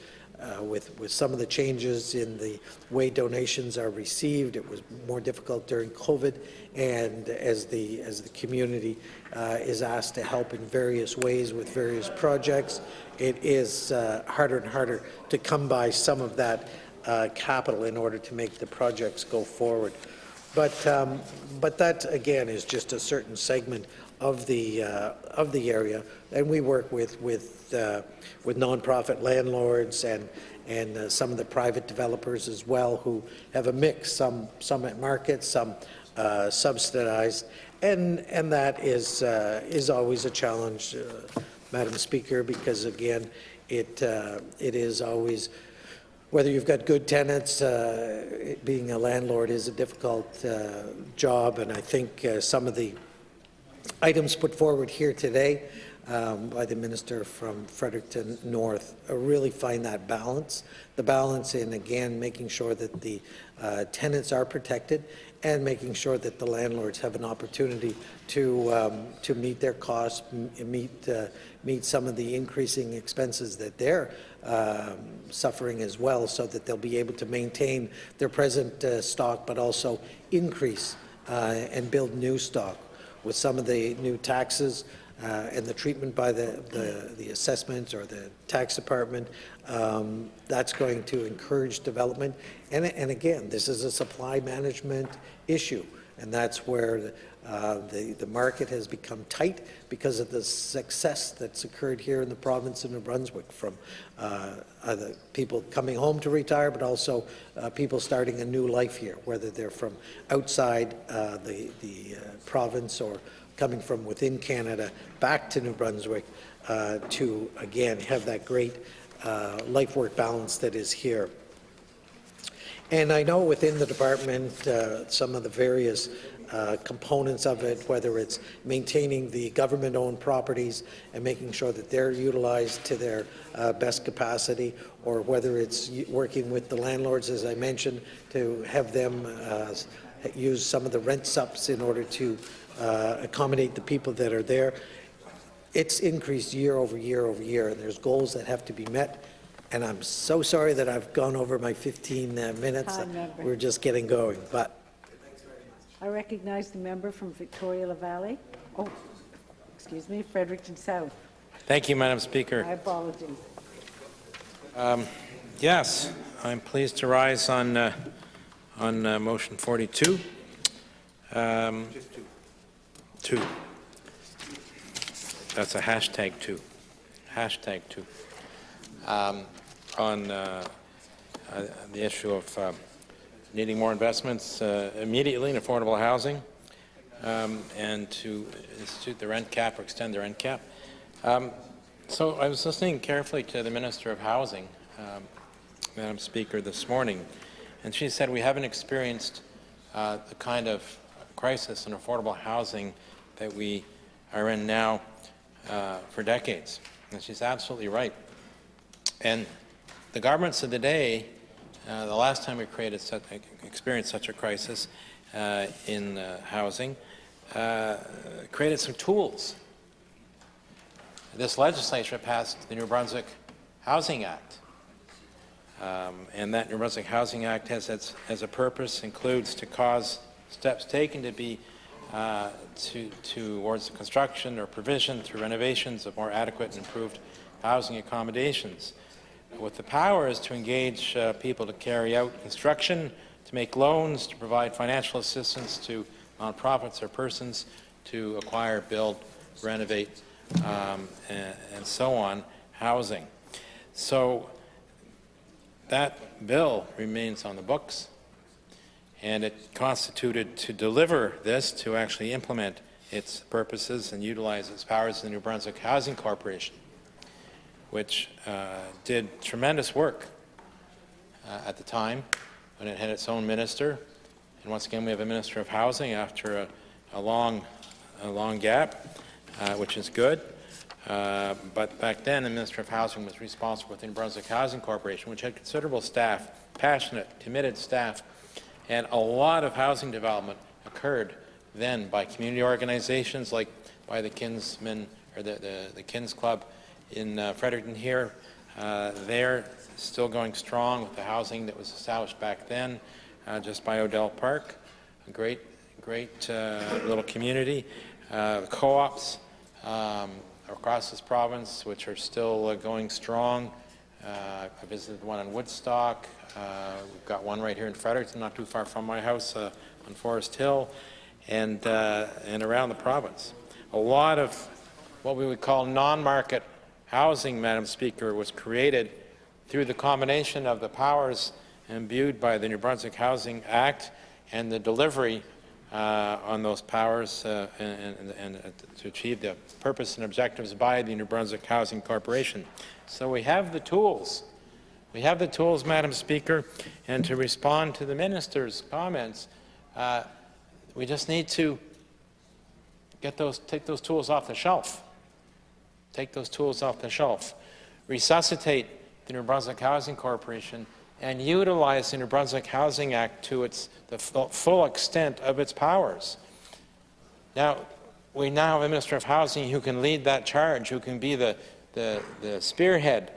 with some of the changes in the way donations are received, it was more difficult during COVID, and as the community is asked to help in various ways with various projects, it is harder and harder to come by some of that capital in order to make the projects go forward. But that again is just a certain segment of the area, and we work with nonprofit landlords and some of the private developers as well, who have a mix, some at market, some subsidized, and that is always a challenge, Madam Speaker, because again it is always, whether you've got good tenants, being a landlord is a difficult job, and I think some of the items put forward here today by the Minister from Fredericton North really find that balance. The balance in, again, making sure that the tenants are protected and making sure that the landlords have an opportunity to meet their costs, meet some of the increasing expenses that they're suffering as well, so that they'll be able to maintain their present stock, but also increase and build new stock. With some of the new taxes and the treatment by the assessment or the tax department, that's going to encourage development. And again, this is a supply management issue, and that's where the market has become tight because of the success that's occurred here in the province of New Brunswick, from either people coming home to retire, but also people starting a new life here, whether they're from outside the province or coming from within Canada back to New Brunswick to, again, have that great life-work balance that is here. And I know within the department, some of the various components of it, whether it's maintaining the government-owned properties and making sure that they're utilized to their best capacity, or whether it's working with the landlords, as I mentioned, to have them use some of the rent subs in order to accommodate the people that are there. It's increased year over year over year, and there's goals that have to be met. And I'm so sorry that I've gone over my 15 minutes. We're just getting going. But
I recognize the member from Victoria-La Valley. Oh, excuse me, Fredericton South.
Thank you, Madam Speaker.
My apologies.
Yes, I'm pleased to rise on motion 42. Two. That's a hashtag 2. Hashtag 2. On the issue of needing more investments immediately in affordable housing, and to institute the rent cap or extend the rent cap. So I was listening carefully to the Minister of Housing, Madam Speaker, this morning, and she said we haven't experienced the kind of crisis in affordable housing that we are in now for decades. And she's absolutely right. And the governments of the day, the last time we experienced such a crisis in housing, created some tools. This legislature passed the New Brunswick Housing Act, And that New Brunswick Housing Act has as a purpose includes to cause steps taken to be towards the construction or provision through renovations of more adequate and improved housing accommodations, with the powers to engage people to carry out construction, to make loans, to provide financial assistance to nonprofits or persons to acquire, build, renovate, and so on, housing. So that bill remains on the books, and it constituted to deliver this, to actually implement its purposes and utilize its powers in the New Brunswick Housing Corporation, which did tremendous work at the time when it had its own minister. And once again, we have a Minister of Housing after a long gap, which is good. But back then, the Minister of Housing was responsible with the New Brunswick Housing Corporation, which had considerable staff, passionate, committed staff, and a lot of housing development occurred then by community organizations like by the Kinsmen, or the Kins Club in Fredericton here. They're still going strong with the housing that was established back then, just by Odell Park. A great little community. Co-ops across this province, which are still going strong. I visited one in Woodstock. We've got one right here in Fredericton, not too far from my house, on Forest Hill, and around the province. A lot of what we would call non-market housing, Madam Speaker, was created through the combination of the powers imbued by the New Brunswick Housing Act and the delivery on those powers and to achieve the purpose and objectives by the New Brunswick Housing Corporation. So we have the tools. We have the tools, Madam Speaker, and to respond to the minister's comments, we just need to take those tools off the shelf. Take those tools off the shelf. Resuscitate the New Brunswick Housing Corporation and utilize the New Brunswick Housing Act to the full extent of its powers. Now, we now have a Minister of Housing who can lead that charge, who can be the spearhead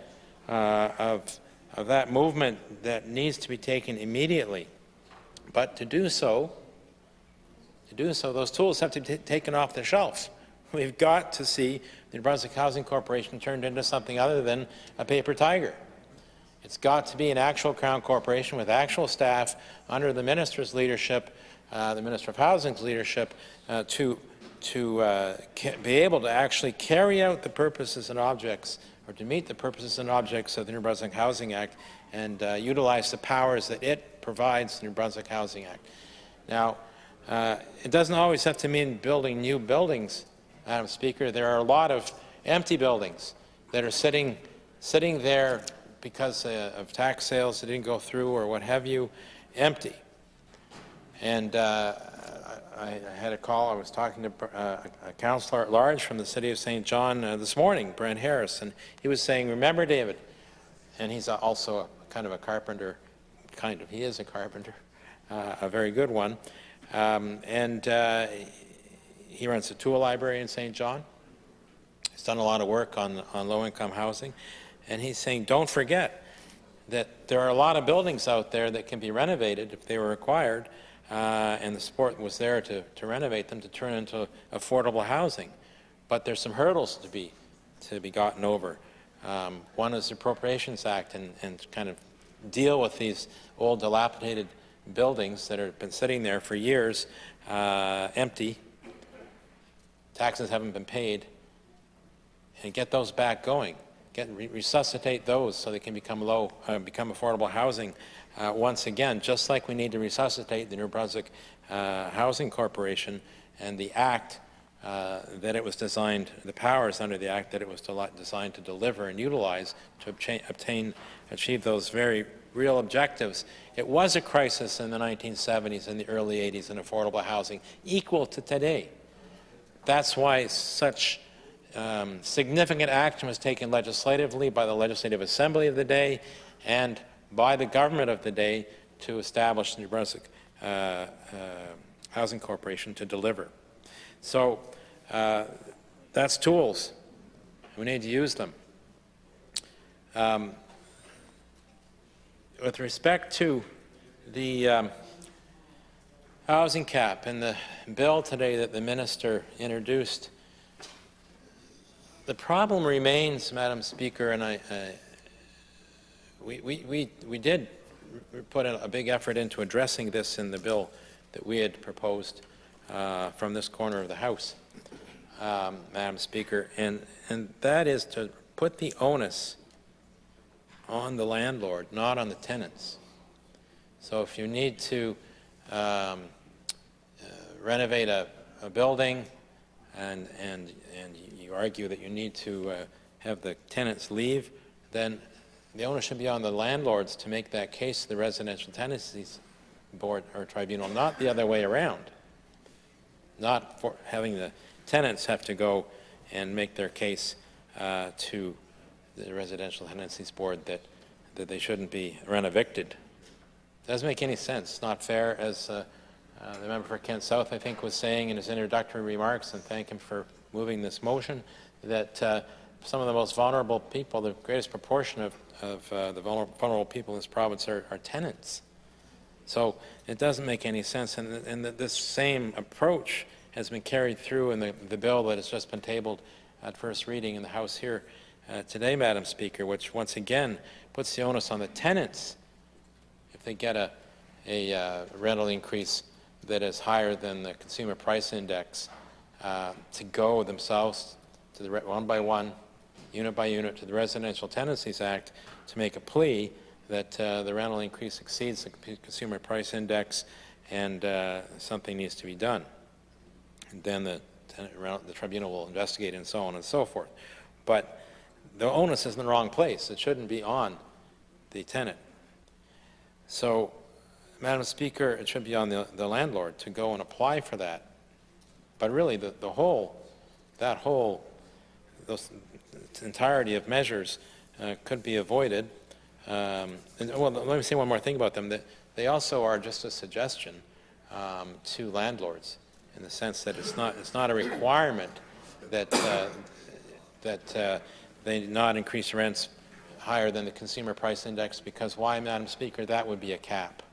of that movement that needs to be taken immediately. But to do so, those tools have to be taken off the shelf. We've got to see the New Brunswick Housing Corporation turned into something other than a paper tiger. It's got to be an actual Crown Corporation with actual staff under the Minister's leadership, the Minister of Housing's leadership, to be able to actually carry out the purposes and objects, or to meet the purposes and objects of the New Brunswick Housing Act and utilize the powers that it provides, the New Brunswick Housing Act. Now, it doesn't always have to mean building new buildings, Madam Speaker. There are a lot of empty buildings that are sitting there because of tax sales that didn't go through or what have you, empty. And I had a call. I was talking to a councillor at large from the city of St. John this morning, Brent Harris, and he was saying, remember, David, and he's also kind of a carpenter, he is a carpenter, a very good one, and he runs a tool library in St. John. He's done a lot of work on low-income housing, and he's saying, don't forget that there are a lot of buildings out there that can be renovated if they were acquired, and the support was there to renovate them to turn into affordable housing. But there's some hurdles to be gotten over. One is the Appropriations Act and kind of deal with these old dilapidated buildings that have been sitting there for years, empty. Taxes haven't been paid, and get those back going. Resuscitate those so they can become affordable housing once again, just like we need to resuscitate the New Brunswick Housing Corporation and the act that it was designed, the powers under the act that it was designed to deliver and utilize to achieve those very real objectives. It was a crisis in the 1970s and the early 80s in affordable housing, equal to today. That's why such significant action was taken legislatively by the Legislative Assembly of the day and by the government of the day to establish the New Brunswick Housing Corporation to deliver. So that's tools. We need to use them. with respect to the housing cap and the bill today that the minister introduced, the problem remains, Madam Speaker, and we did put a big effort into addressing this in the bill that we had proposed from this corner of the House, Madam Speaker, and that is to put the onus on the landlord, not on the tenants. So if you need to renovate a building and you argue that you need to have the tenants leave, then the onus should be on the landlords to make that case to the Residential Tenancies Board or Tribunal, not the other way around. Not for having the tenants have to go and make their case to the Residential Tenancies Board that they shouldn't be rent-evicted. Doesn't make any sense. It's not fair, as the member for Kent South, I think, was saying in his introductory remarks, and thank him for moving this motion, that some of the most vulnerable people, the greatest proportion of the vulnerable people in this province are tenants. So it doesn't make any sense, and this same approach has been carried through in the bill that has just been tabled at first reading in the House here today, Madam Speaker, which once again puts the onus on the tenants if they get a rental increase that is higher than the consumer price index to go themselves to the one by one, unit by unit, to the Residential Tenancies Act to make a plea that the rental increase exceeds the consumer price index and something needs to be done. And then the tribunal will investigate and so on and so forth. But the onus is in the wrong place. It shouldn't be on the tenant. So, Madam Speaker, it should be on the landlord to go and apply for that. But really, the entirety of measures could be avoided. And, well, let me say one more thing about them. That they also are just a suggestion to landlords, in the sense that it's not a requirement that they not increase rents higher than the consumer price index, because why, Madam Speaker? That would be a cap.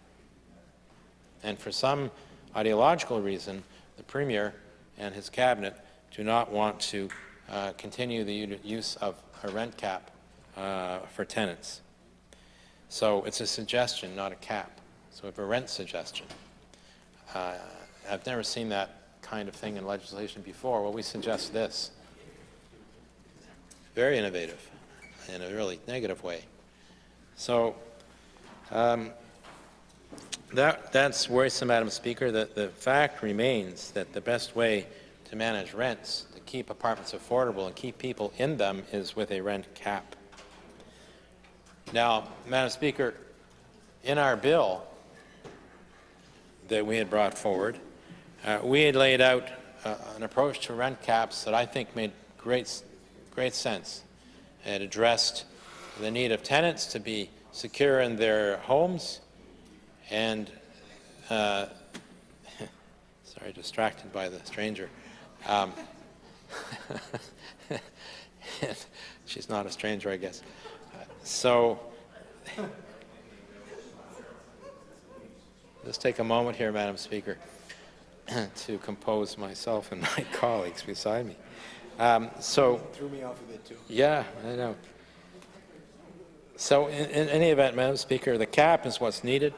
And for some ideological reason, the Premier and his cabinet do not want to continue the use of a rent cap for tenants. So it's a suggestion, not a cap. So we have a rent suggestion. I've never seen that kind of thing in legislation before. Well, we suggest this. Very innovative in a really negative way. So that's worrisome, Madam Speaker. The fact remains that the best way to manage rents, to keep apartments affordable and keep people in them, is with a rent cap. Now, Madam Speaker, in our bill that we had brought forward, we had laid out an approach to rent caps that I think made great sense. It addressed the need of tenants to be secure in their homes and, sorry, distracted by the stranger. She's not a stranger, I guess. So, let's take a moment here, Madam Speaker, to compose myself and my colleagues beside me. So
threw me off a bit too.
Yeah, I know. So in any event, Madam Speaker, the cap is what's needed.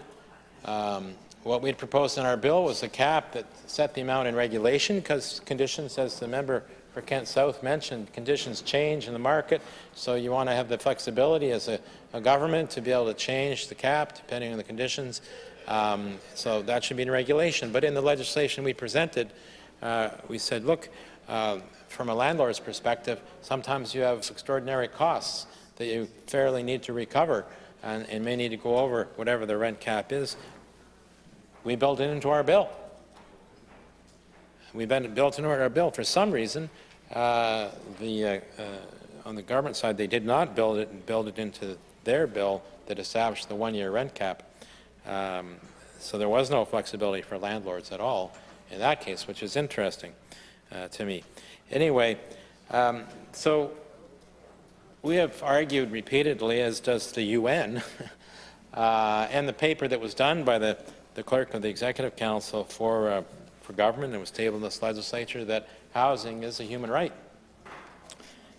What we had proposed in our bill was a cap that set the amount in regulation, because conditions, as the member for Kent South mentioned, conditions change in the market, so you want to have the flexibility as a government to be able to change the cap depending on the conditions. So that should be in regulation. But in the legislation we presented, we said, look, from a landlord's perspective, sometimes you have extraordinary costs that you fairly need to recover and may need to go over whatever the rent cap is. We built it into our bill. We've been built into our bill. For some reason, on the government side, they did not build it into their bill that established the one-year rent cap. So there was no flexibility for landlords at all in that case, which is interesting to me. Anyway, so we have argued repeatedly, as does the UN, and the paper that was done by the clerk of the Executive Council for government, and was tabled in this legislature, that housing is a human right.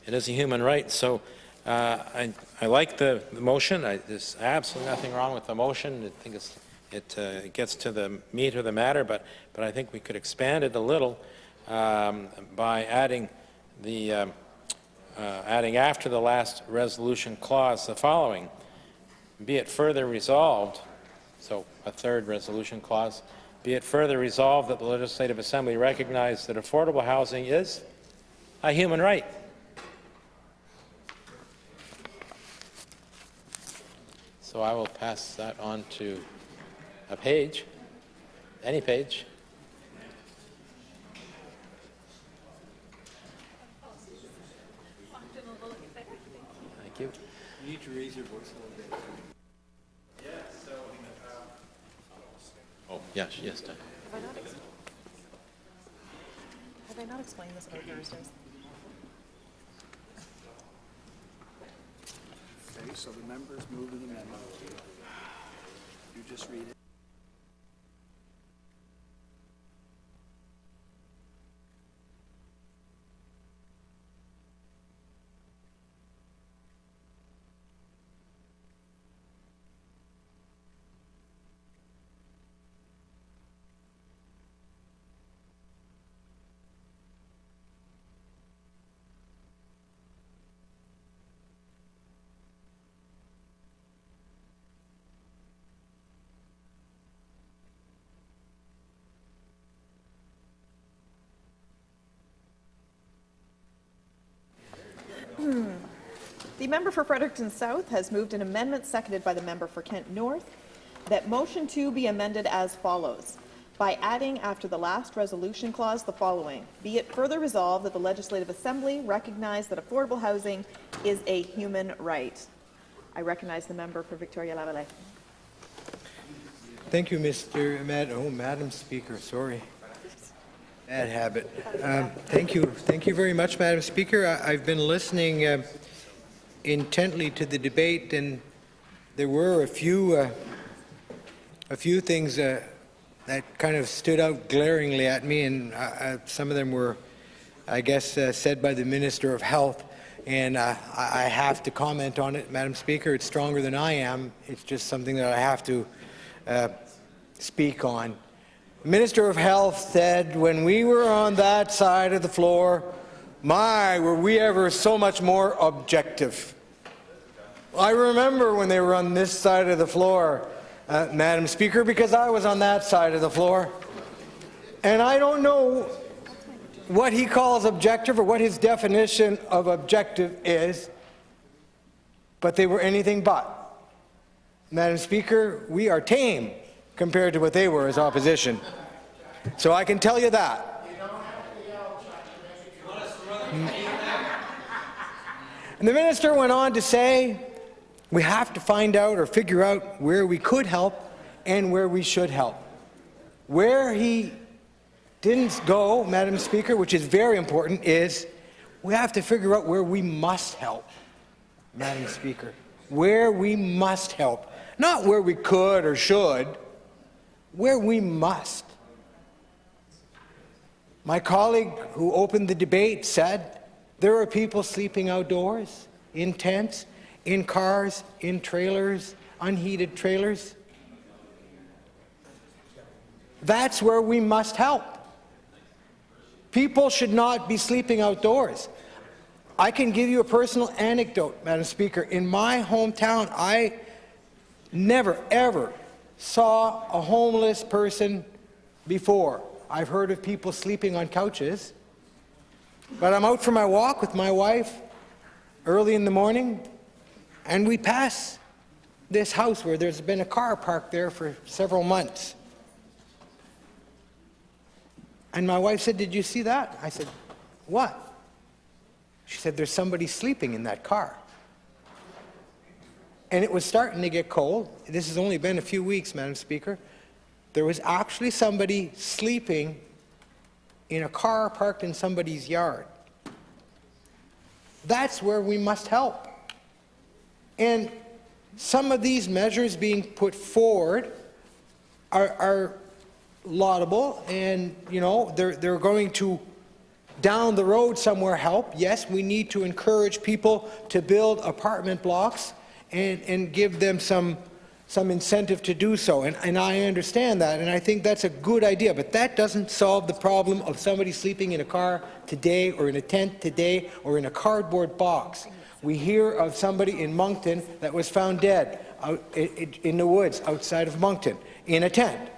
It is a human right. So I like the motion. There's absolutely nothing wrong with the motion. I think it gets to the meat of the matter, but I think we could expand it a little by adding after the last resolution clause the following: be it further resolved, so a third resolution clause, be it further resolved that the Legislative Assembly recognize that affordable housing is a human right. So I will pass that on to a page, any page. Thank you.
You need to raise your voice a little bit.
Yeah, so, oh, yes, yes, Dan.
Have I not explained this about Thursdays?
Okay, so the members move the amendment. You just read it.
The member for Fredericton South has moved an amendment seconded by the member for Kent North that motion 2 be amended as follows, by adding after the last resolution clause the following: be it further resolved that the Legislative Assembly recognize that affordable housing is a human right. I recognize the member for Victoria-Lavallee.
Thank you, Madam Speaker. Sorry. Bad habit. Thank you very much, Madam Speaker. I've been listening intently to the debate, and there were a few things that kind of stood out glaringly at me, and some of them were, I guess, said by the Minister of Health, and I have to comment on it, Madam Speaker. It's stronger than I am. It's just something that I have to speak on. The Minister of Health said, when we were on that side of the floor, my, were we ever so much more objective. I remember when they were on this side of the floor, Madam Speaker, because I was on that side of the floor. And I don't know what he calls objective or what his definition of objective is, but they were anything but. Madam Speaker, we are tame compared to what they were as opposition. So I can tell you that. And the minister went on to say, we have to find out or figure out where we could help and where we should help. Where he didn't go, Madam Speaker, which is very important, is we have to figure out where we must help, Madam Speaker. Where we must help. Not where we could or should, where we must. My colleague who opened the debate said there are people sleeping outdoors, in tents, in cars, in trailers, unheated trailers. That's where we must help. People should not be sleeping outdoors. I can give you a personal anecdote, Madam Speaker. In my hometown, I never, ever saw a homeless person before. I've heard of people sleeping on couches, but I'm out for my walk with my wife early in the morning, and we pass this house where there's been a car parked there for several months. And my wife said, "Did you see that?" I said, "What?" She said, "There's somebody sleeping in that car." And it was starting to get cold. This has only been a few weeks, Madam Speaker. There was actually somebody sleeping in a car parked in somebody's yard. That's where we must help. And some of these measures being put forward are laudable, and, you know, they're going to, down the road somewhere, help. Yes, we need to encourage people to build apartment blocks and give them some incentive to do so, and I understand that, and I think that's a good idea, but that doesn't solve the problem of somebody sleeping in a car today, or in a tent today, or in a cardboard box. We hear of somebody in Moncton that was found dead out in the woods outside of Moncton in a tent.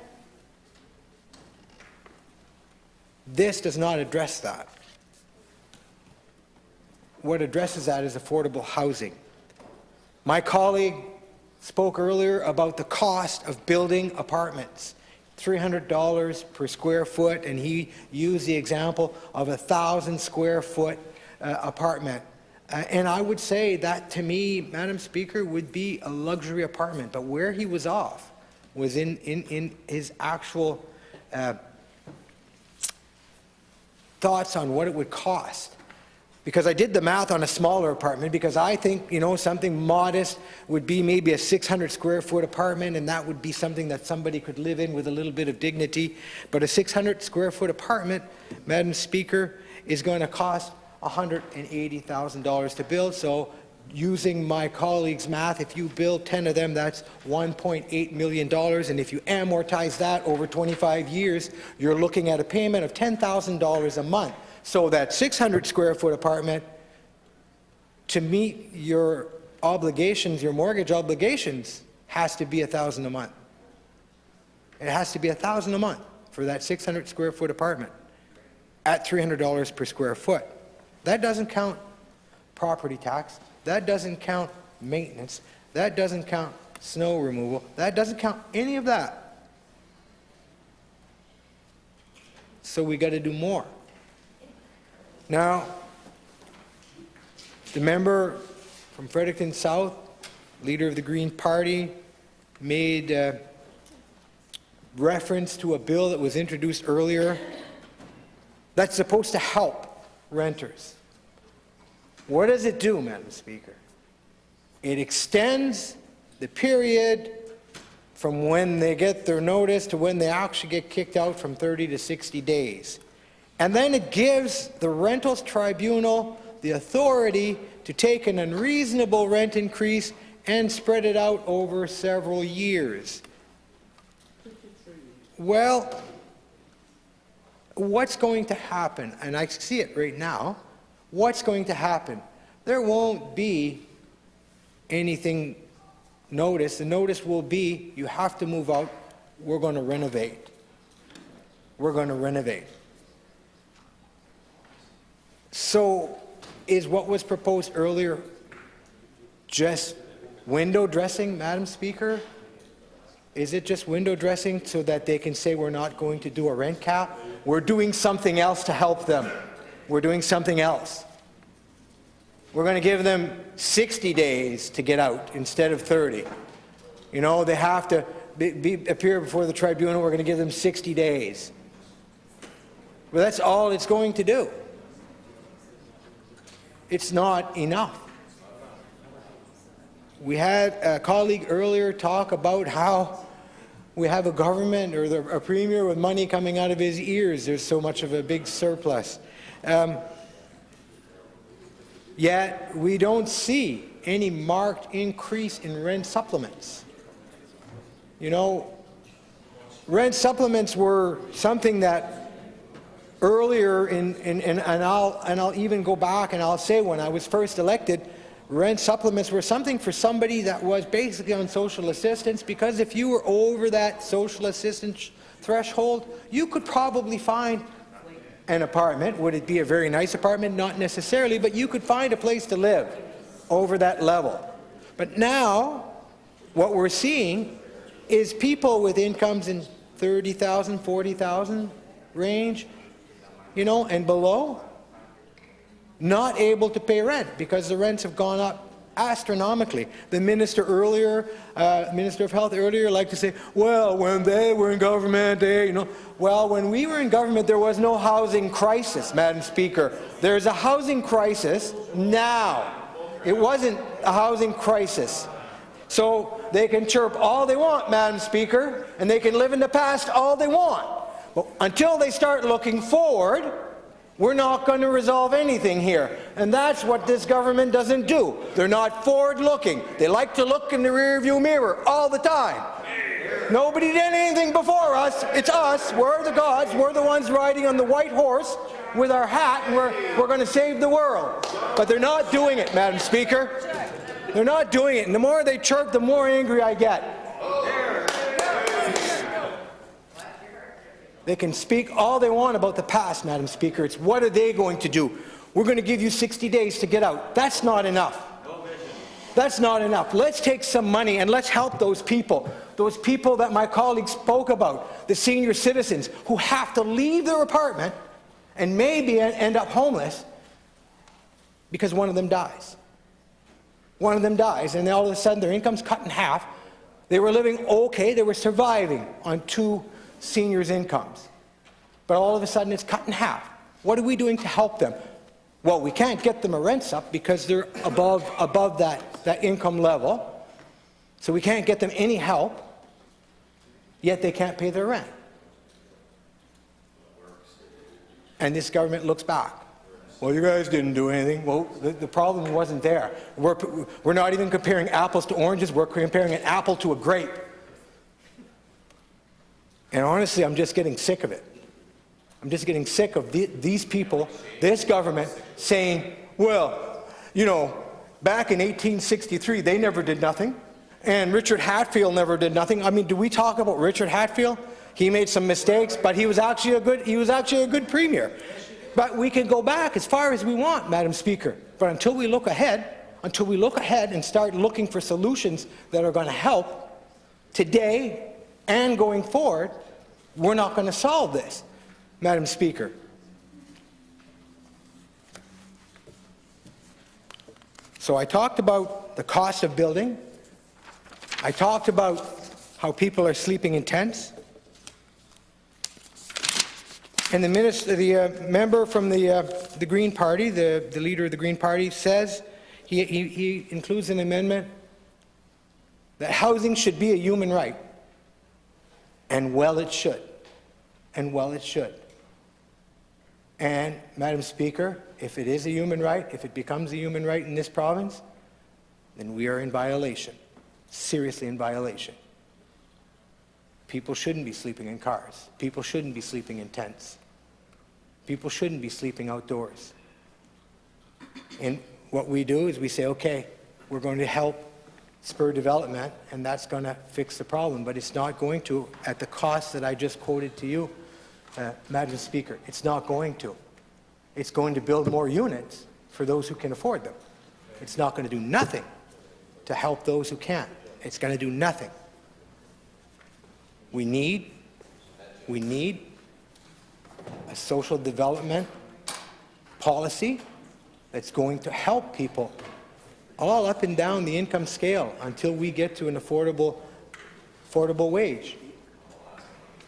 This does not address that. What addresses that is affordable housing. My colleague spoke earlier about the cost of building apartments, $300 per square foot, and he used the example of a 1,000 square foot apartment. And I would say that, to me, Madam Speaker, would be a luxury apartment. But where he was off was in his actual thoughts on what it would cost. Because I did the math on a smaller apartment, because I think, you know, something modest would be maybe a 600 square foot apartment, and that would be something that somebody could live in with a little bit of dignity. But a 600 square foot apartment, Madam Speaker, is going to cost $180,000 to build. So using my colleague's math, if you build 10 of them, that's $1.8 million. And if you amortize that over 25 years, you're looking at a payment of $10,000 a month. So that 600 square foot apartment, to meet your obligations, your mortgage obligations, has to be $1,000 a month. It has to be $1,000 a month for that 600 square foot apartment at $300 per square foot. That doesn't count property tax. That doesn't count maintenance. That doesn't count snow removal. That doesn't count any of that. So we got to do more. Now, the member from Fredericton South, leader of the Green Party, made reference to a bill that was introduced earlier that's supposed to help renters. What does it do, Madam Speaker? It extends the period from when they get their notice to when they actually get kicked out from 30 to 60 days. And then it gives the Rentals Tribunal the authority to take an unreasonable rent increase and spread it out over several years. Well, what's going to happen? And I see it right now. What's going to happen? There won't be anything noticed. The notice will be, you have to move out. We're going to renovate. We're going to renovate. So is what was proposed earlier just window dressing, Madam Speaker? Is it just window dressing so that they can say we're not going to do a rent cap? We're doing something else to help them. We're doing something else. We're going to give them 60 days to get out instead of 30. You know, they have to appear before the tribunal. We're going to give them 60 days. Well, that's all it's going to do. It's not enough. We had a colleague earlier talk about how we have a government or a premier with money coming out of his ears. There's so much of a big surplus. Yet we don't see any marked increase in rent supplements. You know, rent supplements were something that earlier and I'll even go back and I'll say when I was first elected, rent supplements were something for somebody that was basically on social assistance, because if you were over that social assistance threshold, you could probably find an apartment. Would it be a very nice apartment? Not necessarily, but you could find a place to live over that level. But now, what we're seeing is people with incomes in $30,000, $40,000 range, you know, and below, not able to pay rent because the rents have gone up astronomically. The minister earlier, Minister of Health earlier, liked to say, well, when they were in government, they, you know. Well, when we were in government, there was no housing crisis, Madam Speaker. There's a housing crisis now. It wasn't a housing crisis So they can chirp all they want, Madam Speaker, and they can live in the past all they want. But until they start looking forward, we're not going to resolve anything here. And that's what this government doesn't do. They're not forward-looking. They like to look in the rearview mirror all the time. Nobody did anything before us. It's us. We're the gods. We're the ones riding on the white horse with our hat, and we're going to save the world. But they're not doing it, Madam Speaker. They're not doing it. And the more they chirp, the more angry I get. They can speak all they want about the past, Madam Speaker. It's what are they going to do? We're going to give you 60 days to get out. That's not enough. That's not enough. Let's take some money and let's help those people that my colleague spoke about, the senior citizens who have to leave their apartment and maybe end up homeless because one of them dies. One of them dies, and all of a sudden their income's cut in half. They were living okay, they were surviving on 2 seniors' incomes. But all of a sudden it's cut in half. What are we doing to help them? Well, we can't get them a rent up because they're above that income level. So we can't get them any help, yet they can't pay their rent. And this government looks back. Well, you guys didn't do anything. Well, the problem wasn't there. We're not even comparing apples to oranges. We're comparing an apple to a grape. And honestly, I'm just getting sick of it. I'm just getting sick of these people, this government, saying, well, you know, back in 1863, they never did nothing. And Richard Hatfield never did nothing. I mean, do we talk about Richard Hatfield? He made some mistakes, but he was actually a good premier. But we can go back as far as we want, Madam Speaker. But until we look ahead and start looking for solutions that are going to help today and going forward, we're not going to solve this, Madam Speaker. So I talked about the cost of building. I talked about how people are sleeping in tents. And the member from the Green Party, the leader of the Green Party, says, he includes an amendment that housing should be a human right. And well it should. And well it should. And, Madam Speaker, if it is a human right, if it becomes a human right in this province, then we are in violation, seriously in violation. People shouldn't be sleeping in cars. People shouldn't be sleeping in tents. People shouldn't be sleeping outdoors. And what we do is we say, okay, we're going to help spur development, and that's going to fix the problem. But it's not going to at the cost that I just quoted to you, Madam Speaker. It's not going to. It's going to build more units for those who can afford them. It's not going to do nothing to help those who can't. It's going to do nothing. We need a social development policy that's going to help people all up and down the income scale until we get to an affordable wage.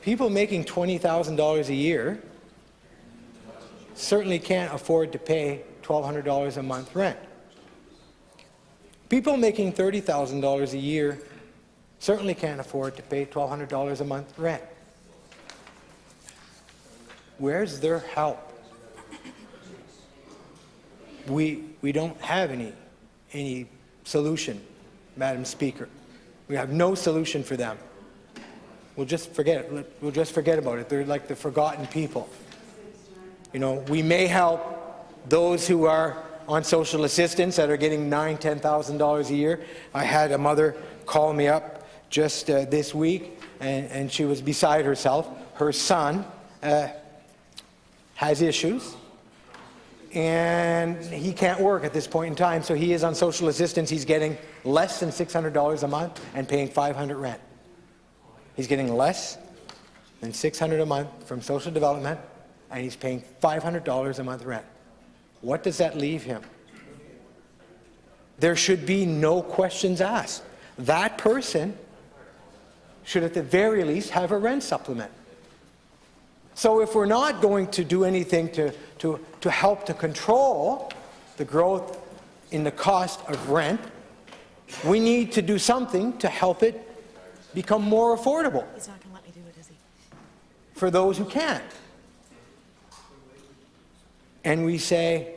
People making $20,000 a year certainly can't afford to pay $1,200 a month rent. People making $30,000 a year certainly can't afford to pay $1,200 a month rent. Where's their help? We don't have any solution, Madam Speaker. We have no solution for them. We'll just forget it. We'll just forget about it. They're like the forgotten people. You know, we may help those who are on social assistance that are getting $9,000, $10,000 a year. I had a mother call me up just this week, and she was beside herself. Her son has issues, and he can't work at this point in time, so he is on social assistance. He's getting less than $600 a month and paying $500 rent. He's getting less than $600 a month from social development, and he's paying $500 a month rent. What does that leave him? There should be no questions asked. That person should at the very least have a rent supplement. So if we're not going to do anything to help to control the growth in the cost of rent, We need to do something to help it become more affordable
He's not going to let me do it, is he?
for those who can't. And we say,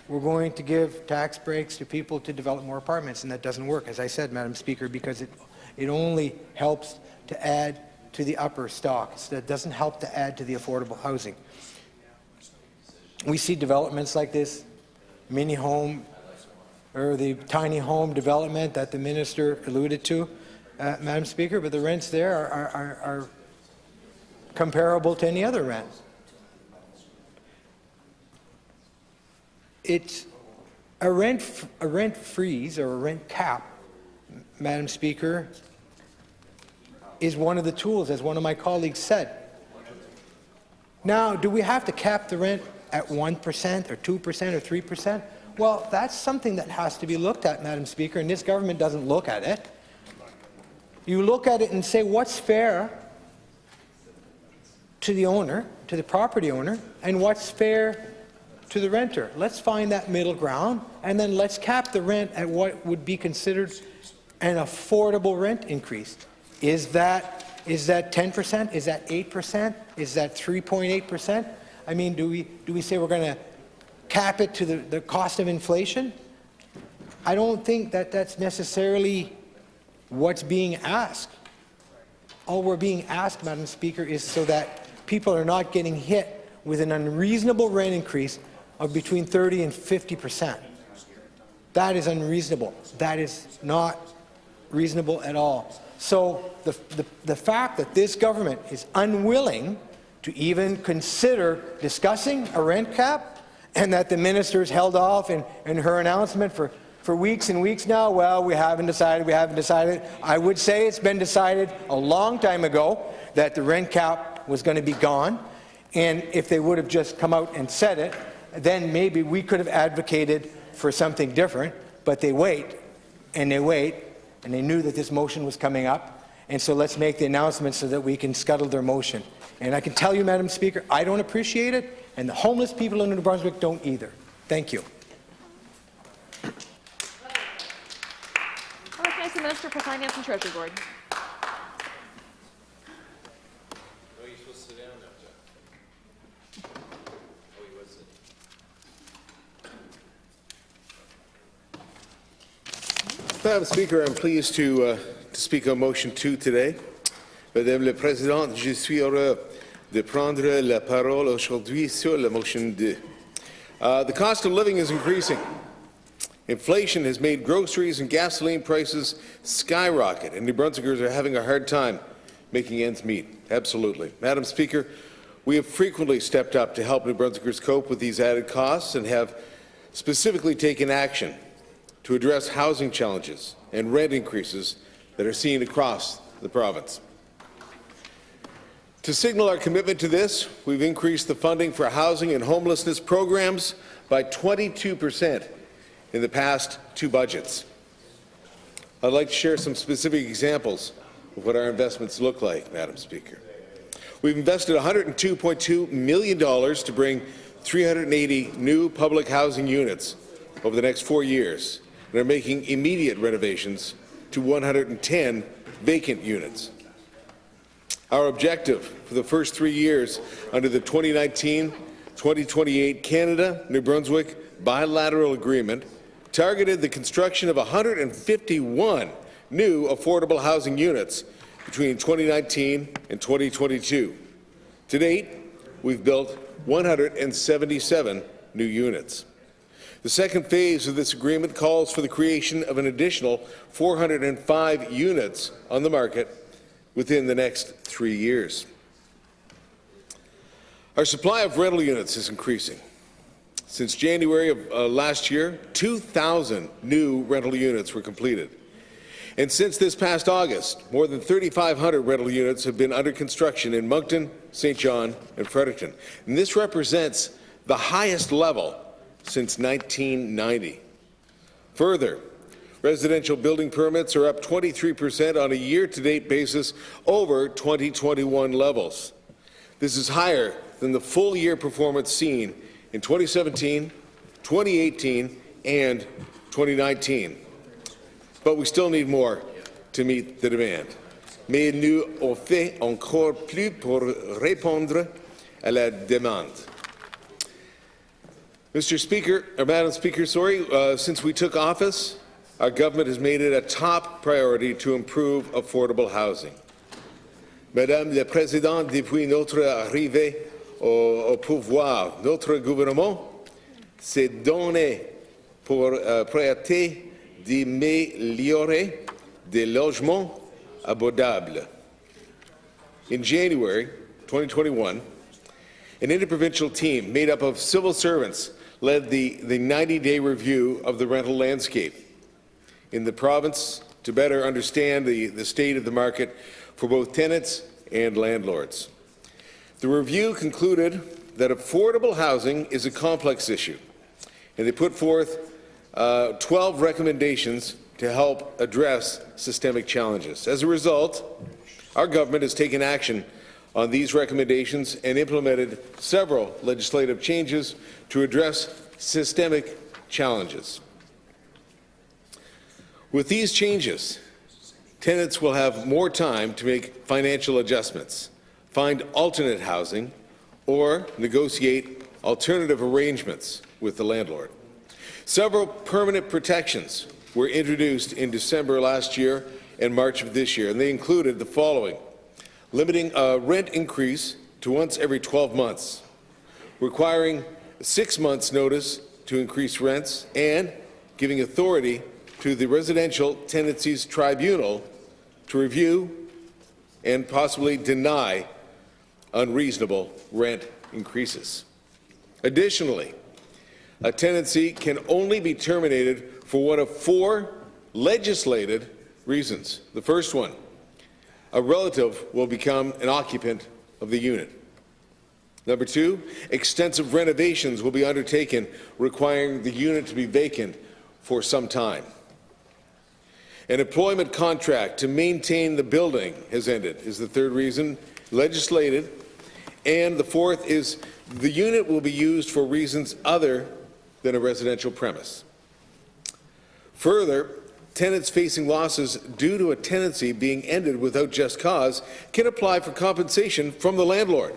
we're going to give tax breaks to people to develop more apartments, and that doesn't work, as I said, Madam Speaker, because it only helps to add to the upper stock. It doesn't help to add to the affordable housing. We see developments like this, mini home, or the tiny home development that the minister alluded to, Madam Speaker, but the rents there are comparable to any other rent. It's a rent freeze or a rent cap, Madam Speaker, is one of the tools, as one of my colleagues said. Now, do we have to cap the rent at 1% or 2% or 3%? Well, that's something that has to be looked at, Madam Speaker, and this government doesn't look at it. You look at it and say, what's fair to the owner, to the property owner, and what's fair to the renter? Let's find that middle ground, and then let's cap the rent at what would be considered an affordable rent increase. Is that 10%? Is that 8%? Is that 3.8%? I mean, do we say we're going to cap it to the cost of inflation? I don't think that that's necessarily what's being asked. All we're being asked, Madam Speaker, is so that people are not getting hit with an unreasonable rent increase of between 30 and 50%. That is unreasonable. That is not reasonable at all. So the fact that this government is unwilling to even consider discussing a rent cap, and that the minister's held off in her announcement for weeks and weeks now, well, we haven't decided. I would say it's been decided a long time ago that the rent cap was going to be gone, and if they would have just come out and said it, then maybe we could have advocated for something different, but they wait, and they knew that this motion was coming up, and so let's make the announcement so that we can scuttle their motion. And I can tell you, Madam Speaker, I don't appreciate it, and the homeless people in New Brunswick don't either. Thank you.
I'd like to ask the Minister for Finance and Treasury Board.
Madam Speaker, I'm pleased to speak on motion 2 today. Madame la Présidente, je suis heureux de prendre la parole aujourd'hui sur la motion 2. The cost of living is increasing. Inflation has made groceries and gasoline prices skyrocket, and New Brunswickers are having a hard time making ends meet. Absolutely. Madam Speaker, we have frequently stepped up to help New Brunswickers cope with these added costs and have specifically taken action to address housing challenges and rent increases that are seen across the province. To signal our commitment to this, we've increased the funding for housing and homelessness programs by 22% in the past 2 budgets. I'd like to share some specific examples of what our investments look like, Madam Speaker. We've invested $102.2 million to bring 380 new public housing units over the next 4 years, and are making immediate renovations to 110 vacant units. Our objective for the first 3 years under the 2019-2028 Canada-New Brunswick bilateral agreement targeted the construction of 151 new affordable housing units between 2019 and 2022. To date, we've built 177 new units. The second phase of this agreement calls for the creation of an additional 405 units on the market within the next 3 years. Our supply of rental units is increasing. Since January of last year, 2,000 new rental units were completed. And since this past August, more than 3,500 rental units have been under construction in Moncton, St. John, and Fredericton. And this represents the highest level since 1990. Further, residential building permits are up 23% on a year-to-date basis over 2021 levels. This is higher than the full-year performance seen in 2017, 2018, and 2019. but we still need more to meet the demand. Mais nous on fait encore plus pour répondre à la demande. Mr. Speaker, or Madam Speaker, since we took office, our government has made it a top priority to improve affordable housing. Madame la Présidente, depuis notre arrivée au pouvoir, notre gouvernement s'est donné pour priorité d'améliorer des logements abordables. In January 2021, an interprovincial team made up of civil servants led the 90-day review of the rental landscape in the province to better understand the state of the market for both tenants and landlords. The review concluded that affordable housing is a complex issue, and they put forth 12 recommendations to help address systemic challenges. As a result, our government has taken action on these recommendations and implemented several legislative changes to address systemic challenges. With these changes, tenants will have more time to make financial adjustments, find alternate housing, or negotiate alternative arrangements with the landlord. Several permanent protections were introduced in December last year and March of this year, and they included the following: limiting a rent increase to once every 12 months, requiring 6 months' notice to increase rents, and giving authority to the Residential Tenancies Tribunal to review and possibly deny unreasonable rent increases. Additionally, a tenancy can only be terminated for one of 4 legislated reasons. The first one: a relative will become an occupant of the unit. Number 2, extensive renovations will be undertaken, requiring the unit to be vacant for some time. An employment contract to maintain the building has ended, is the third reason, legislated. And the fourth is the unit will be used for reasons other than a residential premise. Further, tenants facing losses due to a tenancy being ended without just cause can apply for compensation from the landlord.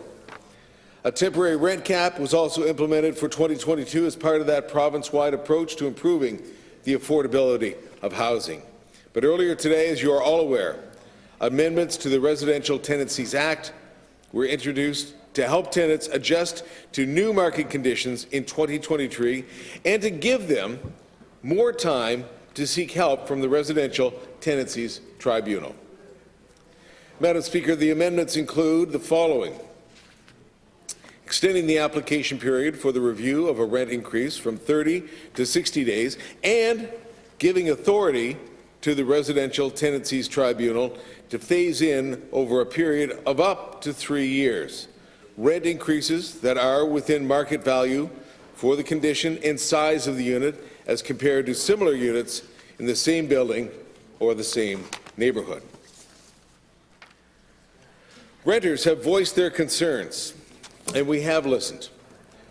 A temporary rent cap was also implemented for 2022 as part of that province-wide approach to improving the affordability of housing. But earlier today, as you are all aware, amendments to the Residential Tenancies Act were introduced to help tenants adjust to new market conditions in 2023 and to give them more time to seek help from the Residential Tenancies Tribunal. Madam Speaker, the amendments include the following: extending the application period for the review of a rent increase from 30 to 60 days and giving authority to the Residential Tenancies Tribunal to phase in over a period of up to 3 years rent increases that are within market value for the condition and size of the unit as compared to similar units in the same building or the same neighborhood. Renters have voiced their concerns, and we have listened.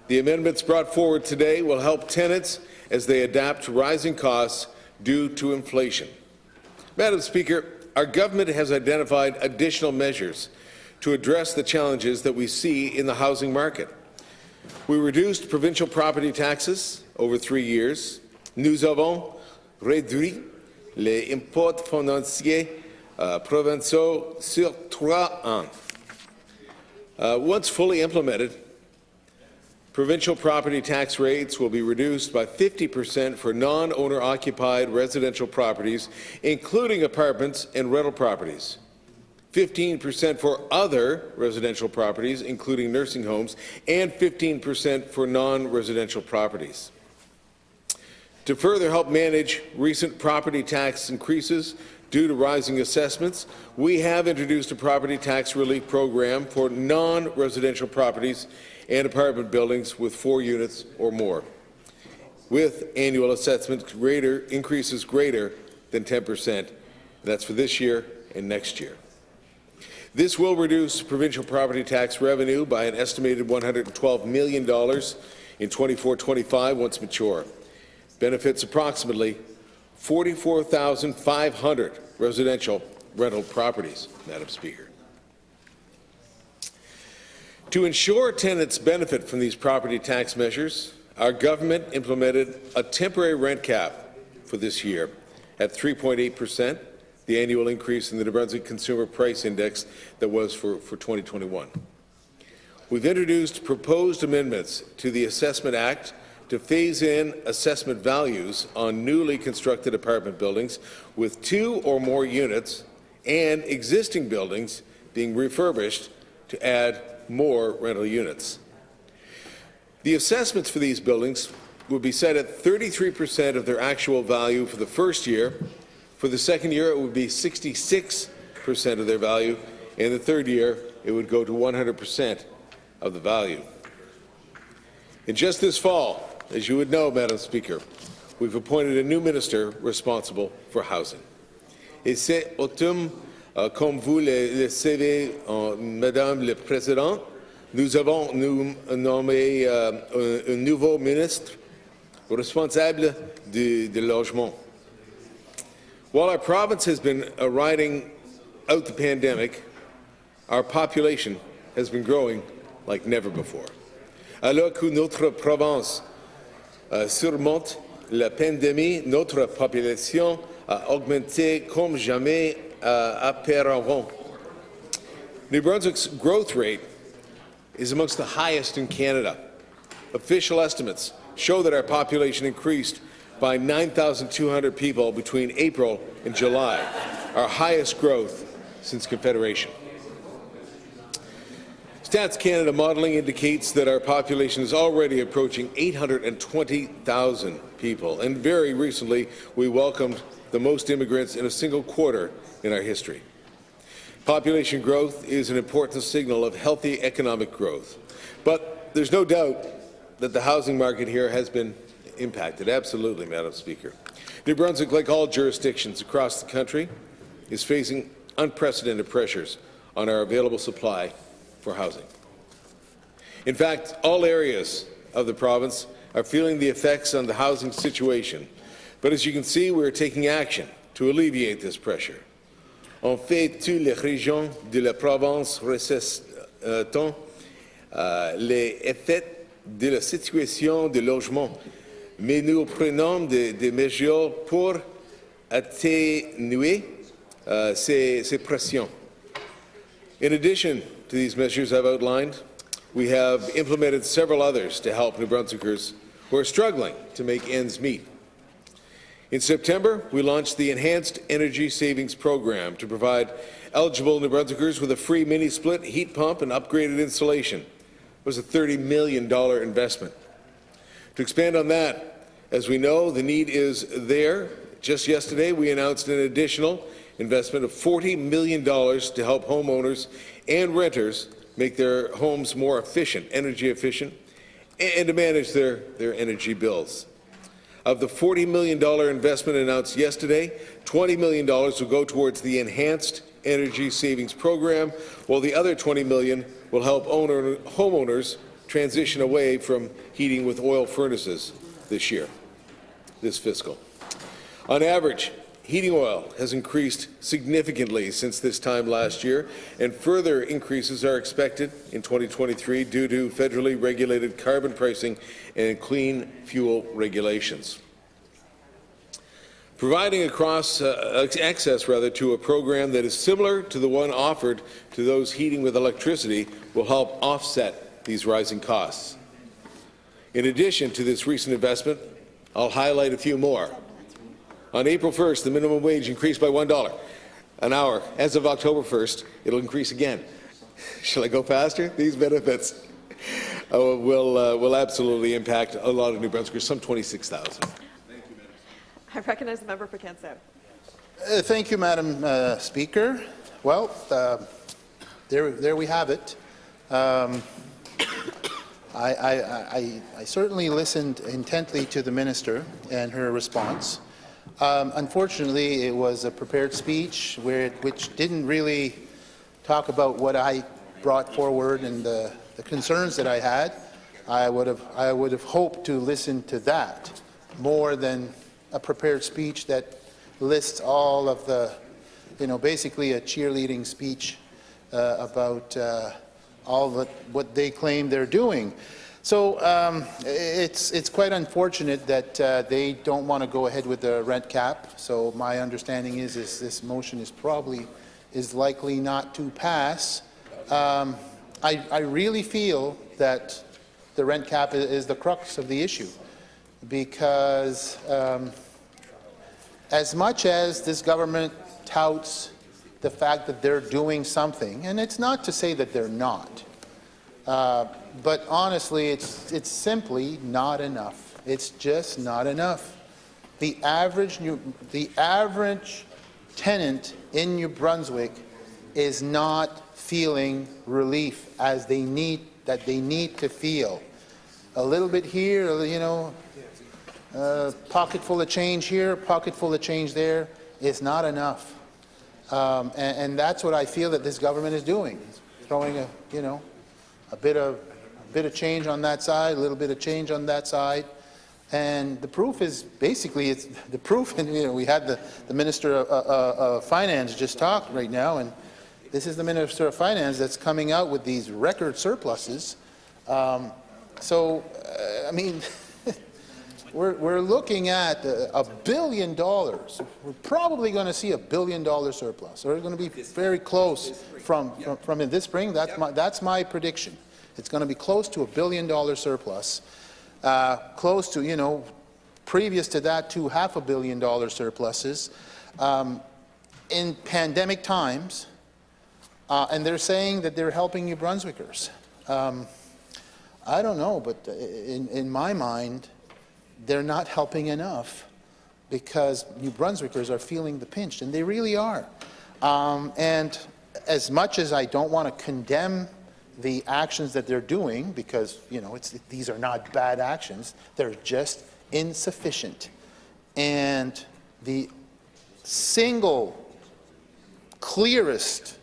The amendments brought forward today will help tenants as they adapt to rising costs due to inflation. Madam Speaker, our government has identified additional measures to address the challenges that we see in the housing market. We reduced provincial property taxes over 3 years. Nous avons réduit les impôts fonciers provinciaux sur 3 ans. Once fully implemented, provincial property tax rates will be reduced by 50% for non-owner occupied residential properties, including apartments and rental properties, 15% for other residential properties, including nursing homes, and 15% for non-residential properties. To further help manage recent property tax increases due to rising assessments, we have introduced a property tax relief program for non-residential properties and apartment buildings with 4 units or more, with annual assessment increases greater than 10%. That's for this year and next year. This will reduce provincial property tax revenue by an estimated $112 million in 24-25 once mature. Benefits approximately 44,500 residential rental properties, Madam Speaker. To ensure tenants benefit from these property tax measures, our government implemented a temporary rent cap for this year at 3.8%, the annual increase in the New Brunswick Consumer Price Index that was for 2021. We've introduced proposed amendments to the Assessment Act to phase in assessment values on newly constructed apartment buildings with 2 or more units and existing buildings being refurbished to add more rental units. The assessments for these buildings will be set at 33% of their actual value for the first year. For the second year, it would be 66% of their value, and the third year, it would go to 100% of the value. And just this fall, as you would know, Madam Speaker, we've appointed a new minister responsible for housing. Et cet automne, comme vous le savez, Madame la Présidente, nous avons nommé un nouveau ministre responsable du logement. While our province has been riding out the pandemic, our population has been growing like never before. Alors que notre province surmonte la pandémie, notre population a augmenté comme jamais auparavant. New Brunswick's growth rate is amongst the highest in Canada. Official estimates show that our population increased by 9,200 people between April and July, our highest growth since Confederation. Stats Canada modelling indicates that our population is already approaching 820,000 people, and very recently we welcomed the most immigrants in a single quarter in our history. Population growth is an important signal of healthy economic growth, but there's no doubt that the housing market here has been impacted. Absolutely, Madam Speaker. New Brunswick, like all jurisdictions across the country, is facing unprecedented pressures on our available supply for housing. In fact, all areas of the province are feeling the effects on the housing situation. But as you can see, we are taking action to alleviate this pressure. En fait, toutes les régions de la province ressentent les effets de la situation de logement, mais nous prenons des mesures pour atténuer ces pressions. In addition to these measures I've outlined, we have implemented several others to help New Brunswickers who are struggling to make ends meet. In September, we launched the Enhanced Energy Savings Program to provide eligible New Brunswickers with a free mini-split heat pump and upgraded insulation. It was a $30 million investment. To expand on that, as we know, the need is there. Just yesterday, we announced an additional investment of $40 million to help homeowners and renters make their homes more efficient, energy efficient, and to manage their energy bills. Of the $40 million investment announced yesterday, $20 million will go towards the Enhanced Energy Savings Program, while the other $20 million will help homeowners transition away from heating with oil furnaces this year, this fiscal. On average, heating oil has increased significantly since this time last year, and further increases are expected in 2023 due to federally regulated carbon pricing and clean fuel regulations. Providing access to a program that is similar to the one offered to those heating with electricity will help offset these rising costs. In addition to this recent investment, I'll highlight a few more. On April 1st, the minimum wage increased by $1 an hour. As of October 1st, it'll increase again. Shall I go faster? These benefits will absolutely impact a lot of New Brunswickers, some 26,000.
I recognize the member for Kent South.
Thank you, Madam Speaker. Well, there we have it. I certainly listened intently to the minister and her response. Unfortunately, it was a prepared speech which didn't really talk about what I brought forward and the concerns that I had. I would have hoped to listen to that more than a prepared speech that lists all of the, basically a cheerleading speech about all what they claim they're doing. So it's quite unfortunate that they don't want to go ahead with the rent cap. So my understanding is this motion is likely not to pass. I really feel that the rent cap is the crux of the issue, because as much as this government touts the fact that they're doing something, and it's not to say that they're not, but honestly, it's simply not enough. It's just not enough. The average tenant in New Brunswick is not feeling relief as they need to feel. A little bit here, pocket full of change here, pocket full of change there is not enough. And that's what I feel that this government is doing. It's throwing a bit of change on that side, a little bit of change on that side. And the proof is basically, and we had the Minister of Finance just talk right now, and this is the Minister of Finance that's coming out with these record surpluses. I mean, we're looking at $1 billion. We're probably going to see $1 billion surplus. We're going to be very close from this spring. That's my prediction. It's going to be close to $1 billion surplus. Close to, previous to that, to $500 million surpluses in pandemic times, and they're saying that they're helping New Brunswickers. I don't know, but in my mind, they're not helping enough, because New Brunswickers are feeling the pinch, and they really are. And as much as I don't want to condemn the actions that they're doing, because these are not bad actions, they're just insufficient. And the single clearest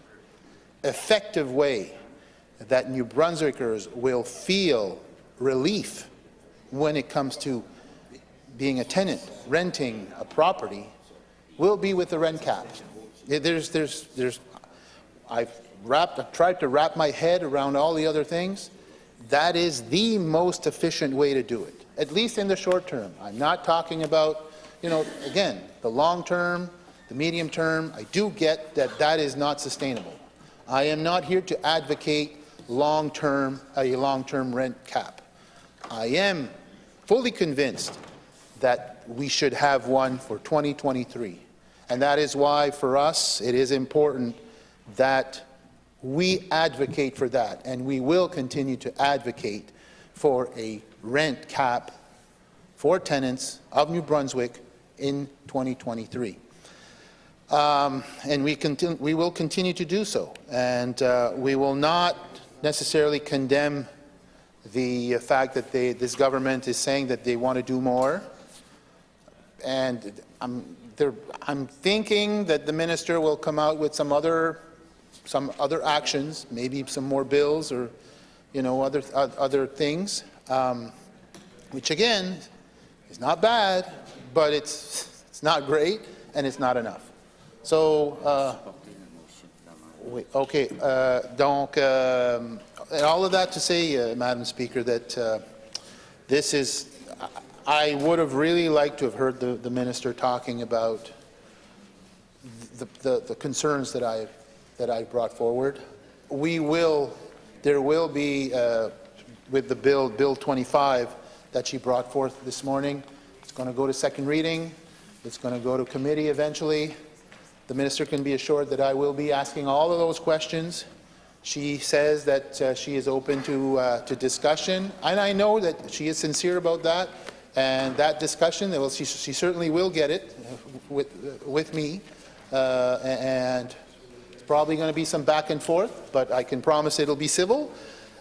effective way that New Brunswickers will feel relief when it comes to being a tenant, renting a property, will be with the rent cap. I've tried to wrap my head around all the other things. That is the most efficient way to do it, at least in the short term. I'm not talking about, again, the long term, the medium term. I do get that that is not sustainable. I am not here to advocate a long-term rent cap. I am fully convinced that we should have one for 2023. And that is why, for us, it is important that we advocate for that, and we will continue to advocate for a rent cap for tenants of New Brunswick in 2023. And we will continue to do so, and we will not necessarily condemn the fact that this government is saying that they want to do more. And I'm thinking that the minister will come out with some other actions, maybe some more bills or other things, which again is not bad, but it's not great and it's not enough. So, okay, donc, and all of that to say, Madam Speaker, that this is, I would have really liked to have heard the minister talking about the concerns that I brought forward. There will be, with the Bill 25 that she brought forth this morning, it's going to go to second reading, it's going to go to committee eventually. The minister can be assured that I will be asking all of those questions. She says that she is open to discussion, and I know that she is sincere about that. And that discussion, she certainly will get it with me, and it's probably going to be some back and forth, but I can promise it'll be civil,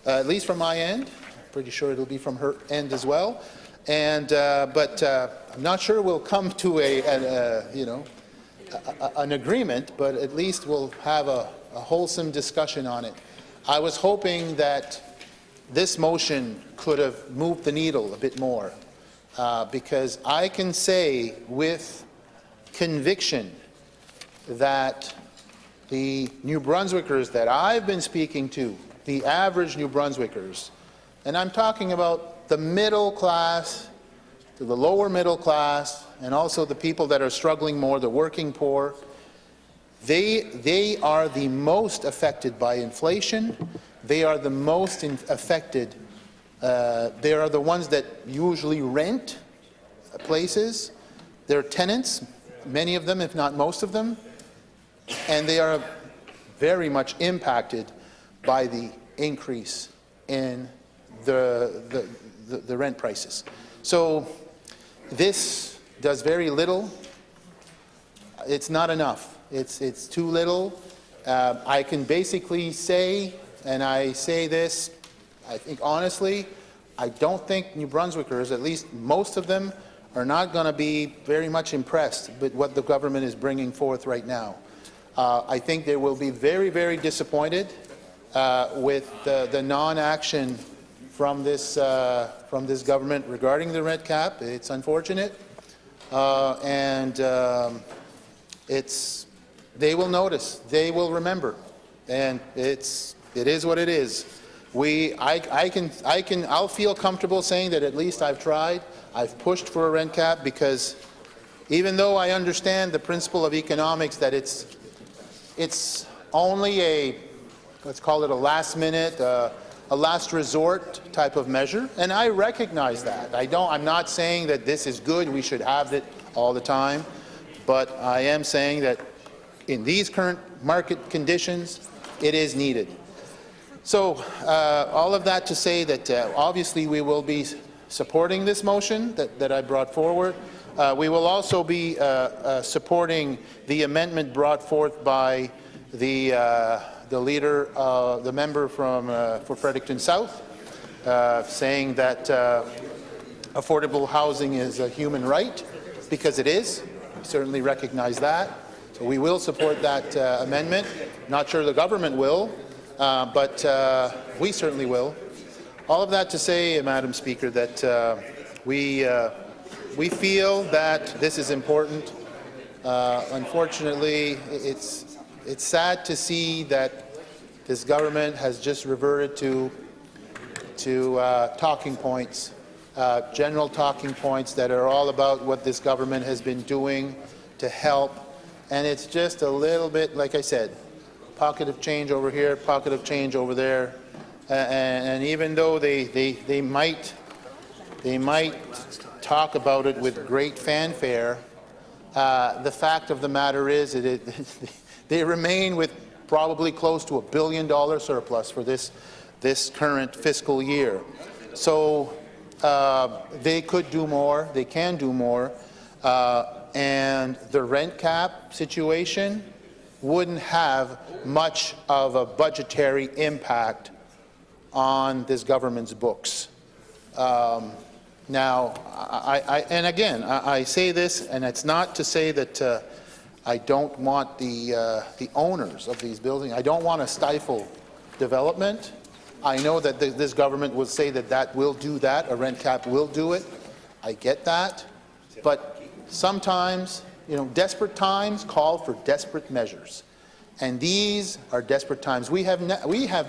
at least from my end. I'm pretty sure it'll be from her end as well. And but I'm not sure we'll come to an agreement, but at least we'll have a wholesome discussion on it. I was hoping that this motion could have moved the needle a bit more. because I can say with conviction that the New Brunswickers that I've been speaking to, the average New Brunswickers, and I'm talking about the middle class to the lower middle class, and also the people that are struggling more, the working poor, they are the most affected by inflation. They are the most affected. They are the ones that usually rent places. They're tenants, many of them, if not most of them, and they are very much impacted by the increase in the rent prices. So this does very little. It's not enough. It's too little. I can basically say, and I say this, I think honestly, I don't think New Brunswickers, at least most of them, are not going to be very much impressed with what the government is bringing forth right now. I think they will be very, very disappointed with the non-action from this government regarding the rent cap. It's unfortunate, they will notice, they will remember, and it is what it is. I'll feel comfortable saying that at least I've tried. I've pushed for a rent cap because even though I understand the principle of economics that it's only a, let's call it a last minute, a last resort type of measure, and I recognize that. I'm not saying that this is good, we should have it all the time, but I am saying that in these current market conditions, it is needed. So all of that to say that obviously we will be supporting this motion that I brought forward. We will also be supporting the amendment brought forth by the leader, the member for Fredericton South, saying that affordable housing is a human right, because it is. We certainly recognize that. So we will support that amendment. Not sure the government will, but we certainly will. All of that to say, Madam Speaker, that we feel that this is important. Unfortunately, it's sad to see that this government has just reverted to talking points, general talking points that are all about what this government has been doing to help. And it's just a little bit, like I said, pocket of change over here, pocket of change over there. And even though they might talk about it with great fanfare, the fact of the matter is that they remain with probably close to $1 billion surplus for this current fiscal year. So they could do more, they can do more, and the rent cap situation wouldn't have much of a budgetary impact on this government's books. Now, I say this, and it's not to say that I don't want the owners of these buildings, I don't want to stifle development. I know that this government will say that will do that, a rent cap will do it. I get that, but sometimes, desperate times call for desperate measures, and these are desperate times. We have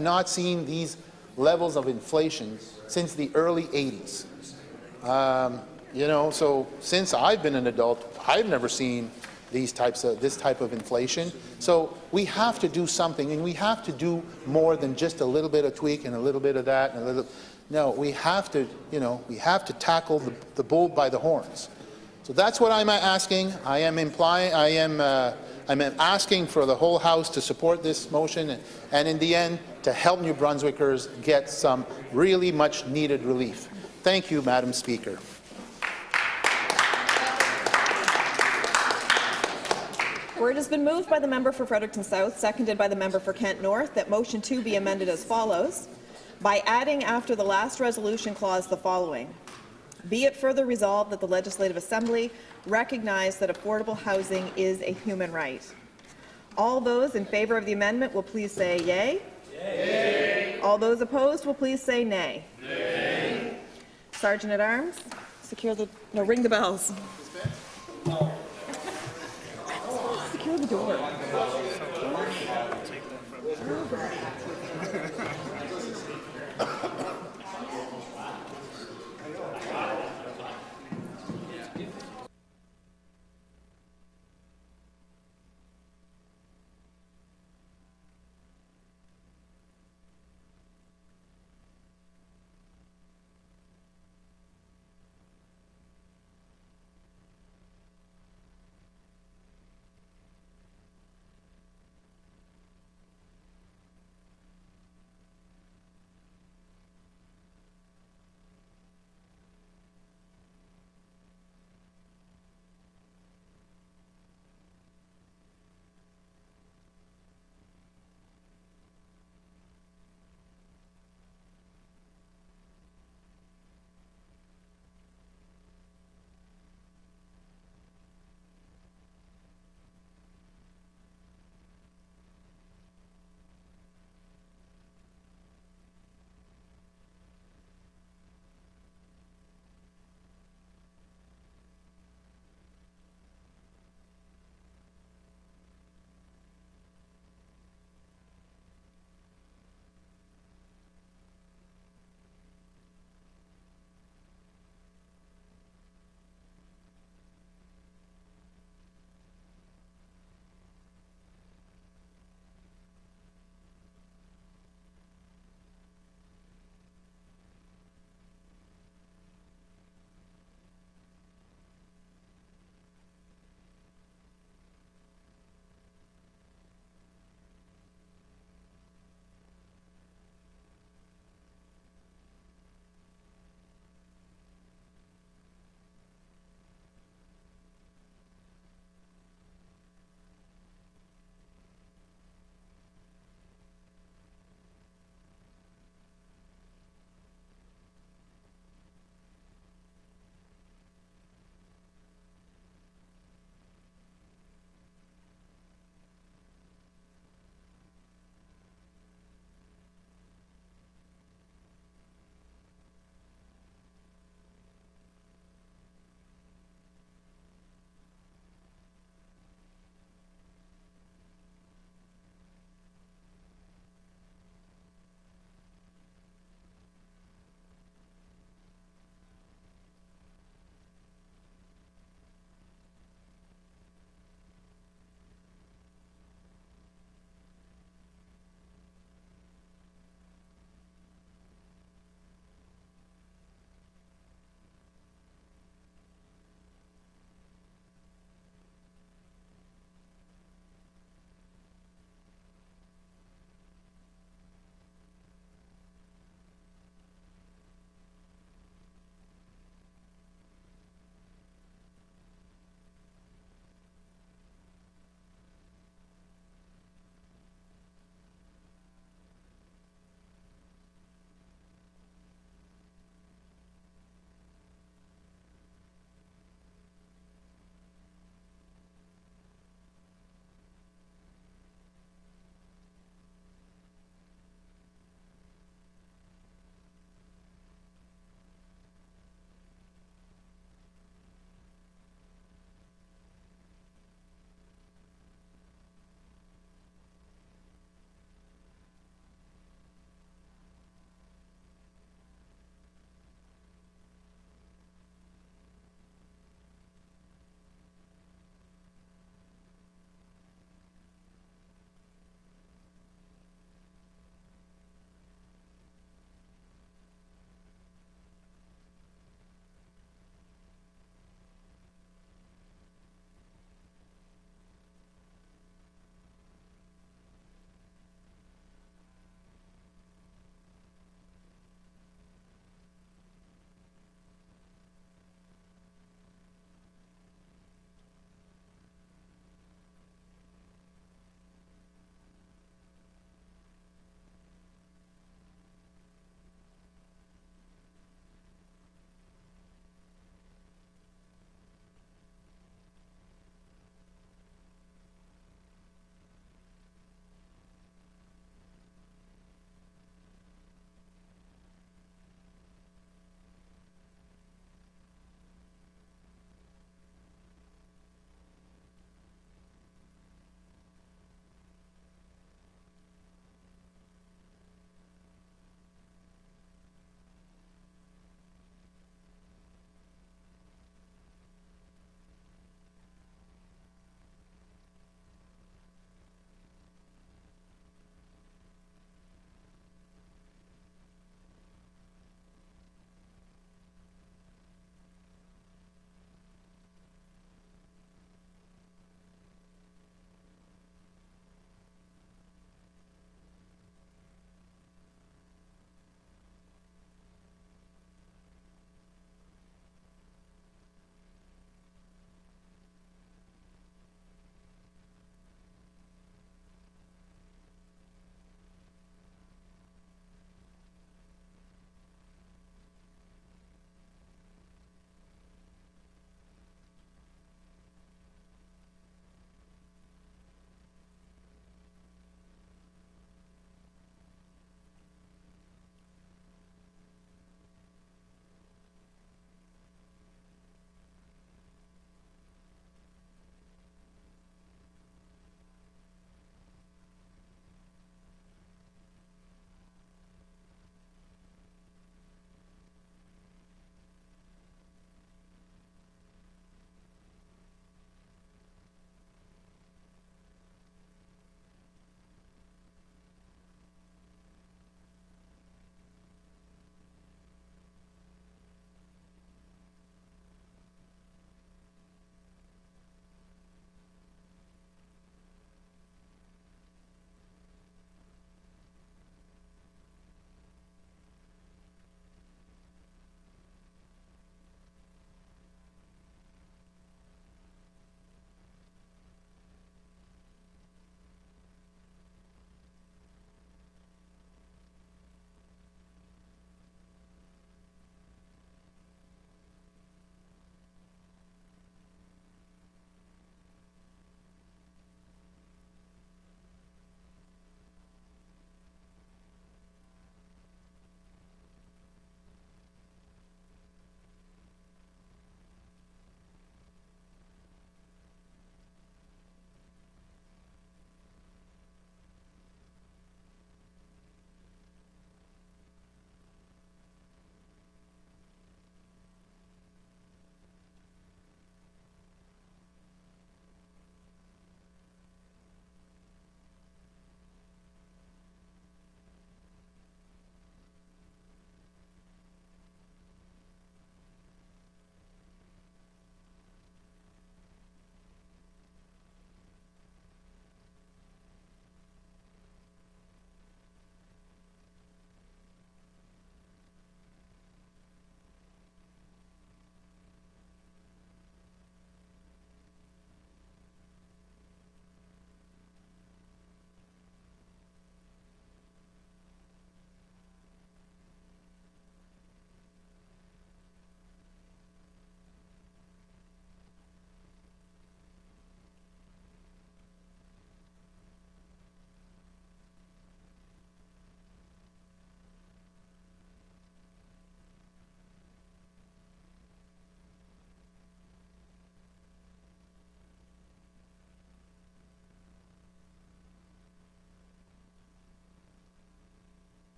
not seen these levels of inflation since the early 80s. So since I've been an adult, I've never seen this type of inflation. So we have to do something, and we have to do more than just a little bit of tweak and a little bit of that and a little. No, we have to, we have to tackle the bull by the horns. So that's what I'm asking. I'm asking for the whole House to support this motion, and in the end, to help New Brunswickers get some really much needed relief. Thank you, Madam Speaker.
Where it has been moved by the member for Fredericton South, seconded by the member for Kent North, that motion 2 be amended as follows, by adding after the last resolution clause the following. Be it further resolved that the Legislative Assembly recognize that affordable housing is a human right. All those in favour of the amendment will please say yea. Yea. All those opposed will please say nay. Nay. Sergeant at Arms. Secure the, no, ring the bells. Secure the door.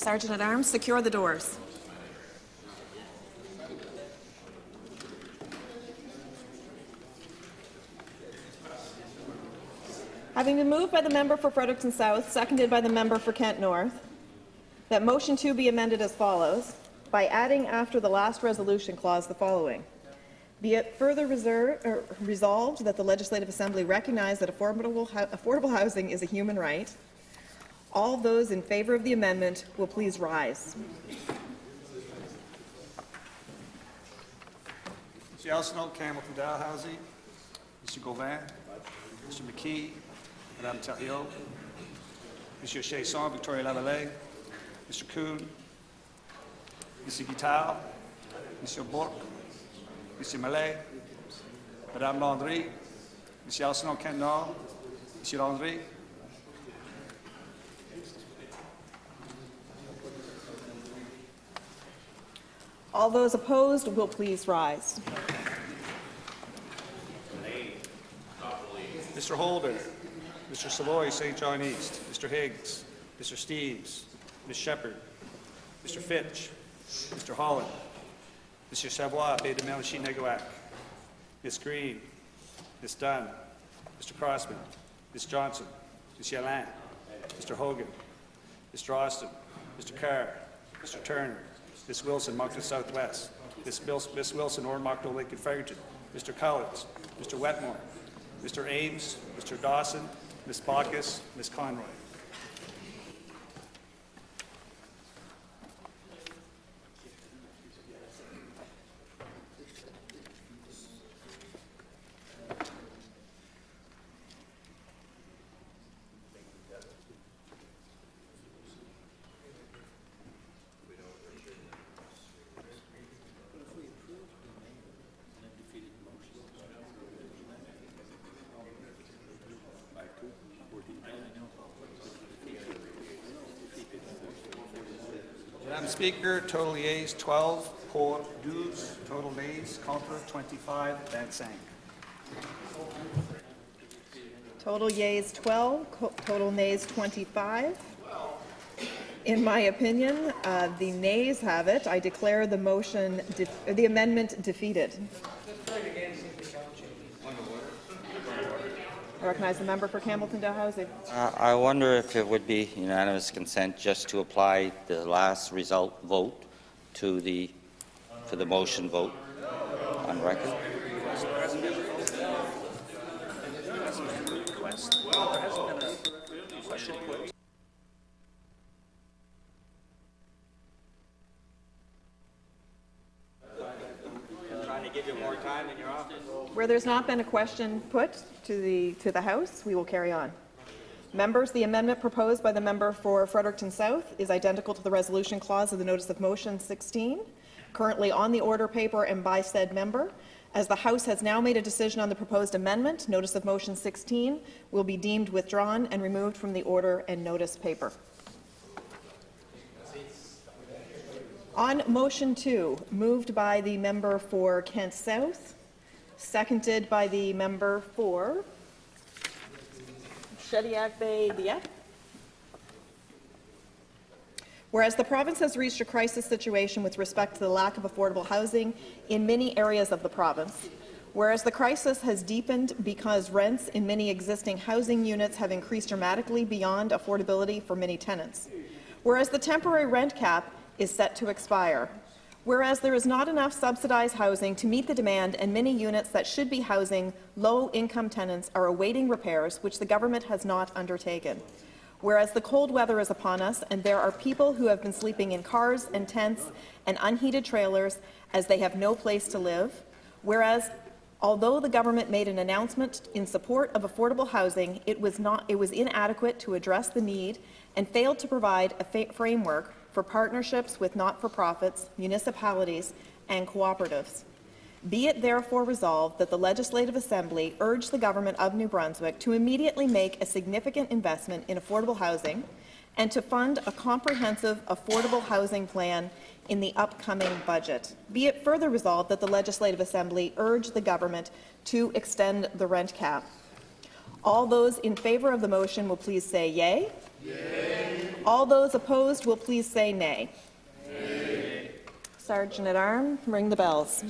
Sergeant at Arms, secure the doors. Having been moved by the member for Fredericton South, seconded by the member for Kent North, that motion 2 be amended as follows, by adding after the last resolution clause the following. Be it further resolved that the Legislative Assembly recognize that affordable housing is a human right. All those in favour of the amendment will please rise.
Mr. Elsinore, Campbellton, Dalhousie, Mr. Gauvin, Mr. McKee, Madame Thériault, Mr. Chasson, Victoria Lavallee, Mr. Kuhn, Mr. Guitard, Mr. Bourque, Mr. Mallet, Madame Landry, Mr. Elsinore, Kent Nord, Mr. Landry,
all those opposed will please rise.
Mr. Holder, Mr. Savoy, St. John East, Mr. Higgs, Mr. Steves, Ms. Shepherd, Mr. Fitch, Mr. Holland, Mr. Savoy, Bay de Melchie-Neguac, Ms. Green, Ms. Dunn, Mr. Crossman, Ms. Johnson, Ms. Yellen, Mr. Hogan, Mr. Austin, Mr. Carr, Mr. Turner, Ms. Wilson, Moncton Southwest, Ms. Wilson, Ormoc, Lincoln, Ferguson, Mr. Collins, Mr. Wetmore, Mr. Ames, Mr. Dawson, Ms. Baucus, Ms. Conroy. Madam Speaker, total yeas 12, pour 12, total nays, contre 25, 25.
Total yeas 12, total nays 25. In my opinion, the nays have it. I declare the motion, the amendment defeated. I recognize the member for Campbellton Dalhousie.
I wonder if it would be unanimous consent just to apply the last result vote to the motion vote on record.
Where there's not been a question put to the House, we will carry on. Members, the amendment proposed by the member for Fredericton South is identical to the resolution clause of the Notice of Motion 16, currently on the order paper and by said member. As the House has now made a decision on the proposed amendment, Notice of Motion 16 will be deemed withdrawn and removed from the order and notice paper. On Motion 2, moved by the member for Kent South, seconded by the member for Shediac Bay Dieppe. Whereas the province has reached a crisis situation with respect to the lack of affordable housing in many areas of the province, whereas the crisis has deepened because rents in many existing housing units have increased dramatically beyond affordability for many tenants, whereas the temporary rent cap is set to expire, whereas there is not enough subsidized housing to meet the demand and many units that should be housing low-income tenants are awaiting repairs which the government has not undertaken, whereas the cold weather is upon us and there are people who have been sleeping in cars and tents and unheated trailers as they have no place to live, whereas although the government made an announcement in support of affordable housing, it was inadequate to address the need and failed to provide a framework for partnerships with not-for-profits, municipalities, and cooperatives. Be it therefore resolved that the Legislative Assembly urge the Government of New Brunswick to immediately make a significant investment in affordable housing and to fund a comprehensive affordable housing plan in the upcoming budget. Be it further resolved that the Legislative Assembly urge the Government to extend the rent cap. All those in favour of the motion will please say yea. Yea. All those opposed will please say nay. Nay. Sergeant at Arms, ring the bells.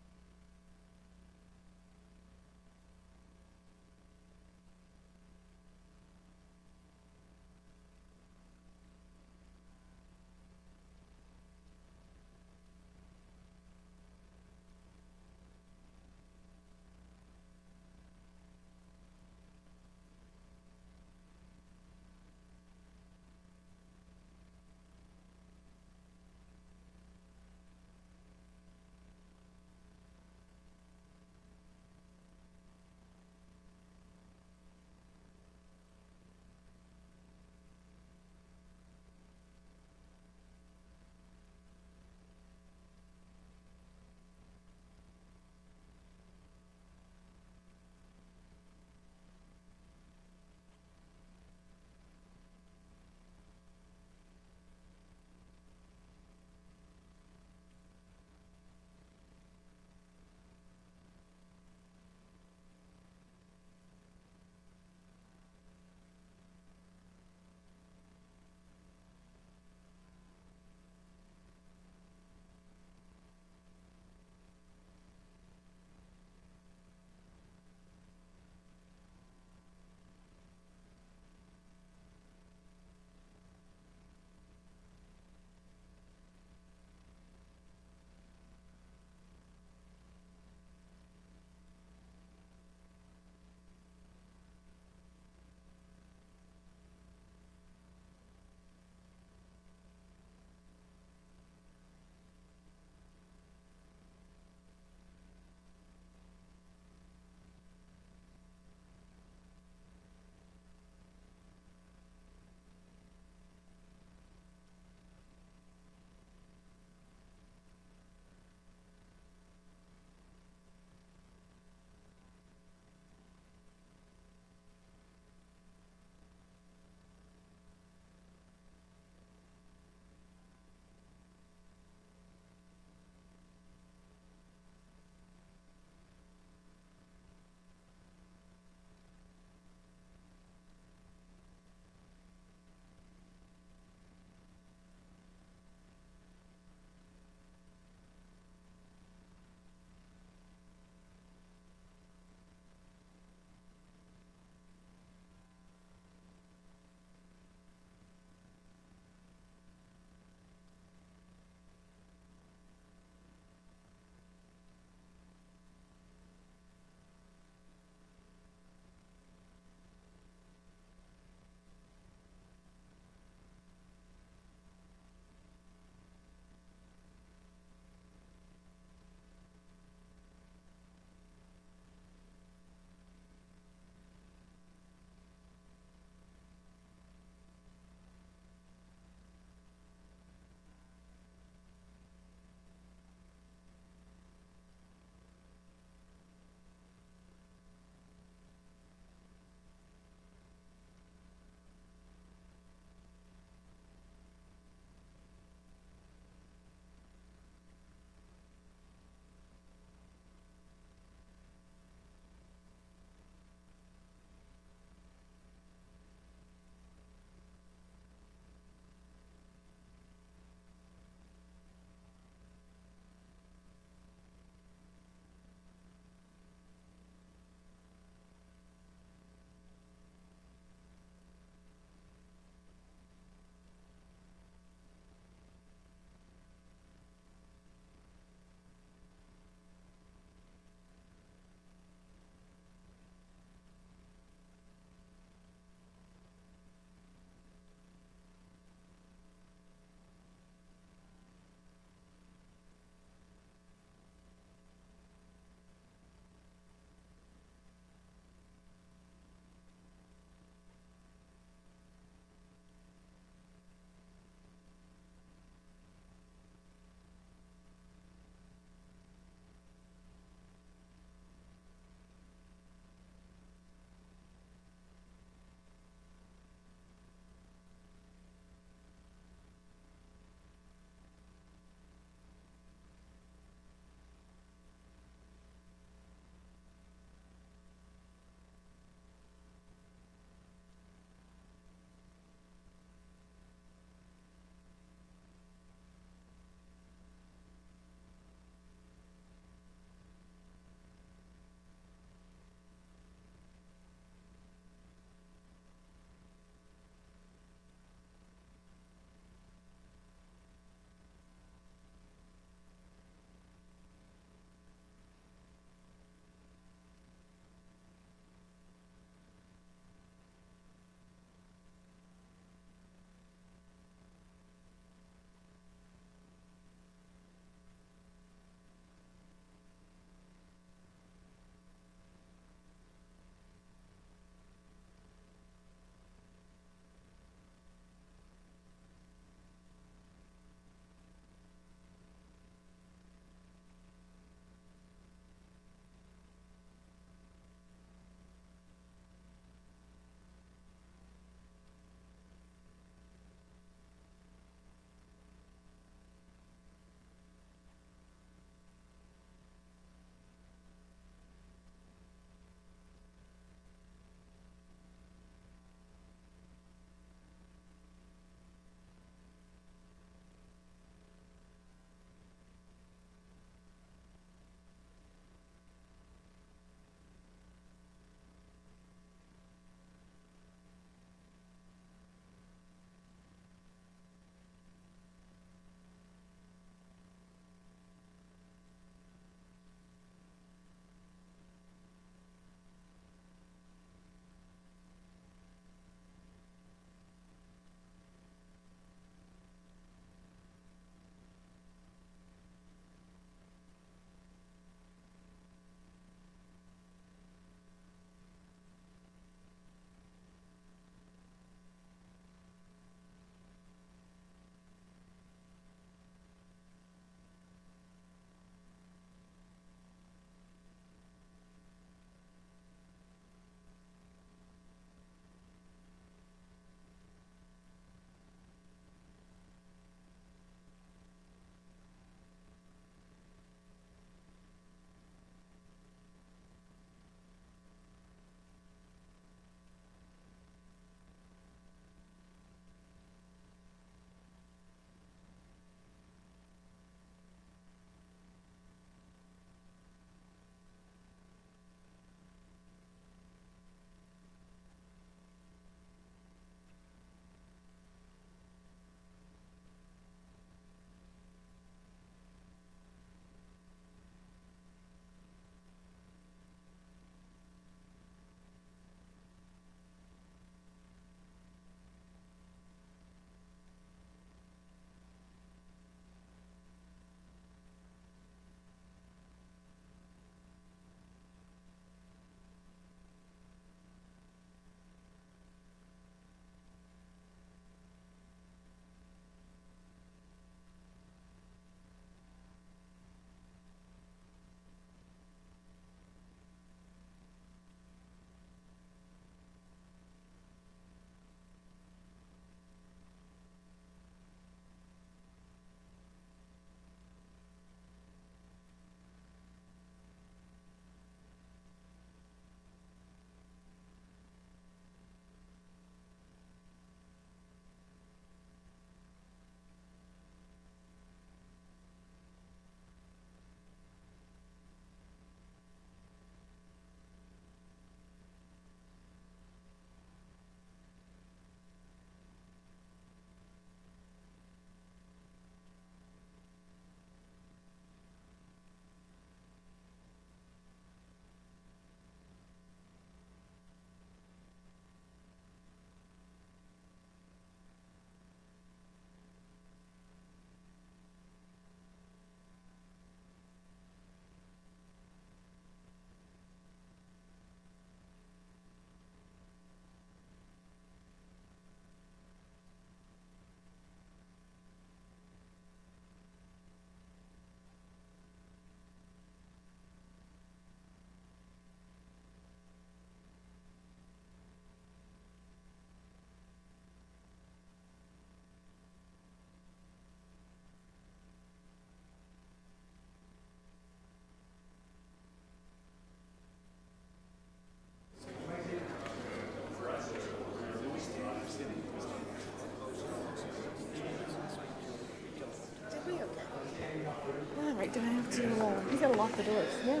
got to lock the doors. Yeah.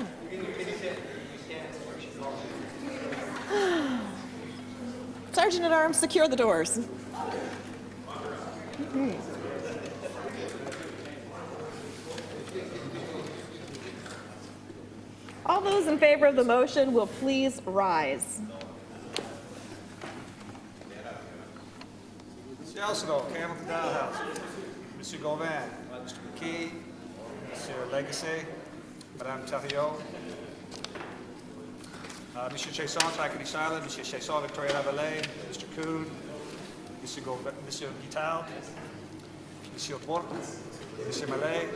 Sergeant at Arms, secure the doors. All those in favor of the motion will please rise.
Mr. Elsinore, Hamilton Dalhouse, Mr. Gauvin, Mr. McKee, Mr. Legacy, Madame Thériault, Mr. Chasson, Tracadie Silent, Mr. Chasson, Victoria Lavallee, Mr. Kuhn, Mr. Guital, Mr. Bourque, Mr. Mallet,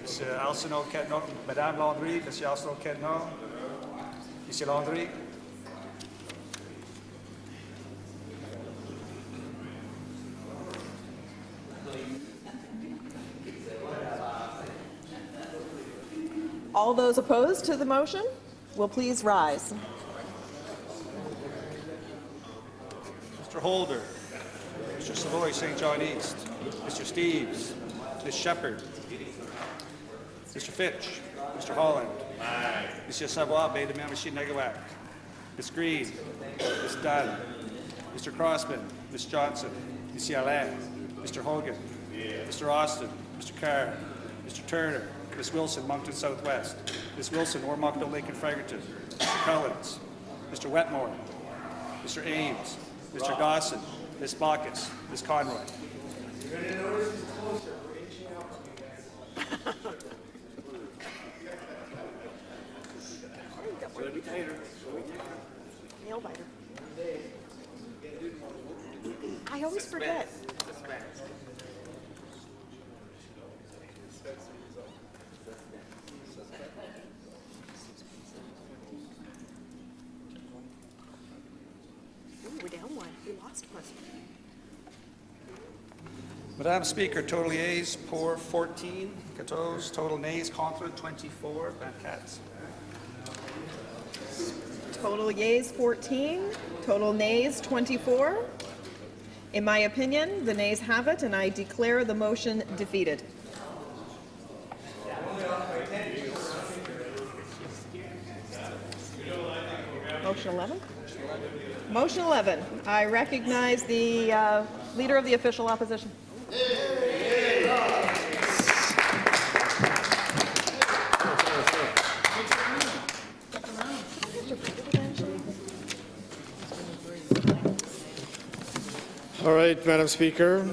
Mr. Alcino Ketno, Madame Landry, Mr. Alcino Ketno, Mr. Landry,
All those opposed to the motion will please rise.
Mr. Holder, Mr. Savoy, St. John East, Mr. Steves, Ms. Shepherd, Mr. Fitch, Mr. Holland, Mr. Savoy, Bay de Mermachi Negawac, Ms. Green, Ms. Dunn, Mr. Crossman, Ms. Johnson, Ms. Alain, Mr. Hogan, Mr. Austin, Mr. Carr, Mr. Turner, Ms. Wilson, Moncton Southwest, Ms. Wilson, Ormoncton Lake and Fredericton, Mr. Collins, Mr. Wetmore, Mr. Ames, Mr. Dawson, Ms. Bacchus, Ms. Conroy.
Nail biter. I always forget. Ooh, we're down one. We lost one.
Madam Speaker, total yeas pour 14, 14, total nays contre 24, 24.
Total yeas 14, total nays 24. In my opinion, the nays have it, and I declare the motion defeated. Motion 11? Motion 11. I recognize the Leader of the Official Opposition.
All right, Madam Speaker.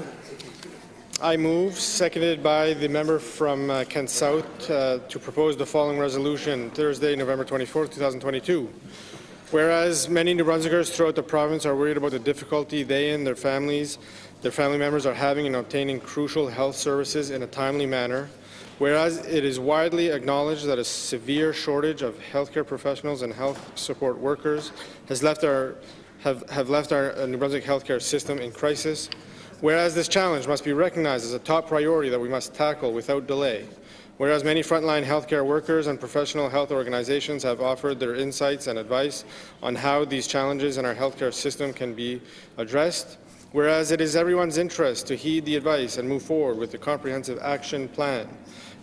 I move, seconded by the member from Kent South, to propose the following resolution Thursday, November 24, 2022. Whereas many New Brunswickers throughout the province are worried about the difficulty they and their family members are having in obtaining crucial health services in a timely manner. Whereas it is widely acknowledged that a severe shortage of healthcare professionals and health support workers has left our New Brunswick healthcare system in crisis. Whereas this challenge must be recognized as a top priority that we must tackle without delay. Whereas many frontline healthcare workers and professional health organizations have offered their insights and advice on how these challenges in our healthcare system can be addressed. Whereas it is everyone's interest to heed the advice and move forward with the comprehensive action plan.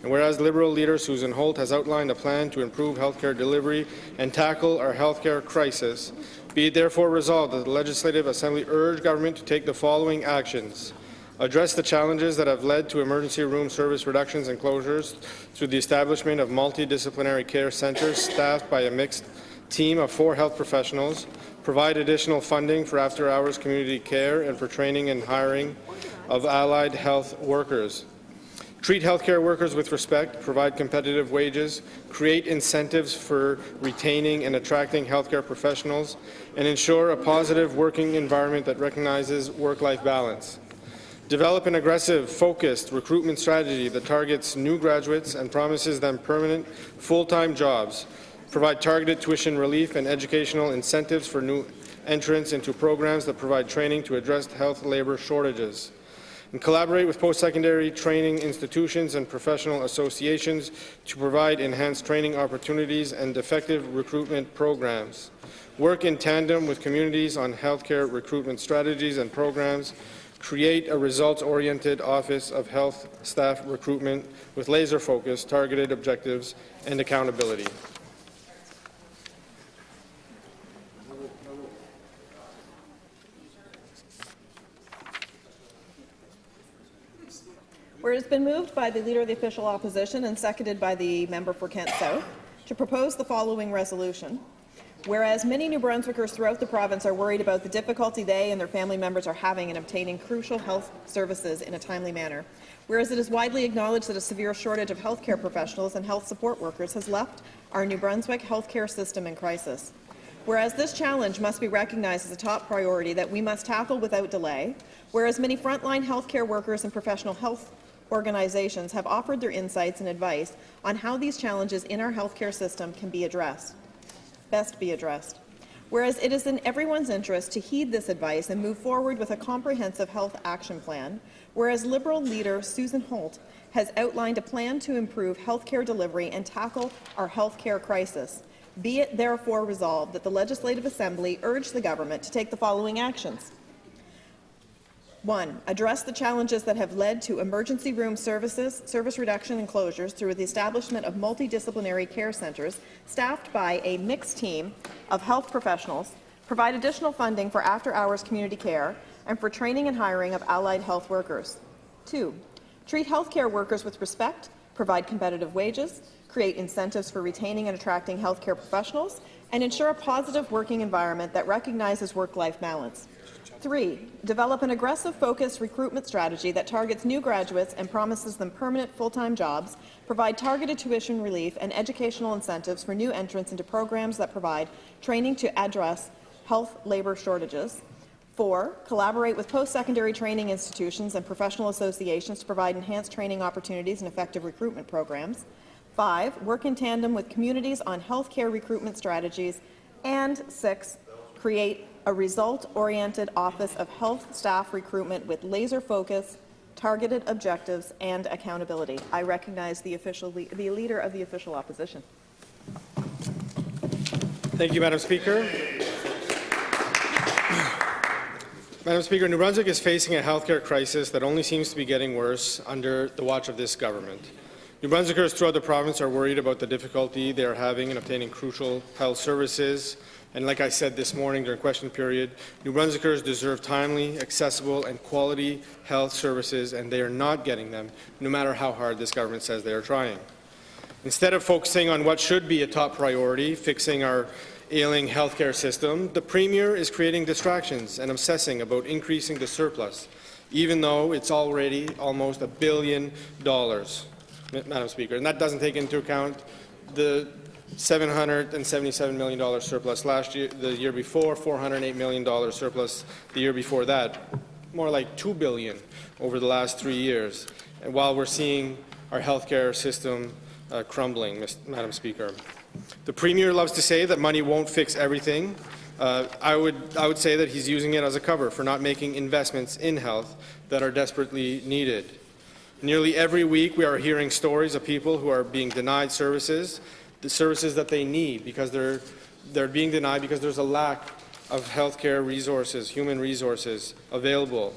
And whereas Liberal leader Susan Holt has outlined a plan to improve healthcare delivery and tackle our healthcare crisis, be it therefore resolved that the Legislative Assembly urge government to take the following actions. Address the challenges that have led to emergency room service reductions and closures through the establishment of multidisciplinary care centres staffed by a mixed team of 4 health professionals, provide additional funding for after-hours community care and for training and hiring of allied health workers. Treat healthcare workers with respect, provide competitive wages, create incentives for retaining and attracting healthcare professionals, and ensure a positive working environment that recognizes work-life balance. Develop an aggressive, focused recruitment strategy that targets new graduates and promises them permanent, full-time jobs. Provide targeted tuition relief and educational incentives for new entrants into programs that provide training to address health labor shortages. And collaborate with post-secondary training institutions and professional associations to provide enhanced training opportunities and effective recruitment programs. Work in tandem with communities on healthcare recruitment strategies and programs create a results-oriented Office of Health Staff Recruitment with laser focus, targeted objectives, and accountability.
Where it has been moved by the Leader of the Official Opposition and seconded by the Member for Kent South to propose the following resolution. Whereas many New Brunswickers throughout the province are worried about the difficulty they and their family members are having in obtaining crucial health services in a timely manner. Whereas it is widely acknowledged that a severe shortage of healthcare professionals and health support workers has left our New Brunswick healthcare system in crisis. Whereas this challenge must be recognized as a top priority that we must tackle without delay. Whereas many frontline healthcare workers and professional health organizations have offered their insights and advice on how these challenges in our healthcare system can be best be addressed. Whereas it is in everyone's interest to heed this advice and move forward with a comprehensive health action plan, whereas Liberal leader Susan Holt has outlined a plan to improve healthcare delivery and tackle our healthcare crisis, be it therefore resolved that the Legislative Assembly urge the government to take the following actions. 1. Address the challenges that have led to emergency room service reduction and closures through the establishment of multidisciplinary care centres staffed by a mixed team of health professionals, provide additional funding for after-hours community care, and for training and hiring of allied health workers. 2. Treat healthcare workers with respect, provide competitive wages, create incentives for retaining and attracting healthcare professionals, and ensure a positive working environment that recognizes work-life balance. 3. Develop an aggressive, focused recruitment strategy that targets new graduates and promises them permanent full-time jobs, provide targeted tuition relief and educational incentives for new entrants into programs that provide training to address health labour shortages. 4. Collaborate with post-secondary training institutions and professional associations to provide enhanced training opportunities and effective recruitment programs. 5. Work in tandem with communities on healthcare recruitment strategies. And 6. Create a result-oriented Office of Health Staff Recruitment with laser focus, targeted objectives, and accountability. I recognize the Leader of the Official Opposition.
Thank you, Madam Speaker. Madam Speaker, New Brunswick is facing a healthcare crisis that only seems to be getting worse under the watch of this government. New Brunswickers throughout the province are worried about the difficulty they are having in obtaining crucial health services. And like I said this morning during question period, New Brunswickers deserve timely, accessible, and quality health services, and they are not getting them, no matter how hard this government says they are trying. Instead of focusing on what should be a top priority, fixing our ailing healthcare system, the Premier is creating distractions and obsessing about increasing the surplus, even though it's already almost $1 billion, Madam Speaker. And that doesn't take into account the $777 million surplus last year, the year before, $408 million surplus the year before that, more like $2 billion over the last 3 years, and while we're seeing our healthcare system crumbling, Madam Speaker. The Premier loves to say that money won't fix everything. I would say that he's using it as a cover for not making investments in health that are desperately needed. Nearly every week we are hearing stories of people who are being denied services, the services that they need, because they're being denied because there's a lack of healthcare resources, human resources available.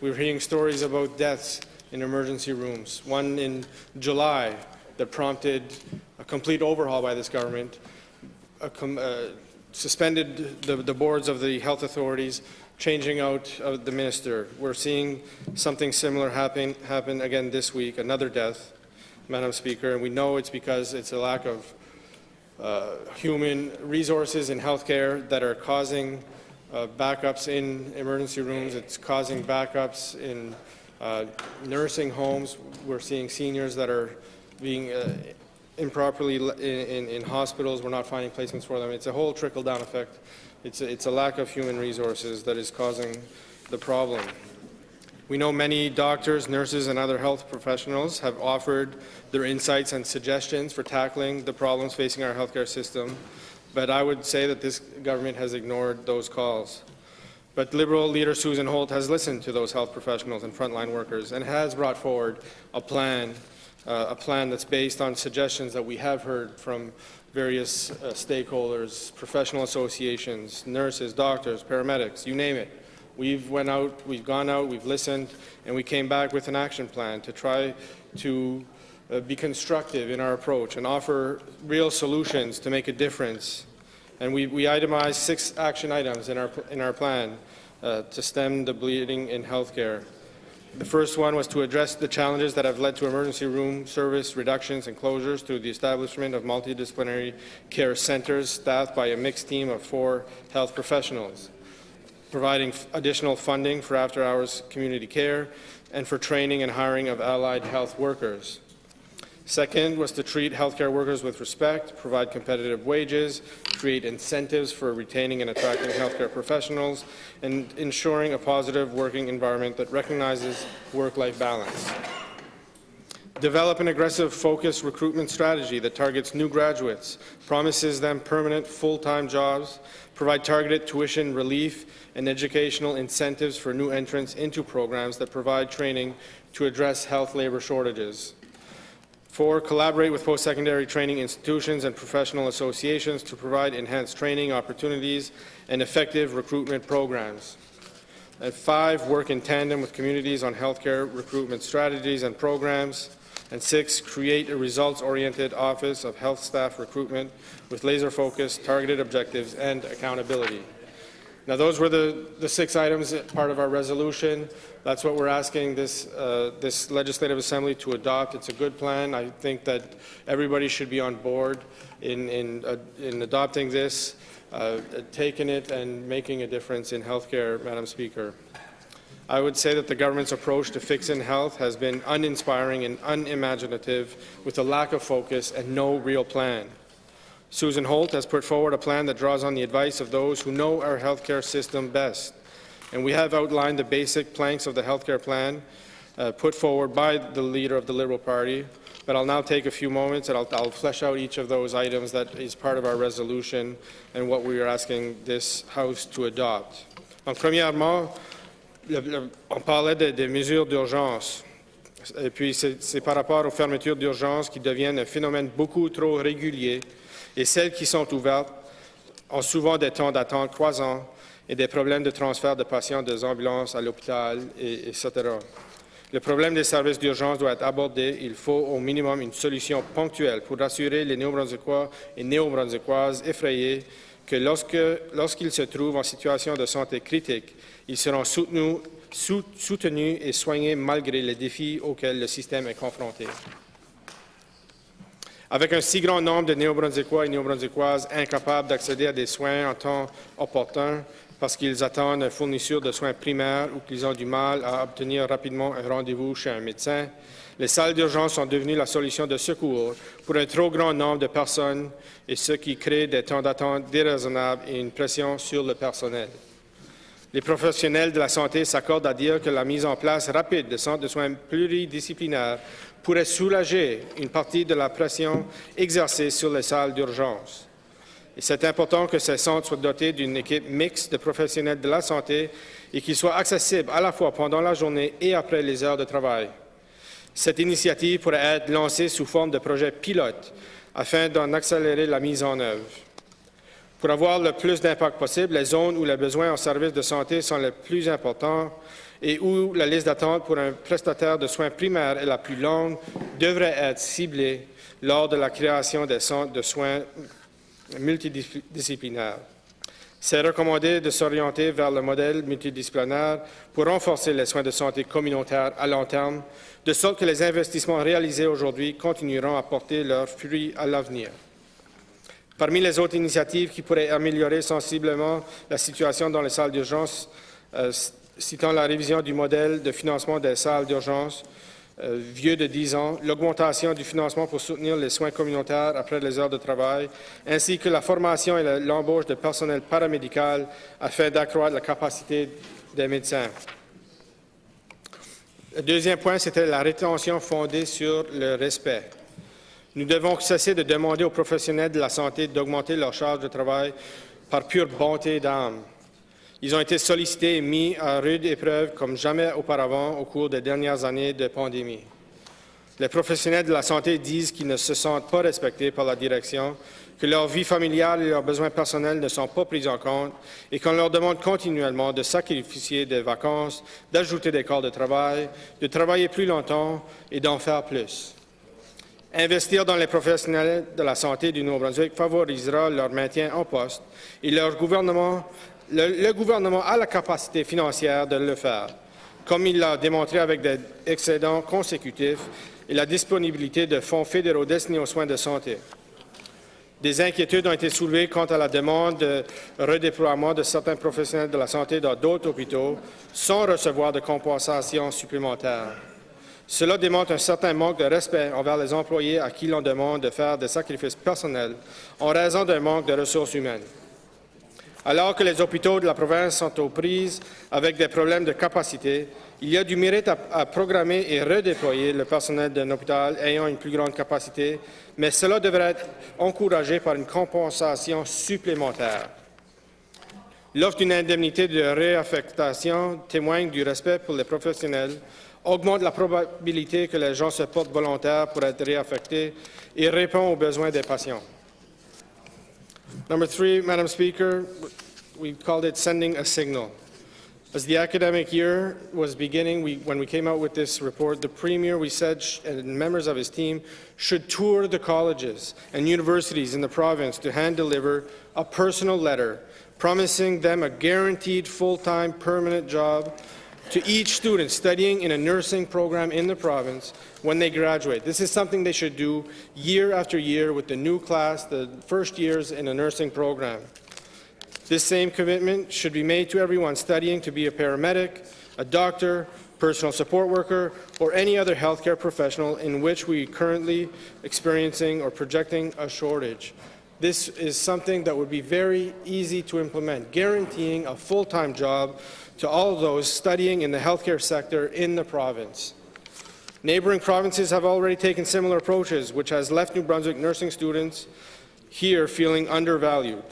We're hearing stories about deaths in emergency rooms. One in July that prompted a complete overhaul by this government, suspended the boards of the health authorities, changing out the minister. We're seeing something similar happen again this week, another death, Madam Speaker, and we know it's because it's a lack of human resources in healthcare that are causing backups in emergency rooms. It's causing backups in nursing homes. We're seeing seniors that are being improperly in hospitals. We're not finding placements for them. It's a whole trickle-down effect. It's a lack of human resources that is causing the problem. We know many doctors, nurses, and other health professionals have offered their insights and suggestions for tackling the problems facing our healthcare system, but I would say that this government has ignored those calls. But Liberal leader Susan Holt has listened to those health professionals and frontline workers and has brought forward a plan that's based on suggestions that we have heard from various stakeholders, professional associations, nurses, doctors, paramedics, you name it. we've gone out, we've listened, and we came back with an action plan to try to be constructive in our approach and offer real solutions to make a difference. And we itemized 6 action items in our plan to stem the bleeding in healthcare. The first one was to address the challenges that have led to emergency room service reductions and closures through the establishment of multidisciplinary care centers staffed by a mixed team of 4 health professionals, providing additional funding for after-hours community care and for training and hiring of allied health workers. Second was to treat healthcare workers with respect, provide competitive wages, create incentives for retaining and attracting healthcare professionals, and ensuring a positive working environment that recognizes work-life balance. Develop an aggressive, focused recruitment strategy that targets new graduates, promises them permanent, full-time jobs, provide targeted tuition relief and educational incentives for new entrants into programs that provide training to address health labor shortages. 4, collaborate with post-secondary training institutions and professional associations to provide enhanced training opportunities and effective recruitment programs. And 5, work in tandem with communities on healthcare recruitment strategies and programs. And 6, create a results-oriented Office of Health Staff Recruitment with laser-focused, targeted objectives and accountability. Now, those were the 6 items part of our resolution. That's what we're asking this Legislative Assembly to adopt. It's a good plan. I think that everybody should be on board in adopting this, taking it and making a difference in healthcare, Madam Speaker. I would say that the government's approach to fixing health has been uninspiring and unimaginative, with a lack of focus and no real plan. Susan Holt has put forward a plan that draws on the advice of those who know our healthcare system best. And we have outlined the basic planks of the healthcare plan put forward by the leader of the Liberal Party. But I'll now take a few moments and I'll flesh out each of those items that is part of our resolution and what we are asking this House to adopt. Donc, premièrement, on parlait des mesures d'urgence. Et puis, c'est par rapport aux fermetures d'urgence qui deviennent un phénomène beaucoup trop régulier. Et celles qui sont ouvertes ont souvent des temps d'attente croissants et des problèmes de transfert de patients des ambulances à l'hôpital, etc. Le problème des services d'urgence doit être abordé. Il faut au minimum une solution ponctuelle pour rassurer les Néo-Brunswickois et Néo-Brunswickoises effrayés que lorsqu'ils se trouvent en situation de santé critique, ils seront soutenus et soignés malgré les défis auxquels le système est confronté. Avec un si grand nombre de Néo-Brunswickois et Néo-Brunswickoises incapables d'accéder à des soins en temps opportun parce qu'ils attendent une fourniture de soins primaires ou qu'ils ont du mal à obtenir rapidement un rendez-vous chez un médecin, les salles d'urgence sont devenues la solution de secours pour un trop grand nombre de personnes, et ce qui crée des temps d'attente déraisonnables et une pression sur le personnel. Les professionnels de la santé s'accordent à dire que la mise en place rapide de centres de soins pluridisciplinaires pourrait soulager une partie de la pression exercée sur les salles d'urgence. Et c'est important que ces centres soient dotés d'une équipe mixte de professionnels de la santé et qu'ils soient accessibles à la fois pendant la journée et après les heures de travail. Cette initiative pourrait être lancée sous forme de projet pilote afin d'en accélérer la mise en œuvre. Pour avoir le plus d'impact possible, les zones où les besoins en services de santé sont les plus importants et où la liste d'attente pour un prestataire de soins primaires est la plus longue devrait être ciblée lors de la création des centres de soins multidisciplinaires. C'est recommandé de s'orienter vers le modèle multidisciplinaire pour renforcer les soins de santé communautaires à long terme, de sorte que les investissements réalisés aujourd'hui continueront à porter leurs fruits à l'avenir. Parmi les autres initiatives qui pourraient améliorer sensiblement la situation dans les salles d'urgence, citant la révision du modèle de financement des salles d'urgence vieux de 10 ans, l'augmentation du financement pour soutenir les soins communautaires après les heures de travail, ainsi que la formation et l'embauche de personnel paramédical afin d'accroître la capacité des médecins. Le deuxième point, c'était la rétention fondée sur le respect. Nous devons cesser de demander aux professionnels de la santé d'augmenter leur charge de travail par pure bonté d'âme. Ils ont été sollicités et mis à rude épreuve comme jamais auparavant au cours des dernières années de pandémie. Les professionnels de la santé disent qu'ils ne se sentent pas respectés par la direction, que leur vie familiale et leurs besoins personnels ne sont pas pris en compte et qu'on leur demande continuellement de sacrifier des vacances, d'ajouter des corps de travail, de travailler plus longtemps et d'en faire plus. Investir dans les professionnels de la santé du Nouveau-Brunswick favorisera leur maintien en poste et le gouvernement a la capacité financière de le faire, comme il l'a démontré avec des excédents consécutifs et la disponibilité de fonds fédéraux destinés aux soins de santé. Des inquiétudes ont été soulevées quant à la demande de redéploiement de certains professionnels de la santé dans d'autres hôpitaux sans recevoir de compensation supplémentaire. Cela démontre un certain manque de respect envers les employés à qui l'on demande de faire des sacrifices personnels en raison d'un manque de ressources humaines. Alors que les hôpitaux de la province sont aux prises avec des problèmes de capacité, il y a du mérite à programmer et redéployer le personnel d'un hôpital ayant une plus grande capacité, mais cela devrait être encouragé par une compensation supplémentaire. L'offre d'une indemnité de réaffectation témoigne du respect pour les professionnels, augmente la probabilité que les gens se portent volontaires pour être réaffectés et répond aux besoins des patients. Number 3, Madam Speaker, we called it sending a signal. As the academic year was beginning, when we came out with this report, the Premier, we said, and members of his team, should tour the colleges and universities in the province to hand-deliver a personal letter promising them a guaranteed full-time permanent job to each student studying in a nursing program in the province when they graduate. This is something they should do year after year with the new class, the first years in a nursing program. This same commitment should be made to everyone studying to be a paramedic, a doctor, personal support worker, or any other healthcare professional in which we are currently experiencing or projecting a shortage. This is something that would be very easy to implement, guaranteeing a full-time job to all those studying in the healthcare sector in the province. Neighboring provinces have already taken similar approaches, which has left New Brunswick nursing students here feeling undervalued.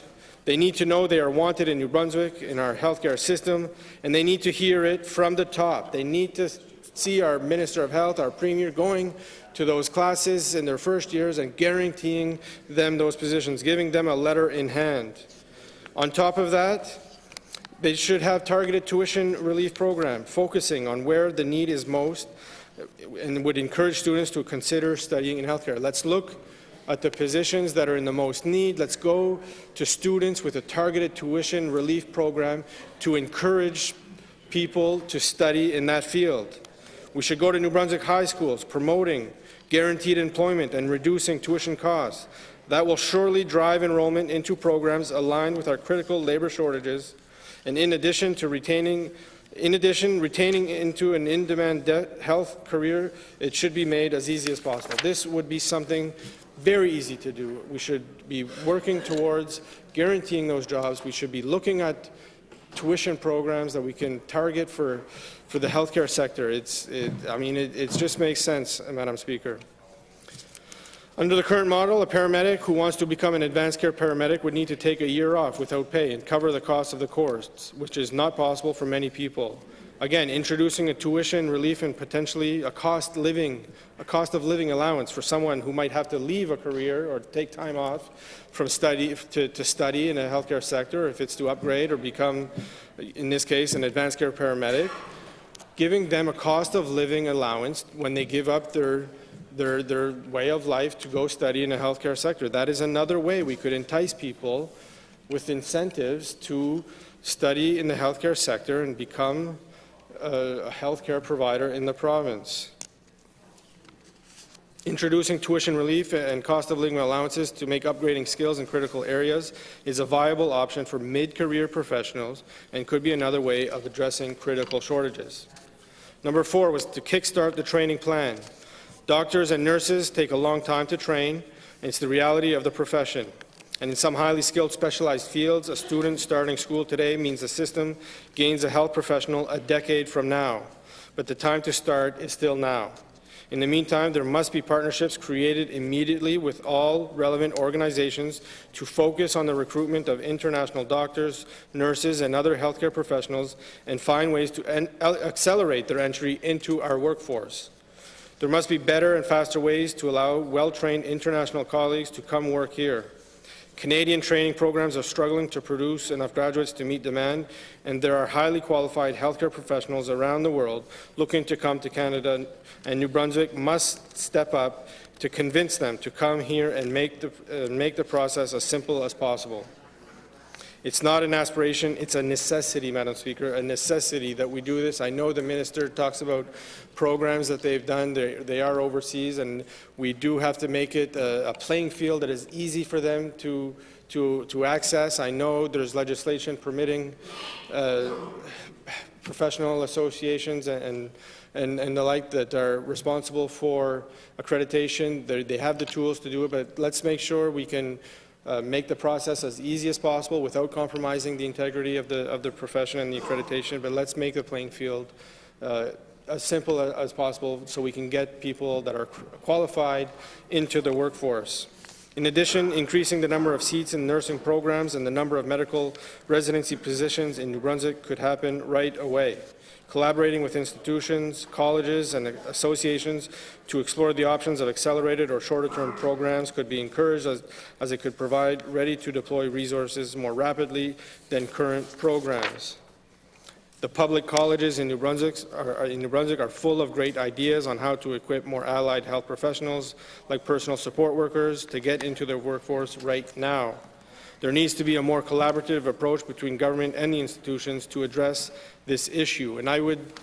They need to know they are wanted in New Brunswick, in our healthcare system, and they need to hear it from the top. They need to see our Minister of Health, our Premier, going to those classes in their first years and guaranteeing them those positions, giving them a letter in hand. On top of that, they should have targeted tuition relief program, focusing on where the need is most, and would encourage students to consider studying in healthcare. Let's look at the positions that are in the most need. Let's go to students with a targeted tuition relief program to encourage people to study in that field. We should go to New Brunswick high schools, promoting guaranteed employment and reducing tuition costs. That will surely drive enrollment into programs aligned with our critical labor shortages, and in addition, retaining into an in-demand health career, it should be made as easy as possible. This would be something very easy to do. We should be working towards guaranteeing those jobs. We should be looking at tuition programs that we can target for the healthcare sector. It just makes sense, Madam Speaker. Under the current model, a paramedic who wants to become an advanced care paramedic would need to take a year off without pay and cover the cost of the course, which is not possible for many people. Again, introducing a tuition relief and potentially a cost of living allowance for someone who might have to leave a career or take time off from study to study in a healthcare sector, if it's to upgrade or become, in this case, an advanced care paramedic, giving them a cost of living allowance when they give up their way of life to go study in the healthcare sector. That is another way we could entice people with incentives to study in the healthcare sector and become a healthcare provider in the province. Introducing tuition relief and cost of living allowances to make upgrading skills in critical areas is a viable option for mid-career professionals and could be another way of addressing critical shortages. Number 4 was to kickstart the training plan. Doctors and nurses take a long time to train, and it's the reality of the profession. And in some highly skilled specialized fields, a student starting school today means the system gains a health professional a decade from now. But the time to start is still now. In the meantime, there must be partnerships created immediately with all relevant organizations to focus on the recruitment of international doctors, nurses, and other healthcare professionals and find ways to accelerate their entry into our workforce. There must be better and faster ways to allow well-trained international colleagues to come work here. Canadian training programs are struggling to produce enough graduates to meet demand, and there are highly qualified healthcare professionals around the world looking to come to Canada, and New Brunswick must step up to convince them to come here and make the process as simple as possible. It's not an aspiration, it's a necessity, Madam Speaker, a necessity that we do this. I know the Minister talks about programs that they've done. They are overseas, and we do have to make it a playing field that is easy for them to access. I know there's legislation permitting professional associations and the like that are responsible for accreditation. They have the tools to do it, but let's make sure we can make the process as easy as possible without compromising the integrity of the profession and the accreditation, but let's make the playing field as simple as possible so we can get people that are qualified into the workforce. In addition, increasing the number of seats in nursing programs and the number of medical residency positions in New Brunswick could happen right away. Collaborating with institutions, colleges, and associations to explore the options of accelerated or shorter-term programs could be encouraged as it could provide ready-to-deploy resources more rapidly than current programs. The public colleges in New Brunswick are full of great ideas on how to equip more allied health professionals, like personal support workers, to get into their workforce right now. There needs to be a more collaborative approach between government and the institutions to address this issue. And I would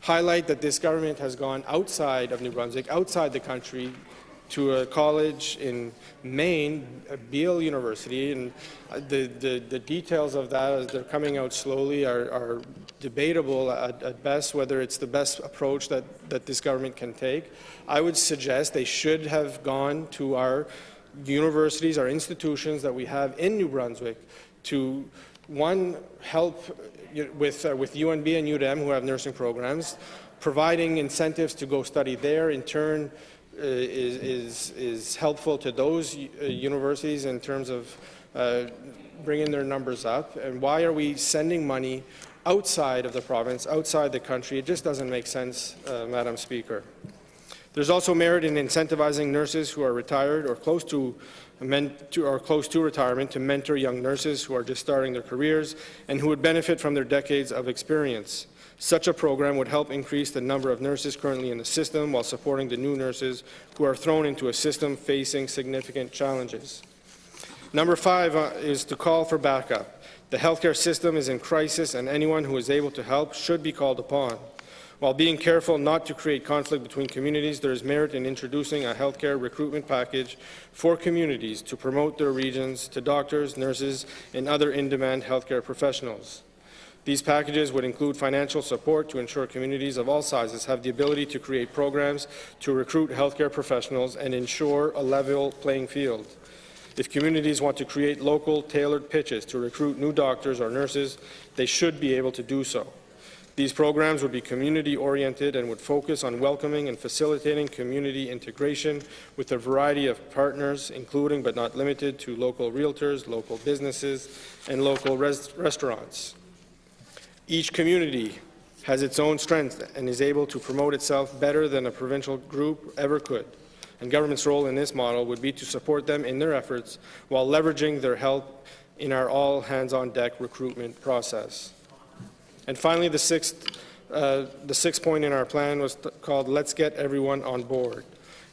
highlight that this government has gone outside of New Brunswick, outside the country, to a college in Maine, Beale University, and the details of that, as they're coming out slowly, are debatable at best, whether it's the best approach that this government can take. I would suggest they should have gone to our universities, our institutions that we have in New Brunswick to, one, help with UNB and UDM, who have nursing programs, providing incentives to go study there, in turn, is helpful to those universities in terms of bringing their numbers up. And why are we sending money outside of the province, outside the country? It just doesn't make sense, Madam Speaker. There's also merit in incentivizing nurses who are retired or close to retirement to mentor young nurses who are just starting their careers and who would benefit from their decades of experience. Such a program would help increase the number of nurses currently in the system while supporting the new nurses who are thrown into a system facing significant challenges. Number 5 is to call for backup. The healthcare system is in crisis, and anyone who is able to help should be called upon. While being careful not to create conflict between communities, there is merit in introducing a healthcare recruitment package for communities to promote their regions to doctors, nurses, and other in-demand healthcare professionals. These packages would include financial support to ensure communities of all sizes have the ability to create programs to recruit healthcare professionals and ensure a level playing field. If communities want to create local, tailored pitches to recruit new doctors or nurses, they should be able to do so. These programs would be community-oriented and would focus on welcoming and facilitating community integration with a variety of partners, including but not limited to local realtors, local businesses, and local restaurants. Each community has its own strength and is able to promote itself better than a provincial group ever could. And government's role in this model would be to support them in their efforts while leveraging their help in our all-hands-on-deck recruitment process. And finally, the sixth point in our plan was called Let's Get Everyone on Board.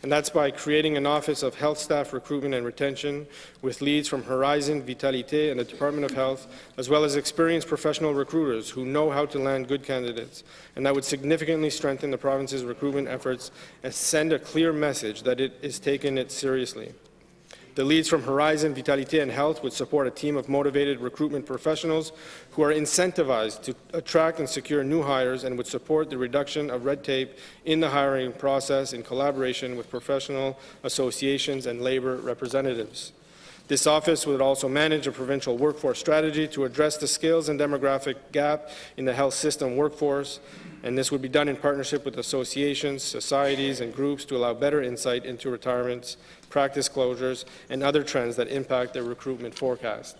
And that's by creating an Office of Health Staff Recruitment and Retention with leads from Horizon, Vitalité, and the Department of Health, as well as experienced professional recruiters who know how to land good candidates. And that would significantly strengthen the province's recruitment efforts and send a clear message that it is taking it seriously. The leads from Horizon, Vitalité, and Health would support a team of motivated recruitment professionals who are incentivized to attract and secure new hires and would support the reduction of red tape in the hiring process in collaboration with professional associations and labor representatives. This office would also manage a provincial workforce strategy to address the skills and demographic gap in the health system workforce, and this would be done in partnership with associations, societies, and groups to allow better insight into retirements, practice closures, and other trends that impact their recruitment forecast.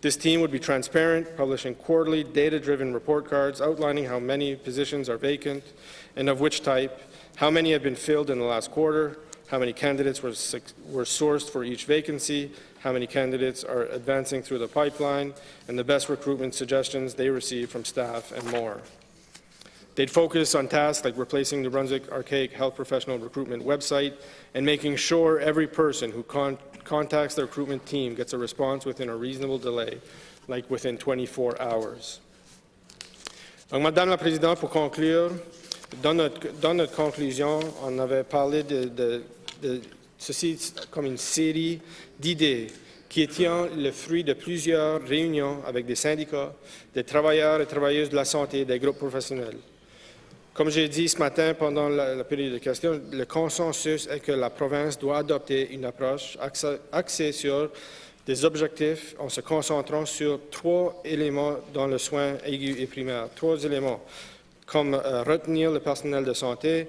This team would be transparent, publishing quarterly data-driven report cards outlining how many positions are vacant and of which type, how many have been filled in the last quarter, how many candidates were sourced for each vacancy, how many candidates are advancing through the pipeline, and the best recruitment suggestions they receive from staff, and more. They'd focus on tasks like replacing New Brunswick archaic health professional recruitment website and making sure every person who contacts the recruitment team gets a response within a reasonable delay, like within 24 hours. Donc, Madame la Présidente, pour conclure, dans notre conclusion, on avait parlé de ceci comme une série d'idées qui étaient le fruit de plusieurs réunions avec des syndicats, des travailleurs et travailleuses de la santé et des groupes professionnels. Comme j'ai dit ce matin pendant la période de questions, le consensus est que la province doit adopter une approche axée sur des objectifs en se concentrant sur 3 éléments dans le soin aigu et primaire. 3 éléments, comme retenir le personnel de santé,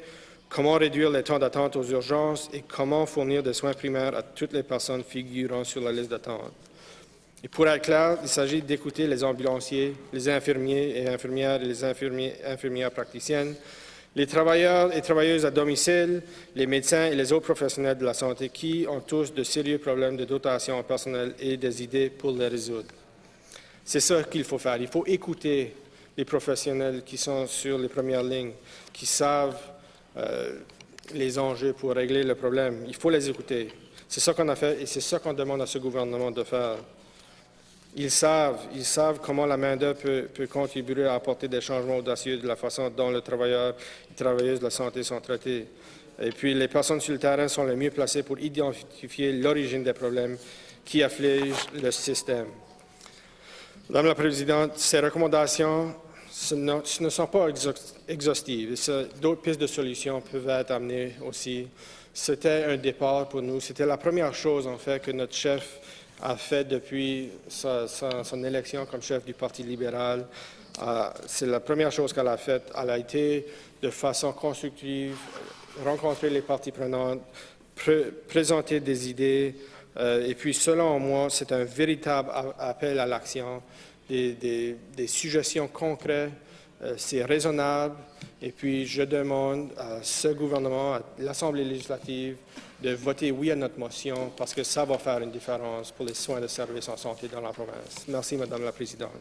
comment réduire les temps d'attente aux urgences et comment fournir des soins primaires à toutes les personnes figurant sur la liste d'attente. Et pour être clair, il s'agit d'écouter les ambulanciers, les infirmiers et infirmières et les infirmières praticiennes, les travailleurs et travailleuses à domicile, les médecins et les autres professionnels de la santé qui ont tous de sérieux problèmes de dotation personnelle et des idées pour les résoudre. C'est ça qu'il faut faire. Il faut écouter les professionnels qui sont sur les premières lignes, qui savent les enjeux pour régler le problème. Il faut les écouter. C'est ça qu'on a fait et c'est ça qu'on demande à ce gouvernement de faire. Ils savent comment la main-d'œuvre peut contribuer à apporter des changements audacieux de la façon dont les travailleurs et travailleuses de la santé sont traités. Et puis, les personnes sur le terrain sont les mieux placées pour identifier l'origine des problèmes qui affligent le système. Madame la Présidente, ces recommandations ne sont pas exhaustives. D'autres pistes de solutions peuvent être amenées aussi. C'était un départ pour nous. C'était la première chose, en fait, que notre chef a fait depuis son élection comme chef du Parti libéral. C'est la première chose qu'elle a faite. Elle a été de façon constructive, rencontrer les parties prenantes, présenter des idées. Et puis, selon moi, c'est un véritable appel à l'action, des suggestions concrètes. C'est raisonnable. Et puis, je demande à ce gouvernement, à l'Assemblée législative, de voter oui à notre motion parce que ça va faire une différence pour les soins de services en santé dans la province. Merci, Madame la Présidente.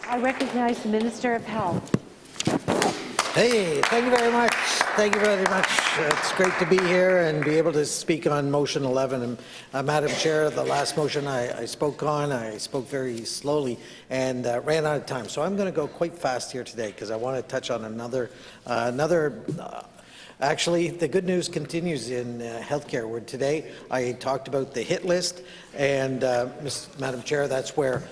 I recognize the Minister of Health.
Hey, thank you very much. Thank you very much. It's great to be here and be able to speak on motion 11. And, Madam Chair, the last motion I spoke on, I spoke very slowly and ran out of time. So I'm going to go quite fast here today because I want to touch on another actually, the good news continues in healthcare, where today I talked about the hit list, and Madam Chair, that's where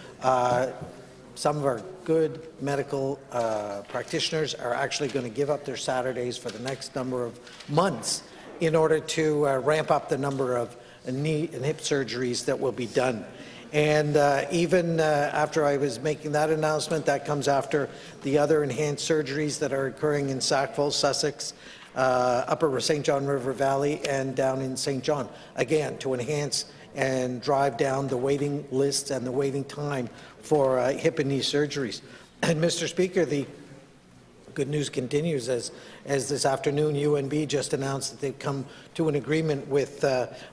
some of our good medical practitioners are actually going to give up their Saturdays for the next number of months in order to ramp up the number of knee and hip surgeries that will be done. And even after I was making that announcement, that comes after the other enhanced surgeries that are occurring in Sackville, Sussex, Upper St. John River Valley, and down in St. John, again, to enhance and drive down the waiting lists and the waiting time for hip and knee surgeries. And Mr. Speaker, the good news continues as this afternoon UNB just announced that they've come to an agreement with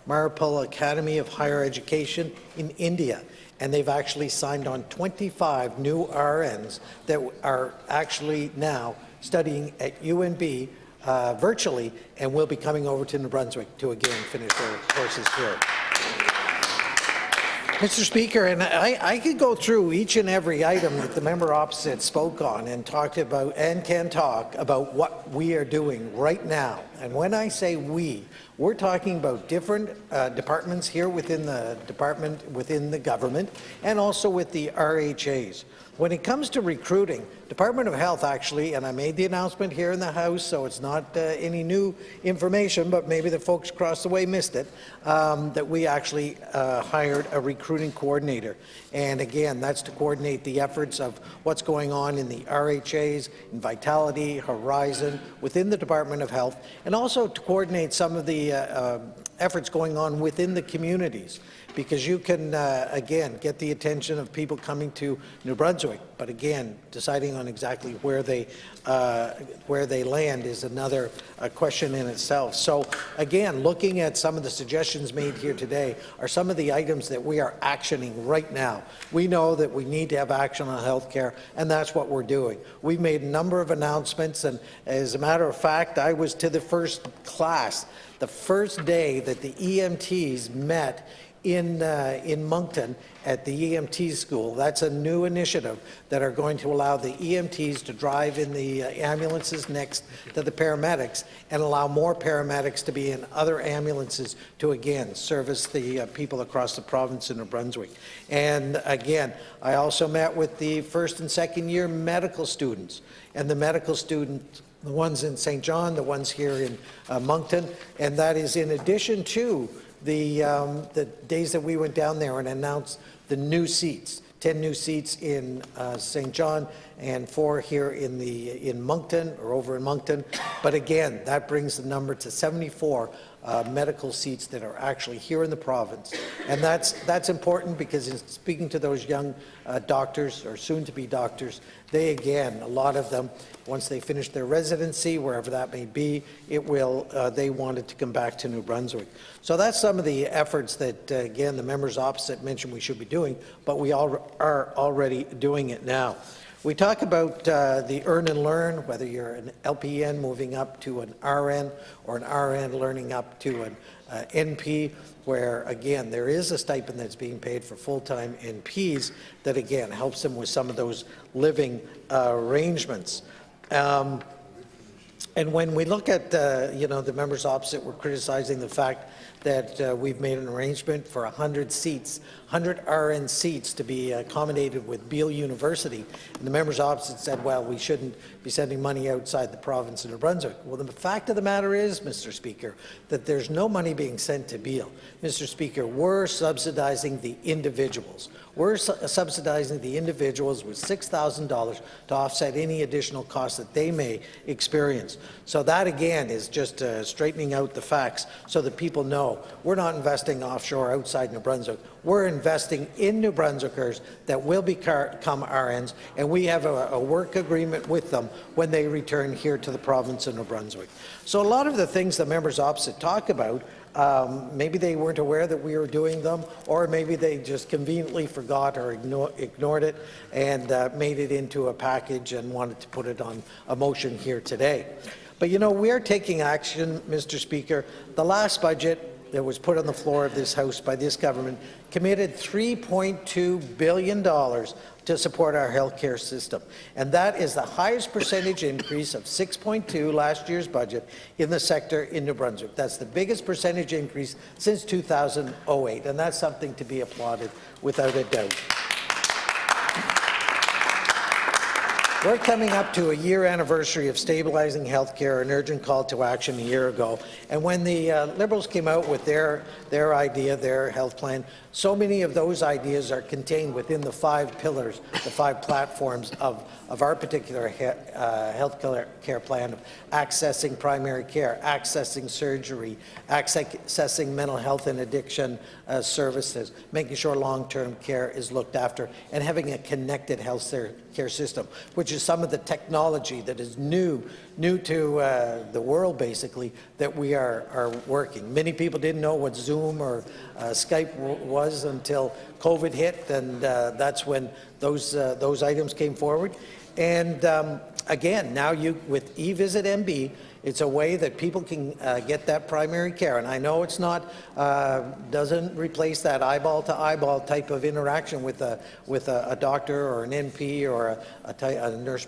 Maripal Academy of Higher Education in India, and they've actually signed on 25 new RNs that are actually now studying at UNB virtually and will be coming over to New Brunswick to again finish their courses here. Mr. Speaker, and I could go through each and every item that the member opposite spoke on and talked about and can talk about what we are doing right now. And when I say we, we're talking about different departments here within the department, within the government, and also with the RHAs. When it comes to recruiting, Department of Health actually, and I made the announcement here in the House, so it's not any new information, but maybe the folks across the way missed it, that we actually hired a recruiting coordinator. And again, that's to coordinate the efforts of what's going on in the RHAs, in Vitality, Horizon, within the Department of Health, and also to coordinate some of the efforts going on within the communities, because you can, again, get the attention of people coming to New Brunswick, but again, deciding on exactly where they land is another question in itself. So again, looking at some of the suggestions made here today are some of the items that we are actioning right now. We know that we need to have action on healthcare, and that's what we're doing. We've made a number of announcements, and as a matter of fact, I was to the first class, the first day that the EMTs met in Moncton at the EMT school. That's a new initiative that are going to allow the EMTs to drive in the ambulances next to the paramedics and allow more paramedics to be in other ambulances to, again, service the people across the province of New Brunswick. And again, I also met with the first and second year medical students, and the medical students, the ones in St. John, the ones here in Moncton, and that is in addition to the days that we went down there and announced the new seats, 10 new seats in St. John and 4 here in Moncton, or over in Moncton. But again, that brings the number to 74 medical seats that are actually here in the province. And that's important, because in speaking to those young doctors, or soon-to-be doctors, they, again, a lot of them, once they finish their residency, wherever that may be, they wanted to come back to New Brunswick. So that's some of the efforts that, again, the members opposite mentioned we should be doing, but we are already doing it now. We talk about the earn and learn, whether you're an LPN moving up to an RN, or an RN learning up to an NP, where, again, there is a stipend that's being paid for full-time NPs that, again, helps them with some of those living arrangements. And when we look at, the members opposite were criticizing the fact that we've made an arrangement for 100 seats, 100 RN seats to be accommodated with Beale University. And the members opposite said, well, we shouldn't be sending money outside the province of New Brunswick. Well, the fact of the matter is, Mr. Speaker, that there's no money being sent to Beale. Mr. Speaker, we're subsidizing the individuals. We're subsidizing the individuals with $6,000 to offset any additional costs that they may experience. So that, again, is just straightening out the facts so that people know we're not investing offshore outside New Brunswick. We're investing in New Brunswickers that will become RNs, and we have a work agreement with them when they return here to the province of New Brunswick. So a lot of the things the members opposite talk about, maybe they weren't aware that we were doing them, or maybe they just conveniently forgot or ignored it and made it into a package and wanted to put it on a motion here today. But we are taking action, Mr. Speaker. The last budget that was put on the floor of this House by this government committed $3.2 billion to support our healthcare system. And that is the highest percentage increase of 6.2 last year's budget in the sector in New Brunswick. That's the biggest percentage increase since 2008, and that's something to be applauded without a doubt. We're coming up to a year anniversary of stabilizing healthcare, an urgent call to action a year ago. And when the Liberals came out with their idea, their health plan, so many of those ideas are contained within the 5 pillars, the 5 platforms of our particular health care plan of accessing primary care, accessing surgery, accessing mental health and addiction services, making sure long-term care is looked after, and having a connected health care system, which is some of the technology that is new to the world, basically, that we are working. Many people didn't know what Zoom or Skype was until COVID hit, and that's when those items came forward. And again, now with eVisit MB, it's a way that people can get that primary care. And I know it's not, doesn't replace that eyeball-to-eyeball type of interaction with a doctor or an NP or a nurse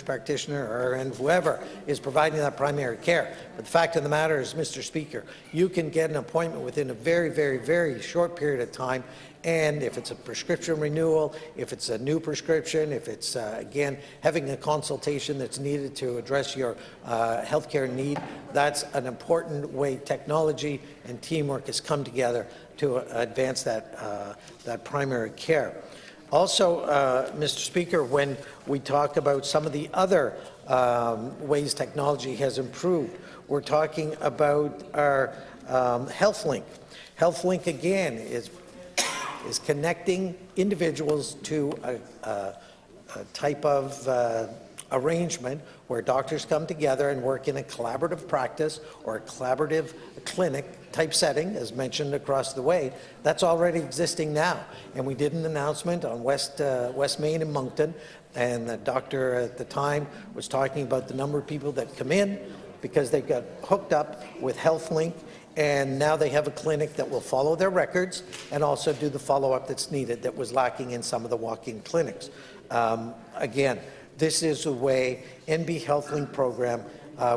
practitioner or whoever is providing that primary care. But the fact of the matter is, Mr. Speaker, you can get an appointment within a very, very, very short period of time. And if it's a prescription renewal, if it's a new prescription, if it's, again, having a consultation that's needed to address your healthcare need, that's an important way technology and teamwork has come together to advance that primary care. Also, Mr. Speaker, when we talk about some of the other ways technology has improved, we're talking about our HealthLink. HealthLink, again, is connecting individuals to a type of arrangement where doctors come together and work in a collaborative practice or a collaborative clinic type setting, as mentioned across the way. That's already existing now. And we did an announcement on West Main in Moncton, and the doctor at the time was talking about the number of people that come in because they got hooked up with HealthLink, and now they have a clinic that will follow their records and also do the follow-up that's needed that was lacking in some of the walk-in clinics. Again, this is a way, NB HealthLink program,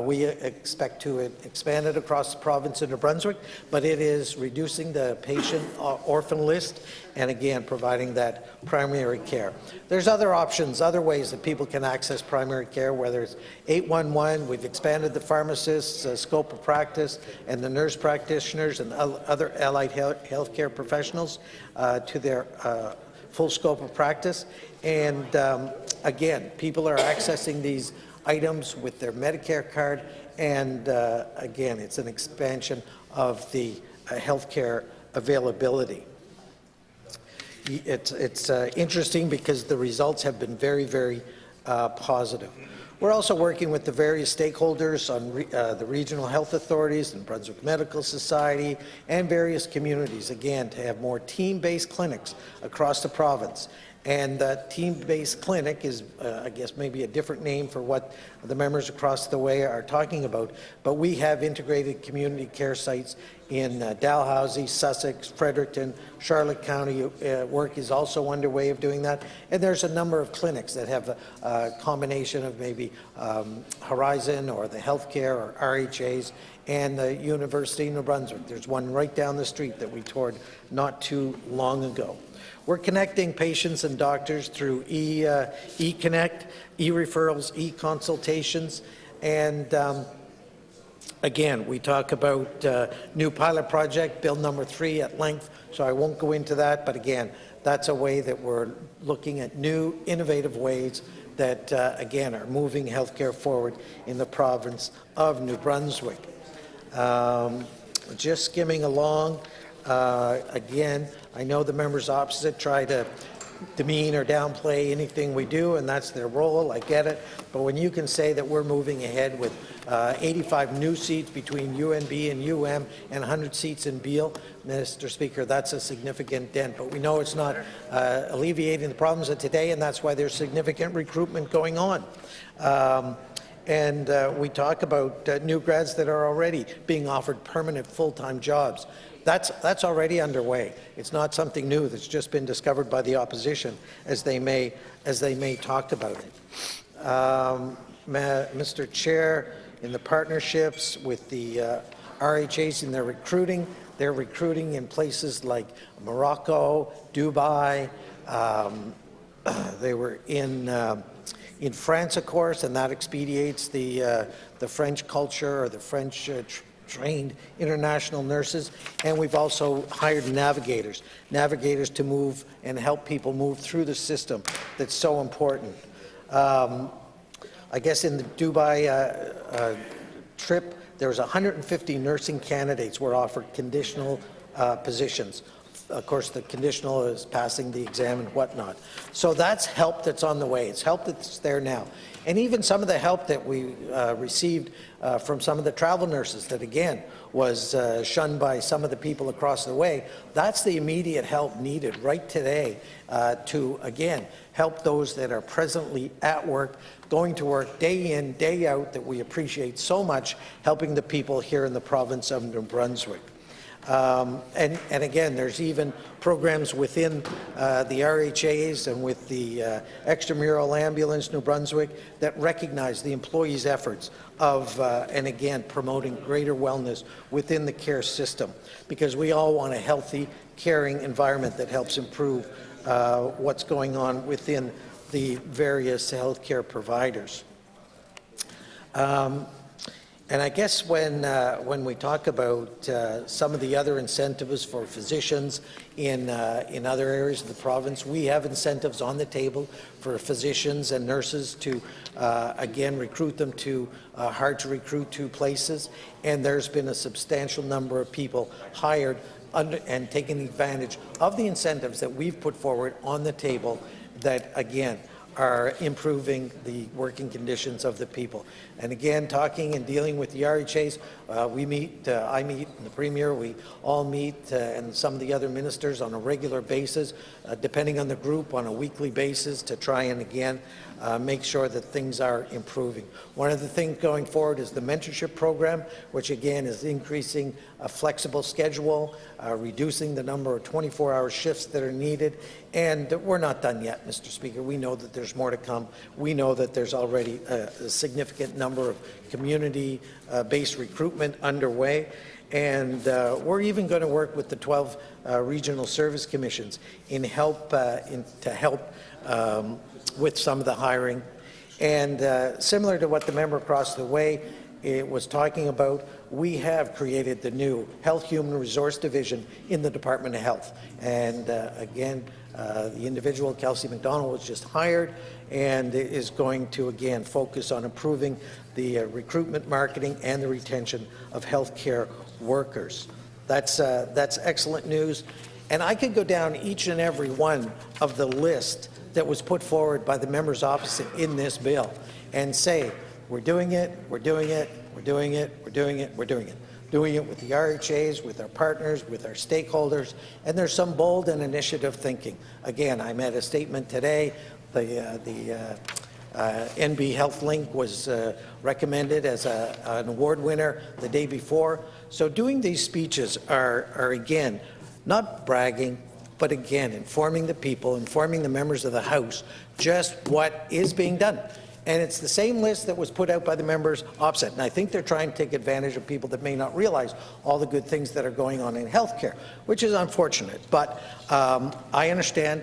we expect to expand it across the province of New Brunswick, but it is reducing the patient orphan list and, again, providing that primary care. There's other options, other ways that people can access primary care, whether it's 811, we've expanded the pharmacist's scope of practice and the nurse practitioners and other allied healthcare professionals to their full scope of practice. And again, people are accessing these items with their Medicare card, and again, it's an expansion of the healthcare availability. It's interesting because the results have been very, very positive. We're also working with the various stakeholders on the regional health authorities and Brunswick Medical Society and various communities, again, to have more team-based clinics across the province. And that team-based clinic is, I guess, maybe a different name for what the members across the way are talking about, but we have integrated community care sites in Dalhousie, Sussex, Fredericton, Charlotte County. Work is also underway of doing that. And there's a number of clinics that have a combination of maybe Horizon or the healthcare or RHAs and the University of New Brunswick. There's one right down the street that we toured not too long ago. We're connecting patients and doctors through e-Connect, e-referrals, e-consultations, and again, we talk about new pilot project, Bill number 3 at length, so I won't go into that, but again, that's a way that we're looking at new, innovative ways that, again, are moving healthcare forward in the province of New Brunswick. Just skimming along, again, I know the members opposite try to demean or downplay anything we do, and that's their role, I get it, but when you can say that we're moving ahead with 85 new seats between UNB and UM and 100 seats in Beale, Mr. Speaker, that's a significant dent, but we know it's not alleviating the problems of today, and that's why there's significant recruitment going on. And we talk about new grads that are already being offered permanent full-time jobs. That's already underway. It's not something new that's just been discovered by the opposition, as they may talk about it. Mr. Chair, in the partnerships with the RHAs in their recruiting, they're recruiting in places like Morocco, Dubai. They were in France, of course, and that expedites the French culture or the French trained international nurses, and we've also hired navigators to move and help people move through the system that's so important. I guess in the Dubai trip, there was 150 nursing candidates were offered conditional positions. Of course, the conditional is passing the exam and whatnot. So that's help that's on the way. It's help that's there now. And even some of the help that we received from some of the travel nurses that, again, was shunned by some of the people across the way, that's the immediate help needed right today to, again, help those that are presently at work, going to work day in, day out, that we appreciate so much, helping the people here in the province of New Brunswick. And again, there's even programs within the RHAs and with the extramural ambulance New Brunswick that recognize the employees' efforts of, and again, promoting greater wellness within the care system, because we all want a healthy, caring environment that helps improve what's going on within the various healthcare providers. And I guess when we talk about some of the other incentives for physicians in other areas of the province, we have incentives on the table for physicians and nurses to, again, recruit them to hard-to-recruit to places. And there's been a substantial number of people hired and taking advantage of the incentives that we've put forward on the table that, again, are improving the working conditions of the people. And again, talking and dealing with the RHAs, we meet, I meet, and the Premier, we all meet, and some of the other ministers on a regular basis, depending on the group, on a weekly basis, to try and, again, make sure that things are improving. One of the things going forward is the mentorship program, which again is increasing a flexible schedule, reducing the number of 24-hour shifts that are needed, and we're not done yet, Mr. Speaker. We know that there's more to come. We know that there's already a significant number of community-based recruitment underway, and we're even going to work with the 12 regional service commissions to help with some of the hiring. And similar to what the member across the way was talking about, we have created the new Health Human Resource Division in the Department of Health. And again, the individual, Kelsey McDonald, was just hired and is going to, again, focus on improving the recruitment, marketing, and the retention of healthcare workers. That's excellent news. And I could go down each and every one of the list that was put forward by the members opposite in this bill and say, we're doing it, we're doing it, we're doing it, we're doing it, we're doing it. Doing it with the RHAs, with our partners, with our stakeholders, and there's some bold and initiative thinking. Again, I made a statement today. The NB Health Link was recommended as an award winner the day before. So doing these speeches are again, not bragging, but again, informing the people, informing the members of the House just what is being done. And it's the same list that was put out by the members opposite. And I think they're trying to take advantage of people that may not realize all the good things that are going on in healthcare, which is unfortunate. But I understand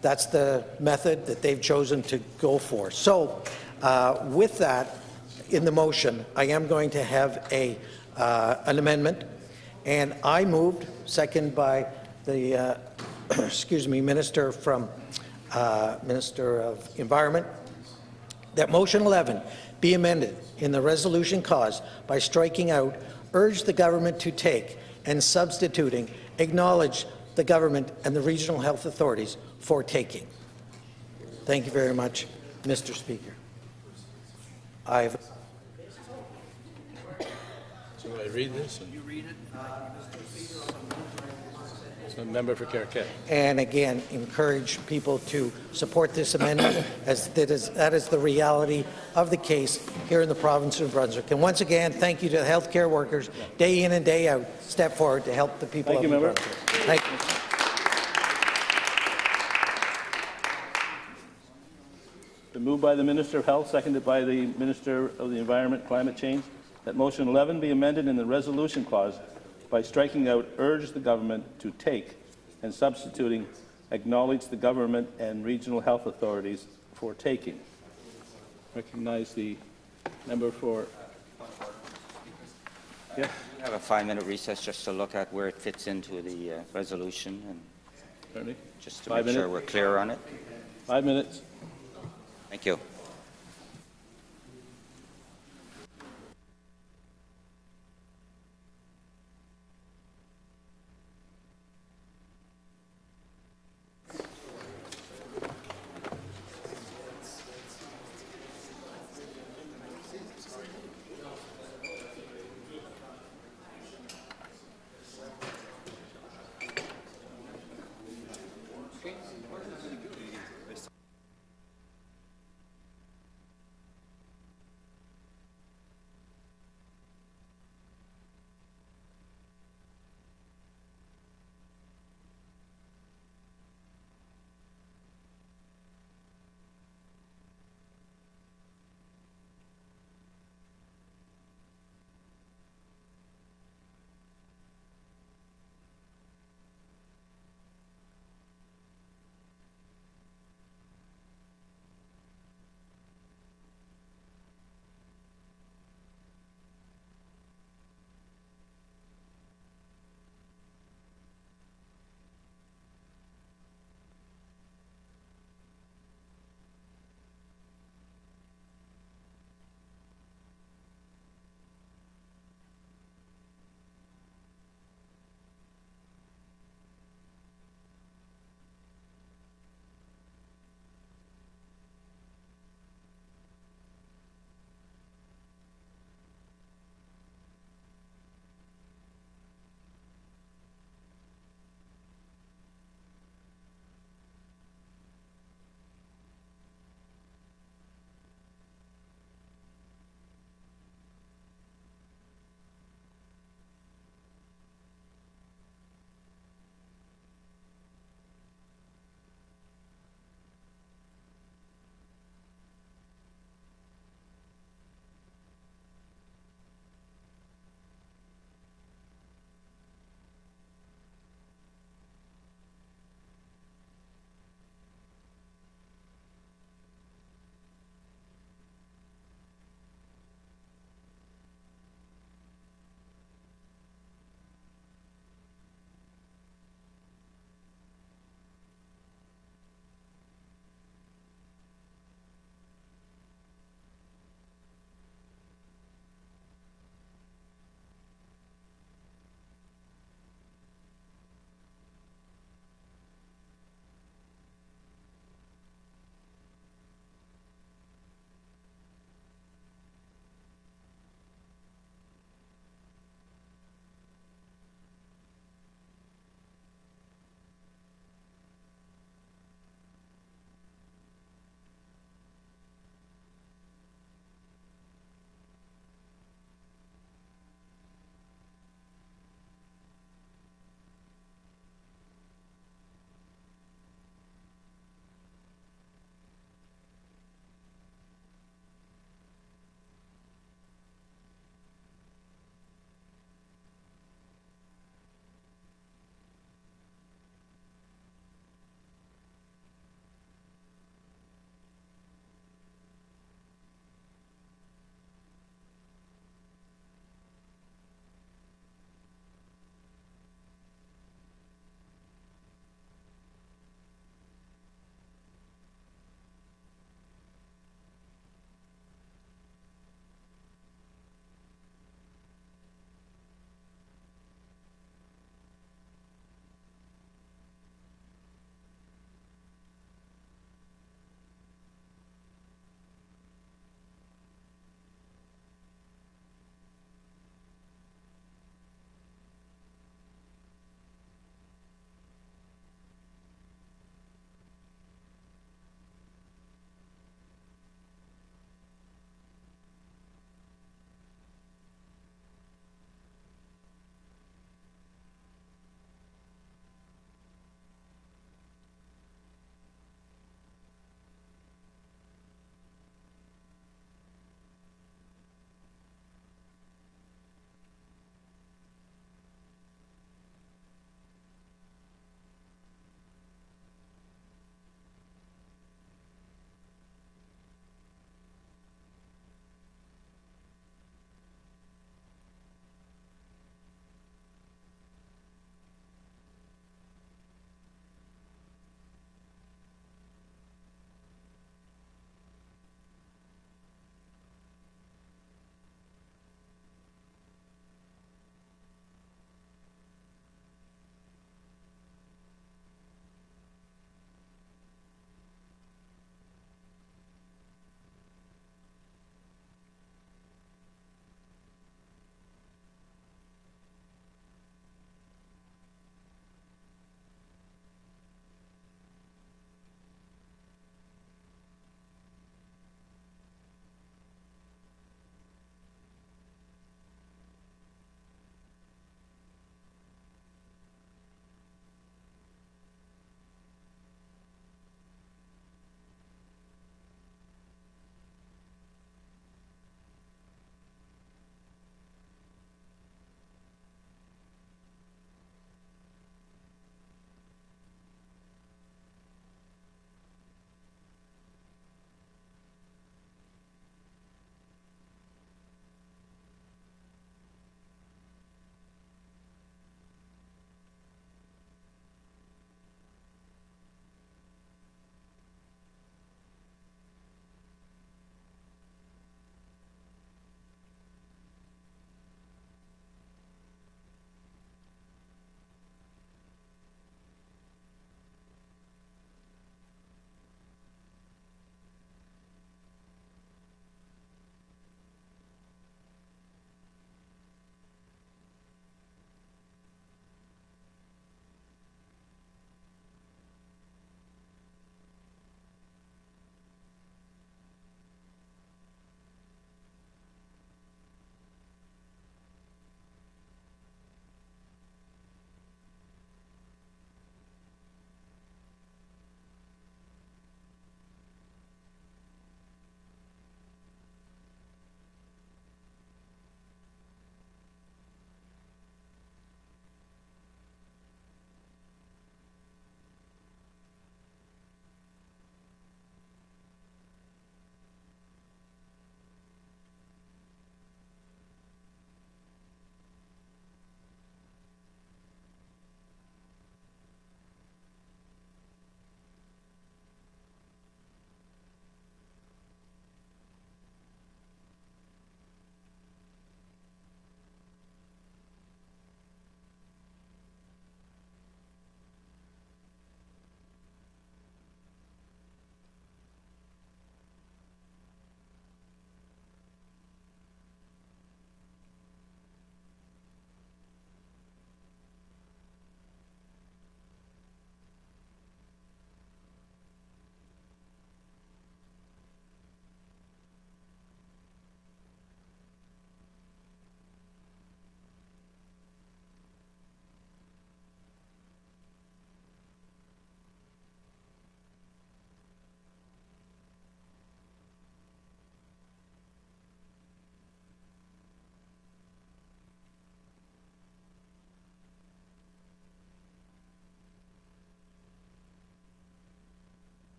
that's the method that they've chosen to go for. So with that, in the motion, I am going to have an amendment. And I moved, second by the excuse me, Minister from Minister of Environment, that motion 11 be amended in the resolution cause by striking out urge the government to take and substituting acknowledge the government and the regional health authorities for taking. Thank you very much, Mr. Speaker.
So I read this? You read it. Member for Carrick.
And again, encourage people to support this amendment, as that is the reality of the case here in the province of Brunswick. And once again, thank you to the healthcare workers, day in and day out, step forward to help the people of New Brunswick. Thank you.
Been moved by the Minister of Health, seconded by the Minister of the Environment, Climate Change, that motion 11 be amended in the resolution clause by striking out urge the government to take and substituting acknowledge the government and regional health authorities for taking. Recognize the member for... Yes?
We have a 5-minute recess just to look at where it fits into the resolution and
Certainly.
just to make sure we're clear on it.
5 minutes.
Thank you.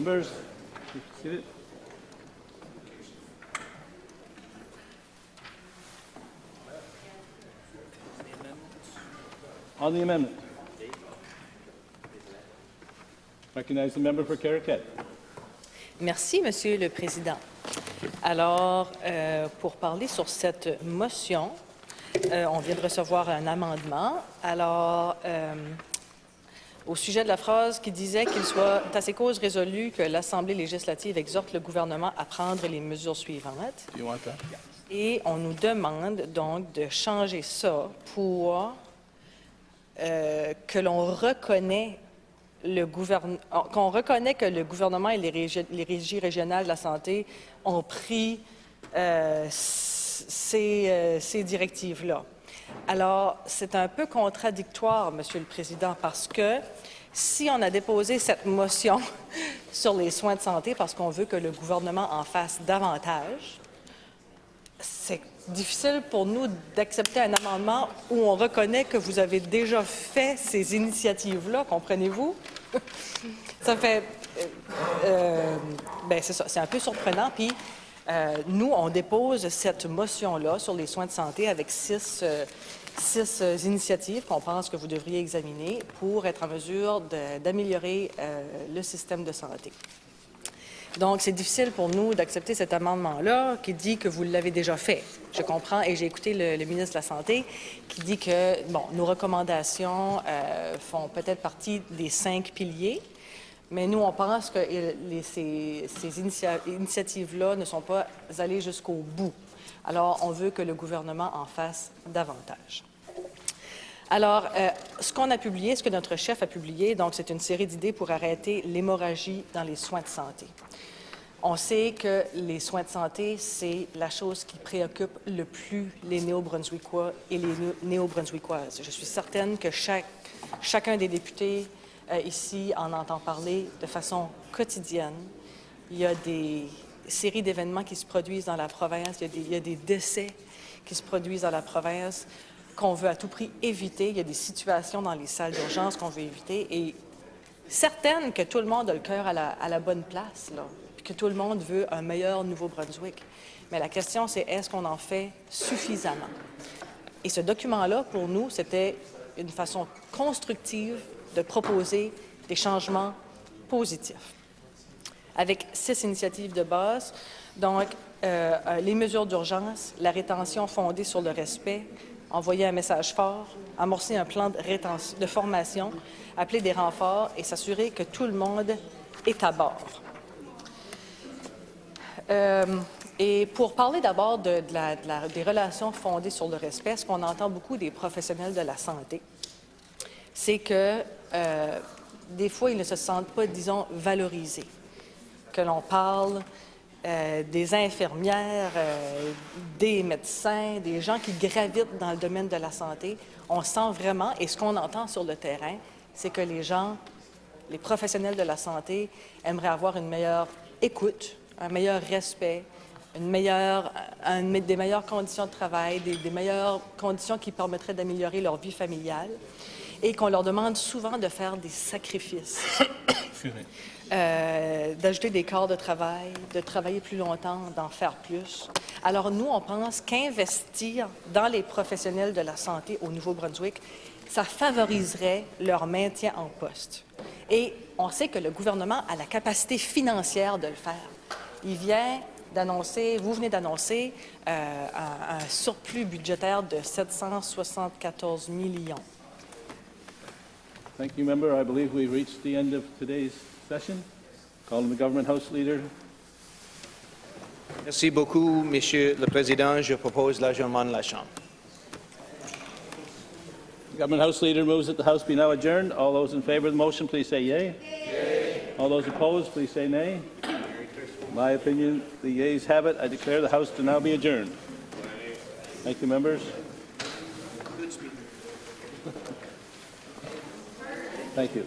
Members, be seated. On the amendment. Recognize the member for Caracat.
Merci, Monsieur le Président. Alors, pour parler sur cette motion, on vient de recevoir un amendement. Alors, au sujet de la phrase qui disait qu'il soit à ces causes résolues que l'Assemblée législative exhorte le gouvernement à prendre les mesures suivantes. Et on nous demande donc de changer ça pour que l'on reconnaît qu'on reconnaît que le gouvernement et les régies régionales de la santé ont pris ces directives-là. Alors, c'est un peu contradictoire, Monsieur le Président, parce que si on a déposé cette motion sur les soins de santé parce qu'on veut que le gouvernement en fasse davantage, c'est difficile pour nous d'accepter un amendement où on reconnaît que vous avez déjà fait ces initiatives-là, comprenez-vous? Ça fait... ben c'est ça, c'est un peu surprenant. Puis, nous, on dépose cette motion-là sur les soins de santé avec six initiatives qu'on pense que vous devriez examiner pour être en mesure d'améliorer le système de santé. Donc, c'est difficile pour nous d'accepter cet amendement-là qui dit que vous l'avez déjà fait. Je comprends, et j'ai écouté le ministre de la Santé qui dit que, bon, nos recommandations font peut-être partie des 5 piliers, mais nous, on pense que ces initiatives-là ne sont pas allées jusqu'au bout. Alors, on veut que le gouvernement en fasse davantage. Alors, ce qu'on a publié, ce que notre chef a publié, donc c'est une série d'idées pour arrêter l'hémorragie dans les soins de santé. On sait que les soins de santé, c'est la chose qui préoccupe le plus les Néo-Brunswickois et les Néo-Brunswickoises. Je suis certaine que chacun des députés ici en entend parler de façon quotidienne. Il y a des séries d'événements qui se produisent dans la province, il y a des décès qui se produisent dans la province qu'on veut à tout prix éviter. Il y a des situations dans les salles d'urgence qu'on veut éviter. Et certaine que tout le monde a le cœur à la bonne place, là, puis que tout le monde veut un meilleur Nouveau-Brunswick. Mais la question, c'est est-ce qu'on en fait suffisamment? Et ce document-là, pour nous, c'était une façon constructive de proposer des changements positifs. Avec 6 initiatives de base, donc les mesures d'urgence, la rétention fondée sur le respect, envoyer un message fort, amorcer un plan de formation, appeler des renforts et s'assurer que tout le monde est à bord. Et pour parler d'abord des relations fondées sur le respect, ce qu'on entend beaucoup des professionnels de la santé, c'est que des fois, ils ne se sentent pas, disons, valorisés. Que l'on parle des infirmières, des médecins, des gens qui gravitent dans le domaine de la santé, on sent vraiment, et ce qu'on entend sur le terrain, c'est que les gens, les professionnels de la santé, aimeraient avoir une meilleure écoute, un meilleur respect, des meilleures conditions de travail, des meilleures conditions qui permettraient d'améliorer leur vie familiale, et qu'on leur demande souvent de faire des sacrifices. D'ajouter des quarts de travail, de travailler plus longtemps, d'en faire plus. Alors nous, on pense qu'investir dans les professionnels de la santé au Nouveau-Brunswick, ça favoriserait leur maintien en poste. Et on sait que le gouvernement a la capacité financière de le faire. Il vient d'annoncer, vous venez d'annoncer un surplus budgétaire de 774 millions.
Thank you, member. I believe we've reached the end of today's session. Calling the Government House Leader.
Merci beaucoup, Monsieur le Président. Je propose l'adjournement de la Chambre.
The Government House Leader moves that the House be now adjourned. All those in favour of the motion, please say yea. Yea. All those opposed, please say nay. In my opinion, the yeas have it. I declare the House to now be adjourned. Thank you, members. Thank you.